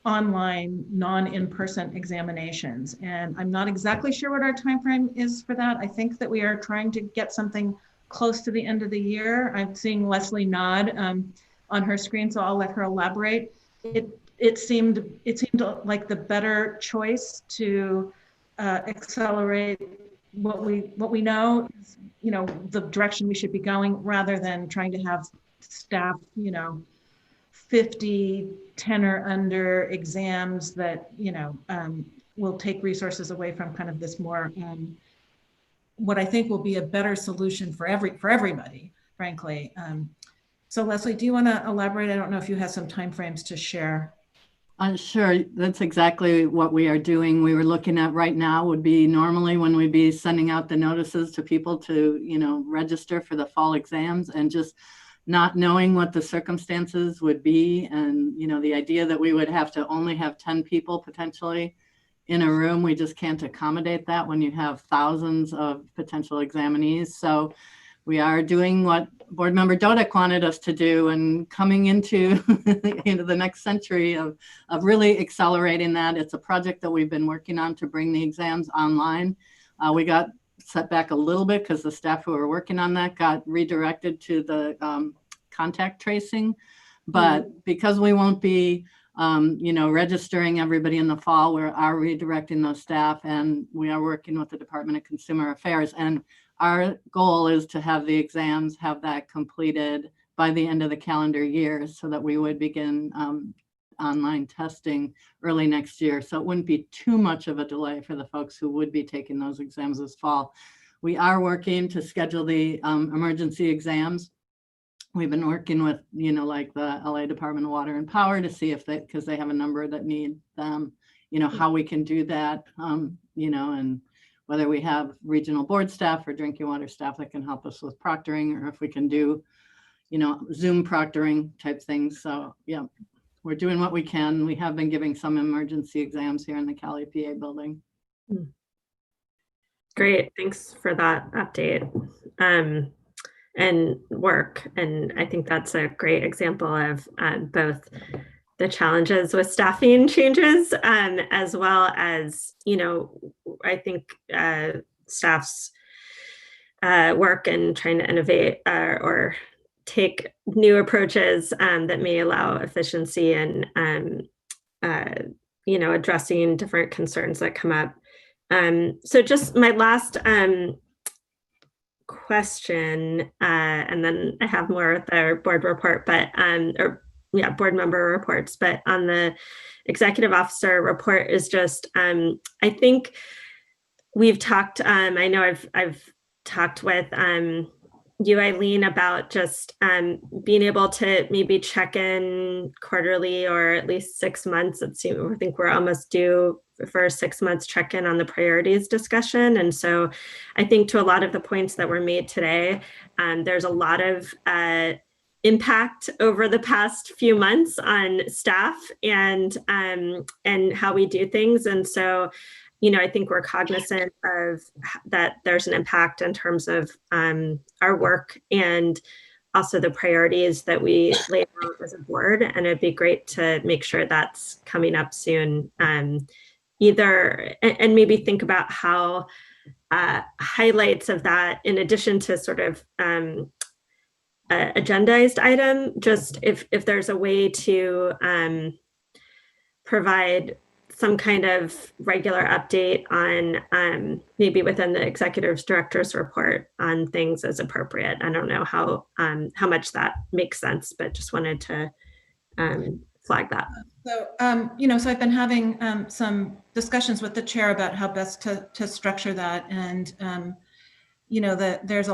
[SPEAKER 16] online non-in-person examinations. And I'm not exactly sure what our time frame is for that. I think that we are trying to get something close to the end of the year. I'm seeing Leslie nod on her screen, so I'll let her elaborate. It seemed like the better choice to accelerate what we know is, you know, the direction we should be going, rather than trying to have staff, you know, 50 10 or under exams that, you know, will take resources away from kind of this more what I think will be a better solution for everybody, frankly. So Leslie, do you want to elaborate? I don't know if you have some timeframes to share.
[SPEAKER 3] Sure, that's exactly what we are doing. We were looking at right now would be normally when we'd be sending out the notices to people to, you know, register for the fall exams, and just not knowing what the circumstances would be. And, you know, the idea that we would have to only have 10 people potentially in a room, we just can't accommodate that when you have thousands of potential examinees. So we are doing what Board Member Dodek wanted us to do, and coming into the next century of really accelerating that. It's a project that we've been working on to bring the exams online. We got set back a little bit because the staff who were working on that got redirected to the contact tracing. But because we won't be you know, registering everybody in the fall, we are redirecting those staff, and we are working with the Department of Consumer Affairs. And our goal is to have the exams, have that completed by the end of the calendar year, so that we would begin online testing early next year. So it wouldn't be too much of a delay for the folks who would be taking those exams this fall. We are working to schedule the emergency exams. We've been working with, you know, like the LA Department of Water and Power to see if they, because they have a number that need them, you know, how we can do that, you know, and whether we have regional board staff or drinking water staff that can help us with proctoring, or if we can do, you know, Zoom proctoring type things. So yeah, we're doing what we can. We have been giving some emergency exams here in the Cal EPA building.
[SPEAKER 22] Great, thanks for that update. work. And I think that's a great example of both the challenges with staffing changes, as well as, I think staff's work and trying to innovate or take new approaches that may allow efficiency and, addressing different concerns that come up. So just my last question, and then I have more with our board report, but board member reports, but on the executive officer report is just, I think we've talked, I know I've talked with you, Eileen, about just being able to maybe check in quarterly or at least 6 months. I think we're almost due for a 6 months check-in on the priorities discussion. And so I think to a lot of the points that were made today, there's a lot of impact over the past few months on staff and how we do things. And so, I think we're cognizant of that there's an impact in terms of our work and also the priorities that we laid out as a board. And it'd be great to make sure that's coming up soon. And maybe think about how highlights of that, in addition to sort of agendized item, just if there's a way to provide some kind of regular update on maybe within the executive director's report on things as appropriate. I don't know how much that makes sense, but just wanted to flag that.
[SPEAKER 16] So, so I've been having some discussions with the chair about how best to structure that. And, that there is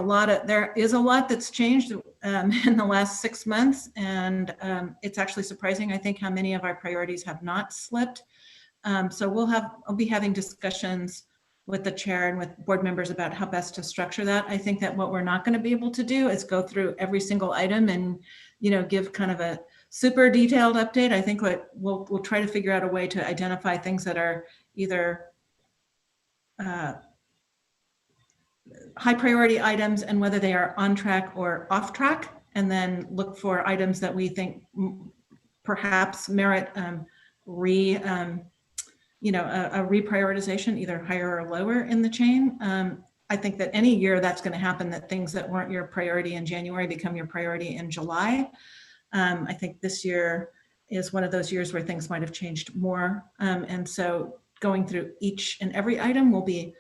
[SPEAKER 16] a lot that's changed in the last 6 months. And it's actually surprising, I think, how many of our priorities have not slipped. So I'll be having discussions with the chair and with board members about how best to structure that. I think that what we're not going to be able to do is go through every single item and, give kind of a super detailed update. I think what we'll try to figure out a way to identify things that are either high priority items and whether they are on track or off track, and then look for items that we think perhaps merit a reprioritization, either higher or lower in the chain. I think that any year that's going to happen, that things that weren't your priority in January become your priority in July. I think this year is one of those years where things might have changed more. And so going through each and every item will be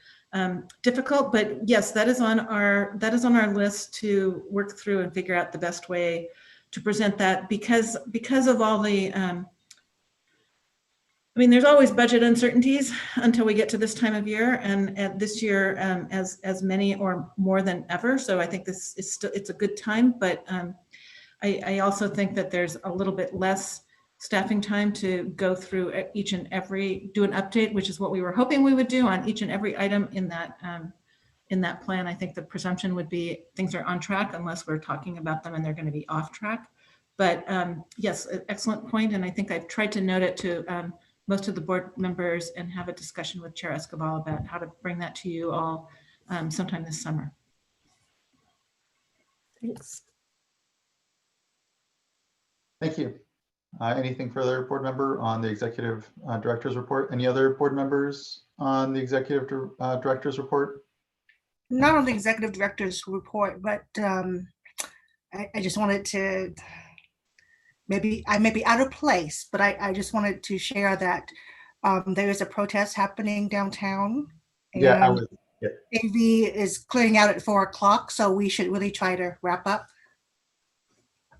[SPEAKER 16] difficult, but yes, that is on our list to work through and figure out the best way to present that, because of all the there's always budget uncertainties until we get to this time of year, and this year as many or more than ever. So I think this is it's a good time, but I also think that there's a little bit less staffing time to go through each and every, do an update, which is what we were hoping we would do on each and every item in that plan. I think the presumption would be things are on track unless we're talking about them and they're going to be off track. But yes, excellent point. And I think I've tried to note it to most of the board members and have a discussion with Chair Escobar about how to bring that to you all sometime this summer.
[SPEAKER 22] Thanks.
[SPEAKER 2] Thank you. Anything further, board member, on the executive director's report? Any other board members on the executive director's report?
[SPEAKER 20] Not on the executive director's report, but I just wanted to, I may be out of place, but I just wanted to share that there is a protest happening downtown.
[SPEAKER 2] Yeah,
[SPEAKER 20] AV is clearing out at 4 o'clock, so we should really try to wrap up.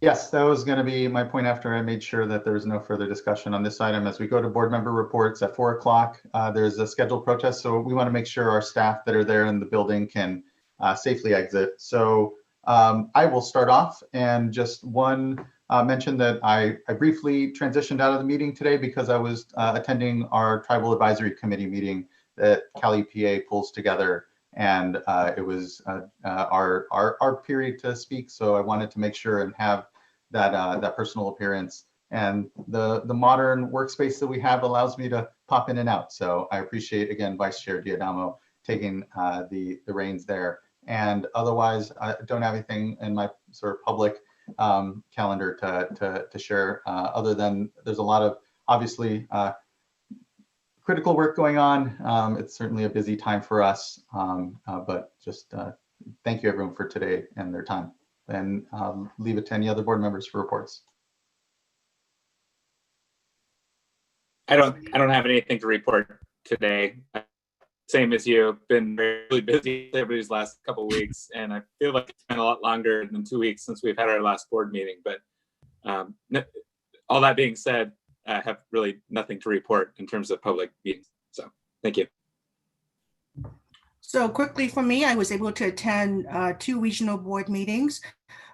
[SPEAKER 2] Yes, that was going to be my point after I made sure that there's no further discussion on this item. As we go to board member reports at 4 o'clock, there's a scheduled protest. So we want to make sure our staff that are there in the building can safely exit. So I will start off, and just one mention that I briefly transitioned out of the meeting today because I was attending our Tribal Advisory Committee meeting that Cali PA pulls together. And it was our period to speak, so I wanted to make sure and have that personal appearance. And the modern workspace that we have allows me to pop in and out. So I appreciate, again, Vice Chair Diadamo taking the reins there. And otherwise, I don't have anything in my sort of public calendar to share, other than there's a lot of obviously critical work going on. It's certainly a busy time for us, but just thank you everyone for today and their time. And leave it to any other board members for reports.
[SPEAKER 21] I don't have anything to report today. Same as you, been really busy everybody's last couple of weeks, and I feel like it's been a lot longer than 2 weeks since we've had our last board meeting. But all that being said, I have really nothing to report in terms of public meetings. So thank you.
[SPEAKER 20] So quickly for me, I was able to attend 2 regional board meetings.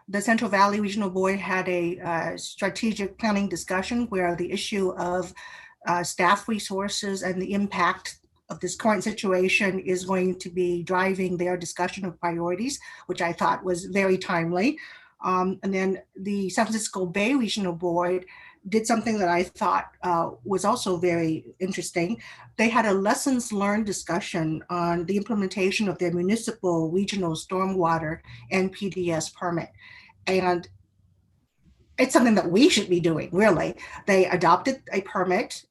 [SPEAKER 20] The Central Valley Regional Board had a strategic planning discussion where the issue of staff resources and the impact of this current situation is going to be driving their discussion of priorities, which I thought was very timely. And then the San Francisco Bay Regional Board did something that I thought was also very interesting. They had a lessons learned discussion on the implementation of their municipal regional stormwater and PDS permit. And it's something that we should be doing, really. They adopted a permit.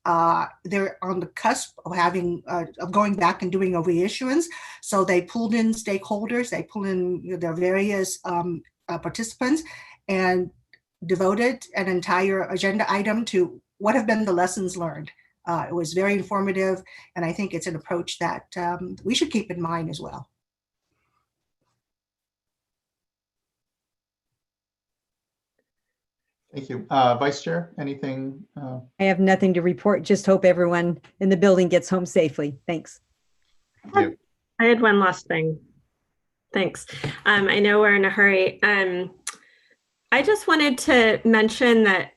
[SPEAKER 20] They're on the cusp of having of going back and doing a reissuance. So they pulled in stakeholders, they pulled in their various participants, and devoted an entire agenda item to what have been the lessons learned. It was very informative, and I think it's an approach that we should keep in mind as well.
[SPEAKER 2] Thank you. Vice Chair, anything?
[SPEAKER 4] I have nothing to report. Just hope everyone in the building gets home safely. Thanks.
[SPEAKER 2] Thank you.
[SPEAKER 22] I had one last thing. Thanks. I know we're in a hurry. I just wanted to mention that,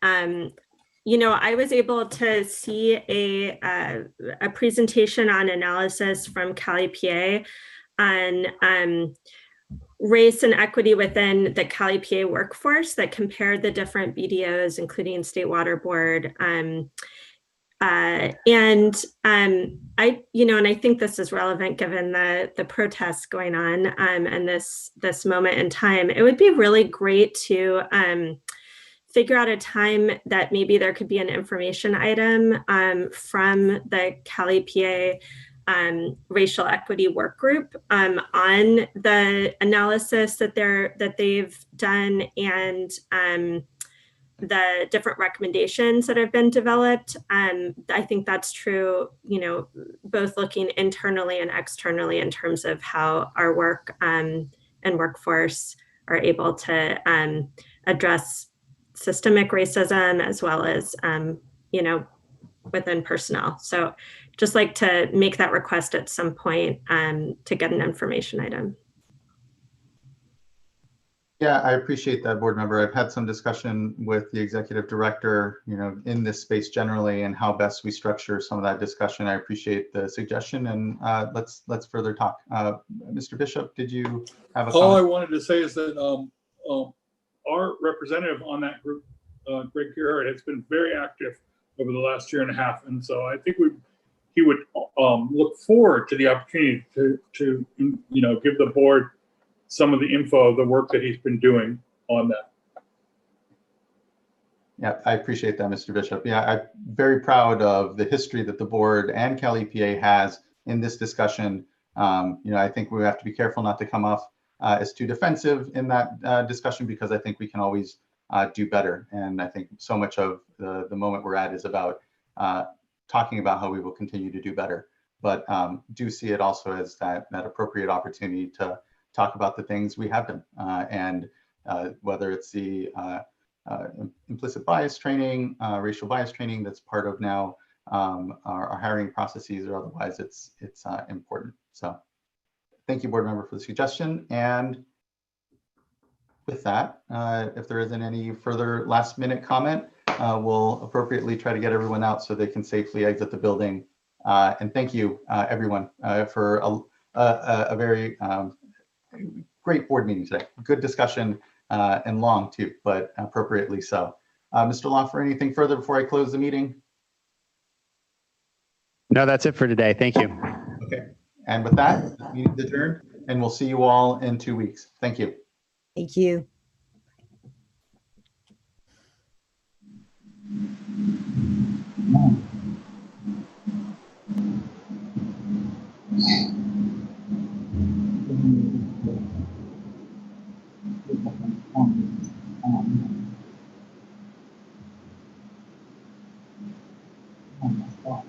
[SPEAKER 22] you know, I was able to see a presentation on analysis from Cali, PA on race and equity within the Cali, PA workforce that compared the different BDOs, including State Water Board. I, you know, and I think this is relevant given the protests going on and this moment in time. It would be really great to figure out a time that maybe there could be an information item from the Cali, PA racial equity work group on the analysis that they've done and the different recommendations that have been developed. I think that's true, you know, both looking internally and externally in terms of how our work and workforce are able to address systemic racism as well as, you know, within personnel. So just like to make that request at some point to get an information item.
[SPEAKER 2] Yeah, I appreciate that, board member. I've had some discussion with the executive director, you know, in this space generally and how best we structure some of that discussion. I appreciate the suggestion, and let's further talk. Mr. Bishop, did you have a comment?
[SPEAKER 6] All I wanted to say is that our representative on that group, Greg Gerhardt, has been very active over the last year and a half, and so I think he would look forward to the opportunity to you know, give the board some of the info of the work that he's been doing on that.
[SPEAKER 2] Yeah, I appreciate that, Mr. Bishop. Yeah, I'm very proud of the history that the board and Cali, PA has in this discussion. You know, I think we have to be careful not to come off as too defensive in that discussion, because I think we can always do better. And I think so much of the moment we're at is about talking about how we will continue to do better. But do see it also as that appropriate opportunity to talk about the things we have done, and whether it's the implicit bias training, racial bias training that's part of now our hiring processes, or otherwise it's important. So thank you, board member, for the suggestion. And with that, if there isn't any further last minute comment, we'll appropriately try to get everyone out so they can safely exit the building. And thank you, everyone, for a very great board meeting today. Good discussion and long too, but appropriately so. Mr. Loffer, anything further before I close the meeting?
[SPEAKER 1] No, that's it for today. Thank you.
[SPEAKER 2] Okay. And with that, meeting is adjourned. and we'll see you all in 2 weeks. Thank you.
[SPEAKER 4] Thank you.
[SPEAKER 9] Oh my God.